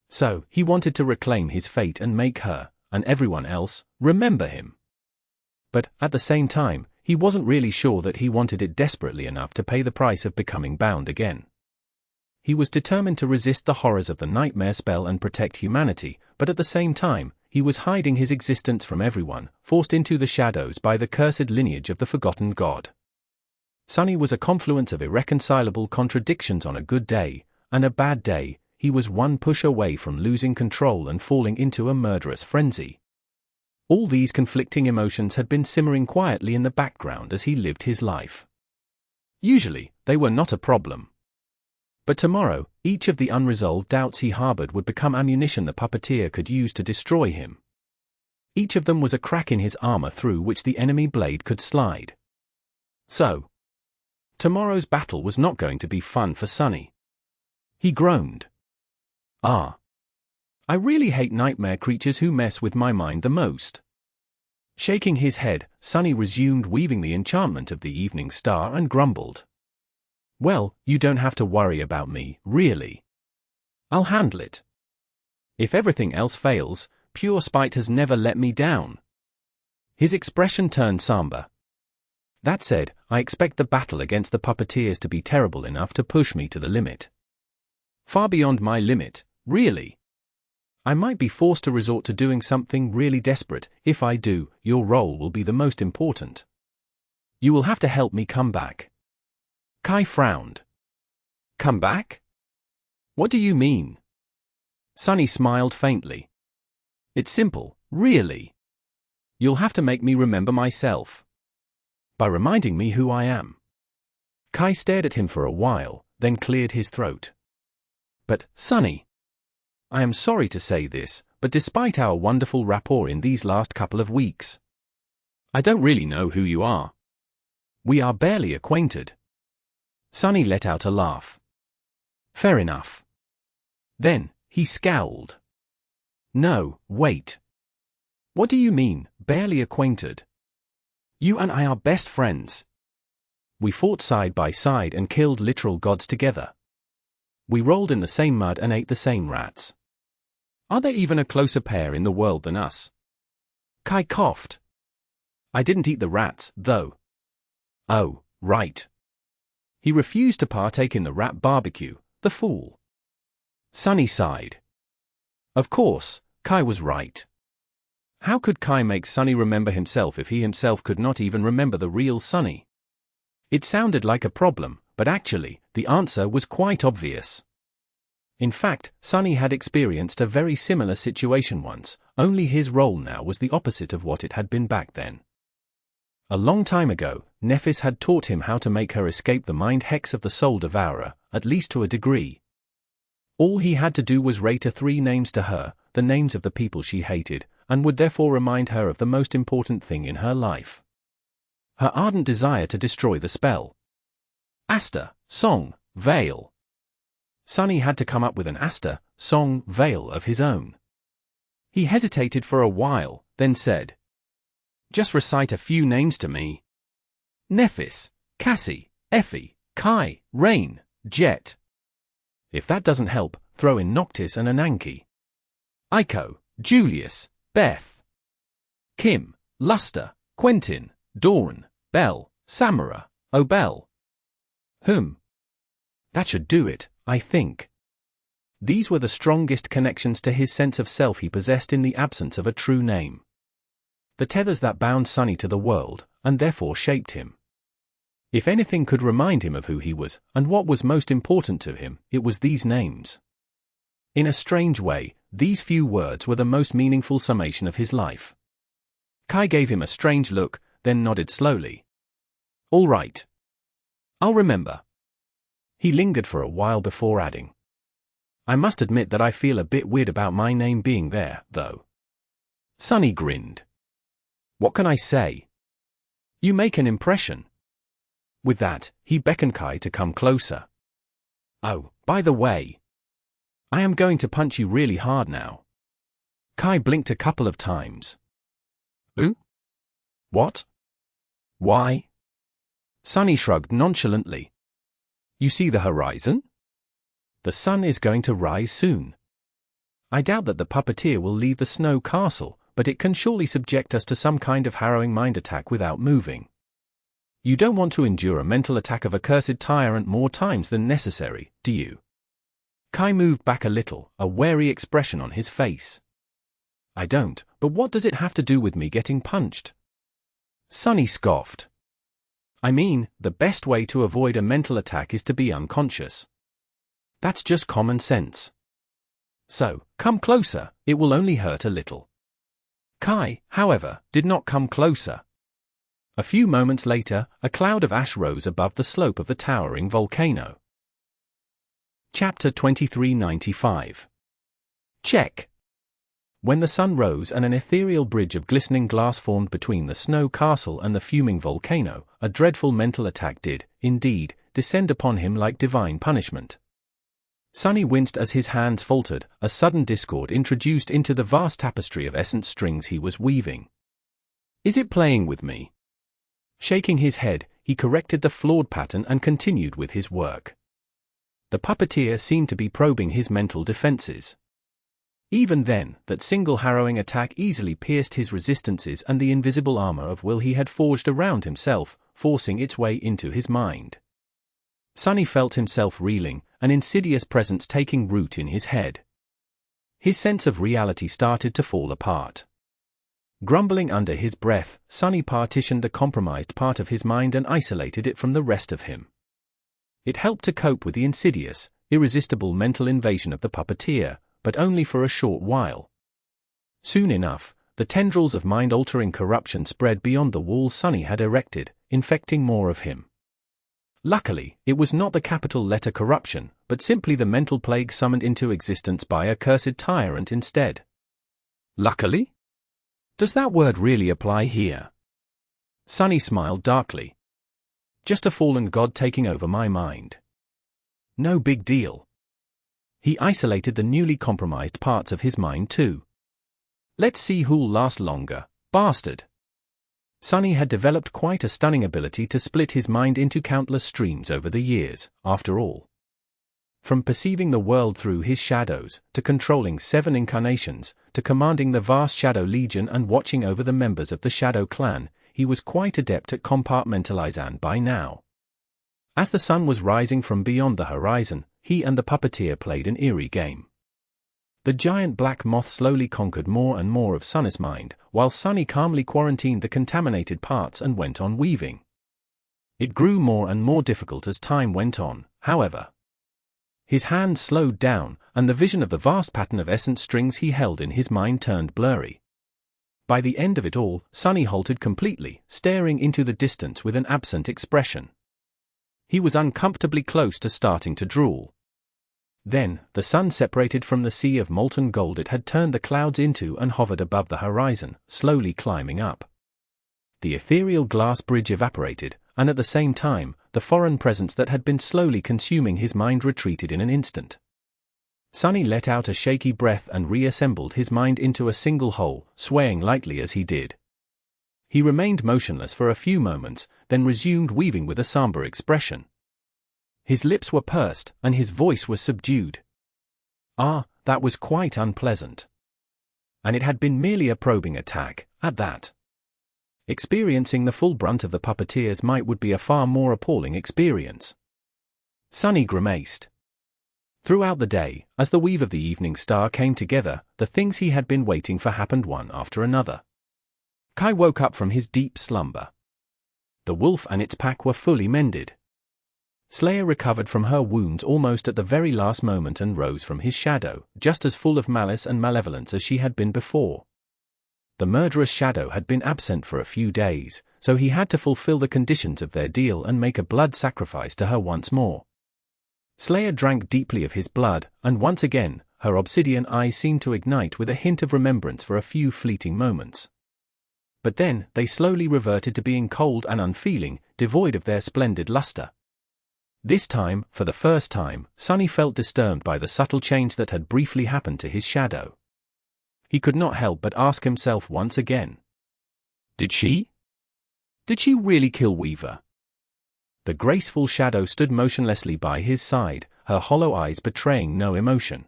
So, he wanted to reclaim his fate and make her, and everyone else, remember him. But at the same time, he wasn't really sure that he wanted it desperately enough to pay the price of becoming bound again. He was determined to resist the horrors of the nightmare spell and protect humanity, but at the same time, he was hiding his existence from everyone, forced into the shadows by the cursed lineage of the forgotten god. Sunny was a confluence of irreconcilable contradictions on a good day, and a bad day. He was one push away from losing control and falling into a murderous frenzy. All these conflicting emotions had been simmering quietly in the background as he lived his life. Usually, they were not a problem. But tomorrow, each of the unresolved doubts he harbored would become ammunition the puppeteer could use to destroy him. Each of them was a crack in his armor through which the enemy blade could slide. So, tomorrow's battle was not going to be fun for Sunny. He groaned. I really hate nightmare creatures who mess with my mind the most. Shaking his head, Sunny resumed weaving the enchantment of the evening star and grumbled. Well, you don't have to worry about me, really. I'll handle it. If everything else fails, pure spite has never let me down. His expression turned somber. That said, I expect the battle against the Puppeteers to be terrible enough to push me to the limit. Far beyond my limit, really. I might be forced to resort to doing something really desperate. If I do, your role will be the most important. You will have to help me come back. Kai frowned. Come back? What do you mean? Sunny smiled faintly. It's simple, really. You'll have to make me remember myself. By reminding me who I am. Kai stared at him for a while, then cleared his throat. But, Sunny, I am sorry to say this, but despite our wonderful rapport in these last couple of weeks, I don't really know who you are. We are barely acquainted. Sunny let out a laugh. Fair enough. Then, he scowled. No, wait. What do you mean, barely acquainted? You and I are best friends. We fought side by side and killed literal gods together. We rolled in the same mud and ate the same rats. Are there even a closer pair in the world than us? Kai coughed. I didn't eat the rats, though. Oh, right. He refused to partake in the rat barbecue, the fool. Sunny sighed. Of course, Kai was right. How could Kai make Sunny remember himself if he himself could not even remember the real Sunny? It sounded like a problem, but actually, the answer was quite obvious. In fact, Sunny had experienced a very similar situation once, only his role now was the opposite of what it had been back then. A long time ago, Nephis had taught him how to make her escape the mind hex of the Soul Devourer, at least to a degree. All he had to do was rate 3 names to her, the names of the people she hated, and would therefore remind her of the most important thing in her life. Her ardent desire to destroy the spell. Aster, Song, Veil. Sunny had to come up with an Aster, Song, Veil of his own. He hesitated for a while, then said, just recite a few names to me. Nephis, Cassie, Effie, Kai, Rain, Jet. If that doesn't help, throw in Noctis and Ananke. Aiko, Julius, Beth. Kim, Luster, Quentin, Doran, Bell, Samara, Obel. That should do it, I think. These were the strongest connections to his sense of self he possessed in the absence of a true name. The tethers that bound Sunny to the world, and therefore shaped him. If anything could remind him of who he was, and what was most important to him, it was these names. In a strange way, these few words were the most meaningful summation of his life. Kai gave him a strange look, then nodded slowly. All right. I'll remember. He lingered for a while before adding. I must admit that I feel a bit weird about my name being there, though. Sunny grinned. What can I say? You make an impression. With that, he beckoned Kai to come closer. Oh, by the way, I am going to punch you really hard now. Kai blinked a couple of times. Who? What? Why? Sunny shrugged nonchalantly. You see the horizon? The sun is going to rise soon. I doubt that the puppeteer will leave the snow castle, but it can surely subject us to some kind of harrowing mind attack without moving. You don't want to endure a mental attack of a cursed tyrant more times than necessary, do you? Kai moved back a little, a wary expression on his face. I don't, but what does it have to do with me getting punched? Sunny scoffed. I mean, the best way to avoid a mental attack is to be unconscious. That's just common sense. So, come closer, it will only hurt a little. Kai, however, did not come closer. A few moments later, a cloud of ash rose above the slope of the towering volcano. Chapter 2395. Check. When the sun rose and an ethereal bridge of glistening glass formed between the snow castle and the fuming volcano, a dreadful mental attack did, indeed, descend upon him like divine punishment. Sunny winced as his hands faltered, a sudden discord introduced into the vast tapestry of essence strings he was weaving. Is it playing with me? Shaking his head, he corrected the flawed pattern and continued with his work. The puppeteer seemed to be probing his mental defenses. Even then, that single harrowing attack easily pierced his resistances and the invisible armor of will he had forged around himself, forcing its way into his mind. Sunny felt himself reeling, an insidious presence taking root in his head. His sense of reality started to fall apart. Grumbling under his breath, Sunny partitioned the compromised part of his mind and isolated it from the rest of him. It helped to cope with the insidious, irresistible mental invasion of the puppeteer, but only for a short while. Soon enough, the tendrils of mind-altering corruption spread beyond the walls Sunny had erected, infecting more of him. Luckily, it was not the capital letter corruption, but simply the mental plague summoned into existence by a cursed tyrant instead. Luckily? Does that word really apply here? Sunny smiled darkly. Just a fallen god taking over my mind. No big deal. He isolated the newly compromised parts of his mind too. Let's see who'll last longer, bastard. Sunny had developed quite a stunning ability to split his mind into countless streams over the years, after all. From perceiving the world through his shadows, to controlling 7 incarnations, to commanding the vast Shadow Legion and watching over the members of the Shadow Clan, he was quite adept at compartmentalizing by now. As the sun was rising from beyond the horizon, he and the puppeteer played an eerie game. The giant black moth slowly conquered more and more of Sunny's mind, while Sunny calmly quarantined the contaminated parts and went on weaving. It grew more and more difficult as time went on, however. His hands slowed down, and the vision of the vast pattern of essence strings he held in his mind turned blurry. By the end of it all, Sunny halted completely, staring into the distance with an absent expression. He was uncomfortably close to starting to drool. Then, the sun separated from the sea of molten gold it had turned the clouds into and hovered above the horizon, slowly climbing up. The ethereal glass bridge evaporated, and at the same time, the foreign presence that had been slowly consuming his mind retreated in an instant. Sunny let out a shaky breath and reassembled his mind into a single whole, swaying lightly as he did. He remained motionless for a few moments, then resumed weaving with a somber expression. His lips were pursed, and his voice was subdued. That was quite unpleasant. And it had been merely a probing attack, at that. Experiencing the full brunt of the puppeteer's might would be a far more appalling experience. Sunny grimaced. Throughout the day, as the weave of the evening star came together, the things he had been waiting for happened one after another. Kai woke up from his deep slumber. The wolf and its pack were fully mended. Slayer recovered from her wounds almost at the very last moment and rose from his shadow, just as full of malice and malevolence as she had been before. The murderous shadow had been absent for a few days, so he had to fulfill the conditions of their deal and make a blood sacrifice to her once more. Slayer drank deeply of his blood, and once again, her obsidian eyes seemed to ignite with a hint of remembrance for a few fleeting moments. But then, they slowly reverted to being cold and unfeeling, devoid of their splendid luster. This time, for the first time, Sunny felt disturbed by the subtle change that had briefly happened to his shadow. He could not help but ask himself once again. Did she really kill Weaver? The graceful shadow stood motionlessly by his side, her hollow eyes betraying no emotion.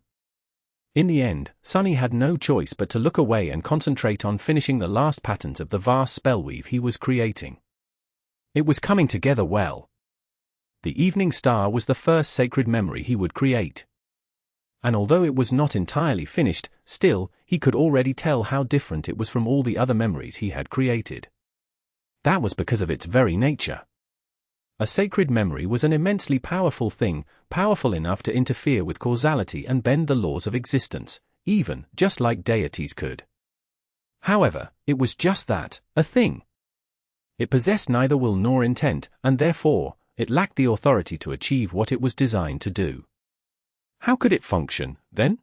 In the end, Sunny had no choice but to look away and concentrate on finishing the last patterns of the vast spellweave he was creating. It was coming together well. The evening star was the first sacred memory he would create. And although it was not entirely finished, still, he could already tell how different it was from all the other memories he had created. That was because of its very nature. A sacred memory was an immensely powerful thing, powerful enough to interfere with causality and bend the laws of existence, even just like deities could. However, it was just that, a thing. It possessed neither will nor intent, and therefore, it lacked the authority to achieve what it was designed to do. How could it function, then?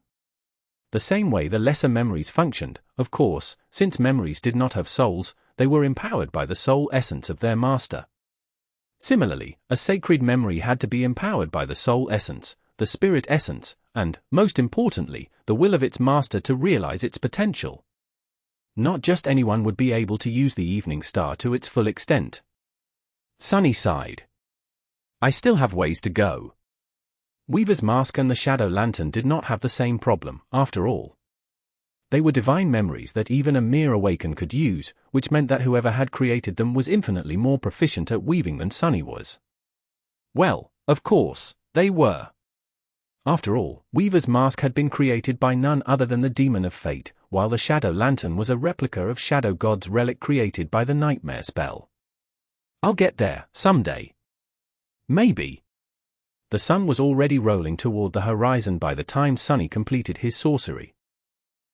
The same way the lesser memories functioned, of course, since memories did not have souls, they were empowered by the soul essence of their master. Similarly, a sacred memory had to be empowered by the soul essence, the spirit essence, and, most importantly, the will of its master to realize its potential. Not just anyone would be able to use the evening star to its full extent. Sunny sighed. I still have ways to go. Weaver's mask and the shadow lantern did not have the same problem, after all. They were divine memories that even a mere awakened could use, which meant that whoever had created them was infinitely more proficient at weaving than Sunny was. Well, of course, they were. After all, Weaver's mask had been created by none other than the Demon of Fate, while the Shadow Lantern was a replica of Shadow God's relic created by the Nightmare spell. I'll get there, someday. Maybe. The sun was already rolling toward the horizon by the time Sunny completed his sorcery.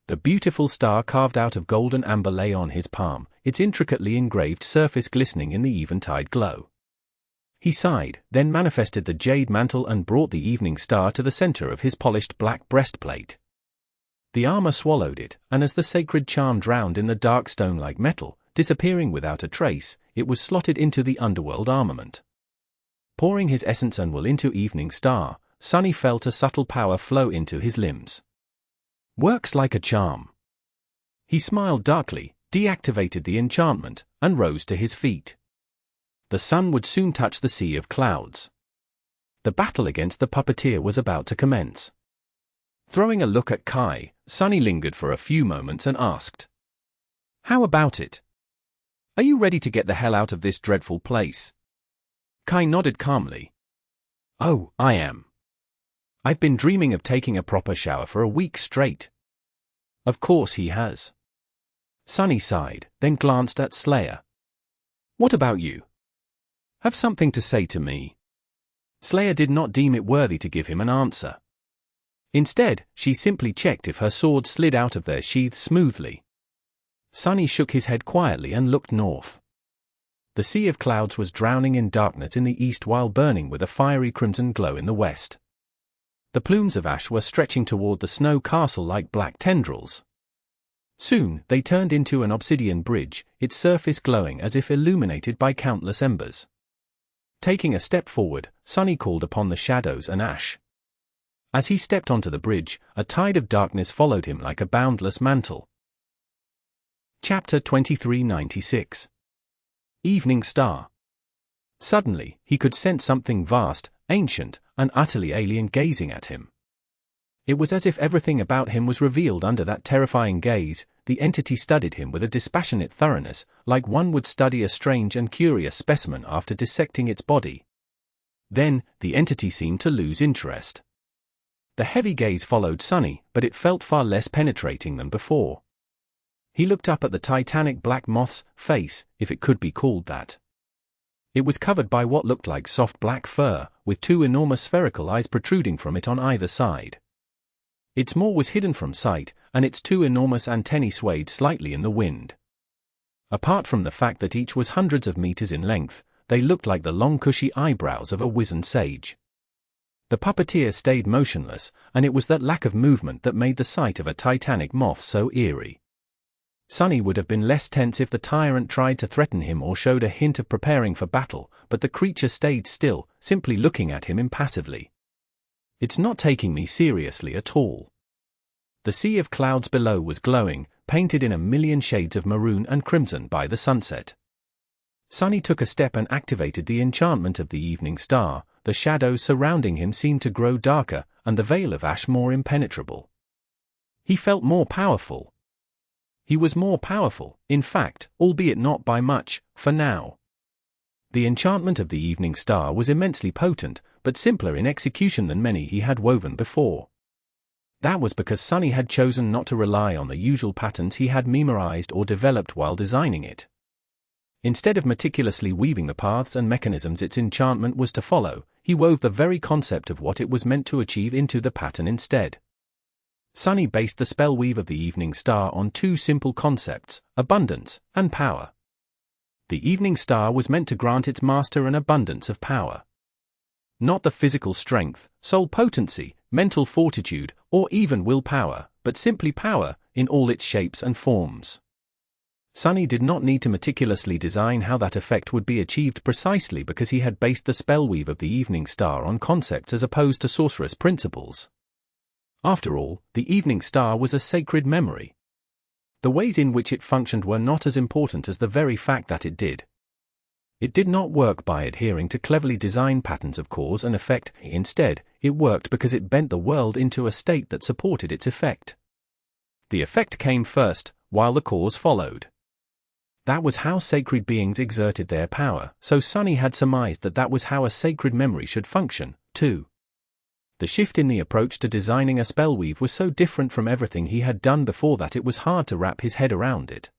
The beautiful star carved out of golden amber lay on his palm, its intricately engraved surface glistening in the eventide glow. He sighed, then manifested the jade mantle and brought the evening star to the center of his polished black breastplate. The armor swallowed it, and as the sacred charm drowned in the dark stone-like metal, disappearing without a trace, it was slotted into the underworld armament. Pouring his essence and will into Evening Star, Sunny felt a subtle power flow into his limbs. Works like a charm. He smiled darkly, deactivated the enchantment, and rose to his feet. The sun would soon touch the sea of clouds. The battle against the puppeteer was about to commence. Throwing a look at Kai, Sunny lingered for a few moments and asked, "How about it? Are you ready to get the hell out of this dreadful place?" Kai nodded calmly. "Oh, I am. I've been dreaming of taking a proper shower for a week straight." Of course he has. Sunny sighed, then glanced at Slayer. "What about you? Have something to say to me?" Slayer did not deem it worthy to give him an answer. Instead, she simply checked if her sword slid out of their sheath smoothly. Sunny shook his head quietly and looked north. The sea of clouds was drowning in darkness in the east while burning with a fiery crimson glow in the west. The plumes of ash were stretching toward the snow castle like black tendrils. Soon, they turned into an obsidian bridge, its surface glowing as if illuminated by countless embers. Taking a step forward, Sunny called upon the shadows and ash. As he stepped onto the bridge, a tide of darkness followed him like a boundless mantle. Chapter 2396. Evening Star. Suddenly, he could sense something vast, ancient, and utterly alien gazing at him. It was as if everything about him was revealed under that terrifying gaze. The entity studied him with a dispassionate thoroughness, like one would study a strange and curious specimen after dissecting its body. Then, the entity seemed to lose interest. The heavy gaze followed Sunny, but it felt far less penetrating than before. He looked up at the titanic black moth's face, if it could be called that. It was covered by what looked like soft black fur, with two enormous spherical eyes protruding from it on either side. Its maw was hidden from sight, and its two enormous antennae swayed slightly in the wind. Apart from the fact that each was hundreds of meters in length, they looked like the long cushy eyebrows of a wizened sage. The puppeteer stayed motionless, and it was that lack of movement that made the sight of a titanic moth so eerie. Sunny would have been less tense if the tyrant tried to threaten him or showed a hint of preparing for battle, but the creature stayed still, simply looking at him impassively. "It's not taking me seriously at all." The sea of clouds below was glowing, painted in a million shades of maroon and crimson by the sunset. Sunny took a step and activated the enchantment of the Evening Star. The shadows surrounding him seemed to grow darker, and the veil of ash more impenetrable. He felt more powerful. He was more powerful, in fact, albeit not by much, for now. The enchantment of the Evening Star was immensely potent, but simpler in execution than many he had woven before. That was because Sunny had chosen not to rely on the usual patterns he had memorized or developed while designing it. Instead of meticulously weaving the paths and mechanisms its enchantment was to follow, he wove the very concept of what it was meant to achieve into the pattern instead. Sunny based the spellweave of the Evening Star on two simple concepts, abundance and power. The Evening Star was meant to grant its master an abundance of power. Not the physical strength, soul potency, mental fortitude, or even willpower, but simply power, in all its shapes and forms. Sunny did not need to meticulously design how that effect would be achieved precisely because he had based the spellweave of the Evening Star on concepts as opposed to sorcerous principles. After all, the Evening Star was a sacred memory. The ways in which it functioned were not as important as the very fact that it did. It did not work by adhering to cleverly designed patterns of cause and effect. Instead, it worked because it bent the world into a state that supported its effect. The effect came first, while the cause followed. That was how sacred beings exerted their power, so Sunny had surmised that was how a sacred memory should function, too. The shift in the approach to designing a spellweave was so different from everything he had done before that it was hard to wrap his head around it.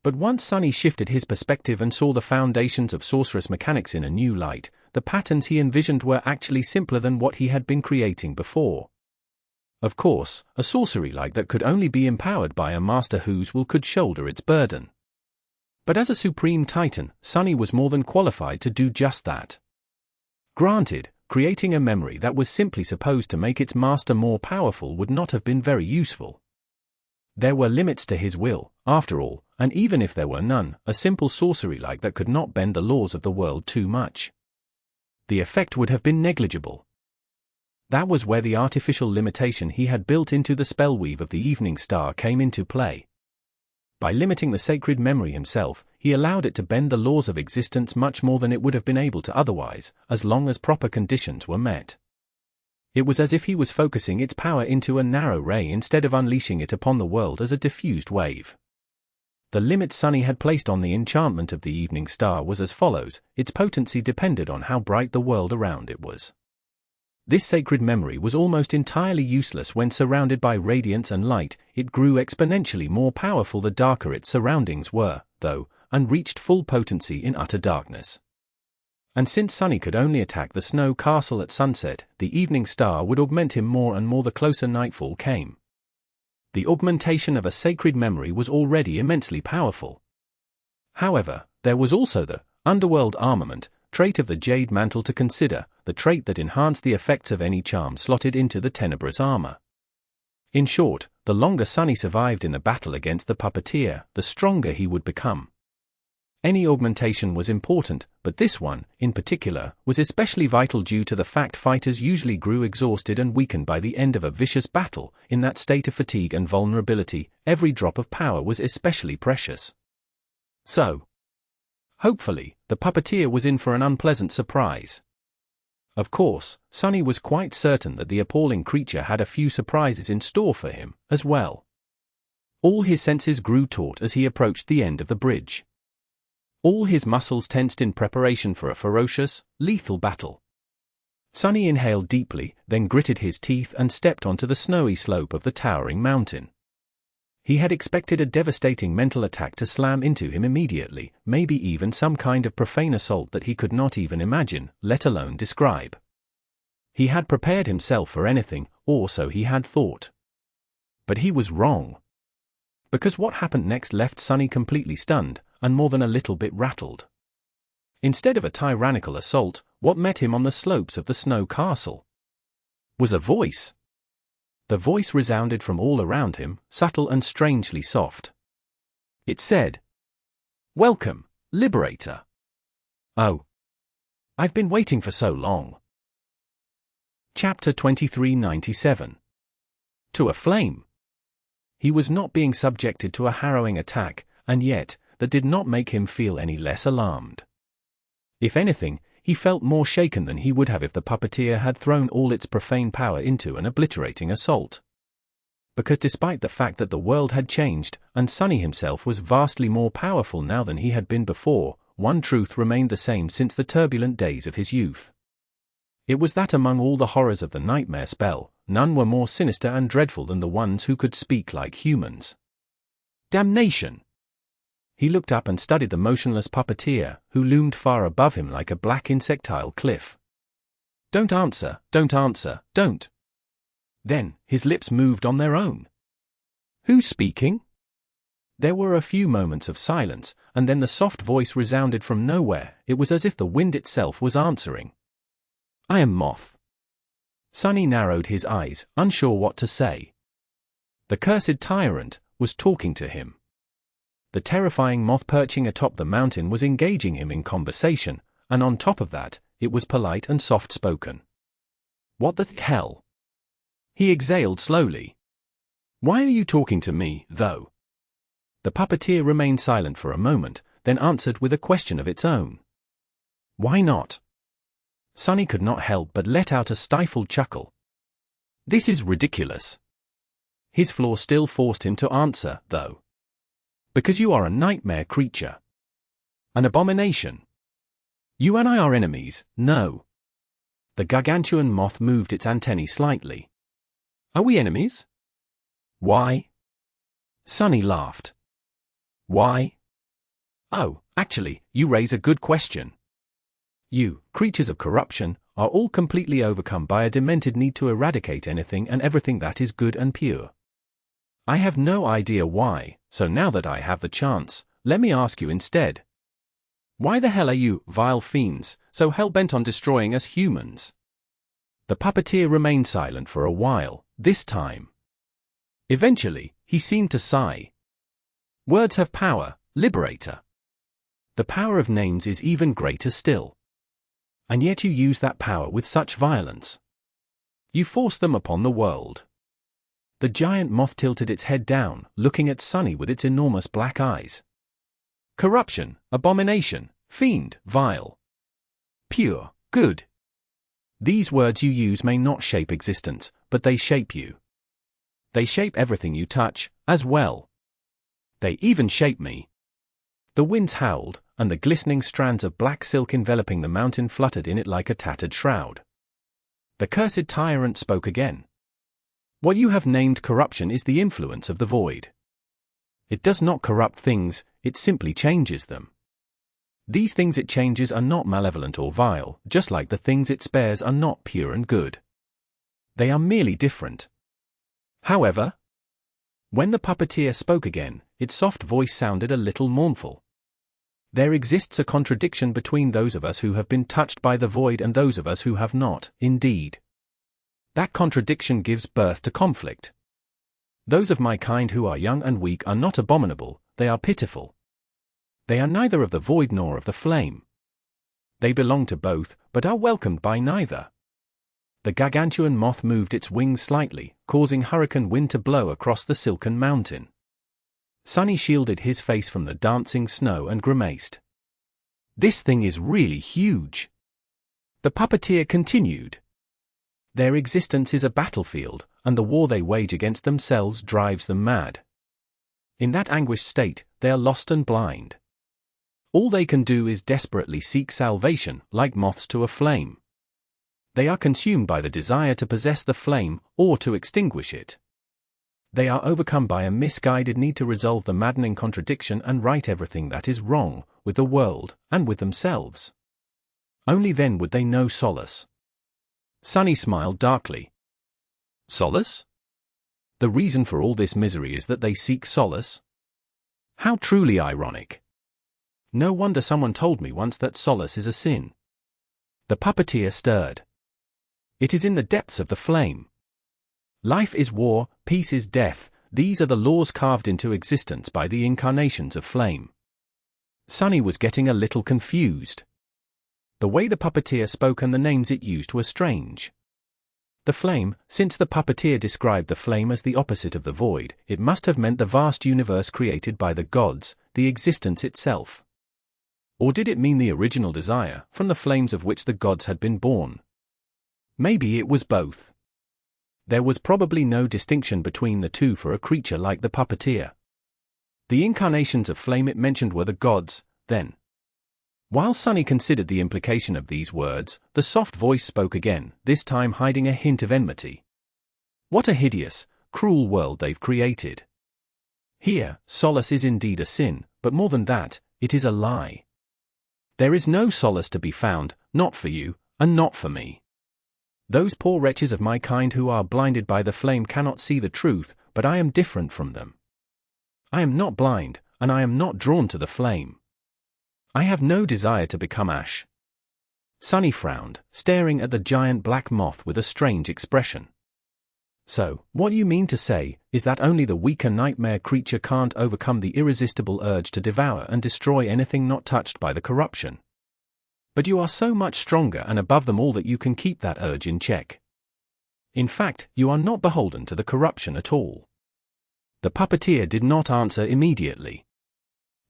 But once Sunny shifted his perspective and saw the foundations of sorceress mechanics in a new light, the patterns he envisioned were actually simpler than what he had been creating before. Of course, a sorcery like that could only be empowered by a master whose will could shoulder its burden. But as a supreme titan, Sunny was more than qualified to do just that. Granted, creating a memory that was simply supposed to make its master more powerful would not have been very useful. There were limits to his will, after all, and even if there were none, a simple sorcery like that could not bend the laws of the world too much. The effect would have been negligible. That was where the artificial limitation he had built into the spellweave of the Evening Star came into play. By limiting the sacred memory himself, he allowed it to bend the laws of existence much more than it would have been able to otherwise, as long as proper conditions were met. It was as if he was focusing its power into a narrow ray instead of unleashing it upon the world as a diffused wave. The limit Sunny had placed on the enchantment of the Evening Star was as follows: its potency depended on how bright the world around it was. This sacred memory was almost entirely useless when surrounded by radiance and light. It grew exponentially more powerful the darker its surroundings were, though, and reached full potency in utter darkness. And since Sunny could only attack the snow castle at sunset, the Evening Star would augment him more and more the closer nightfall came. The augmentation of a sacred memory was already immensely powerful. However, there was also the underworld armament trait of the Jade Mantle to consider, the trait that enhanced the effects of any charm slotted into the tenebrous armor. In short, the longer Sunny survived in the battle against the Puppeteer, the stronger he would become. Any augmentation was important, but this one, in particular, was especially vital due to the fact fighters usually grew exhausted and weakened by the end of a vicious battle. In that state of fatigue and vulnerability, every drop of power was especially precious. So, hopefully, the Puppeteer was in for an unpleasant surprise. Of course, Sunny was quite certain that the appalling creature had a few surprises in store for him, as well. All his senses grew taut as he approached the end of the bridge. All his muscles tensed in preparation for a ferocious, lethal battle. Sunny inhaled deeply, then gritted his teeth and stepped onto the snowy slope of the towering mountain. He had expected a devastating mental attack to slam into him immediately, maybe even some kind of profane assault that he could not even imagine, let alone describe. He had prepared himself for anything, or so he had thought. But he was wrong. Because what happened next left Sunny completely stunned, and more than a little bit rattled. Instead of a tyrannical assault, what met him on the slopes of the snow castle was a voice. The voice resounded from all around him, subtle and strangely soft. It said, "Welcome, Liberator. Oh, I've been waiting for so long." Chapter 2397. To a flame. He was not being subjected to a harrowing attack, and yet, that did not make him feel any less alarmed. If anything, he felt more shaken than he would have if the Puppeteer had thrown all its profane power into an obliterating assault. Because despite the fact that the world had changed, and Sunny himself was vastly more powerful now than he had been before, one truth remained the same since the turbulent days of his youth. It was that among all the horrors of the nightmare spell, none were more sinister and dreadful than the ones who could speak like humans. Damnation! He looked up and studied the motionless Puppeteer, who loomed far above him like a black insectile cliff. "Don't answer, don't answer, don't." Then, his lips moved on their own. "Who's speaking?" There were a few moments of silence, and then the soft voice resounded from nowhere. It was as if the wind itself was answering. "I am Moth." Sunny narrowed his eyes, unsure what to say. The cursed tyrant was talking to him. The terrifying moth perching atop the mountain was engaging him in conversation, and on top of that, it was polite and soft-spoken. "What the hell?" He exhaled slowly. "Why are you talking to me, though?" The Puppeteer remained silent for a moment, then answered with a question of its own. "Why not?" Sunny could not help but let out a stifled chuckle. "This is ridiculous." His flaw still forced him to answer, though. Because you are a nightmare creature. An abomination. You and I are enemies, no. The gargantuan moth moved its antennae slightly. Are we enemies? Why? Sunny laughed. Why? Oh, actually, you raise a good question. You, creatures of corruption, are all completely overcome by a demented need to eradicate anything and everything that is good and pure. I have no idea why, so now that I have the chance, let me ask you instead. Why the hell are you, vile fiends, so hell-bent on destroying us humans? The puppeteer remained silent for a while, this time. Eventually, he seemed to sigh. Words have power, liberator. The power of names is even greater still. And yet you use that power with such violence. You force them upon the world. The giant moth tilted its head down, looking at Sunny with its enormous black eyes. Corruption, abomination, fiend, vile. Pure, good. These words you use may not shape existence, but they shape you. They shape everything you touch, as well. They even shape me. The winds howled, and the glistening strands of black silk enveloping the mountain fluttered in it like a tattered shroud. The cursed tyrant spoke again. What you have named corruption is the influence of the void. It does not corrupt things, it simply changes them. These things it changes are not malevolent or vile, just like the things it spares are not pure and good. They are merely different. However, when the puppeteer spoke again, its soft voice sounded a little mournful. There exists a contradiction between those of us who have been touched by the void and those of us who have not, indeed. That contradiction gives birth to conflict. Those of my kind who are young and weak are not abominable, they are pitiful. They are neither of the void nor of the flame. They belong to both, but are welcomed by neither. The gargantuan moth moved its wings slightly, causing hurricane wind to blow across the silken mountain. Sunny shielded his face from the dancing snow and grimaced. This thing is really huge. The puppeteer continued. Their existence is a battlefield, and the war they wage against themselves drives them mad. In that anguished state, they are lost and blind. All they can do is desperately seek salvation, like moths to a flame. They are consumed by the desire to possess the flame, or to extinguish it. They are overcome by a misguided need to resolve the maddening contradiction and right everything that is wrong, with the world, and with themselves. Only then would they know solace. Sunny smiled darkly. Solace? The reason for all this misery is that they seek solace? How truly ironic. No wonder someone told me once that solace is a sin. The puppeteer stirred. It is in the depths of the flame. Life is war, peace is death, these are the laws carved into existence by the incarnations of flame. Sunny was getting a little confused. The way the puppeteer spoke and the names it used were strange. The flame, since the puppeteer described the flame as the opposite of the void, it must have meant the vast universe created by the gods, the existence itself. Or did it mean the original desire, from the flames of which the gods had been born? Maybe it was both. There was probably no distinction between the two for a creature like the puppeteer. The incarnations of flame it mentioned were the gods, then. While Sunny considered the implication of these words, the soft voice spoke again, this time hiding a hint of enmity. What a hideous, cruel world they've created. Here, solace is indeed a sin, but more than that, it is a lie. There is no solace to be found, not for you, and not for me. Those poor wretches of my kind who are blinded by the flame cannot see the truth, but I am different from them. I am not blind, and I am not drawn to the flame. I have no desire to become ash. Sunny frowned, staring at the giant black moth with a strange expression. So, what you mean to say, is that only the weaker nightmare creature can't overcome the irresistible urge to devour and destroy anything not touched by the corruption. But you are so much stronger and above them all that you can keep that urge in check. In fact, you are not beholden to the corruption at all. The puppeteer did not answer immediately.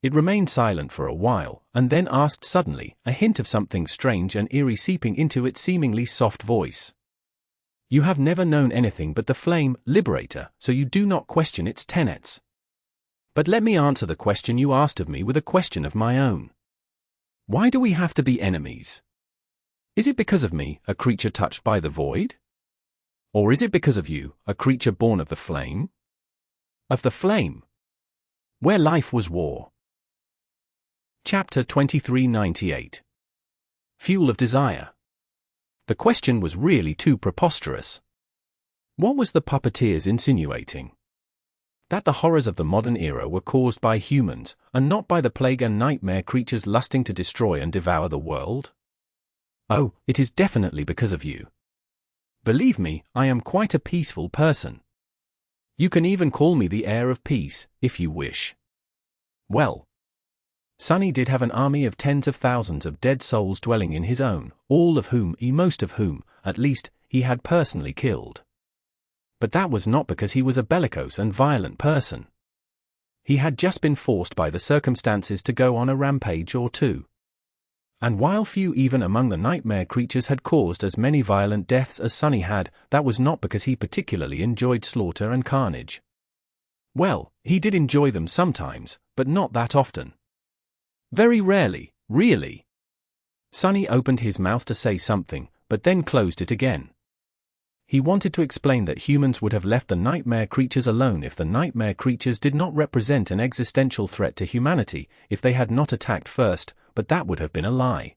It remained silent for a while, and then asked suddenly, a hint of something strange and eerie seeping into its seemingly soft voice. You have never known anything but the flame, liberator, so you do not question its tenets. But let me answer the question you asked of me with a question of my own. Why do we have to be enemies? Is it because of me, a creature touched by the void? Or is it because of you, a creature born of the flame? Of the flame, where life was war. Chapter 2398. Fuel of Desire. The question was really too preposterous. What was the Puppeteers insinuating? That the horrors of the modern era were caused by humans, and not by the plague and nightmare creatures lusting to destroy and devour the world? Oh, it is definitely because of you. Believe me, I am quite a peaceful person. You can even call me the heir of peace, if you wish. Well, Sonny did have an army of tens of thousands of dead souls dwelling in his own, all of whom, most of whom, at least, he had personally killed. But that was not because he was a bellicose and violent person. He had just been forced by the circumstances to go on a rampage or two. And while few even among the nightmare creatures had caused as many violent deaths as Sonny had, that was not because he particularly enjoyed slaughter and carnage. Well, he did enjoy them sometimes, but not that often. Very rarely, really. Sonny opened his mouth to say something, but then closed it again. He wanted to explain that humans would have left the nightmare creatures alone if the nightmare creatures did not represent an existential threat to humanity, if they had not attacked first, but that would have been a lie.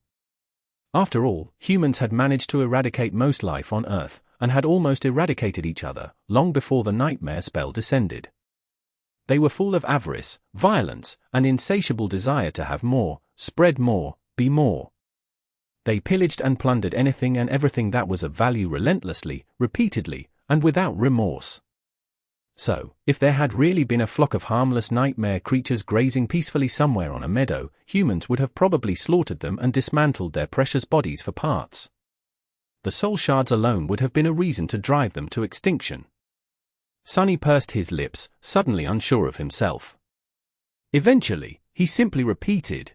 After all, humans had managed to eradicate most life on Earth, and had almost eradicated each other, long before the nightmare spell descended. They were full of avarice, violence, and insatiable desire to have more, spread more, be more. They pillaged and plundered anything and everything that was of value relentlessly, repeatedly, and without remorse. So, if there had really been a flock of harmless nightmare creatures grazing peacefully somewhere on a meadow, humans would have probably slaughtered them and dismantled their precious bodies for parts. The soul shards alone would have been a reason to drive them to extinction. Sonny pursed his lips, suddenly unsure of himself. Eventually, he simply repeated,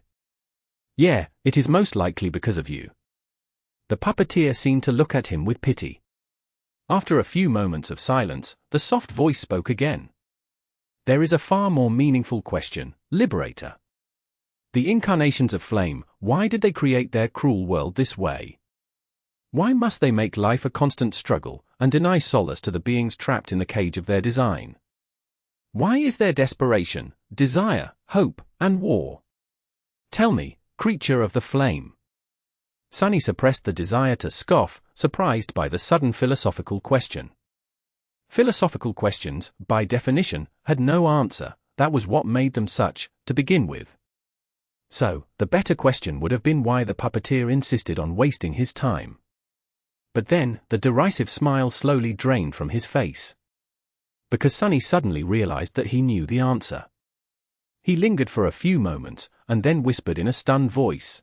"Yeah, it is most likely because of you." The puppeteer seemed to look at him with pity. After a few moments of silence, the soft voice spoke again. "There is a far more meaningful question, Liberator. The incarnations of flame, why did they create their cruel world this way? Why must they make life a constant struggle, and deny solace to the beings trapped in the cage of their design? Why is there desperation, desire, hope, and war? Tell me, creature of the flame." Sonny suppressed the desire to scoff, surprised by the sudden philosophical question. Philosophical questions, by definition, had no answer. That was what made them such, to begin with. So, the better question would have been why the puppeteer insisted on wasting his time. But then, the derisive smile slowly drained from his face. Because Sonny suddenly realized that he knew the answer. He lingered for a few moments, and then whispered in a stunned voice.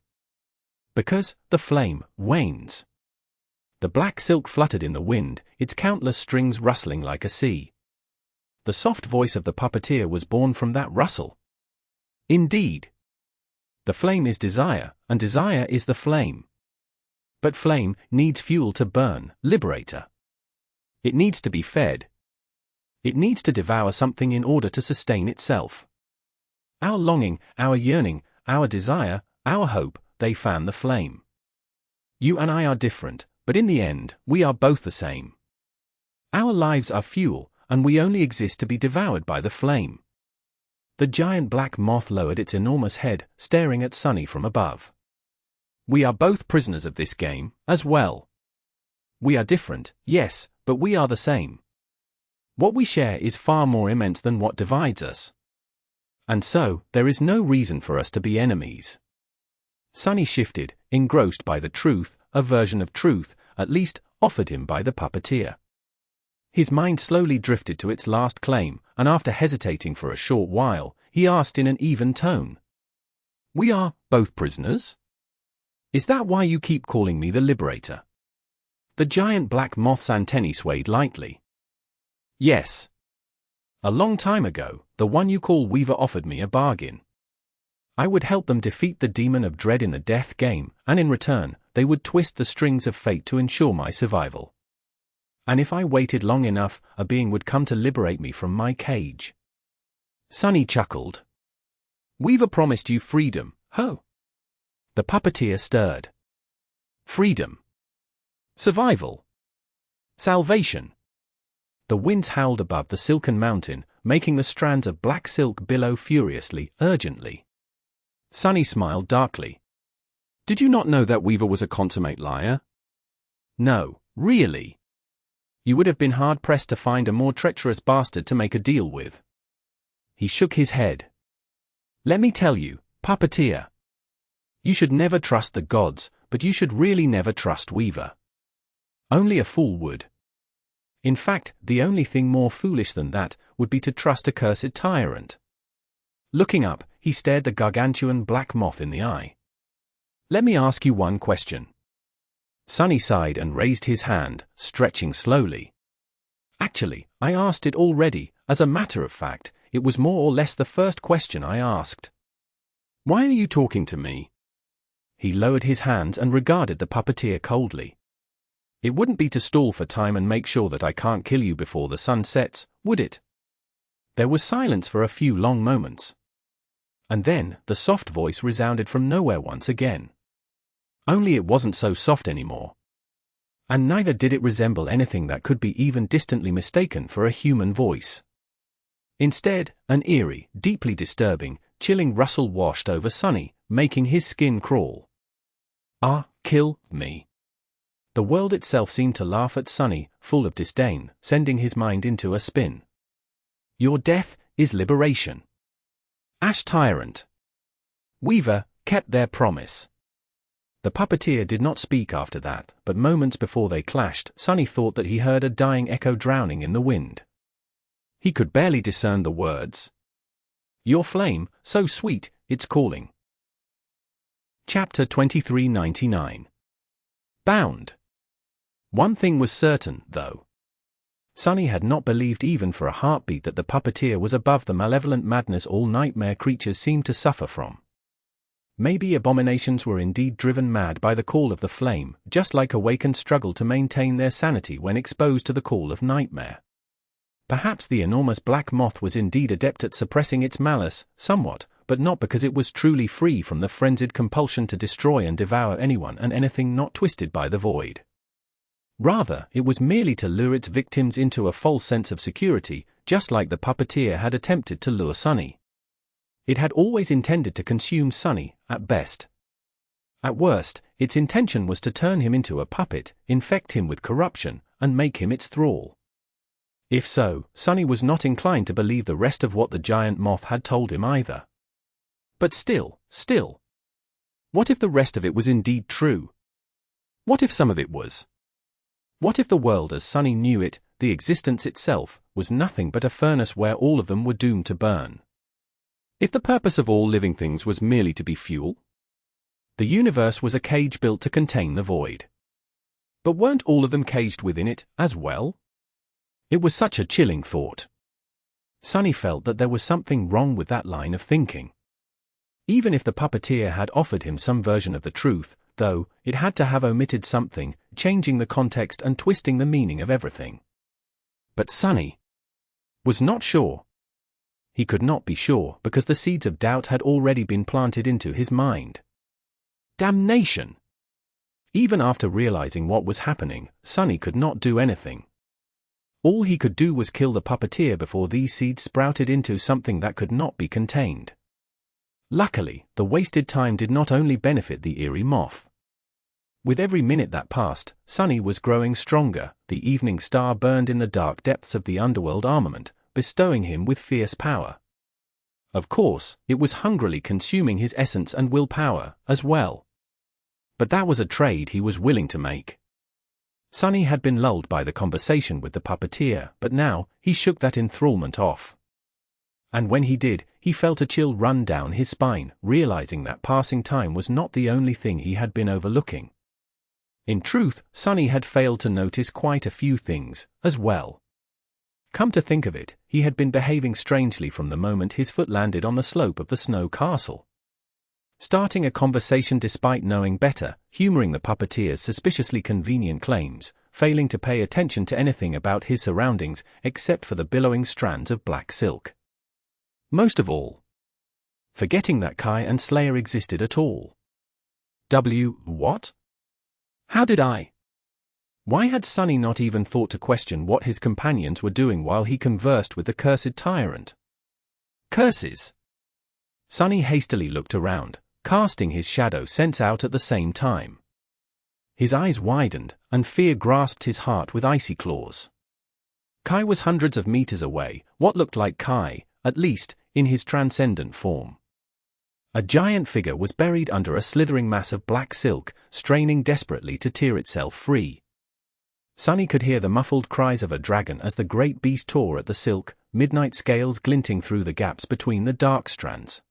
Because the flame wanes. The black silk fluttered in the wind, its countless strings rustling like a sea. The soft voice of the puppeteer was born from that rustle. Indeed. The flame is desire, and desire is the flame. But flame needs fuel to burn, Liberator. It needs to be fed. It needs to devour something in order to sustain itself. Our longing, our yearning, our desire, our hope, they fan the flame. You and I are different, but in the end, we are both the same. Our lives are fuel, and we only exist to be devoured by the flame. The giant black moth lowered its enormous head, staring at Sonny from above. We are both prisoners of this game, as well. We are different, yes, but we are the same. What we share is far more immense than what divides us. And so, there is no reason for us to be enemies. Sonny shifted, engrossed by the truth, a version of truth, at least, offered him by the puppeteer. His mind slowly drifted to its last claim, and after hesitating for a short while, he asked in an even tone. "We are both prisoners? Is that why you keep calling me the Liberator?" The giant black moth's antennae swayed lightly. "Yes. A long time ago, the one you call Weaver offered me a bargain. I would help them defeat the demon of dread in the death game, and in return, they would twist the strings of fate to ensure my survival. And if I waited long enough, a being would come to liberate me from my cage. Sunny chuckled. Weaver promised you freedom, ho? The puppeteer stirred. Freedom. Survival. Salvation. The winds howled above the silken mountain, making the strands of black silk billow furiously, urgently. Sunny smiled darkly. Did you not know that Weaver was a consummate liar? No, really. You would have been hard-pressed to find a more treacherous bastard to make a deal with. He shook his head. Let me tell you, puppeteer. You should never trust the gods, but you should really never trust Weaver. Only a fool would. In fact, the only thing more foolish than that would be to trust a cursed tyrant. Looking up, he stared the gargantuan black moth in the eye. Let me ask you one question. Sunny sighed and raised his hand, stretching slowly. Actually, I asked it already. As a matter of fact, it was more or less the first question I asked. Why are you talking to me? He lowered his hands and regarded the puppeteer coldly. It wouldn't be to stall for time and make sure that I can't kill you before the sun sets, would it? There was silence for a few long moments. And then, the soft voice resounded from nowhere once again. Only it wasn't so soft anymore. And neither did it resemble anything that could be even distantly mistaken for a human voice. Instead, an eerie, deeply disturbing, chilling rustle washed over Sunny, making his skin crawl. Kill me. The world itself seemed to laugh at Sunny, full of disdain, sending his mind into a spin. Your death is liberation. Ash Tyrant. Weaver kept their promise. The puppeteer did not speak after that, but moments before they clashed, Sunny thought that he heard a dying echo drowning in the wind. He could barely discern the words. Your flame, so sweet, it's calling. Chapter 2399. Bound. One thing was certain, though. Sunny had not believed even for a heartbeat that the puppeteer was above the malevolent madness all nightmare creatures seemed to suffer from. Maybe abominations were indeed driven mad by the call of the flame, just like awakened struggle to maintain their sanity when exposed to the call of nightmare. Perhaps the enormous black moth was indeed adept at suppressing its malice, somewhat, but not because it was truly free from the frenzied compulsion to destroy and devour anyone and anything not twisted by the void. Rather, it was merely to lure its victims into a false sense of security, just like the puppeteer had attempted to lure Sunny. It had always intended to consume Sunny, at best. At worst, its intention was to turn him into a puppet, infect him with corruption, and make him its thrall. If so, Sunny was not inclined to believe the rest of what the giant moth had told him either. But still. What if the rest of it was indeed true? What if some of it was? What if the world as Sunny knew it, the existence itself, was nothing but a furnace where all of them were doomed to burn? If the purpose of all living things was merely to be fuel? The universe was a cage built to contain the void. But weren't all of them caged within it, as well? It was such a chilling thought. Sunny felt that there was something wrong with that line of thinking. Even if the puppeteer had offered him some version of the truth, though, it had to have omitted something, changing the context and twisting the meaning of everything. But Sunny was not sure. He could not be sure because the seeds of doubt had already been planted into his mind. Damnation! Even after realizing what was happening, Sunny could not do anything. All he could do was kill the puppeteer before these seeds sprouted into something that could not be contained. Luckily, the wasted time did not only benefit the eerie moth. With every minute that passed, Sunny was growing stronger. The evening star burned in the dark depths of the underworld armament, bestowing him with fierce power. Of course, it was hungrily consuming his essence and willpower, as well. But that was a trade he was willing to make. Sunny had been lulled by the conversation with the puppeteer, but now, he shook that enthrallment off. And when he did, he felt a chill run down his spine, realizing that passing time was not the only thing he had been overlooking. In truth, Sunny had failed to notice quite a few things, as well. Come to think of it, he had been behaving strangely from the moment his foot landed on the slope of the snow castle. Starting a conversation despite knowing better, humoring the puppeteer's suspiciously convenient claims, failing to pay attention to anything about his surroundings except for the billowing strands of black silk. Most of all, forgetting that Kai and Slayer existed at all. What? How did I? Why had Sunny not even thought to question what his companions were doing while he conversed with the cursed tyrant? Curses! Sunny hastily looked around, casting his shadow sense out at the same time. His eyes widened, and fear grasped his heart with icy claws. Kai was hundreds of meters away, what looked like Kai, at least, in his transcendent form. A giant figure was buried under a slithering mass of black silk, straining desperately to tear itself free. Sunny could hear the muffled cries of a dragon as the great beast tore at the silk, midnight scales glinting through the gaps between the dark strands.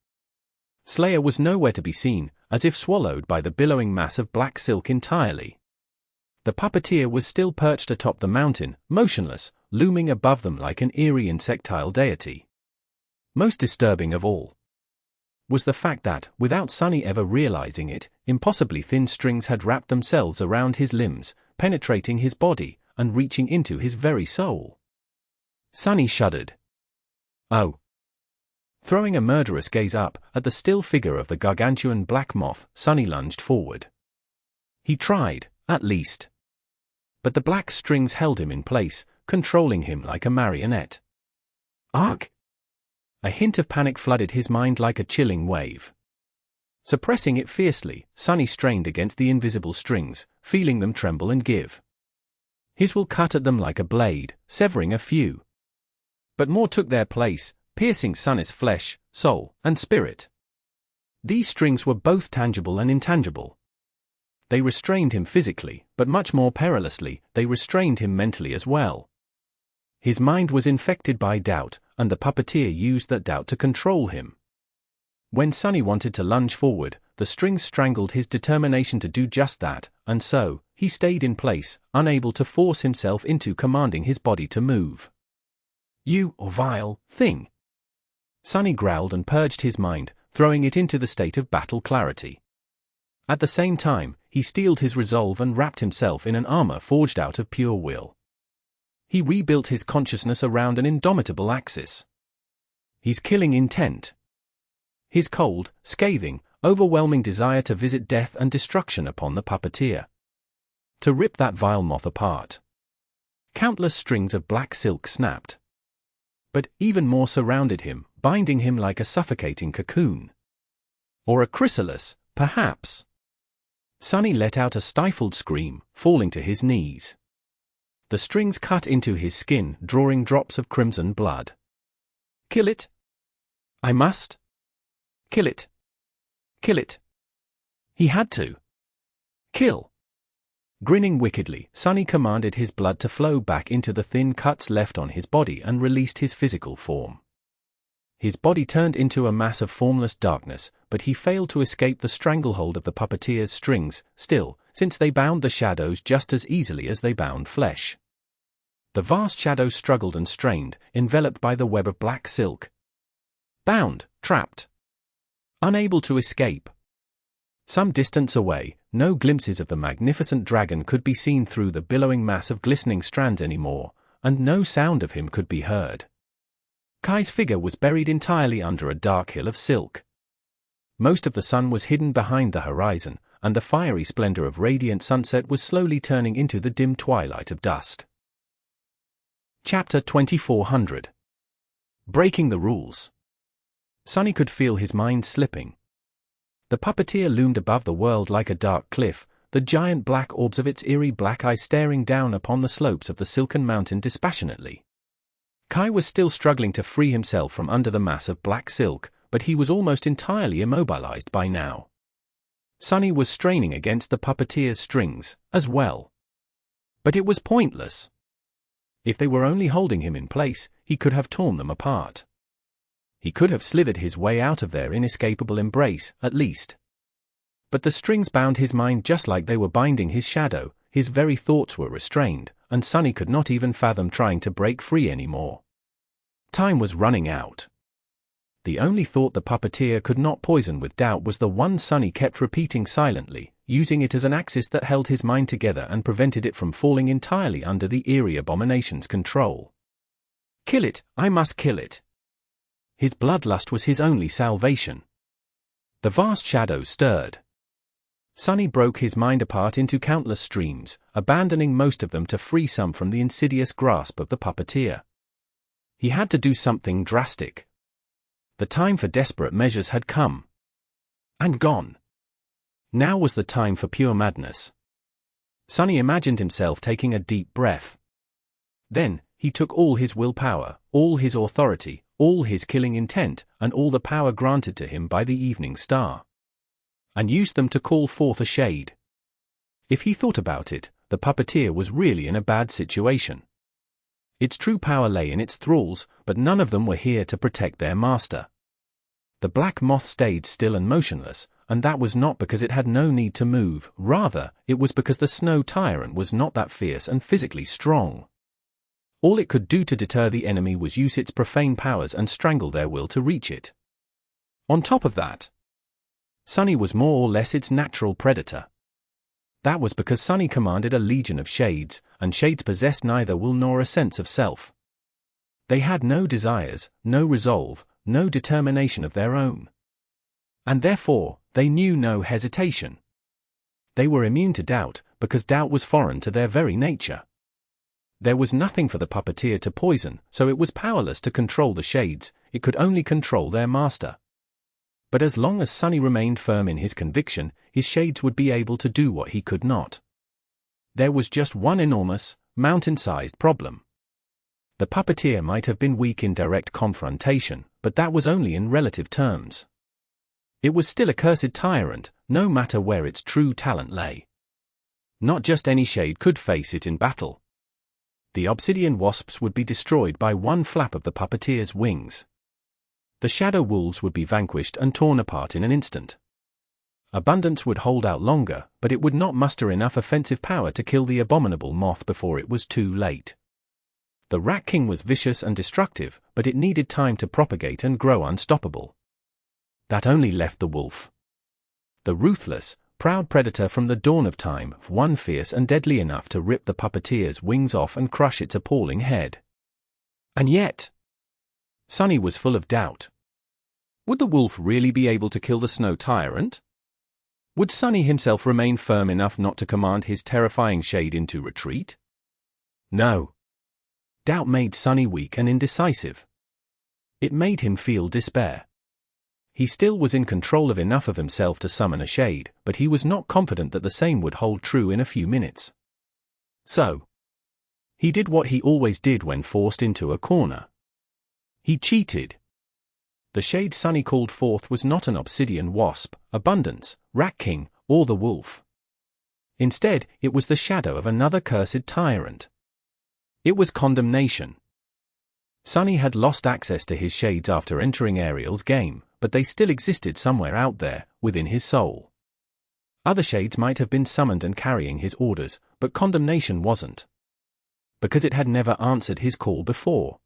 Slayer was nowhere to be seen, as if swallowed by the billowing mass of black silk entirely. The puppeteer was still perched atop the mountain, motionless, looming above them like an eerie insectile deity. Most disturbing of all was the fact that, without Sunny ever realizing it, impossibly thin strings had wrapped themselves around his limbs, penetrating his body, and reaching into his very soul. Sunny shuddered. Oh. Throwing a murderous gaze up at the still figure of the gargantuan black moth, Sunny lunged forward. He tried, at least. But the black strings held him in place, controlling him like a marionette. Arg! A hint of panic flooded his mind like a chilling wave. Suppressing it fiercely, Sunny strained against the invisible strings, feeling them tremble and give. His will cut at them like a blade, severing a few. But more took their place, piercing Sunny's flesh, soul, and spirit. These strings were both tangible and intangible. They restrained him physically, but much more perilously, they restrained him mentally as well. His mind was infected by doubt, and the puppeteer used that doubt to control him. When Sunny wanted to lunge forward, the strings strangled his determination to do just that, and so, he stayed in place, unable to force himself into commanding his body to move. You vile thing! Sunny growled and purged his mind, throwing it into the state of battle clarity. At the same time, he steeled his resolve and wrapped himself in an armor forged out of pure will. He rebuilt his consciousness around an indomitable axis. His killing intent. His cold, scathing, overwhelming desire to visit death and destruction upon the puppeteer. To rip that vile moth apart. Countless strings of black silk snapped. But even more surrounded him, binding him like a suffocating cocoon. Or a chrysalis, perhaps. Sunny let out a stifled scream, falling to his knees. The strings cut into his skin, drawing drops of crimson blood. Kill it! I must! Kill it! Kill it! He had to. Kill! Grinning wickedly, Sunny commanded his blood to flow back into the thin cuts left on his body and released his physical form. His body turned into a mass of formless darkness, but he failed to escape the stranglehold of the puppeteer's strings, still, since they bound the shadows just as easily as they bound flesh. The vast shadow struggled and strained, enveloped by the web of black silk. Bound, trapped. Unable to escape. Some distance away, no glimpses of the magnificent dragon could be seen through the billowing mass of glistening strands anymore, and no sound of him could be heard. Kai's figure was buried entirely under a dark hill of silk. Most of the sun was hidden behind the horizon, and the fiery splendor of radiant sunset was slowly turning into the dim twilight of dusk. Chapter 2400. Breaking the Rules. Sunny could feel his mind slipping. The puppeteer loomed above the world like a dark cliff, the giant black orbs of its eerie black eyes staring down upon the slopes of the silken mountain dispassionately. Kai was still struggling to free himself from under the mass of black silk, but he was almost entirely immobilized by now. Sunny was straining against the puppeteer's strings, as well. But it was pointless. If they were only holding him in place, he could have torn them apart. He could have slithered his way out of their inescapable embrace, at least. But the strings bound his mind just like they were binding his shadow, his very thoughts were restrained, and Sunny could not even fathom trying to break free anymore. Time was running out. The only thought the puppeteer could not poison with doubt was the one Sunny kept repeating silently, using it as an axis that held his mind together and prevented it from falling entirely under the Eerie abomination's control. Kill it, I must kill it. His bloodlust was his only salvation. The vast shadows stirred. Sunny broke his mind apart into countless streams, abandoning most of them to free some from the insidious grasp of the puppeteer. He had to do something drastic. The time for desperate measures had come. And gone. Now was the time for pure madness. Sunny imagined himself taking a deep breath. Then, he took all his willpower, all his authority, all his killing intent, and all the power granted to him by the evening star, and used them to call forth a shade. If he thought about it, the puppeteer was really in a bad situation. Its true power lay in its thralls, but none of them were here to protect their master. The black moth stayed still and motionless, and that was not because it had no need to move, rather, it was because the snow tyrant was not that fierce and physically strong. All it could do to deter the enemy was use its profane powers and strangle their will to reach it. On top of that, Sunny was more or less its natural predator. That was because Sunny commanded a legion of shades, and shades possessed neither will nor a sense of self. They had no desires, no resolve, no determination of their own. And therefore, they knew no hesitation. They were immune to doubt, because doubt was foreign to their very nature. There was nothing for the puppeteer to poison, so it was powerless to control the shades, it could only control their master. But as long as Sunny remained firm in his conviction, his shades would be able to do what he could not. There was just one enormous, mountain-sized problem. The puppeteer might have been weak in direct confrontation, but that was only in relative terms. It was still a cursed tyrant, no matter where its true talent lay. Not just any shade could face it in battle. The obsidian wasps would be destroyed by one flap of the puppeteer's wings. The shadow wolves would be vanquished and torn apart in an instant. Abundance would hold out longer, but it would not muster enough offensive power to kill the abominable moth before it was too late. The Rat King was vicious and destructive, but it needed time to propagate and grow unstoppable. That only left the wolf. The ruthless, proud predator from the dawn of time, one fierce and deadly enough to rip the puppeteer's wings off and crush its appalling head. And yet, Sunny was full of doubt. Would the wolf really be able to kill the snow tyrant? Would Sunny himself remain firm enough not to command his terrifying shade into retreat? No. Doubt made Sunny weak and indecisive. It made him feel despair. He still was in control of enough of himself to summon a shade, but he was not confident that the same would hold true in a few minutes. So, he did what he always did when forced into a corner. He cheated. The shade Sunny called forth was not an obsidian wasp, abundance, Rat King, or the wolf. Instead, it was the shadow of another cursed tyrant. It was condemnation. Sunny had lost access to his shades after entering Ariel's game, but they still existed somewhere out there, within his soul. Other shades might have been summoned and carrying his orders, but condemnation wasn't. Because it had never answered his call before.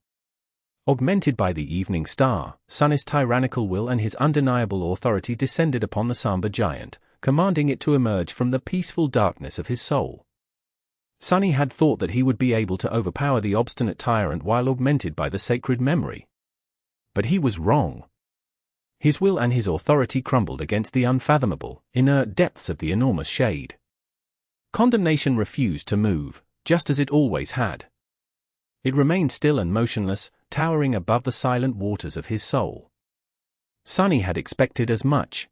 Augmented by the evening star, Sunny's tyrannical will and his undeniable authority descended upon the Samba giant, commanding it to emerge from the peaceful darkness of his soul. Sunny had thought that he would be able to overpower the obstinate tyrant while augmented by the sacred memory. But he was wrong. His will and his authority crumbled against the unfathomable, inert depths of the enormous shade. Condemnation refused to move, just as it always had. It remained still and motionless, towering above the silent waters of his soul. Sunny had expected as much.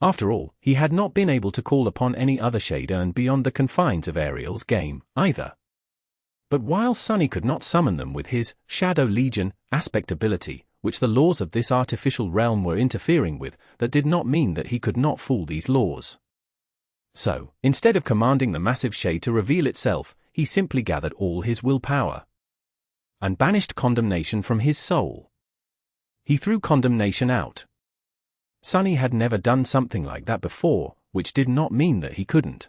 After all, he had not been able to call upon any other shade urn beyond the confines of Ariel's game, either. But while Sunny could not summon them with his Shadow Legion aspect ability, which the laws of this artificial realm were interfering with, that did not mean that he could not fool these laws. So, instead of commanding the massive shade to reveal itself, he simply gathered all his willpower and banished condemnation from his soul. He threw condemnation out. Sunny had never done something like that before, which did not mean that he couldn't.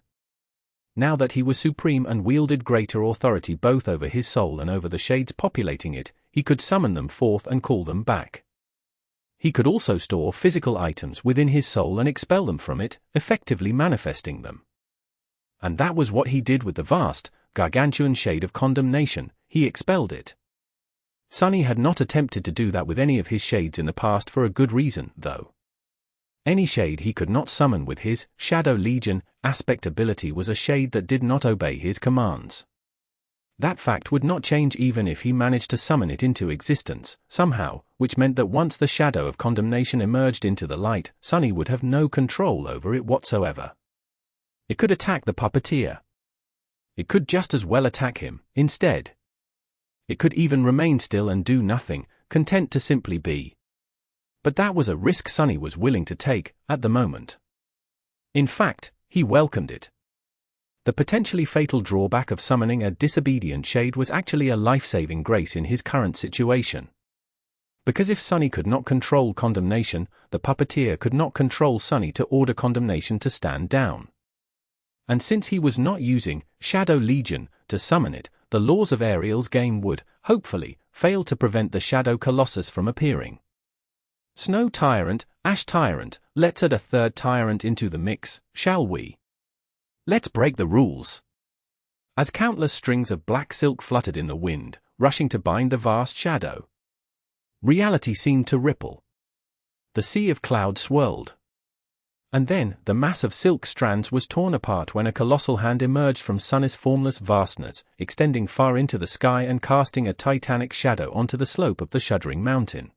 Now that he was supreme and wielded greater authority both over his soul and over the shades populating it, he could summon them forth and call them back. He could also store physical items within his soul and expel them from it, effectively manifesting them. And that was what he did with the vast, gargantuan shade of condemnation. He expelled it. Sunny had not attempted to do that with any of his shades in the past for a good reason, though. Any shade he could not summon with his Shadow Legion aspect ability was a shade that did not obey his commands. That fact would not change even if he managed to summon it into existence, somehow, which meant that once the shadow of condemnation emerged into the light, Sunny would have no control over it whatsoever. It could attack the puppeteer. It could just as well attack him, instead. It could even remain still and do nothing, content to simply be. But that was a risk Sunny was willing to take, at the moment. In fact, he welcomed it. The potentially fatal drawback of summoning a disobedient shade was actually a life-saving grace in his current situation. Because if Sunny could not control condemnation, the puppeteer could not control Sunny to order condemnation to stand down. And since he was not using Shadow Legion to summon it, the laws of Ariel's game would, hopefully, fail to prevent the Shadow Colossus from appearing. Snow Tyrant, Ash Tyrant, let's add a third tyrant into the mix, shall we? Let's break the rules. As countless strings of black silk fluttered in the wind, rushing to bind the vast shadow, reality seemed to ripple. The sea of cloud swirled. And then, the mass of silk strands was torn apart when a colossal hand emerged from Sunny's formless vastness, extending far into the sky and casting a titanic shadow onto the slope of the shuddering mountain.